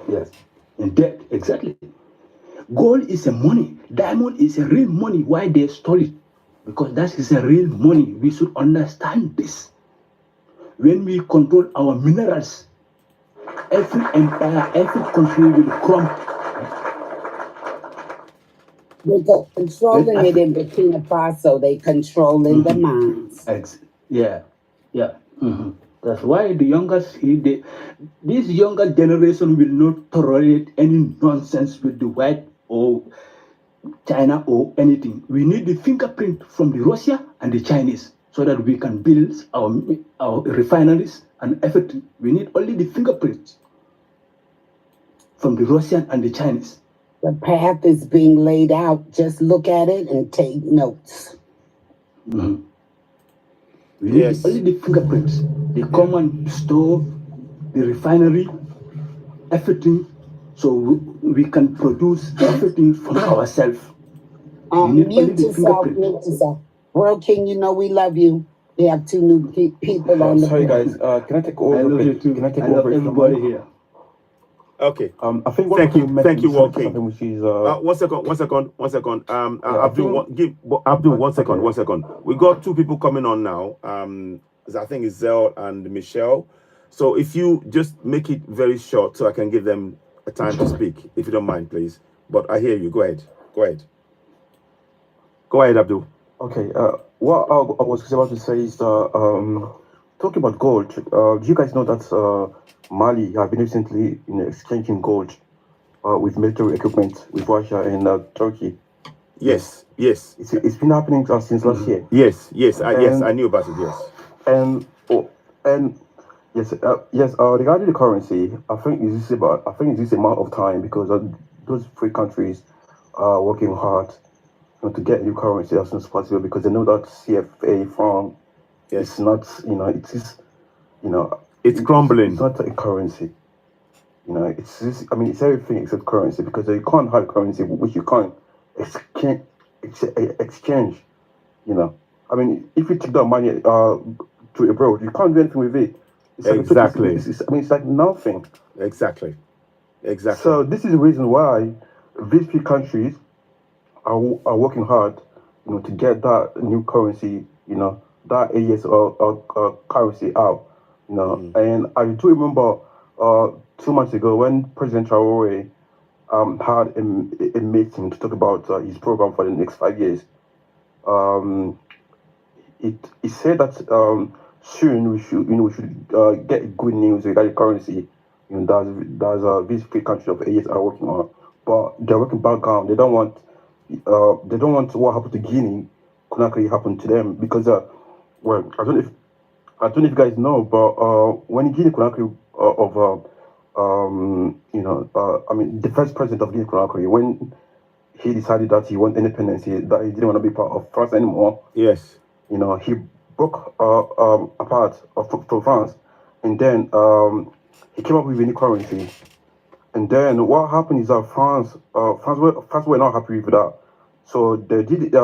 Yes, in debt, exactly. Gold is a money, diamond is a real money. Why they stole it? Because that is a real money. We should understand this. When we control our minerals, every empire, every country will crumble. They're controlling it in Burkina Faso. They controlling the mines. Yeah. Mhm. That's why this younger generation will not tolerate any nonsense with the white or China or anything. We need the fingerprint from the Russia and the Chinese so that we can build our refineries and everything. We need only the fingerprints from the Russian and the Chinese. The path is being laid out. Just look at it and take notes. We need only the fingerprints. The common store, the refinery, everything, so we can produce everything from ourselves. Mute yourself. World King, you know we love you. We have two new people on the Sorry board. guys, can I take over? I love you too. Can I take I over love if you don't everybody mind? here. Okay. I think Thank you, Walking. something which is One second. I Abdul, think- Abdul, one second. We got two people coming on now. I think it's Zell and Michelle. So if you just make it very short, so I can give them a time to speak, if you don't mind, please. But I hear you. Go ahead. Go ahead, Abdul. Okay, what I was about to say is talking about gold. Do you guys know that Mali have been recently exchanging gold with military equipment with Russia and Turkey? Yes. It's been happening since last year. Yes, I knew about it. Yes. And regarding the currency, I think it's this amount of time because those three countries are working hard to get new currency as soon as possible because they know that CFA franc is not, it's crumbling. It's not a currency. It's everything except currency because you can't have currency which you can't exchange. If you take that money to abroad, you can't do anything with it. Exactly. It's like nothing. Exactly. So this is the reason why these three countries are working hard, to get that new currency, that AES currency out, And I do remember 2 months ago when President Traore had a meeting to talk about his program for the next 5 years. It said that soon we should get good news regarding currency. That's these three countries of AES are working on, but they're working background. They don't want what happened to Guinea Conakry happen to them because I don't know if you guys know, but when Guinea Conakry the first president of Guinea Conakry, when he decided that he wanted independence, that he didn't want to be part of France anymore. Yes. He broke apart from France, and then he came up with a new currency. And then what happened is that France were not happy with that, so they did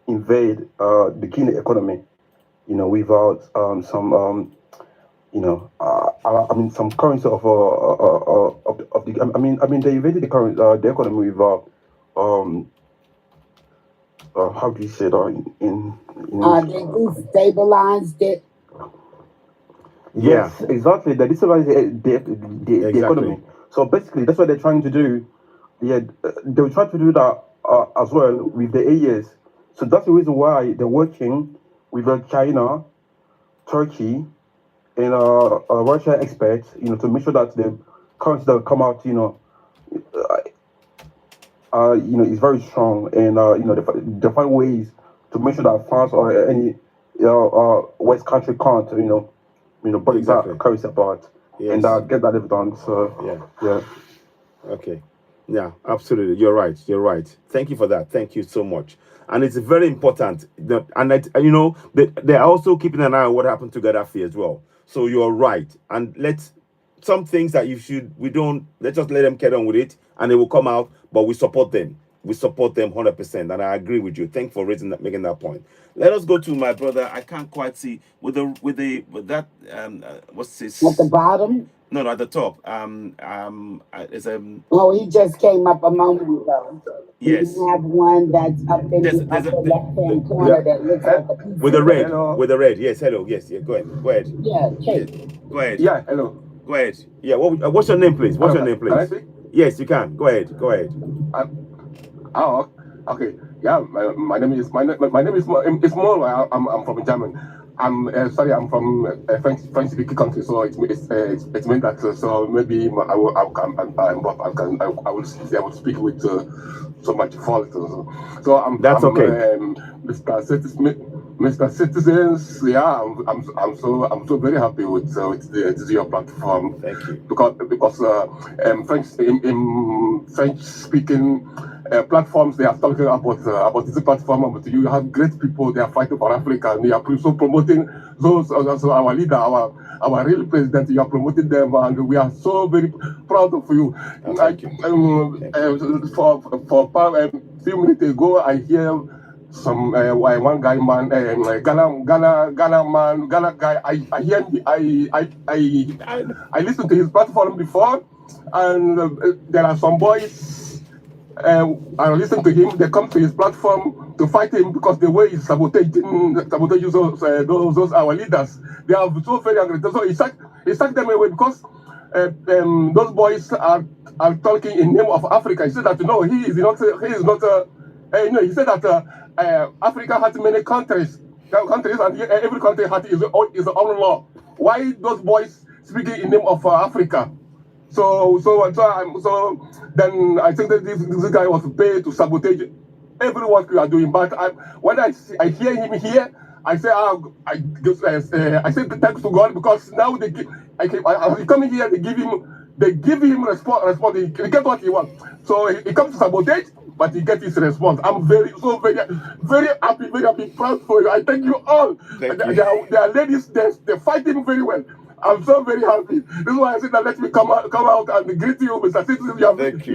invade the Guinea economy, without some some currency of the they invaded the economy without how do you say that in They destabilized it. Yes, exactly. They destabilize the economy. So basically, that's what they're trying to do. Yeah, they will try to do that as well with the AES. So that's the reason why they're working with China, Turkey, and Russia experts, to make sure that the currency that will come out, is very strong, and they find ways to make sure that France or any West country can't, bring that currency apart and get that done. So yeah. Okay. Yeah, absolutely. You're right. You're right. Thank you for that. Thank you so much. And it's very important that, and you know, they're also keeping an eye on what happened to Gaddafi as well. So you're right. And let's some things that we don't let's just let them get on with it, and they will come out. But we support them. We support them 100%, and I agree with you. Thanks for making that point. Let us go to my brother. I can't quite see with that. What's this? At the bottom. No, at the top. It's Oh, he just came up a moment ago. yes. We have one that's up in There's the there's upper left-hand yeah. corner that looks like a piece With the of red. paper. With the red. Yes. Hello. Yes. Yeah. Go ahead. Go ahead. Yeah, Yes. cake. Go ahead. Yeah, hello. Go ahead. Yeah. What's your name, please? What's Hello, your name, can I please? speak? Yes, you can. Go ahead. Go ahead. Oh, okay. Yeah, my name is it's more. I'm from German. I'm sorry. I'm from French speaking country, so it's meant that so maybe I will speak with so much fault. So That's I'm okay. Mr. Citizens. Yeah, I'm so very happy with your platform. Thank you. Because French in French speaking platforms, they are talking about this platform. But you have great people. They are fighting for Africa, and they are so promoting those. Also our leader, our real president. You are promoting them, and we are so very proud of you. Thank you. For a few minutes ago, I hear some one guy man, Ghana guy. I hear I listened to his platform before, and there are some boys. I listen to him. They come to his platform to fight him because the way he's sabotaging those our leaders. They are so very angry. So he sacked them away because those boys are talking in name of Africa. He said that no, he is not. He said that Africa has many countries, and every country has its own law. Why those boys speaking in name of Africa? So then I think that this guy was paid to sabotage every work we are doing. But when I hear him here, I say I say thanks to God because now I come here, they give him response. He get what he wants. So he comes to sabotage, but he gets his response. I'm very happy, proud for you. I thank you all. Thank They you. are ladies. They fight him very well. I'm so very happy. This is why I said that let me come out and greet you, Mr. Citizen. You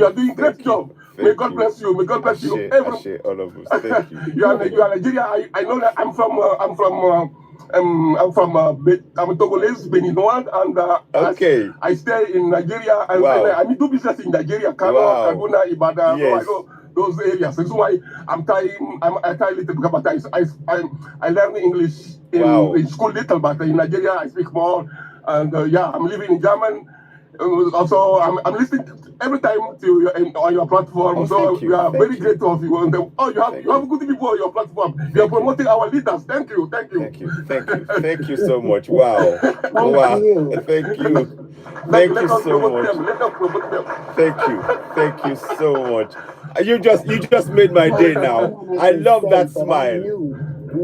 are doing great job. May God bless you. May God bless you. Ashe, all of us. Thank you. You are Nigeria. I know that I'm Togolese, Beninois, and okay. I stay in Nigeria. I do business in Nigeria, Kano, Kaduna, Ibadan. Yes. So I know those areas. That's why I try little bit, but I learn English in school little, but in Nigeria I speak more. And I'm living in German. Also, I'm listening every time to on your platform. So we are very grateful of you. And, you have good people on your platform. You are promoting our leaders. Thank you. Thank you so much. Wow. Wow. Thank you. Thank you so much. Thank you so much. You just made my day now. I love that smile.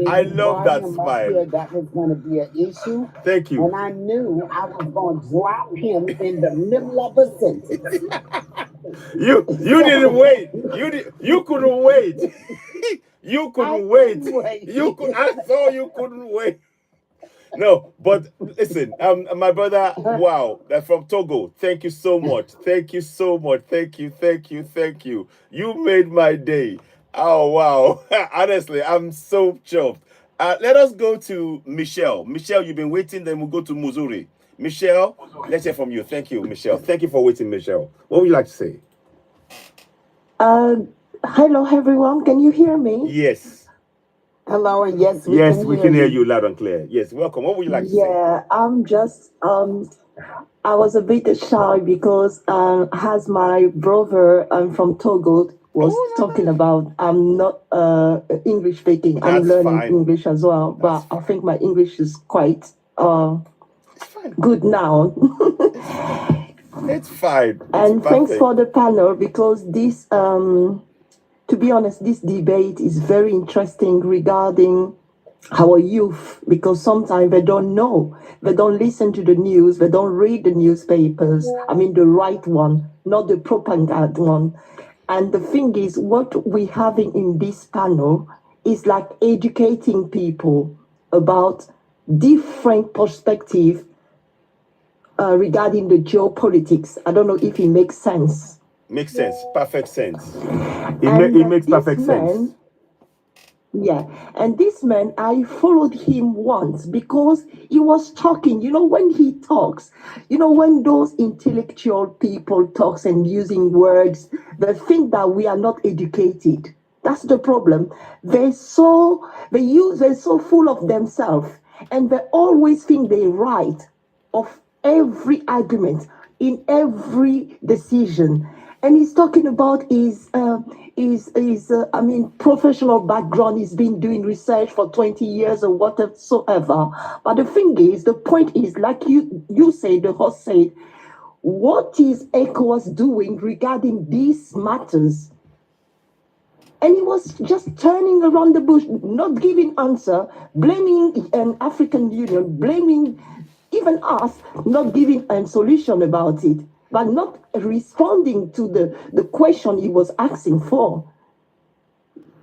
I love that smile. That was going to be an issue. Thank you. And I knew I was going to drop him in the middle of a sentence. You didn't wait. You couldn't wait. You couldn't wait. I saw you couldn't wait. No, but listen, my brother, wow, that's from Togo. Thank you so much. Thank you so much. Thank you. You made my day. Oh, wow. Honestly, I'm so chuffed. Let us go to Michelle. Michelle, you've been waiting, then we'll go to Missouri. Michelle, let's hear from you. Thank you, Michelle. Thank you for waiting, Michelle. What would you like to say? Hello, everyone. Can you hear me? Yes. Hello, and yes, we can hear you loud and clear. Yes, welcome. What would you like to say? Yeah, I'm just I was a bit shy because as my brother from Togo was talking about, I'm not English speaking. I'm learning English as well, but I think my English is quite good now. It's fine. And thanks for the panel because this to be honest, this debate is very interesting regarding our youth, because sometimes they don't know, they don't listen to the news, they don't read the newspapers. I mean, the right one, not the propaganda one. And the thing is, what we're having in this panel is like educating people about different perspective regarding the geopolitics. I don't know if it makes sense. Makes sense. Perfect sense. And It makes this perfect sense. man, yeah, and this man, I followed him once because he was talking. You know, when he talks, you know, when those intellectual people talks and using words, they think that we are not educated. That's the problem. They're so full of themselves, and they always think they're right of every argument in every decision. And he's talking about I mean, professional background. He's been doing research for 20 years or whatsoever. But the thing is, the point is, like you said, the host said, what is ECOWAS doing regarding these matters? And he was just turning around the bush, not giving answer, blaming an African Union, blaming even us, not giving a solution about it, but not responding to the question he was asking for.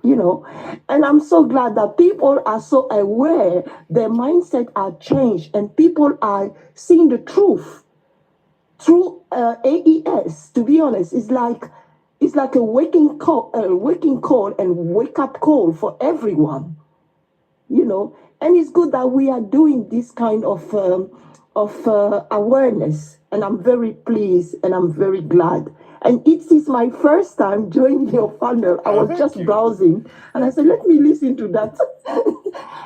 You know, and I'm so glad that people are so aware, their mindset are changed, and people are seeing the truth through AES. To be honest, it's like a waking call and wake up call for everyone. You know, and it's good that we are doing this kind of awareness, and I'm very pleased and I'm very glad. And it is my first time joining your panel. I was just browsing and I said, let me listen to that.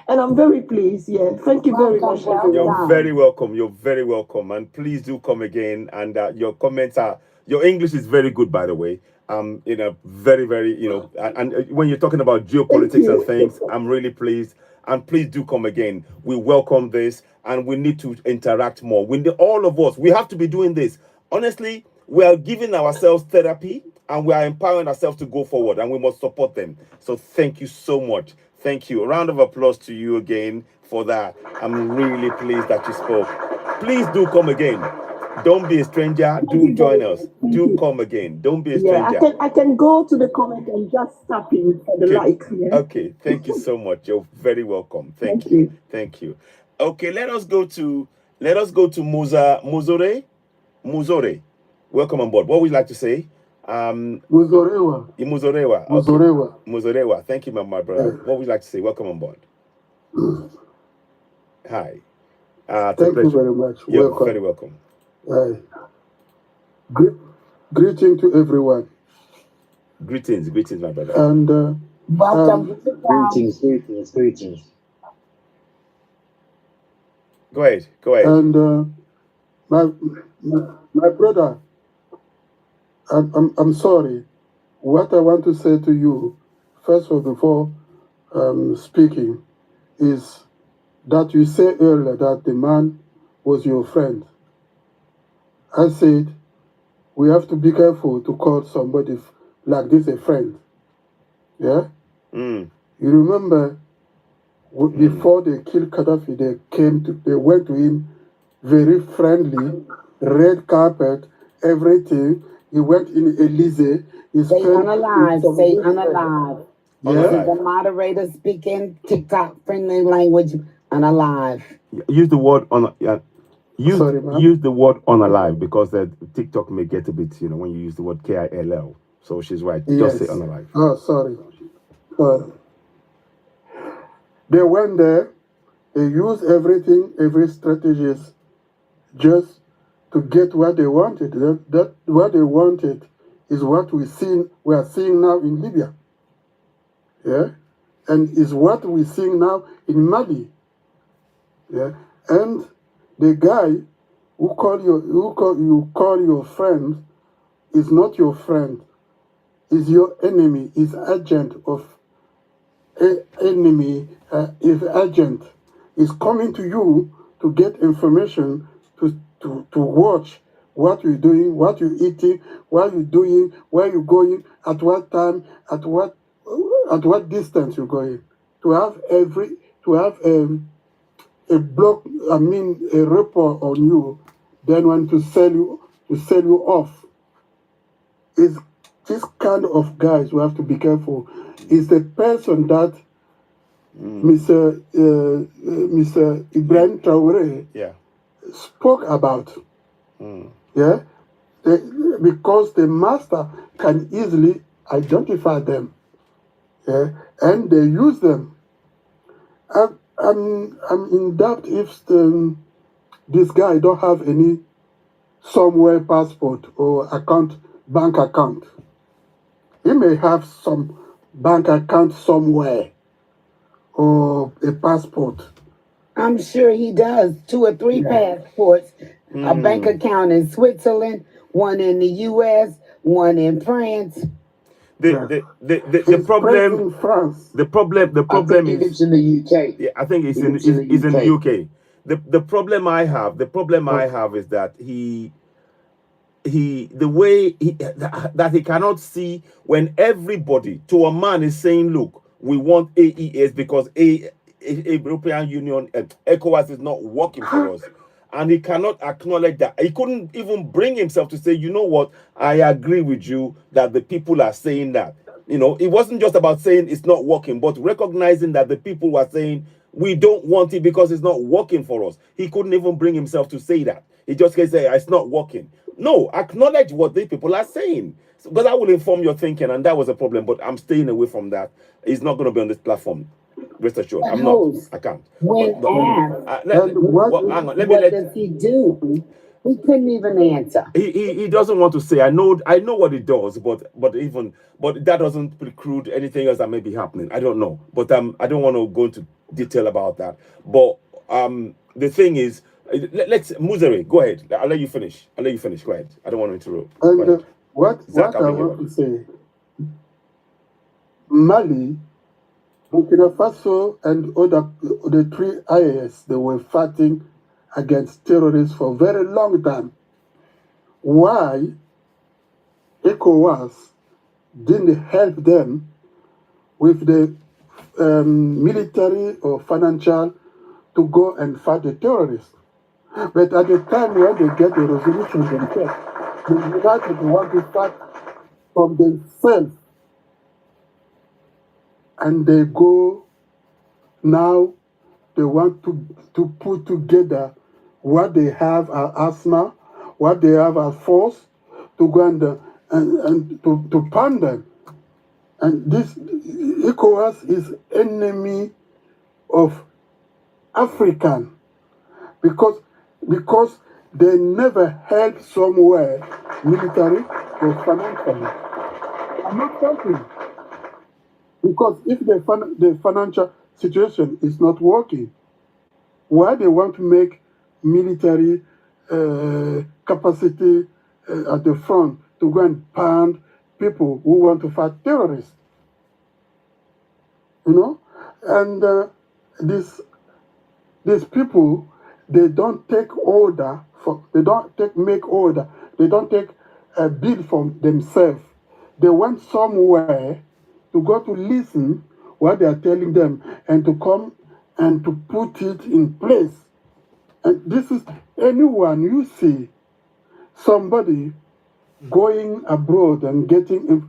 And I'm very pleased. Yeah, thank you very much, everyone. You're very welcome. You're very welcome. And please do come again. And your comments your English is very good, by the way. You know, very, very, you know, and when you're talking about geopolitics and things, I'm really pleased. And please do come again. We welcome this and we need to interact more. All of us, we have to be doing this. Honestly, we are giving ourselves therapy and we are empowering ourselves to go forward, and we must support them. So thank you so much. Thank you. A round of applause to you again for that. I'm really pleased that you spoke. Please do come again. Don't be a stranger. Do join us. Do come again. Don't be a stranger. Yeah, I can go to the comment and just tap in for the like. Yeah. Okay, thank you so much. You're very welcome. Thank you. Thank you. Okay, let us go to Muzore. Welcome on board. What would you like to say? Muzorewa. Muzorewa. Okay. Muzorewa. Thank you, my brother. What would you like to say? Welcome on board. Hi. Thank you very much. You're Welcome. very welcome. Greeting to everyone. Greetings, my brother. And welcome. Greetings. Go ahead. And my brother, I'm sorry. What I want to say to you, first of all, before speaking, is that you said earlier that the man was your friend. I said we have to be careful to call somebody like this a friend. Yeah? You remember before they killed Gaddafi, they went to him very friendly, red carpet, everything. He went in Elysee. Say unalive. Yeah? The moderator speaking TikTok friendly language, unalive. Use the word on. Use the word unalive, because the TikTok may get a bit, you know, when you use the word KILL. So she's right. Yes. Just say unalive. Oh, sorry. They went there. They used everything, every strategist, just to get what they wanted. That what they wanted is what we are seeing now in Libya. Yeah, and is what we're seeing now in Mali. Yeah, and the guy who you call your friend is not your friend. Is your enemy. Is agent of enemy. Is agent. Is coming to you to get information to watch what you're doing, what you're eating, what you're doing, where you're going, at what time, at what distance you're going, to to have a block, I mean a report on you, then want to sell you off. Is this kind of guys we have to be careful. Is the person that Mr. Ibrahim Traore spoke about. Yeah, because the master can easily identify them. Yeah, and they use them. I'm in doubt if this guy don't have any somewhere passport or bank account. He may have some bank account somewhere or a passport. I'm sure he does 2 or 3 passports, a bank account in Switzerland, one in the U.S., one in France. The problem. The problem is in the UK. Yeah, I think it's in the UK. The problem I have is that the way that he cannot see when everybody to a man is saying, look, we want AES because European Union ECOWAS is not working for us. And he cannot acknowledge that. He couldn't even bring himself to say, you know what, I agree with you that the people are saying that. You know, it wasn't just about saying it's not working, but recognizing that the people were saying, we don't want it because it's not working for us. He couldn't even bring himself to say that. He just can say, it's not working. No, acknowledge what the people are saying. Because that will inform your thinking, and that was a problem, but I'm staying away from that. He's not going to be on this platform. Rest assured, I'm not. I can't. When asked, what does he do? He couldn't even answer. He doesn't want to say. I know what he does, but that doesn't preclude anything else that may be happening. I don't know, but I don't want to go into detail about that. But the thing is, let's Muzere, go ahead. I'll let you finish. Go ahead. I don't want to interrupt. And what I want to say, Mali, Burkina Faso, and the 3 IAS, they were fighting against terrorists for a very long time. Why ECOWAS didn't help them with the military or financial to go and fight the terrorists? But at the time when they get the resolution themselves, the United want to fight from themselves. And they go now, they want to put together what they have as arsenal, what they have as force, to go and to pound them. And this ECOWAS is enemy of African because they never help somewhere military or financially. I'm not helping. Because if the financial situation is not working, why they want to make military capacity at the front to go and pound people who want to fight terrorists? You know? And these people, they don't take order, they don't make order, they don't take a bid from themselves. They went somewhere to go to listen what they are telling them and to come and to put it in place. And this is anyone you see somebody going abroad and getting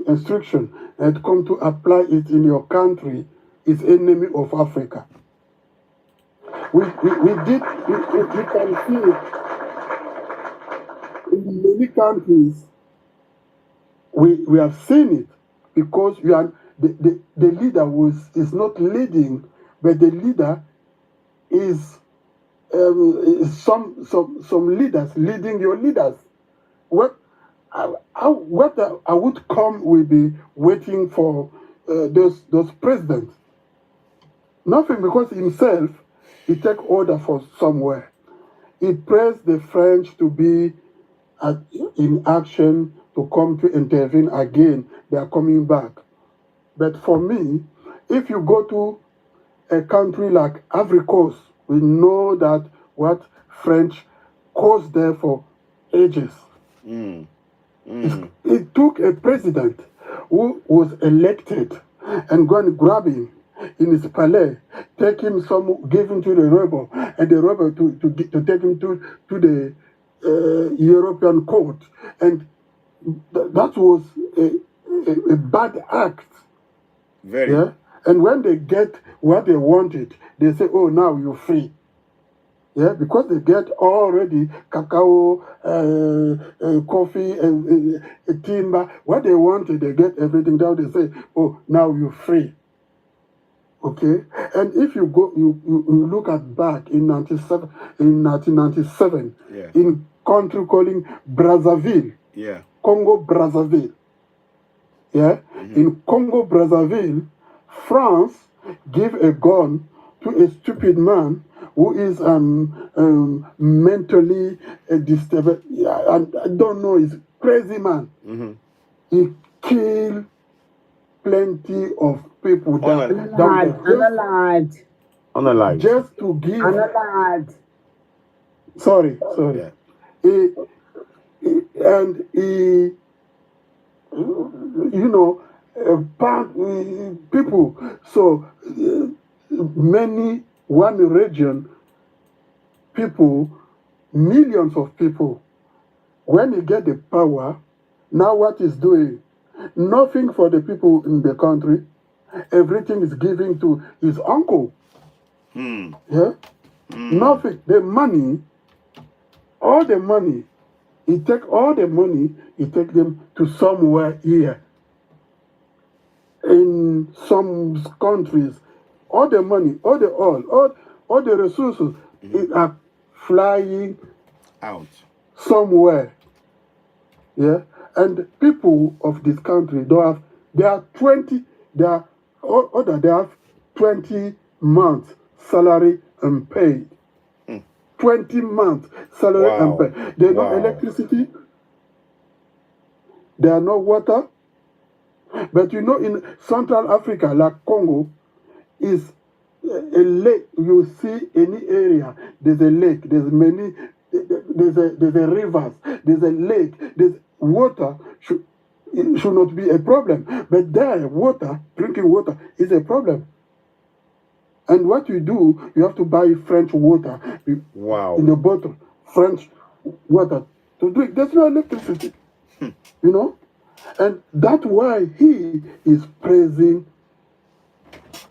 instruction and come to apply it in your country is enemy of Africa. We can see it in many countries. We have seen it because the leader is not leading, but the leader is some leaders leading your leaders. What I would come will be waiting for those presidents. Nothing, because himself he take order for somewhere. He pressed the French to be in action, to come to intervene again. They are coming back. But for me, if you go to a country like Ivory Coast, we know that what French caused there for ages. It took a president who was elected and go and grab him in his palais, take him give him to the rebel, and the rebel to take him to the European court, and that was a bad act. Very. Yeah, and when they get what they wanted, they say, "Oh, now you're free." Yeah, because they get already cacao, coffee, and timber. What they wanted, they get everything. Now they say, "Oh, now you're free." Okay, and if you go, you look at back in 1997, Yeah. in country calling Brazzaville, Yeah. Congo Brazzaville. Yeah, in Congo Brazzaville, France gave a gun to a stupid man who is mentally disturbed. I don't know, he's crazy man. He killed plenty of people down there. Unalive. Just to give. Sorry. Yeah. And he, you know, people. So many, one region, people, millions of people, when he get the power, now what he's doing? Nothing for the people in the country. Everything is giving to his uncle. Yeah? Nothing. The money, all the money, he take all the money, he take them to somewhere here. In some countries, all the money, all the oil, all the resources are flying out somewhere. Yeah, and people of this country don't have. They have 20 months salary unpaid. 20 months salary unpaid. They have no electricity. There are no water. But you know, in Central Africa, like Congo, is a lake. You see any area, there's a lake, there's many, there's a rivers, there's a lake, there's water. It should not be a problem. But there, water, drinking water, is a problem. And what you do, you have to buy French water in the bottle, French water to drink. There's no electricity, you know? And that's why he is praising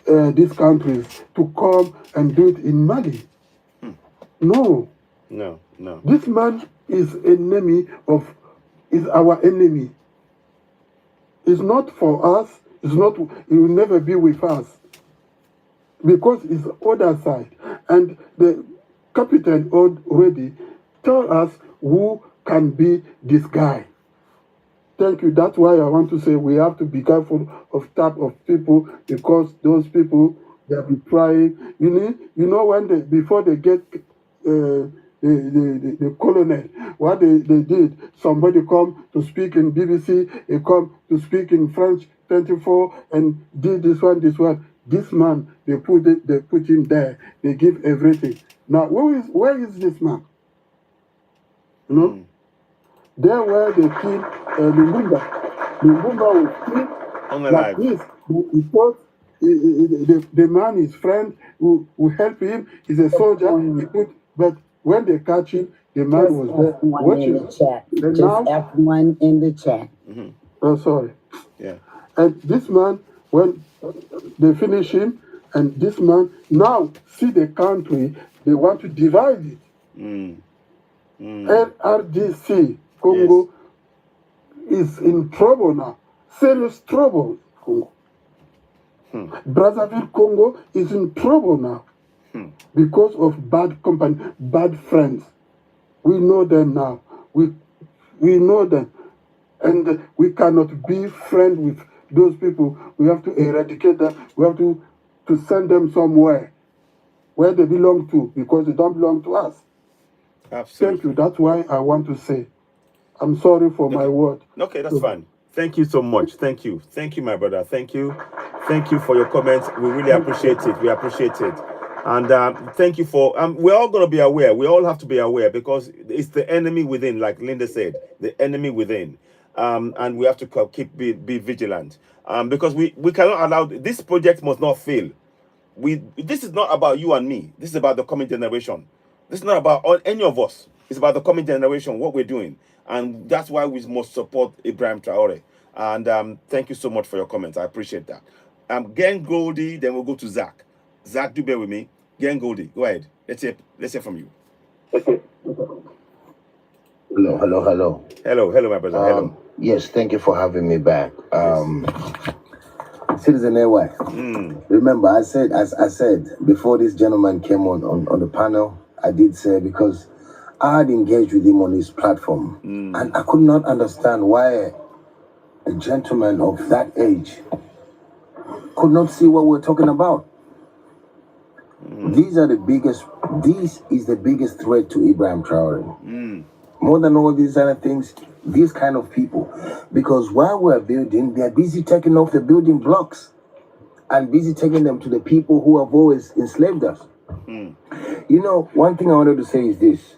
these countries to come and do it in Mali. No. This man is our enemy. It's not for us. He will never be with us. Because it's other side. And the captain already told us who can be this guy. Thank you. That's why I want to say we have to be careful of type of people, because those people, they'll be trying. You know when before they get the colonel, what they did, somebody come to speak in BBC, they come to speak in French 24 and did this one. This man, they put him there. They give everything. Now, where is this man? You know? There where they killed Lumumba. Lumumba was killed like this because the man, his friend who helped him, is a soldier. But when they catch him, the man was there watching. Just F1 in the chat. Oh, sorry. Yeah. And this man, when they finish him, and this man now see the country, they want to divide it. RDC Congo is in trouble now, serious trouble. Congo. Brazzaville Congo is in trouble now because of bad company, bad friends. We know them now. We know them, and we cannot be friends with those people. We have to eradicate them. We have to send them somewhere where they belong to, because they don't belong to us. Absolutely. Thank you. That's why I want to say, I'm sorry for my word. Okay, that's fine. Thank you so much. Thank you, my brother. Thank you for your comments. We really appreciate it. We appreciate it. And thank you for, we're all going to be aware. We all have to be aware, because it's the enemy within, like Linda said, the enemy within. and we have to keep be vigilant, because we cannot allow this project must not fail. This is not about you and me. This is about the coming generation. This is not about any of us. It's about the coming generation, what we're doing, and that's why we must support Ibrahim Traore. And thank you so much for your comments. I appreciate that. Gang Goldie, then we'll go to Zach. Zach, do bear with me. Gang Goldie, go ahead. Let's hear from you. Hello. Hello, my brother. Hello. Yes, thank you for having me back. Citizen AY. Remember, I said before this gentleman came on the panel, I did say, because I had engaged with him on his platform, and I could not understand why a gentleman of that age could not see what we're talking about. This is the biggest threat to Ibrahim Traore. More than all these other things, these kind of people. Because while we're building, they're busy taking off the building blocks and busy taking them to the people who have always enslaved us. You know, one thing I wanted to say is this.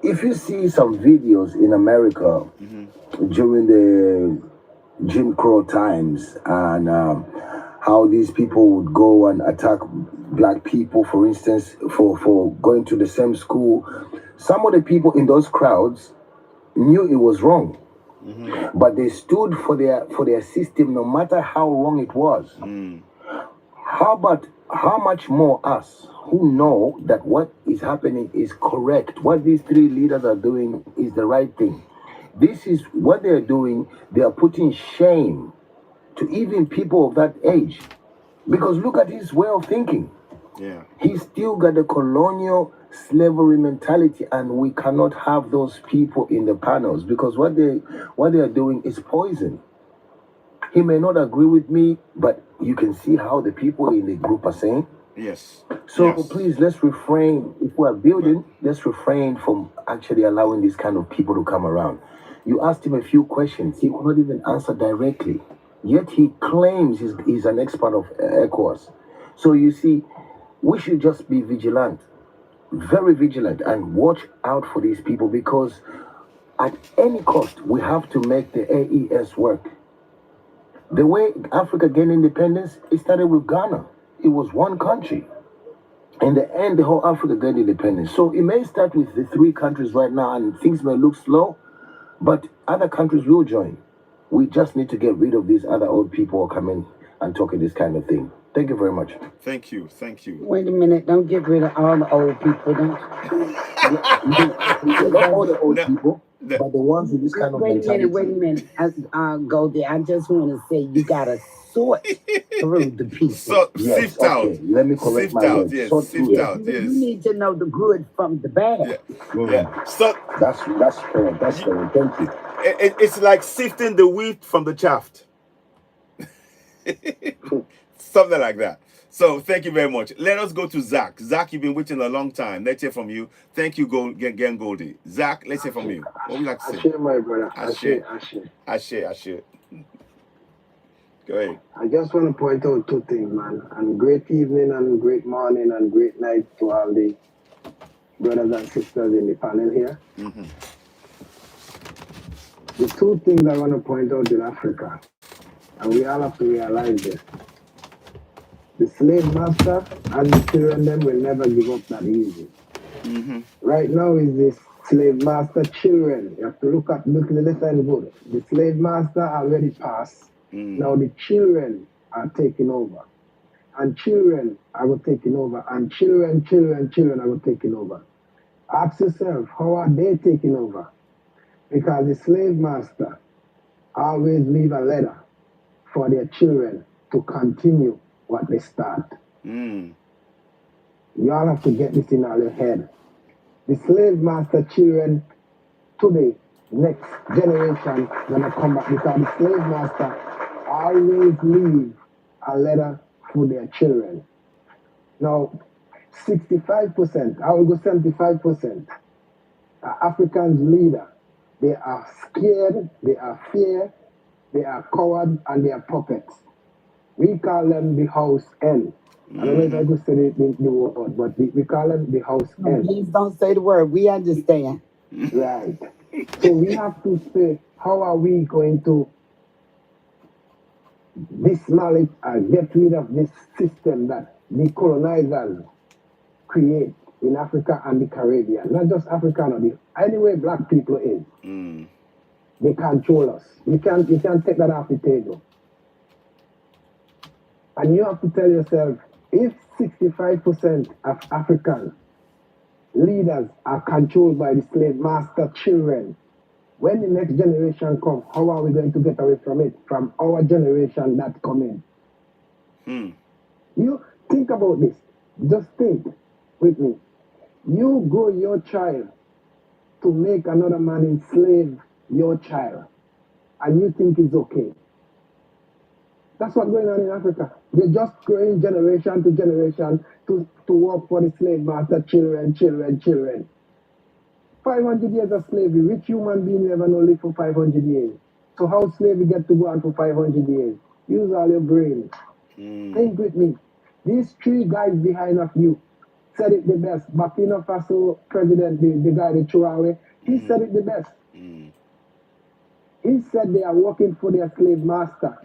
If you see some videos in America during the Jim Crow times, and how these people would go and attack black people, for instance, for going to the same school, some of the people in those crowds knew it was wrong, but they stood for their system, no matter how wrong it was. How much more us who know that what is happening is correct? What these three leaders are doing is the right thing. This is what they're doing. They are putting shame to even people of that age, because look at his way of thinking. Yeah, He's still got the colonial slavery mentality, and we cannot have those people in the panels, because what they are doing is poison. He may not agree with me, but you can see how the people in the group are saying. Yes. So please, let's refrain. If we are building, let's refrain from actually allowing these kind of people to come around. You asked him a few questions. He could not even answer directly. Yet he claims he's an expert of ECOWAS. So you see, we should just be vigilant, very vigilant, and watch out for these people, because at any cost, we have to make the AES work. The way Africa gained independence, it started with Ghana. It was one country. In the end, the whole Africa gained independence. So it may start with the three countries right now, and things may look slow, but other countries will join. We just need to get rid of these other old people who are coming and talking this kind of thing. Thank you very much. Thank you. Wait a minute. Don't get rid of all the old people. Don't. Not all the old people, but the ones with this kind of mentality. Wait a minute. Goldie, I just want to say you got to sort through the people. So Yes, sift out. okay. Let me correct Sift my out. words. Yes. Sort Sift through. out. Yes. You need to know the good from the bad. Yeah. So That's correct. That's correct. Thank you. it's like sifting the wheat from the chaff. Something like that. So thank you very much. Let us go to Zach. Zach, you've been waiting a long time. Let's hear from you. Thank you, Gang Goldie. Zach, let's hear from you. What would you like to say? Ashe, my brother. Ashe. Go ahead. I just want to point out two things, man. And great evening and great morning and great night to all the brothers and sisters in the panel here. The two things I want to point out in Africa, and we all have to realize this. The slave master and the children them will never give up that easy. Right now is this slave master children. You have to look at listen good. The slave master already passed. Now the children are taking over. And children are taking over. And children are taking over. Ask yourself, how are they taking over? Because the slave master always leave a letter for their children to continue what they start. Y'all have to get this in your head. The slave master children today, next generation, gonna come back, because the slave master always leave a letter for their children. Now, 65%, I will go 75%, Africans leader, they are scared, they are fear, they are coward, and they are puppets. We call them the house N. I don't know if I could say the word, but we call them the house N. Please don't say the word. We understand. Right. So we have to say, how are we going to dismantle and get rid of this system that the colonizers create in Africa and the Caribbean? Not just Africa, no, anywhere black people is. They control us. You can't take that off the table. And you have to tell yourself, if 65% of African leaders are controlled by the slave master children, when the next generation comes, how are we going to get away from it? From our generation that's coming. You think about this. Just think with me. You grow your child to make another man enslave your child, and you think it's okay. That's what's going on in Africa. They're just growing generation to generation to work for the slave master, children. 500 years of slavery. Which human being ever know live for 500 years? So how slavery get to go on for 500 years? Use all your brain. Think with me. These three guys behind of you said it the best. Burkina Faso president, the guy, the Chihuahua, he said it the best. He said they are working for their slave master.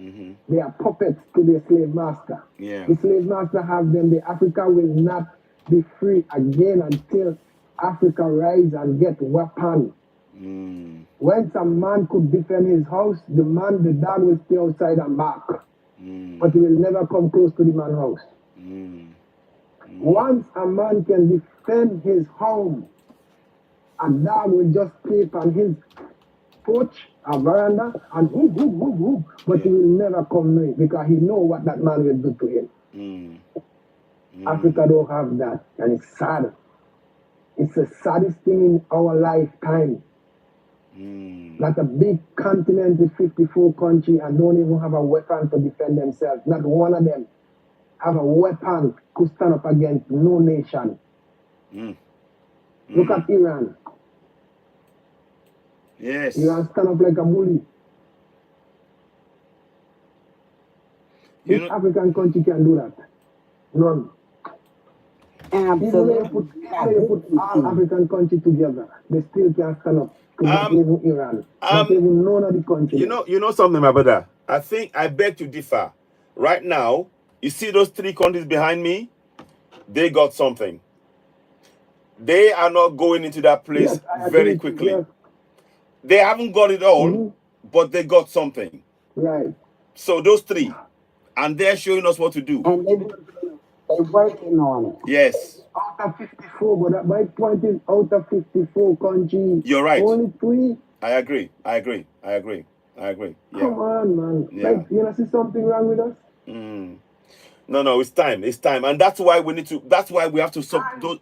They are puppets to their slave master. The slave master have them. The Africa will not be free again until Africa rise and get weapon. When some man could defend his house, the dog will stay outside and bark. But he will never come close to the man's house. Once a man can defend his home, a dog will just sleep on his porch, a veranda, and whoop, but he will never come near it because he know what that man will do to him. Africa don't have that, and it's sad. It's the saddest thing in our lifetime. That a big continent with 54 countries and don't even have a weapon to defend themselves. Not one of them have a weapon to stand up against no nation. Look at Iran. Yes. Iran stand up like a bully. Which African country can do that? None. Even if you put all African countries together, they still can't stand up to not even Iran. Not even none of the countries. You know something, my brother? I beg to differ. Right now, you see those three countries behind me? They got something. They are not going into that place very quickly. Yes. They haven't got it all, but they got something. Right. So those three, and they're showing us what to do. And they're working on it. Yes. Out of 54, but my point is, out of 54 countries, you're right. Only 3. I agree. Yeah. Come on, man. Yeah. Like, you know, see something wrong with us? No, it's time. And that's why we have to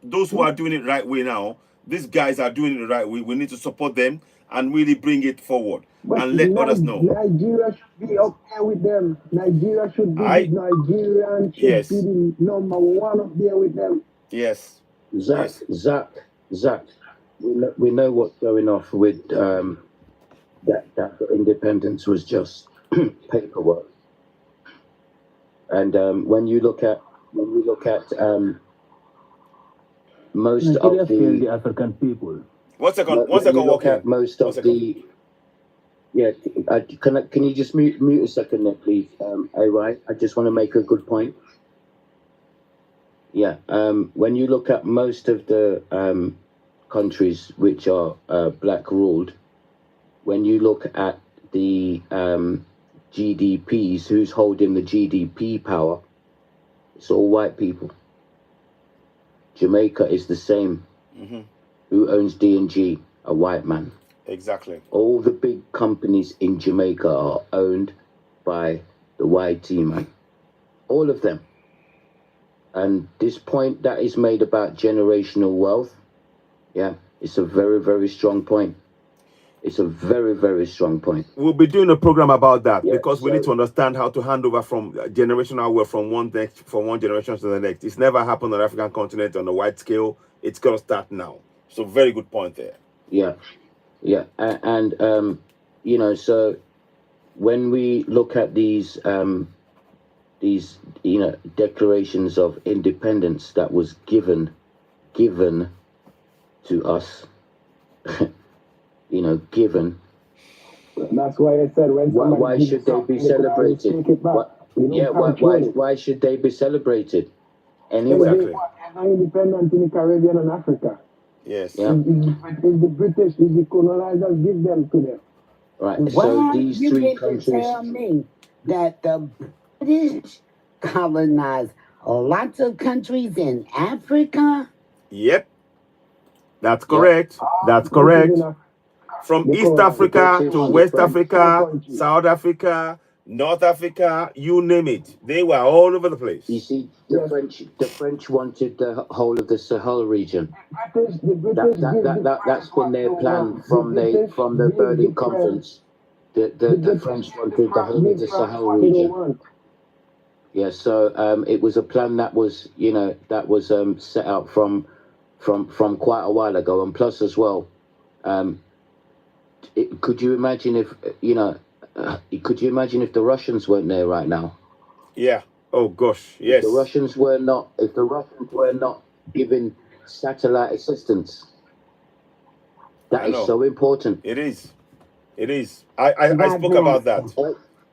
those who are doing it right way now. These guys are doing it the right way. We need to support them and really bring it forward. But and let others know. Nigeria should be up there with them. Nigeria should be Nigerian should be the number 1 up there with them. Yes. Zach. We know what's going off with that independence was just paperwork. And when you look at most Nigeria of failed the African people. One second, walking. Most of the can you just mute a second there, please? AY, I just want to make a good point. Yeah. When you look at most of the countries which are black ruled, when you look at the GDPs, who's holding the GDP power, it's all white people. Jamaica is the same. Who owns D&G? A white man. Exactly. All the big companies in Jamaica are owned by the YT man. All of them. And this point that is made about generational wealth, yeah, it's a very, very strong point. It's a very, very strong point. We'll be doing a program about that because we need to understand how to hand over from generational wealth from one generation to the next. It's never happened on the African continent on a wide scale. It's going to start now. So very good point there. Yeah. And you know, so when we look at these declarations of independence that was given to us, given. That's why I said when somebody Why gives should they something, be you could always celebrated? take it back. You don't control it. Why should they be celebrated? Because Anyway. they are independent in the Caribbean and Africa. Yes. Yeah. If the British, if the colonizers give them to them. Right. Well, So these you three mean to countries. tell me that the British colonized lots of countries in Africa? Yep. That's correct. That's correct. From East Africa to West Africa, South Africa, North Africa, you name it. They were all over the place. You see, the French wanted the whole of the Sahel region. That's been their plan from the Berlin Conference. The French wanted the whole of the Sahel region. Yeah, so it was a plan that was set out from quite a while ago, and plus as well, could you imagine if the Russians weren't there right now? Yeah. Oh gosh. Yes. If the Russians were not giving satellite assistance, that is so important. It is. It is. I spoke about that.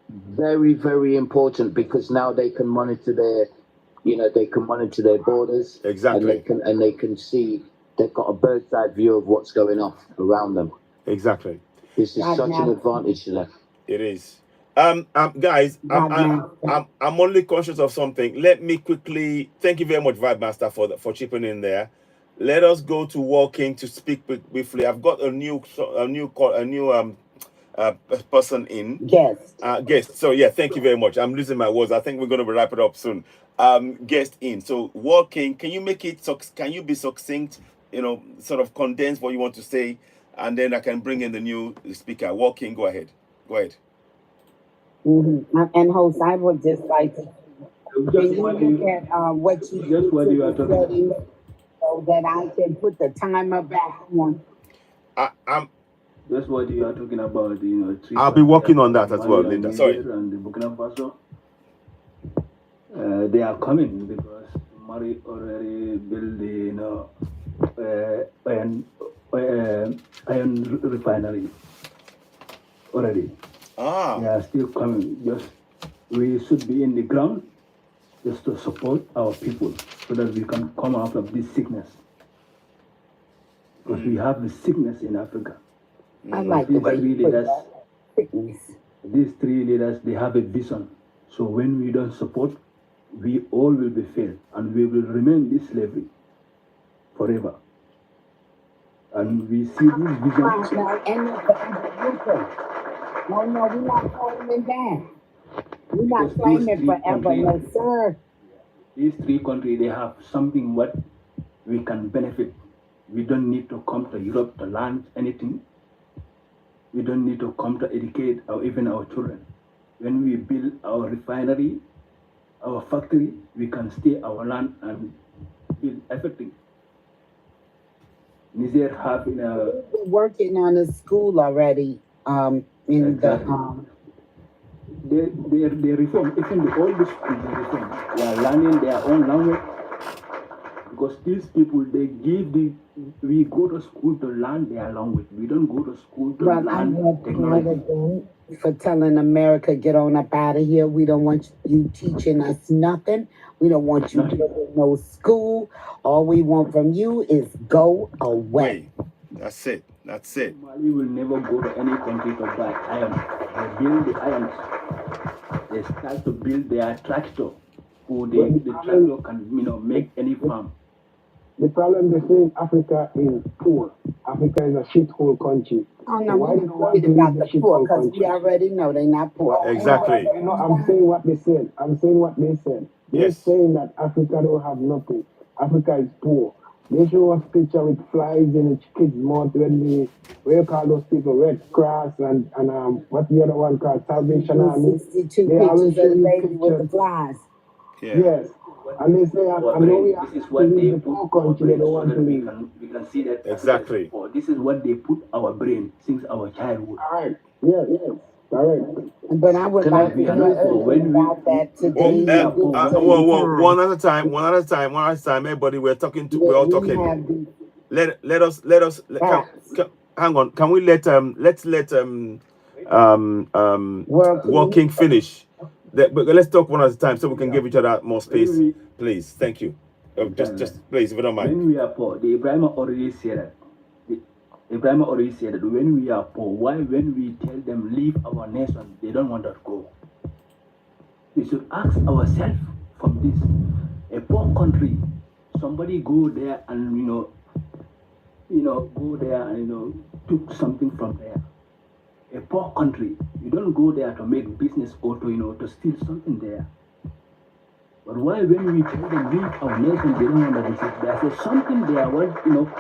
Very, very important, because now they can monitor their borders. Exactly. And they can see, they've got a bird's eye view of what's going on around them. Exactly. This is such an advantage to them. It is. Guys, I'm only conscious of something. Let me quickly thank you very much, Vibe Master, for chipping in there. Let us go to Walking to speak briefly. I've got a new person in. Guest. So yeah, thank you very much. I'm losing my words. I think we're going to wrap it up soon. Guest in. So Walking, can you make it? Can you be succinct? Sort of condense what you want to say, and then I can bring in the new speaker. Walking, go ahead. Go ahead. And host, I would just like to. Can you look at what you are talking about, so that I can put the timer back on? That's what you are talking about. I'll be working on that as well, Linda. Sorry. And the Burkina Faso, they are coming because Mali already built the iron refinery already. They are still coming. We should be in the ground just to support our people so that we can come out of this sickness. Because we have the sickness in Africa. I like the way you put that. Sickness. These three leaders, they have a vision. So when we don't support, we all will be failed, and we will remain in slavery forever. And we see this vision. No, we're not claiming that. We're not claiming forever, no sir. These three countries, they have something what we can benefit. We don't need to come to Europe to learn anything. We don't need to come to educate even our children. When we build our refinery, our factory, we can stay our land and build everything. Niger have We're working on a school already. They reform, even the old schools they reform. They are learning their own language. Because these people, we go to school to learn their language. We don't go to school to learn technology. For telling America, get on up out of here. We don't want you teaching us nothing. We don't want you building no school. All we want from you is go away. That's it. That's it. Mali will never go to any country to buy iron. They build the irons. They start to build their tractor. So the tractor can make any farm. The problem they say Africa is poor. Africa is a shithole country. Oh no, we're not worried about the poor because we already know they're not poor. Exactly. I'm saying what they said. They're saying that Africa don't have nothing. Africa is poor. They show us picture with flies in the kids' mouth when you call those people, Red Cross and what's the other one called, Salvation Army. 62 pictures of the lady with the flies. Yes. And they say, I know we have to leave the poor country, they don't want to leave. We can see that. Exactly. This is what they put our brain since our childhood. All right. Yes. All right. But I would like to know about that today. One at a time. Everybody, we're all talking. Let us. hang on. Can we let let's let Walking finish. But let's talk one at a time so we can give each other more space, please. Thank you. Just please, if you don't mind. When we are poor, the Ibrahim already said that. Ibrahim already said that when we are poor, why when we tell them leave our nation, they don't want to go? We should ask ourselves from this. A poor country, somebody go there and go there and took something from there. A poor country, you don't go there to make business or to steal something there. But why when we tell them leave our nation, they don't want to receive? There's something there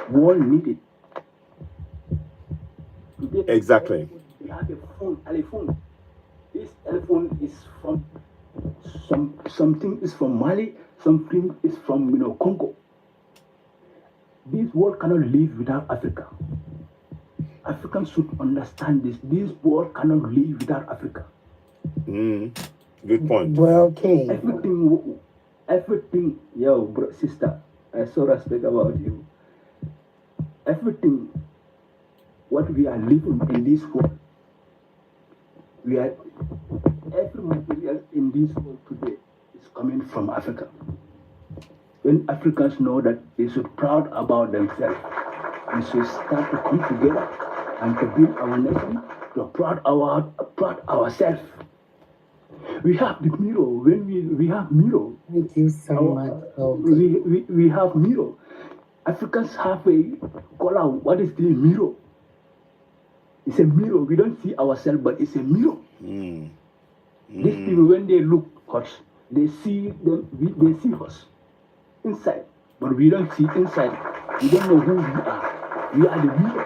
world needed. Exactly. We have a phone. This telephone is from something is from Mali, something is from Congo. This world cannot live without Africa. Africans should understand this. This world cannot live without Africa. Good point. Well, King. Everything, yo, bro, sister, I so respect about you. Everything, what we are living in this world, every material in this world today is coming from Africa. When Africans know that they should proud about themselves, we should start to come together and to build our nation, to proud ourselves. We have the mirror. When we have mirror. Thank you so much. We have mirror. Africans have a color. What is the mirror? It's a mirror. We don't see ourselves, but it's a mirror. These people, when they look at us, they see us inside, but we don't see inside. We don't know who we are. We are the mirror.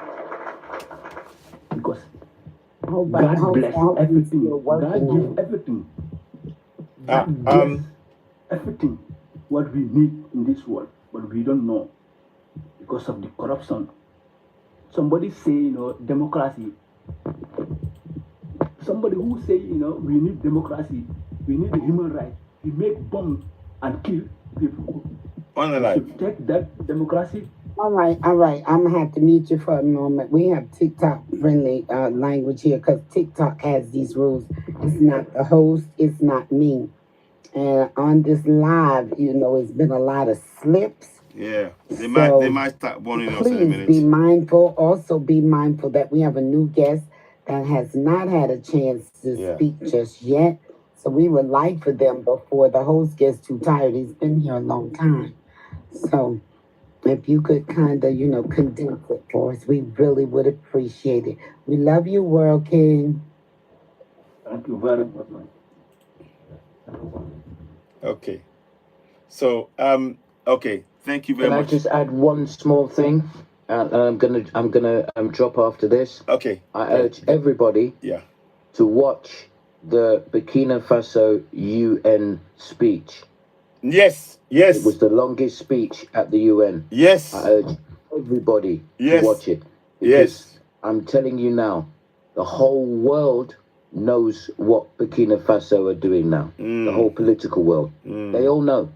Because God bless everything. God gives everything. God gives everything what we need in this world, but we don't know because of the corruption. Somebody say, democracy. Somebody who say, we need democracy, we need human rights. We make bombs and kill people. Should take that democracy. All right. I'm gonna have to mute you for a moment. We have TikTok friendly language here because TikTok has these rules. It's not the host, it's not me. And on this live, it's been a lot of slips. Yeah, they might start warning us in a minute. Please be mindful. Also, be mindful that we have a new guest that has not had a chance to speak just yet. So we would like for them before the host gets too tired. He's been here a long time. So if you could kind of, condense it for us, we really would appreciate it. We love you, World King. Thank you very much. Okay. So, okay. Thank you very much. Can I just add one small thing? And I'm gonna drop after this. Okay. I urge everybody to watch the Burkina Faso UN speech. Yes. It was the longest speech at the UN. Yes. I urge everybody to watch it. Because I'm telling you now, the whole world knows what Burkina Faso are doing now. The whole political world. They all know.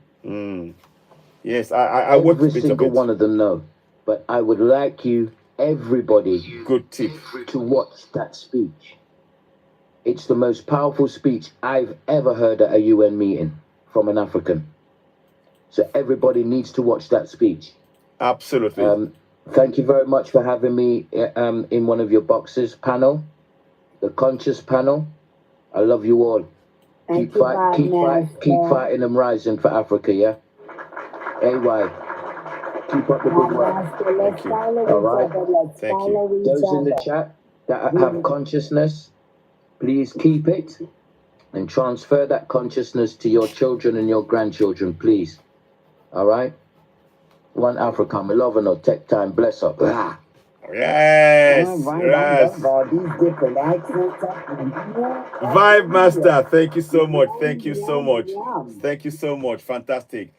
Yes, I watched every single one of them know. But I would like you, everybody, good tip, to watch that speech. It's the most powerful speech I've ever heard at a UN meeting from an African. So everybody needs to watch that speech. Absolutely. Thank you very much for having me in one of your boxes panel, the Conscious panel. I love you all. Keep fighting and rising for Africa, yeah? AY. Keep up the good work. Thank you. All right. Thank you. Those in the chat that have consciousness, please keep it and transfer that consciousness to your children and your grandchildren, please. All right? One Africa, my love, no tech time, bless up. Ah. Yes. Vibe Master, thank you so much. Thank you so much. Thank you so much. Fantastic.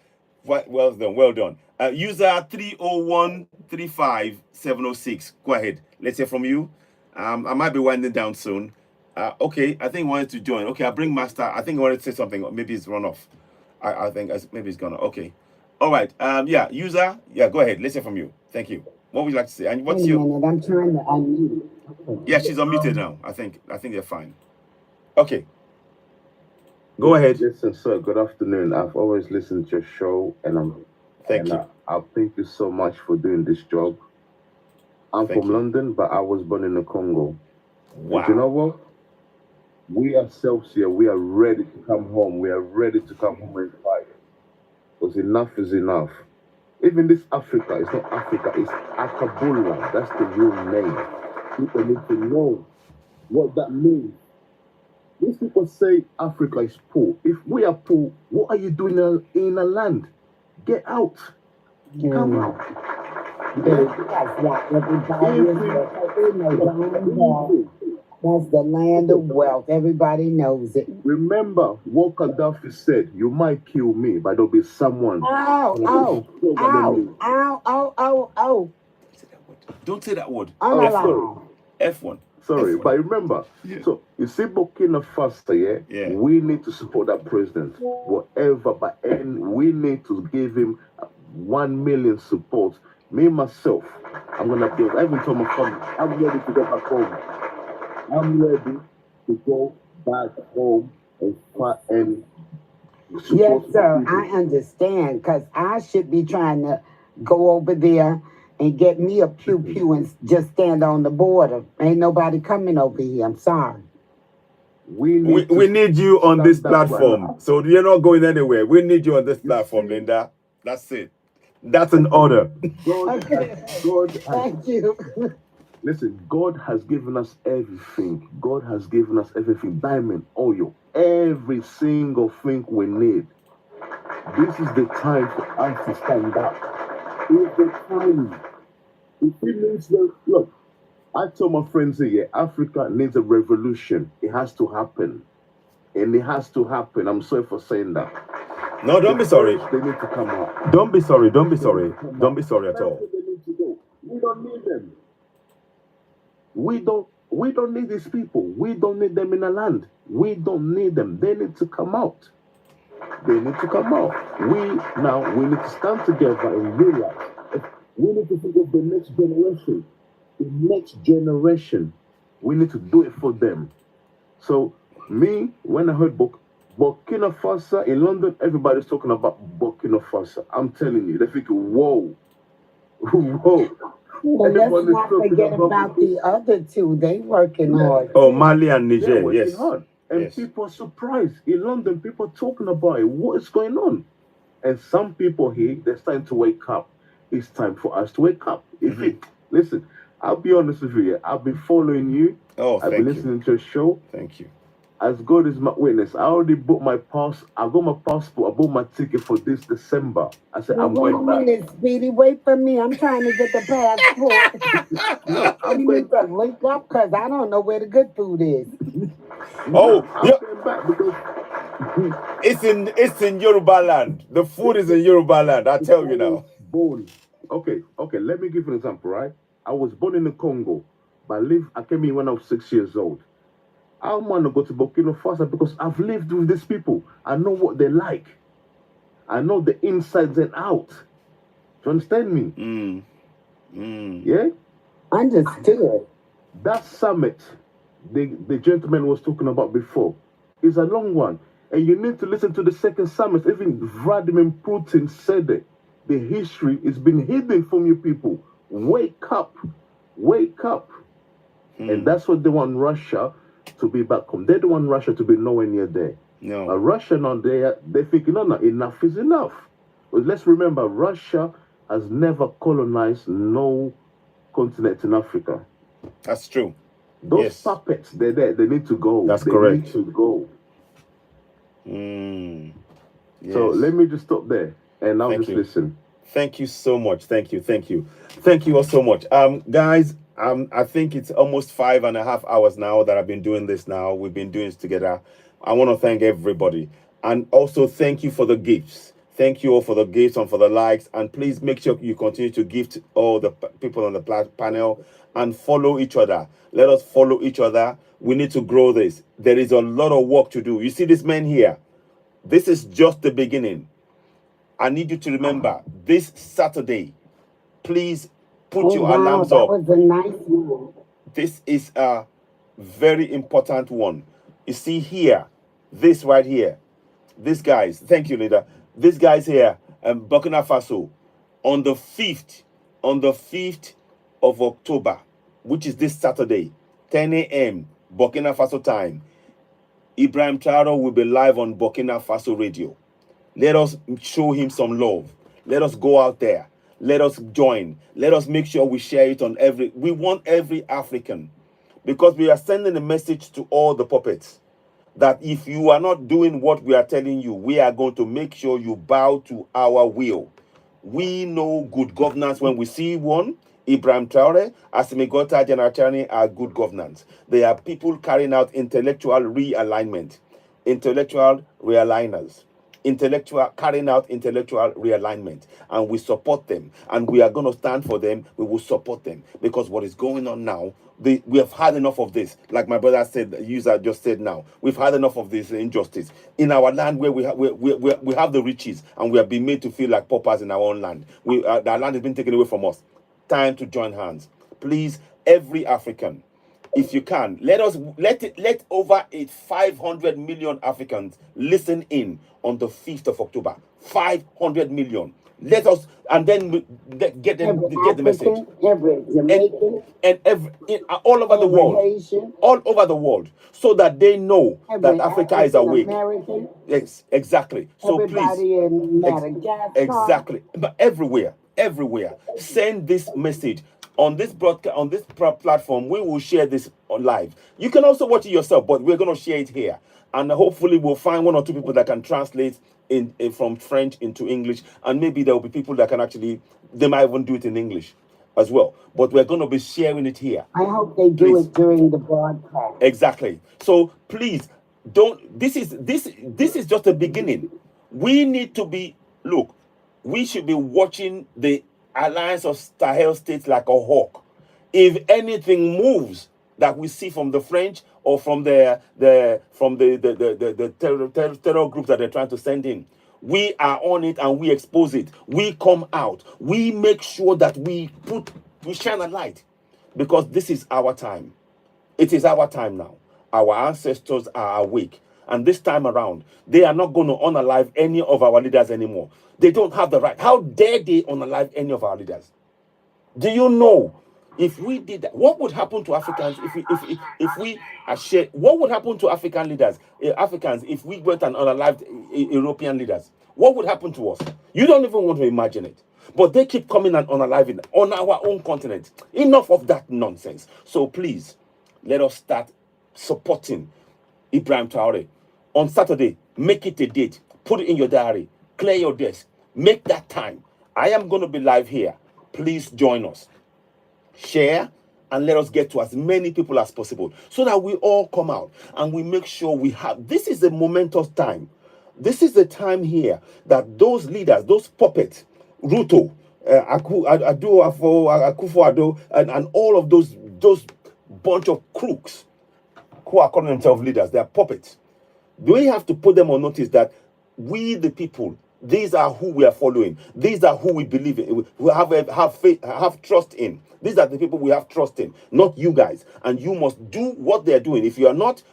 Well done. Well done. User 301-35706. Go ahead. Let's hear from you. I might be winding down soon. Okay, I think he wanted to join. Okay, I'll bring Master. I think he wanted to say something. Maybe he's run off. I think maybe he's gonna. Okay. All right. Yeah, user. Yeah, go ahead. Let's hear from you. Thank you. What would you like to say? And Wait what's a your? minute, I'm trying to unmute. Yeah, she's unmuted now. I think they're fine. Okay, go ahead. Listen, sir. Good afternoon. I've always listened to your show, and Thank you. I thank you so much for doing this job. I'm Thank from you. London, but I was born in the Congo. Wow. And you know what? We ourselves here, we are ready to come home. We are ready to come home and fight. Because enough is enough. Even this Africa, it's not Africa, it's Akabola. That's the real name. People need to know what that means. These people say Africa is poor. If we are poor, what are you doing in a land? Get out. Come out. That's why everybody is that's the land of wealth. Everybody knows it. Remember what Gaddafi said, you might kill me, but there'll be someone. Ow. Don't say that word. F1. Sorry, F1. but remember, so you see Burkina Faso, yeah? We need to support that president. Whatever, but we need to give him 1 million support. Me, myself, I'm going to build, every time I come, I'm ready to go back home. I'm ready to go back home and fight and support. Yes, sir, I understand, because I should be trying to go over there and get me a pew and just stand on the border. Ain't nobody coming over here. I'm sorry. We need you on this platform. So you're not going anywhere. We need you on this platform, Linda. That's it. That's an order. Thank you. Listen, God has given us everything. God has given us everything. Diamond, oil, every single thing we need. This is the time for us to stand up. It's the time. If it means, look, I told my friends here, Africa needs a revolution. It has to happen. And it has to happen. I'm sorry for saying that. No, don't be sorry. They need to come out. Don't be sorry. Don't be sorry. Don't be sorry at all. We don't need them. We don't need these people. We don't need them in the land. We don't need them. They need to come out. They need to come out. We need to stand together and realize we need to think of the next generation. The next generation. We need to do it for them. So me, when I heard Burkina Faso in London, everybody's talking about Burkina Faso. I'm telling you, they think, whoa. Whoa. Well, let's not forget about the other two. They working hard. Oh, Mali and Niger, They're working yes. hard. And people are surprised. In London, people are talking about it. What is going on? And some people here, they're starting to wake up. It's time for us to wake up. Listen, I'll be honest with you. I've been following you. I've been listening to your show. Thank you. As God is my witness, I already booked my I got my passport. I bought my ticket for this December. I said, I'm wait going a back. minute, Speedy. Wait for me. I'm trying to get the passport. We need to link up because I don't know where the good food is. I'm going back because it's in Yoruba land. The food is in Yoruba land. I tell you now. Born. Okay. Let me give you an example, right? I was born in the Congo, but I came in when I was 6 years old. I want to go to Burkina Faso because I've lived with these people. I know what they like. I know the insides and out. Do you understand me? Yeah? Understood. That summit the gentleman was talking about before is a long one. And you need to listen to the second summit. Even Vladimir Putin said it. The history is been hidden from you people. Wake up. Wake up. And that's what they want Russia to be back home. They don't want Russia to be nowhere near there. No. Russia now, they're thinking, no, enough is enough. But let's remember, Russia has never colonized no continent in Africa. That's true. Those puppets, they're there. They need to go. That's they correct. Need to go. So let me just stop there, and I'll listen. Thank you so much. Thank you all so much. Guys, I think it's almost 5.5 hours now that I've been doing this now. We've been doing this together. I want to thank everybody. And also thank you for the gifts. Thank you all for the gifts and for the likes. And please make sure you continue to gift all the people on the panel and follow each other. Let us follow each other. We need to grow this. There is a lot of work to do. You see this man here? This is just the beginning. I need you to remember this Saturday, please Put Oh, your wow. alarms That up. was a nice one. This is a very important one. You see here, this right here, these guys, thank you, leader. These guys here, Burkina Faso, on the 5th of October, which is this Saturday, 10 a.m. Burkina Faso time, Ibrahim Traore will be live on Burkina Faso Radio. Let us show him some love. Let us go out there. Let us join. Let us make sure we share it on we want every African, because we are sending a message to all the puppets that if you are not doing what we are telling you, we are going to make sure you bow to our will. We know good governance when we see one. Ibrahim Traore, Assimi Goïta, General Chani are good governance. They are people carrying out intellectual realignment, intellectual realigners, carrying out intellectual realignment, and we support them, and we are going to stand for them. We will support them, because what is going on now, we have had enough of this. Like my brother said, user just said now, we've had enough of this injustice in our land, where we have the riches, and we have been made to feel like paupers in our own land. Our land has been taken away from us. Time to join hands, please. Every African, if you can, let over 500 million Africans listen in on the 5th of October. 500 million. Let us, and then get the message. Every Jamaican, All over the world, Haitian, all over the world, so that they know that Africa is awake. American, Yes, exactly. So everybody please, in Madagascar. exactly, but everywhere, send this message on this broadcast, on this platform. We will share this on live. You can also watch it yourself, but we're going to share it here, and hopefully we'll find one or two people that can translate in from French into English, and maybe there will be people that can actually, they might even do it in English as well. But we're going to be sharing it here. I hope they do it during the broadcast. Exactly. So please don't. This is just a beginning. We need to be. Look, we should be watching the alliance of Sahel states like a hawk. If anything moves that we see from the French or from the terror groups that they're trying to send in, we are on it and we expose it. We come out. We make sure that we shine a light, because this is our time. It is our time now. Our ancestors are awake. And this time around, they are not going to unalive any of our leaders anymore. They don't have the right. How dare they unalive any of our leaders? Do you know, if we did that, what would happen to Africans if we are shared? What would happen to African leaders, Africans, if we went and unalived European leaders? What would happen to us? You don't even want to imagine it. But they keep coming and unaliving on our own continent. Enough of that nonsense. So please, let us start supporting Ibrahim Traore. On Saturday, make it a date. Put it in your diary. Clear your desk. Make that time. I am going to be live here. Please join us. Share, and let us get to as many people as possible, so that we all come out and we make sure we have. This is a momentous time. This is the time here that those leaders, those puppets, Ruto, Akufo-Addo, and all of those bunch of crooks who are calling themselves leaders, they are puppets. We have to put them on notice that we, the people, these are who we are following. These are who we believe in. We have faith, have trust in. These are the people we have trust in, not you guys. And you must do what they are doing. If you are not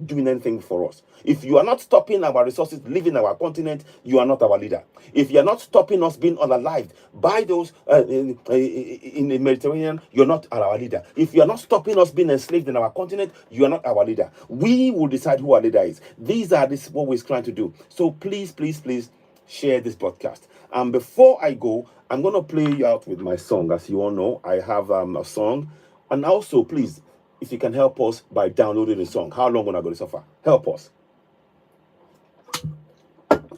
doing anything for us. If you are not stopping our resources leaving our continent, you are not our leader. If you are not stopping us being unalived by those in the Mediterranean, you're not our leader. If you are not stopping us being enslaved in our continent, you are not our leader. We will decide who our leader is. This is what we're trying to do. So please, please, please share this podcast. And before I go, I'm going to play you out with my song. As you all know, I have a song. And also, please, if you can help us by downloading the song. How long am I going to suffer? Help us.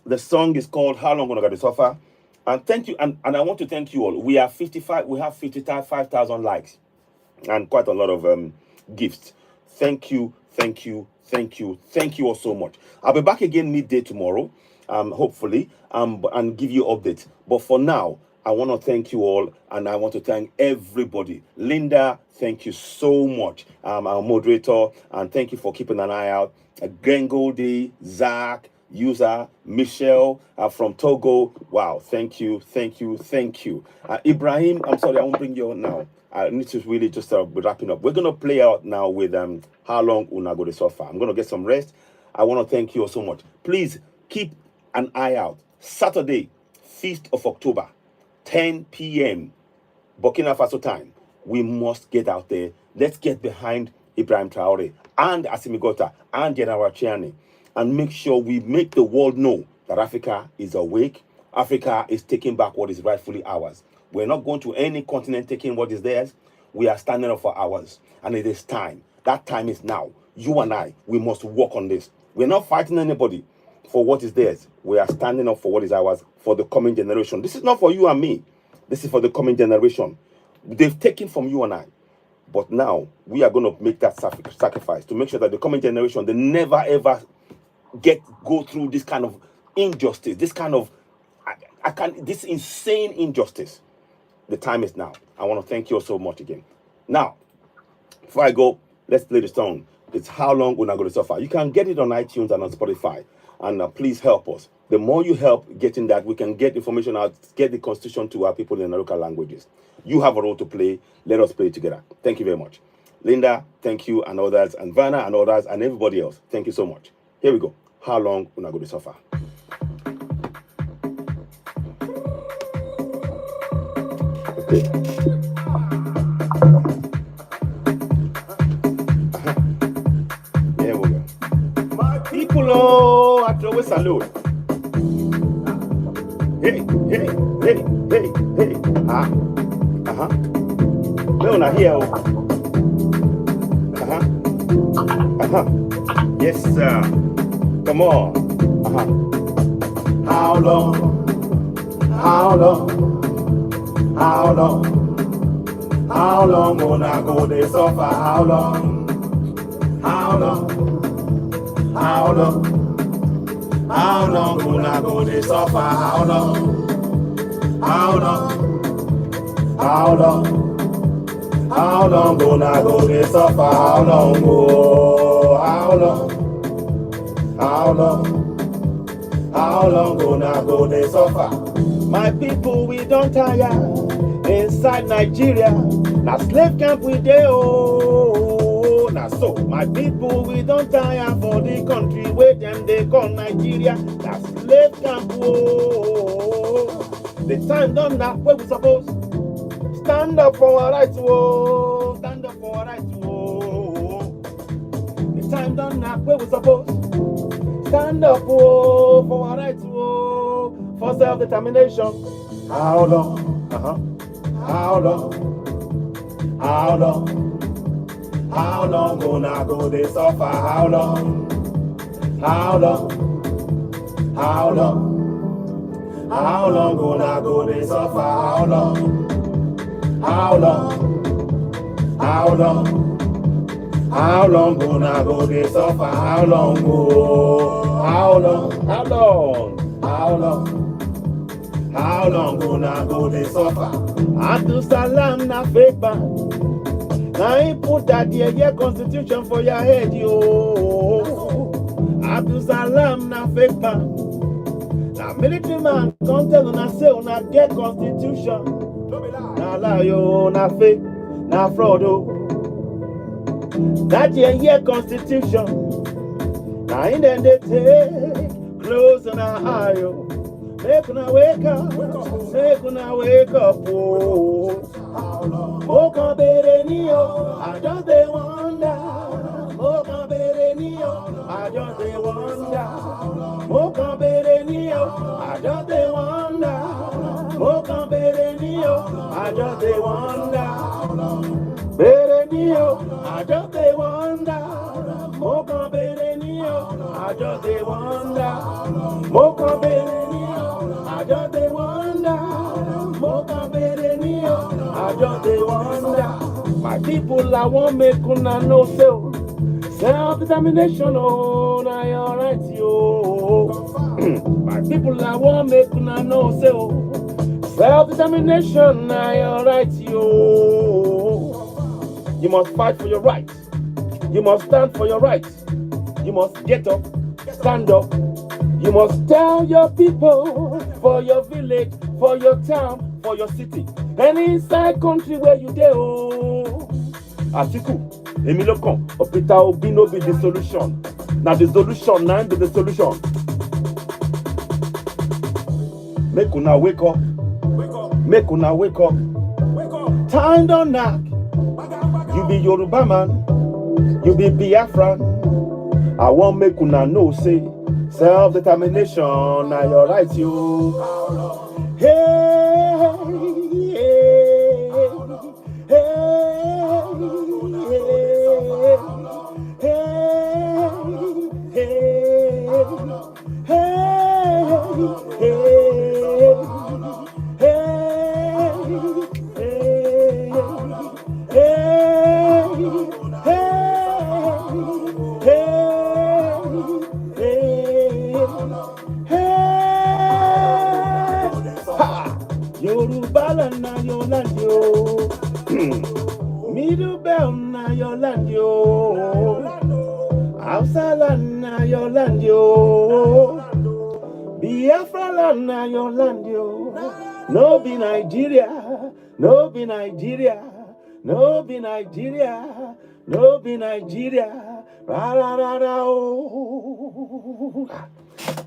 The song is called How Long Gonna Suffer. And thank you, and I want to thank you all. We have 55,000 likes and quite a lot of gifts. Thank you all so much. I'll be back again midday tomorrow, hopefully, and give you updates. But for now, I want to thank you all, and I want to thank everybody. Linda, thank you so much, our moderator, and thank you for keeping an eye out. Gengoldi, Zach, user Michelle from Togo. Wow, thank you. Ibrahim, I'm sorry, I won't bring you on now. I need to really just start wrapping up. We're gonna play out now with how long una go to suffer. I'm gonna get some rest. I want to thank you all so much. Please keep an eye out. Saturday, 5th of October, 10 p.m. Burkina Faso time. We must get out there. Let's get behind Ibrahim Traore and Assimi Goïta and General Chiani and make sure we make the world know that Africa is awake. Africa is taking back what is rightfully ours. We're not going to any continent taking what is theirs. We are standing up for ours. And it is time. That time is now. You and I, we must work on this. We're not fighting anybody for what is theirs. We are standing up for what is ours for the coming generation. This is not for you and me. This is for the coming generation. They've taken from you and I. But now we are going to make that sacrifice to make sure that the coming generation, they never ever go through this kind of injustice, this kind of this insane injustice. The time is now. I want to thank you all so much again. Now, before I go, let's play the song. It's How Long Una Go to Suffer. You can get it on iTunes and on Spotify. And please help us. The more you help getting that, we can get information out, get the constitution to our people in the local languages. You have a role to play. Let us play together. Thank you very much. Linda, thank you, and others, and Vanna, and others, and everybody else. Thank you so much. Here we go. How long una go to suffer? Okay. There we go. My people, oh, I throw a salute. Hey. No, not here. Yes, sir. Come on. How long gonna go they suffer? How long gonna go they suffer? How long gonna go they suffer? How long? Oh, how long gonna go they suffer? My people, we don't tire. Inside Nigeria, now slave camp we dey oh. Now so, my people, we don't tire for the country where them they call Nigeria. Now slave camp oh. The time done now where we suppose stand up for our rights oh. Stand up for our rights oh. The time done now where we suppose stand up oh, for our rights oh, for self-determination. How long? How long gonna go they suffer? How long gonna go they suffer? How long gonna go they suffer? How long? Oh, how long gonna go they suffer? Abdul Salam na fake man. Now he put that yeah constitution for your head, yo. Abdul Salam na fake man. Now military man come tell una say una get constitution. Na lie yo, na fake, na fraud oh. That yeah constitution. Now in them they take close on our eye yo. Make una wake up, oh. Moka Berenio, I just they wonder. Moka Berenio, I just they wonder. Moka Berenio, I just they wonder. Moka Berenio, I just they wonder. Berenio, I just they wonder. Moka Berenio, I just they wonder. Moka Berenio, I just they wonder. Moka Berenio, I just they wonder. My people, I won't make una no self-determination, oh, na your right, yo. My people, I won't make una no self-determination, na your right, yo. You must fight for your rights. You must stand for your rights. You must get up, stand up. You must tell your people, for your village, for your town, for your city, and inside country where you dey. Oh, Atiku, Emilokan, Opita Obi no be the solution. Now the solution, now be the solution. Make una wake up. Make una wake up. Time don't knock. You be Yoruba man. You be Biafran. I want make una know say self-determination na your right, you. Hey, Yoruba land na your land, yo. Middle belt na your land, yo. Hausa land na your land, yo. Biafra land na your land, yo. No be Nigeria, no be Nigeria, no be Nigeria, no be Nigeria. Ra ra ra ra oh.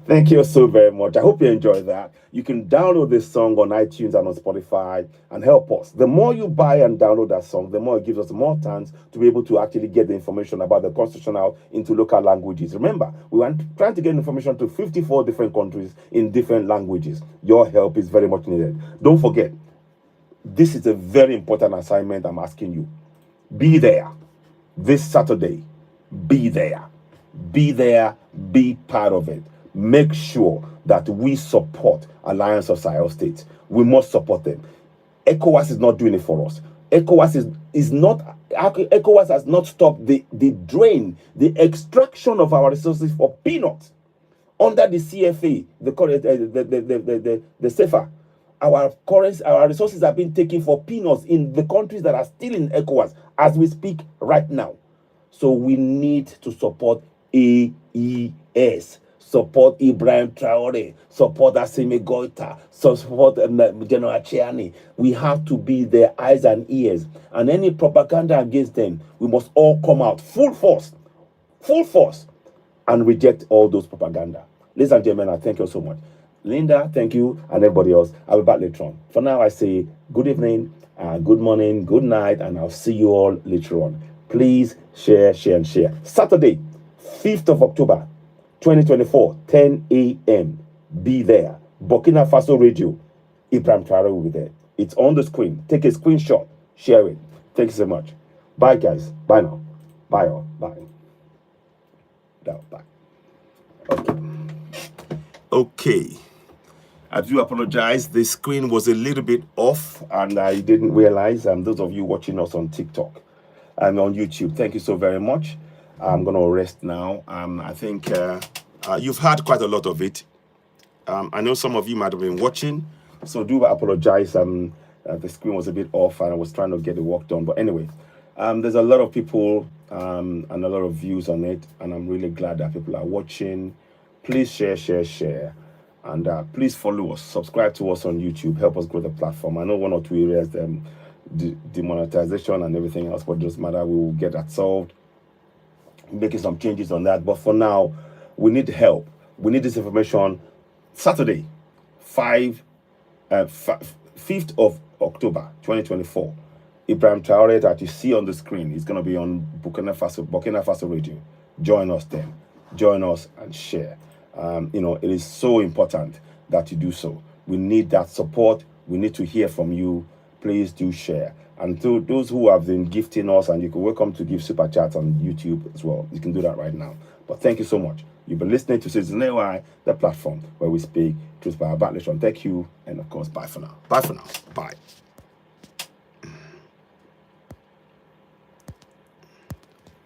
Thank you so very much. I hope you enjoyed that. You can download this song on iTunes and on Spotify and help us. The more you buy and download that song, the more it gives us more chance to be able to actually get the information about the Constitution out into local languages. Remember, we were trying to get information to 54 different countries in different languages. Your help is very much needed. Don't forget, this is a very important assignment I'm asking you. Be there this Saturday. Be there. Be there. Be part of it. Make sure that we support Alliance of Sahel States. We must support them. ECOWAS is not doing it for us. ECOWAS has not stopped the drain, the extraction of our resources for peanuts. Under the CFA, the CFA, our resources are being taken for peanuts in the countries that are still in ECOWAS as we speak right now. So we need to support AES. Support Ibrahim Traore, support Assimi Goita, support General Chiani. We have to be their eyes and ears. And any propaganda against them, we must all come out full force, and reject all those propaganda. Ladies and gentlemen, I thank you so much. Linda, thank you, and everybody else. I'll be back later on. For now, I say good evening, good morning, good night, and I'll see you all later on. Please share, and share. Saturday, 5th of October, 2024, 10 a.m. Be there. Burkina Faso Radio. Ibrahim Traore will be there. It's on the screen. Take a screenshot. Share it. Thank you so much. Bye, guys. Bye now. Bye all. Bye. No, bye. Okay. I do apologize. The screen was a little bit off and I didn't realize. Those of you watching us on TikTok and on YouTube, thank you so very much. I'm going to rest now. I think you've heard quite a lot of it. I know some of you might have been watching, so do apologize. The screen was a bit off and I was trying to get the work done. But anyway, there's a lot of people and a lot of views on it, and I'm really glad that people are watching. Please share. And please follow us, subscribe to us on YouTube, help us grow the platform. I know one or two areas, demonetization and everything else, but it doesn't matter, we will get that solved. Making some changes on that, but for now we need help. We need this information. Saturday, 5th of October 2024, Ibrahim Traore that you see on the screen is going to be on Burkina Faso Radio. Join us then. Join us and share. It is so important that you do so. We need that support. We need to hear from you. Please do share. And to those who have been gifting us, and you can welcome to give super chats on YouTube as well. You can do that right now. But thank you so much. You've been listening to Citizen AI, the platform where we speak truth by our background. Thank you. And of course, bye for now. Bye for now. Bye.